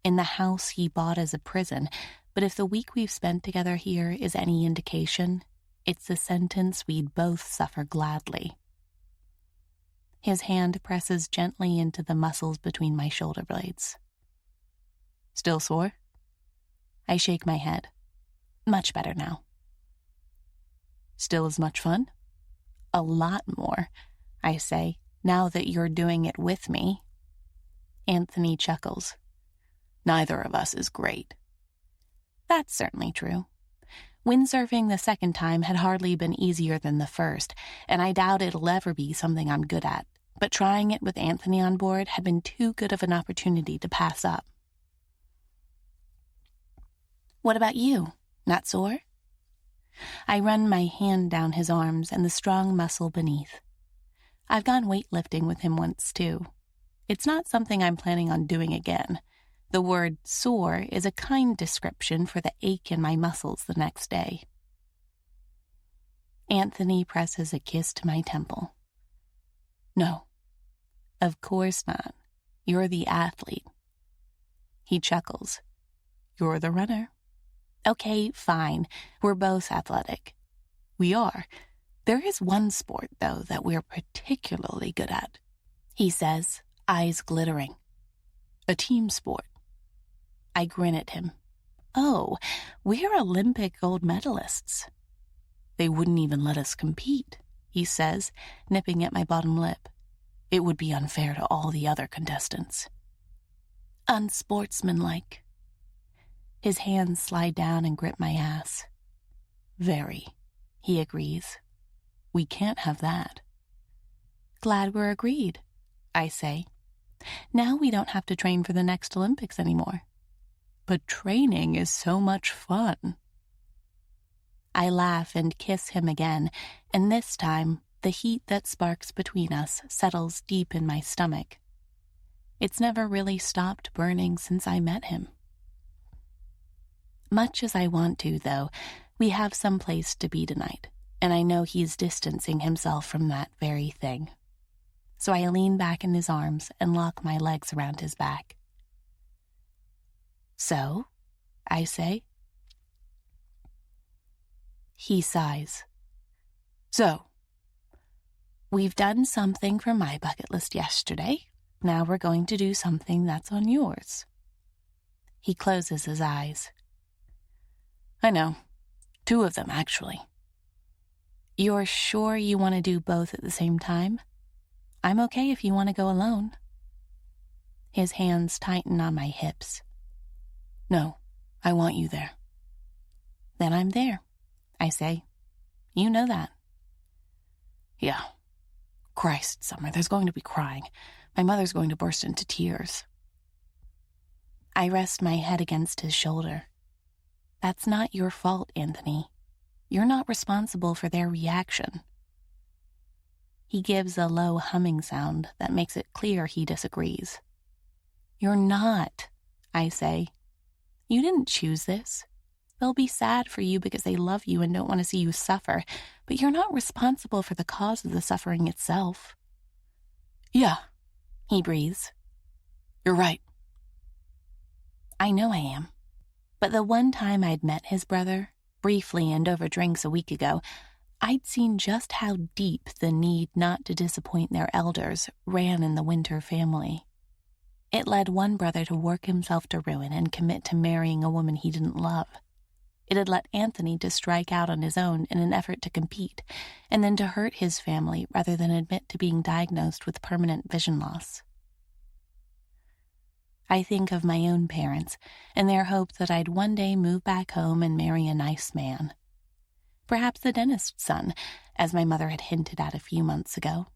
S1: in the house he bought as a prison, but if the week we've spent together here is any indication, it's the sentence we'd both suffer gladly. His hand presses gently into the muscles between my shoulder blades.
S2: Still sore?
S1: I shake my head. Much better now.
S2: Still as much fun?
S1: A lot more, I say, now that you're doing it with me. Anthony chuckles.
S2: Neither of us is great.
S1: That's certainly true. Windsurfing the second time had hardly been easier than the first, and I doubt it'll ever be something I'm good at, but trying it with Anthony on board had been too good of an opportunity to pass up. What about you? Not sore? I run my hand down his arms and the strong muscle beneath. I've gone weightlifting with him once, too. It's not something I'm planning on doing again. The word sore is a kind description for the ache in my muscles the next day. Anthony presses a kiss to my temple. No, of course not. You're the athlete. He chuckles. You're the runner. Okay, fine. We're both athletic. We are. There is one sport, though, that we're particularly good at, he says, eyes glittering. A team sport. I grin at him. Oh, we're Olympic gold medalists. They wouldn't even let us compete, he says, nipping at my bottom lip. It would be unfair to all the other contestants. Unsportsmanlike. His hands slide down and grip my ass. Very, he agrees. We can't have that. Glad we're agreed, I say. Now we don't have to train for the next Olympics anymore. But training is so much fun. I laugh and kiss him again, and this time the heat that sparks between us settles deep in my stomach. It's never really stopped burning since I met him. Much as I want to, though, we have some place to be tonight, and I know he's distancing himself from that very thing. So I lean back in his arms and lock my legs around his back. So, I say. He sighs. So, we've done something for my bucket list yesterday. Now we're going to do something that's on yours. He closes his eyes. I know. 2 of them, actually. You're sure you want to do both at the same time? I'm okay if you want to go alone. His hands tighten on my hips. No, I want you there. Then I'm there, I say. You know that. Yeah. Christ, Summer, there's going to be crying. My mother's going to burst into tears. I rest my head against his shoulder. That's not your fault, Anthony. You're not responsible for their reaction. He gives a low humming sound that makes it clear he disagrees. You're not, I say. You didn't choose this. They'll be sad for you because they love you and don't want to see you suffer, but you're not responsible for the cause of the suffering itself. Yeah, he breathes. You're right. I know I am. But the one time I'd met his brother, briefly and over drinks a week ago, I'd seen just how deep the need not to disappoint their elders ran in the Winter family. It led one brother to work himself to ruin and commit to marrying a woman he didn't love. It had led Anthony to strike out on his own in an effort to compete, and then to hurt his family rather than admit to being diagnosed with permanent vision loss. I think of my own parents and their hope that I'd one day move back home and marry a nice man. Perhaps the dentist's son, as my mother had hinted at a few months ago.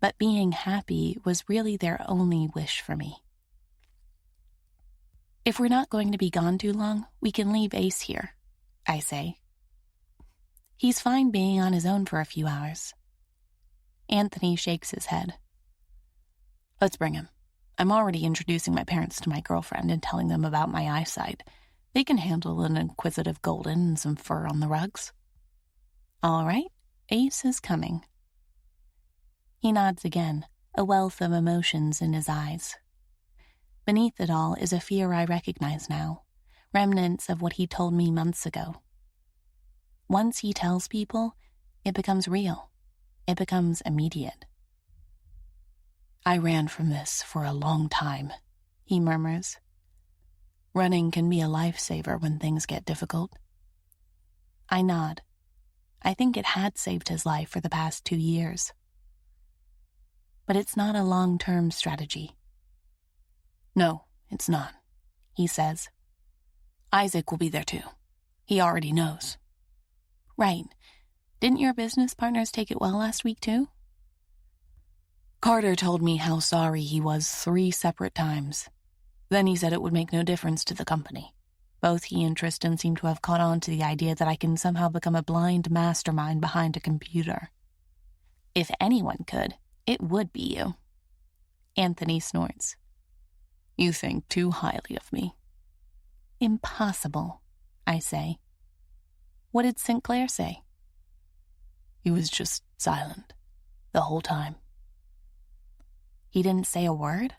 S1: But being happy was really their only wish for me. If we're not going to be gone too long, we can leave Ace here, I say. He's fine being on his own for a few hours. Anthony shakes his head. Let's bring him. I'm already introducing my parents to my girlfriend and telling them about my eyesight. They can handle an inquisitive golden and some fur on the rugs. All right, Ace is coming. He nods again, a wealth of emotions in his eyes. Beneath it all is a fear I recognize now, remnants of what he told me months ago. Once he tells people, it becomes real. It becomes immediate. I ran from this for a long time, he murmurs. Running can be a lifesaver when things get difficult. I nod. I think it had saved his life for the past 2 years. But it's not a long-term strategy. No, it's not, he says. Isaac will be there too. He already knows. Right. Didn't your business partners take it well last week too? Carter told me how sorry he was 3 separate times. Then he said it would make no difference to the company. Both he and Tristan seem to have caught on to the idea that I can somehow become a blind mastermind behind a computer. If anyone could, it would be you. Anthony snorts. You think too highly of me. Impossible, I say. What did St. Clair say?
S2: He was just silent the whole time.
S1: He didn't say a word?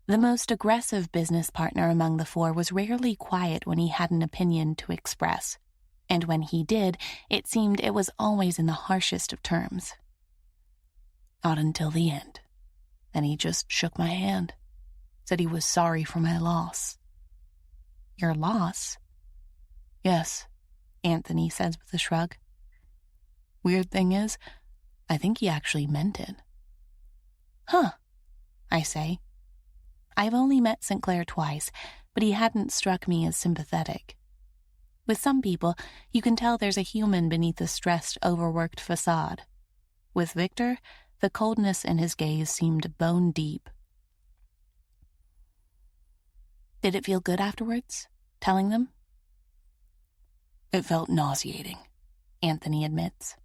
S1: The most aggressive business partner among the four was rarely quiet when he had an opinion to express, and when he did, it seemed it was always in the harshest of terms. Not until the end. Then he just shook my hand, said he was sorry for my loss. Your loss?
S2: Yes, Anthony says with a shrug. Weird thing is, I think he actually meant it.
S1: Huh, I say. I've only met St. Clair twice, but he hadn't struck me as sympathetic. With some people, you can tell there's a human beneath a stressed, overworked facade. With Victor, the coldness in his gaze seemed bone deep. Did it feel good afterwards, telling them?
S2: It felt nauseating,
S1: Anthony admits.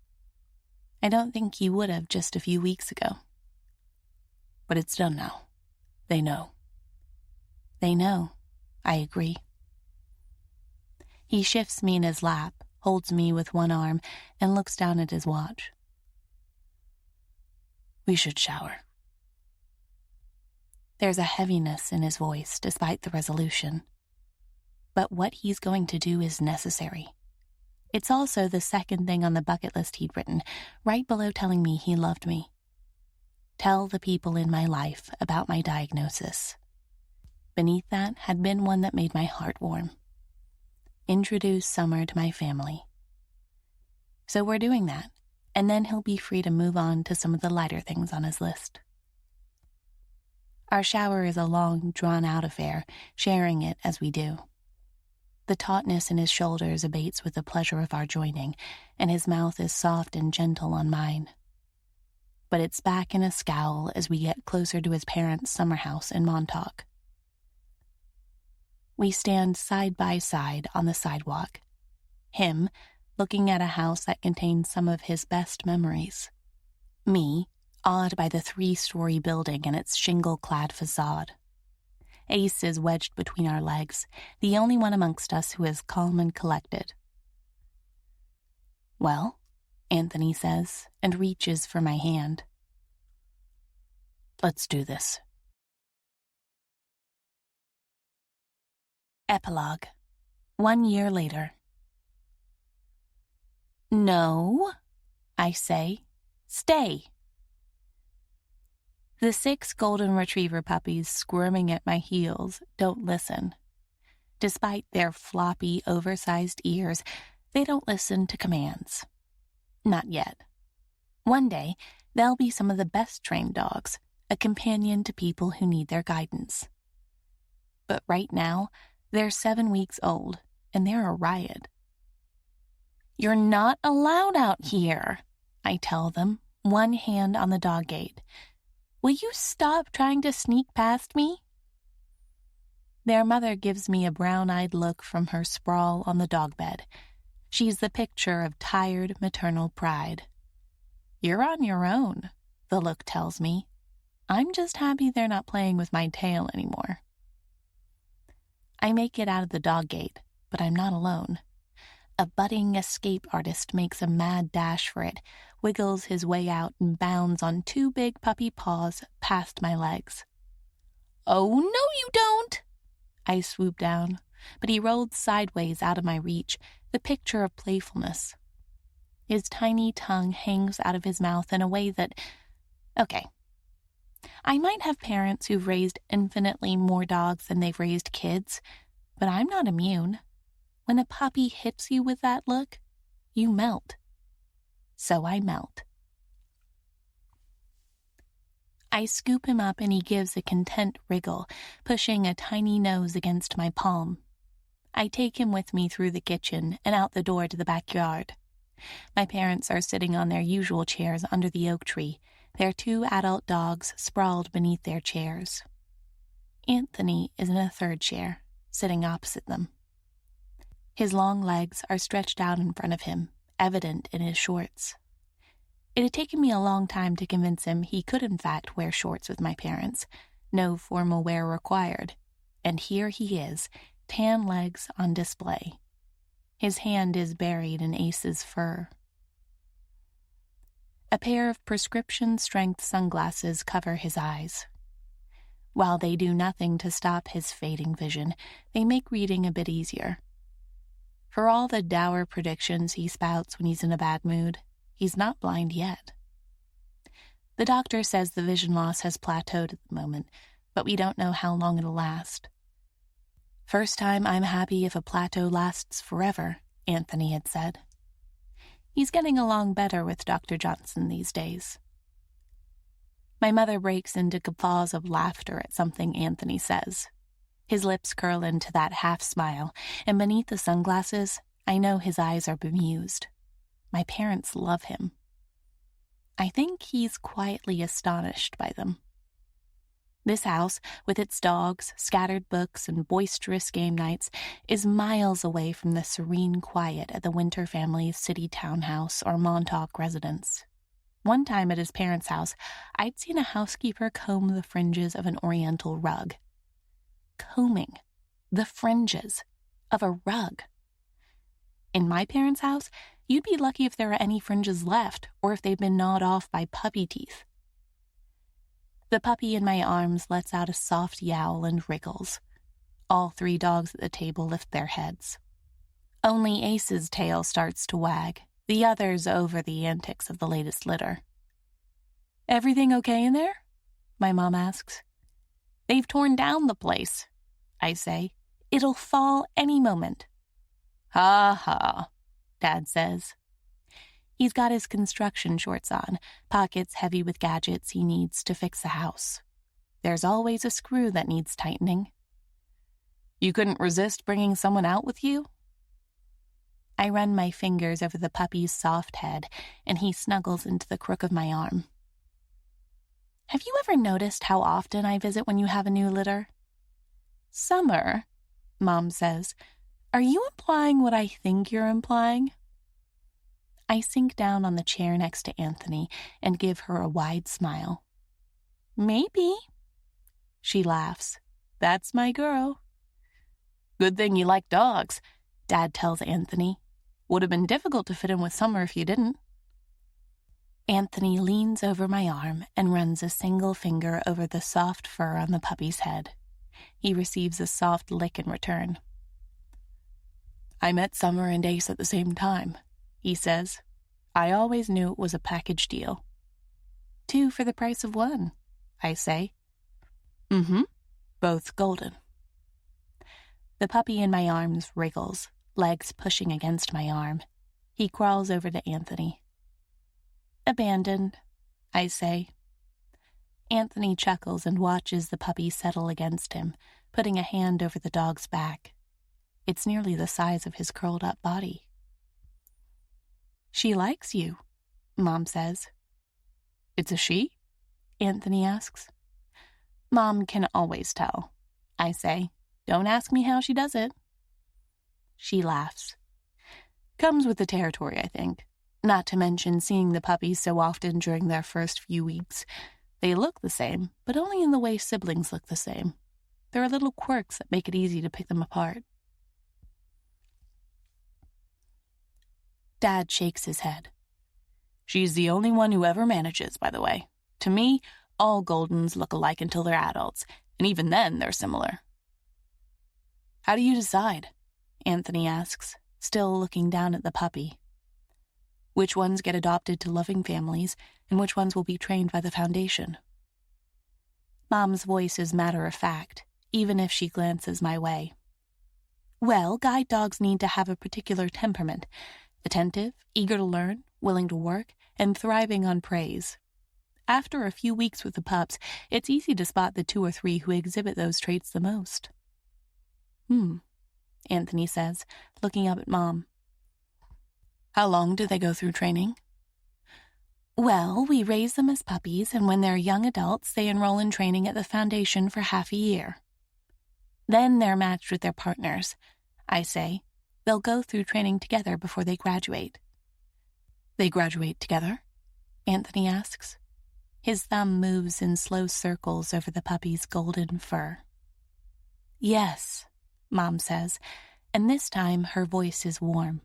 S1: I don't think you would have just a few weeks ago.
S2: But it's done now. They know.
S1: They know, I agree. He shifts me in his lap, holds me with one arm, and looks down at his watch.
S2: We should shower.
S1: There's a heaviness in his voice despite the resolution. But what he's going to do is necessary. It's also the second thing on the bucket list he'd written, right below telling me he loved me. Tell the people in my life about my diagnosis. Beneath that had been one that made my heart warm. Introduce Summer to my family. So we're doing that, and then he'll be free to move on to some of the lighter things on his list. Our shower is a long, drawn-out affair, sharing it as we do. The tautness in his shoulders abates with the pleasure of our joining, and his mouth is soft and gentle on mine. But it's back in a scowl as we get closer to his parents' summer house in Montauk. We stand side by side on the sidewalk, him looking at a house that contains some of his best memories, me awed by the 3-story building and its shingle-clad facade. Ace is wedged between our legs, the only one amongst us who is calm and collected. Well, Anthony says, and reaches for my hand.
S2: Let's do this.
S1: Epilogue. 1 year later. No, I say. Stay. The 6 golden retriever puppies squirming at my heels don't listen. Despite their floppy, oversized ears, they don't listen to commands. Not yet. One day, they'll be some of the best trained dogs, a companion to people who need their guidance. But right now, they're 7 weeks old, and they're a riot. You're not allowed out here, I tell them, one hand on the dog gate. Will you stop trying to sneak past me? Their mother gives me a brown-eyed look from her sprawl on the dog bed. She's the picture of tired maternal pride. You're on your own, the look tells me. I'm just happy they're not playing with my tail anymore. I make it out of the dog gate, but I'm not alone. A budding escape artist makes a mad dash for it, wiggles his way out and bounds on 2 big puppy paws past my legs. Oh, no you don't! I swoop down, but he rolled sideways out of my reach, the picture of playfulness. His tiny tongue hangs out of his mouth in a way that... Okay. I might have parents who've raised infinitely more dogs than they've raised kids, but I'm not immune. When a puppy hits you with that look, you melt. So I melt. I scoop him up and he gives a content wriggle, pushing a tiny nose against my palm. I take him with me through the kitchen and out the door to the backyard. My parents are sitting on their usual chairs under the oak tree, their 2 adult dogs sprawled beneath their chairs. Anthony is in a 3rd chair, sitting opposite them. His long legs are stretched out in front of him, evident in his shorts. It had taken me a long time to convince him he could in fact wear shorts with my parents, no formal wear required, and here he is, tan legs on display. His hand is buried in Ace's fur. A pair of prescription-strength sunglasses cover his eyes. While they do nothing to stop his fading vision, they make reading a bit easier. For all the dour predictions he spouts when he's in a bad mood, he's not blind yet. The doctor says the vision loss has plateaued at the moment, but we don't know how long it'll last. First time I'm happy if a plateau lasts forever, Anthony had said. He's getting along better with Dr. Johnson these days. My mother breaks into guffaws of laughter at something Anthony says. His lips curl into that half-smile, and beneath the sunglasses, I know his eyes are bemused. My parents love him. I think he's quietly astonished by them. This house, with its dogs, scattered books, and boisterous game nights, is miles away from the serene quiet at the Winter family's city townhouse or Montauk residence. One time at his parents' house, I'd seen a housekeeper comb the fringes of an oriental rug. Combing the fringes of a rug. In my parents' house, you'd be lucky if there are any fringes left, or if they've been gnawed off by puppy teeth. The puppy in my arms lets out a soft yowl and wriggles. All 3 dogs at the table lift their heads. Only Ace's tail starts to wag, the others over the antics of the latest litter. "Everything okay in there?" my mom asks. "They've torn down the place," I say. "It'll fall any moment." "Ha ha," Dad says. He's got his construction shorts on, pockets heavy with gadgets he needs to fix a house. There's always a screw that needs tightening. "You couldn't resist bringing someone out with you?" I run my fingers over the puppy's soft head, and he snuggles into the crook of my arm. "Have you ever noticed how often I visit when you have a new litter?" "Summer," Mom says, "are you implying what I think you're implying?" I sink down on the chair next to Anthony and give her a wide smile. "Maybe." She laughs. "That's my girl." "Good thing you like dogs," Dad tells Anthony. "Would have been difficult to fit in with Summer if you didn't." Anthony leans over my arm and runs a single finger over the soft fur on the puppy's head. He receives a soft lick in return. "I met Summer and Ace at the same time," he says. "I always knew it was a package deal." "2 for the price of 1, I say. "Mm-hmm, both golden." The puppy in my arms wriggles, legs pushing against my arm. He crawls over to Anthony. "Abandoned," I say. Anthony chuckles and watches the puppy settle against him, putting a hand over the dog's back. It's nearly the size of his curled-up body. "She likes you," Mom says. "It's a she?" Anthony asks. "Mom can always tell," I say. "Don't ask me how she does it." She laughs. "Comes with the territory, I think. Not to mention seeing the puppies so often during their first few weeks. They look the same, but only in the way siblings look the same. There are little quirks that make it easy to pick them apart." Dad shakes his head. "She's the only one who ever manages, by the way. To me, all Goldens look alike until they're adults, and even then they're similar." "How do you decide?" Anthony asks, still looking down at the puppy. "Which ones get adopted to loving families, and which ones will be trained by the foundation?" Mom's voice is matter-of-fact, even if she glances my way. "Well, guide dogs need to have a particular temperament. Attentive, eager to learn, willing to work, and thriving on praise. After a few weeks with the pups, it's easy to spot the 2 or 3 who exhibit those traits the most." Anthony says, looking up at Mom. "How long do they go through training?" "Well, we raise them as puppies, and when they're young adults, they enroll in training at the foundation for half a year. Then they're matched with their partners," I say. "They'll go through training together before they graduate." "They graduate together?" Anthony asks. His thumb moves in slow circles over the puppy's golden fur. "Yes," Mom says, and this time her voice is warm.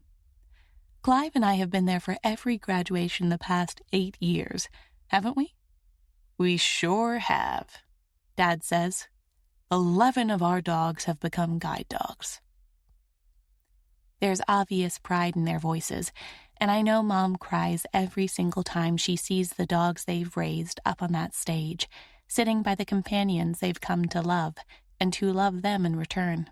S2: Clive and I have been there for every graduation the past 8 years, haven't we? We sure have, Dad says. 11 of our dogs have become guide dogs. There's obvious pride in their voices, and I know Mom cries every single time she sees the dogs they've raised up on that stage, sitting by the companions they've come to love, and who love them in return.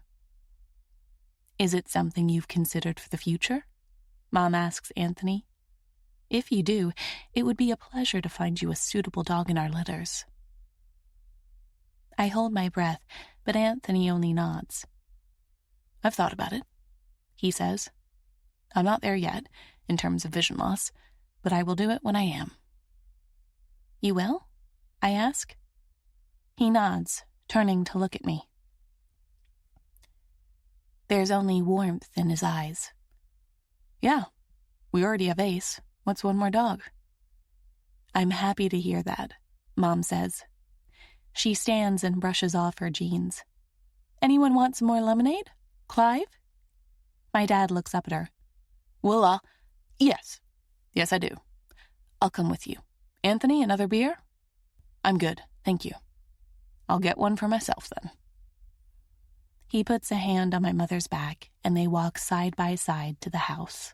S2: Is it something you've considered for the future? Mom asks Anthony. If you do, it would be a pleasure to find you a suitable dog in our litters. I hold my breath, but Anthony only nods. I've thought about it, he says. I'm not there yet, in terms of vision loss, but I will do it when I am. You will? I ask. He nods, turning to look at me. There's only warmth in his eyes. Yeah, we already have Ace. What's one more dog? I'm happy to hear that, Mom says. She stands and brushes off her jeans. Anyone want some more lemonade? Clive? My dad looks up at her. Well, yes. Yes, I do. I'll come with you. Anthony, another beer? I'm good, thank you. I'll get one for myself then. He puts a hand on my mother's back, and they walk side by side to the house.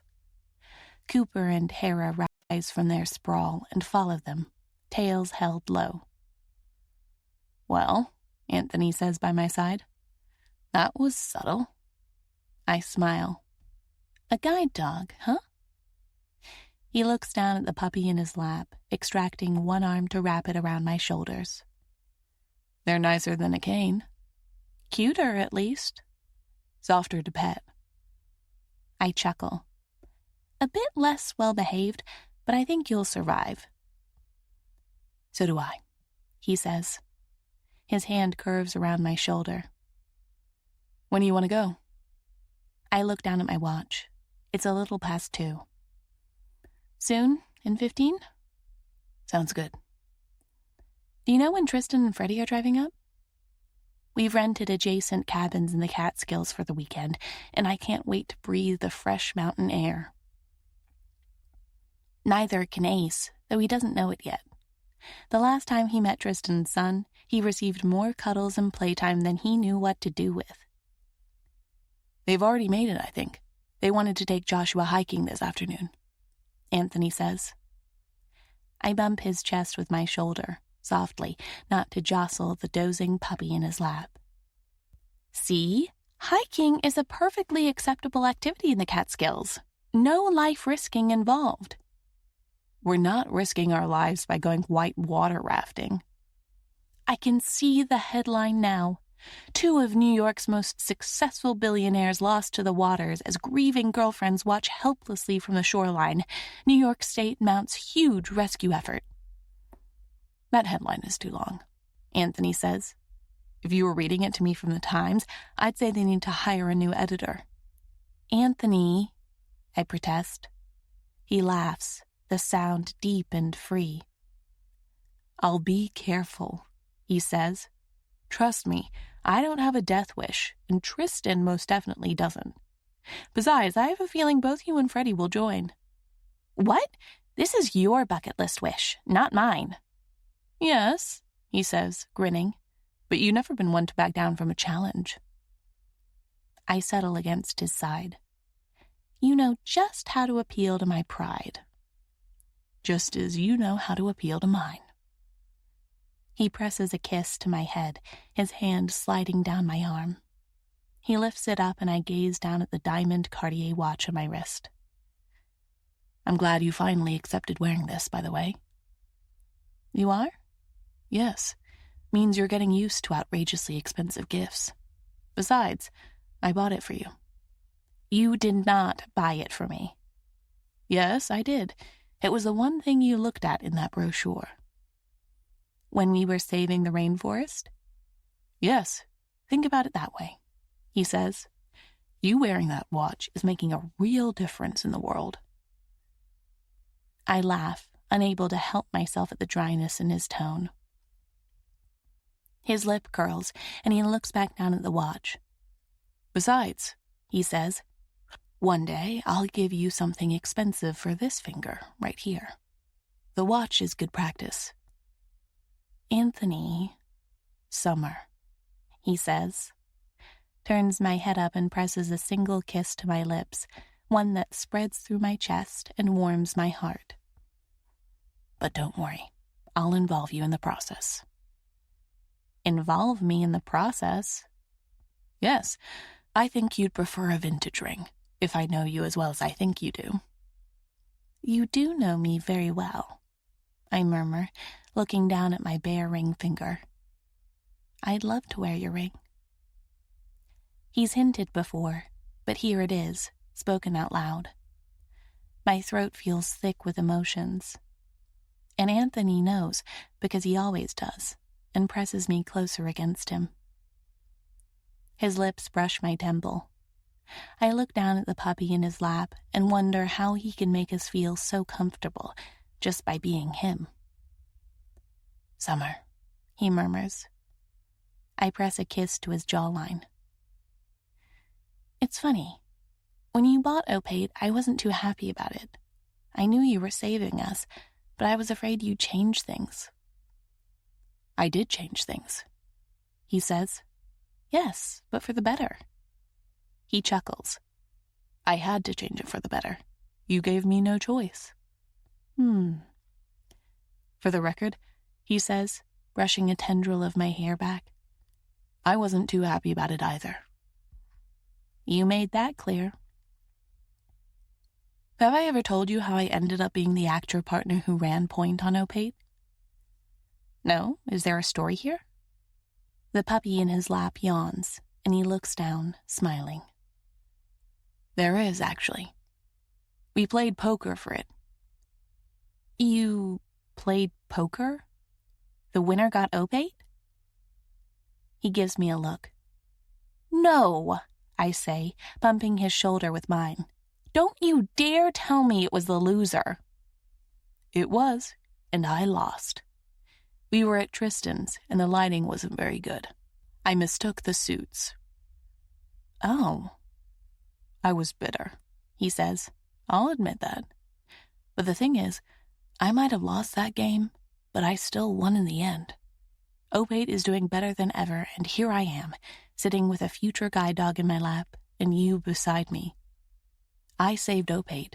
S2: Cooper and Hera rise from their sprawl and follow them, tails held low. Well, Anthony says by my side, that was subtle. I smile. A guide dog, huh? He looks down at the puppy in his lap, extracting one arm to wrap it around my shoulders. They're nicer than a cane. Cuter, at least. Softer to pet. I chuckle. A bit less well-behaved, but I think you'll survive. So do I, he says. His hand curves around my shoulder. When do you want to go? I look down at my watch. It's a little past 2. Soon? In 15? Sounds good. Do you know when Tristan and Freddie are driving up? We've rented adjacent cabins in the Catskills for the weekend, and I can't wait to breathe the fresh mountain air. Neither can Ace, though he doesn't know it yet. The last time he met Tristan's son, he received more cuddles and playtime than he knew what to do with. They've already made it, I think. They wanted to take Joshua hiking this afternoon, Anthony says. I bump his chest with my shoulder, softly, not to jostle the dozing puppy in his lap. See? Hiking is a perfectly acceptable activity in the Catskills. No life risking involved. We're not risking our lives by going white water rafting. I can see the headline now. 2 of New York's most successful billionaires lost to the waters as grieving girlfriends watch helplessly from the shoreline. New York State mounts huge rescue effort. That headline is too long, Anthony says. If you were reading it to me from the Times, I'd say they need to hire a new editor. Anthony, I protest. He laughs, the sound deep and free. I'll be careful, he says. Trust me, I don't have a death wish, and Tristan most definitely doesn't. Besides, I have a feeling both you and Freddie will join. What? This is your bucket list wish, not mine. Yes, he says, grinning, but you've never been one to back down from a challenge. I settle against his side. You know just how to appeal to my pride. Just as you know how to appeal to mine. He presses a kiss to my head, his hand sliding down my arm. He lifts it up and I gaze down at the diamond Cartier watch on my wrist. I'm glad you finally accepted wearing this, by the way. You are? Yes. Means you're getting used to outrageously expensive gifts. Besides, I bought it for you. You did not buy it for me. Yes, I did. It was the one thing you looked at in that brochure. When we were saving the rainforest? Yes, think about it that way, he says. You wearing that watch is making a real difference in the world. I laugh, unable to help myself at the dryness in his tone. His lip curls, and he looks back down at the watch. Besides, he says,
S1: One day, I'll give you something expensive for this finger, right here. The watch is good practice. Anthony, Summer, he says, turns my head up and presses a single kiss to my lips, one that spreads through my chest and warms my heart. But don't worry, I'll involve you in the process. Involve me in the process? Yes, I think you'd prefer a vintage ring, if I know you as well as I think you do. You do know me very well, I murmur, looking down at my bare ring finger. I'd love to wear your ring. He's hinted before, but here it is, spoken out loud. My throat feels thick with emotions. And Anthony knows, because he always does, and presses me closer against him. His lips brush my temple. I look down at the puppy in his lap and wonder how he can make us feel so comfortable just by being him. Summer, he murmurs. I press a kiss to his jawline. It's funny. When you bought Opate, I wasn't too happy about it. I knew you were saving us, but I was afraid you'd change things. I did change things, he says. Yes, but for the better. He chuckles. I had to change it for the better. You gave me no choice. For the record, he says, brushing a tendril of my hair back, I wasn't too happy about it either. You made that clear. Have I ever told you how I ended up being the actor partner who ran point on Opate? No? Is there a story here? The puppy in his lap yawns, and he looks down, smiling. There is, actually. We played poker for it. You played poker? The winner got Opate? He gives me a look. No, I say, bumping his shoulder with mine. Don't you dare tell me it was the loser. It was, and I lost. We were at Tristan's, and the lighting wasn't very good. I mistook the suits. Oh. I was bitter, he says. I'll admit that. But the thing is, I might have lost that game, but I still won in the end. Opate is doing better than ever, and here I am, sitting with a future guide dog in my lap, and you beside me. I saved Opate,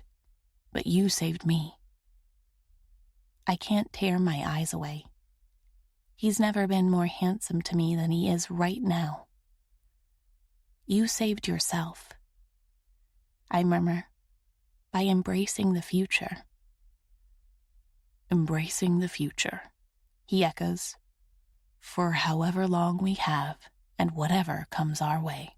S1: but you saved me. I can't tear my eyes away. He's never been more handsome to me than he is right now. You saved yourself, I murmur, by embracing the future. Embracing the future, he echoes, for however long we have and whatever comes our way.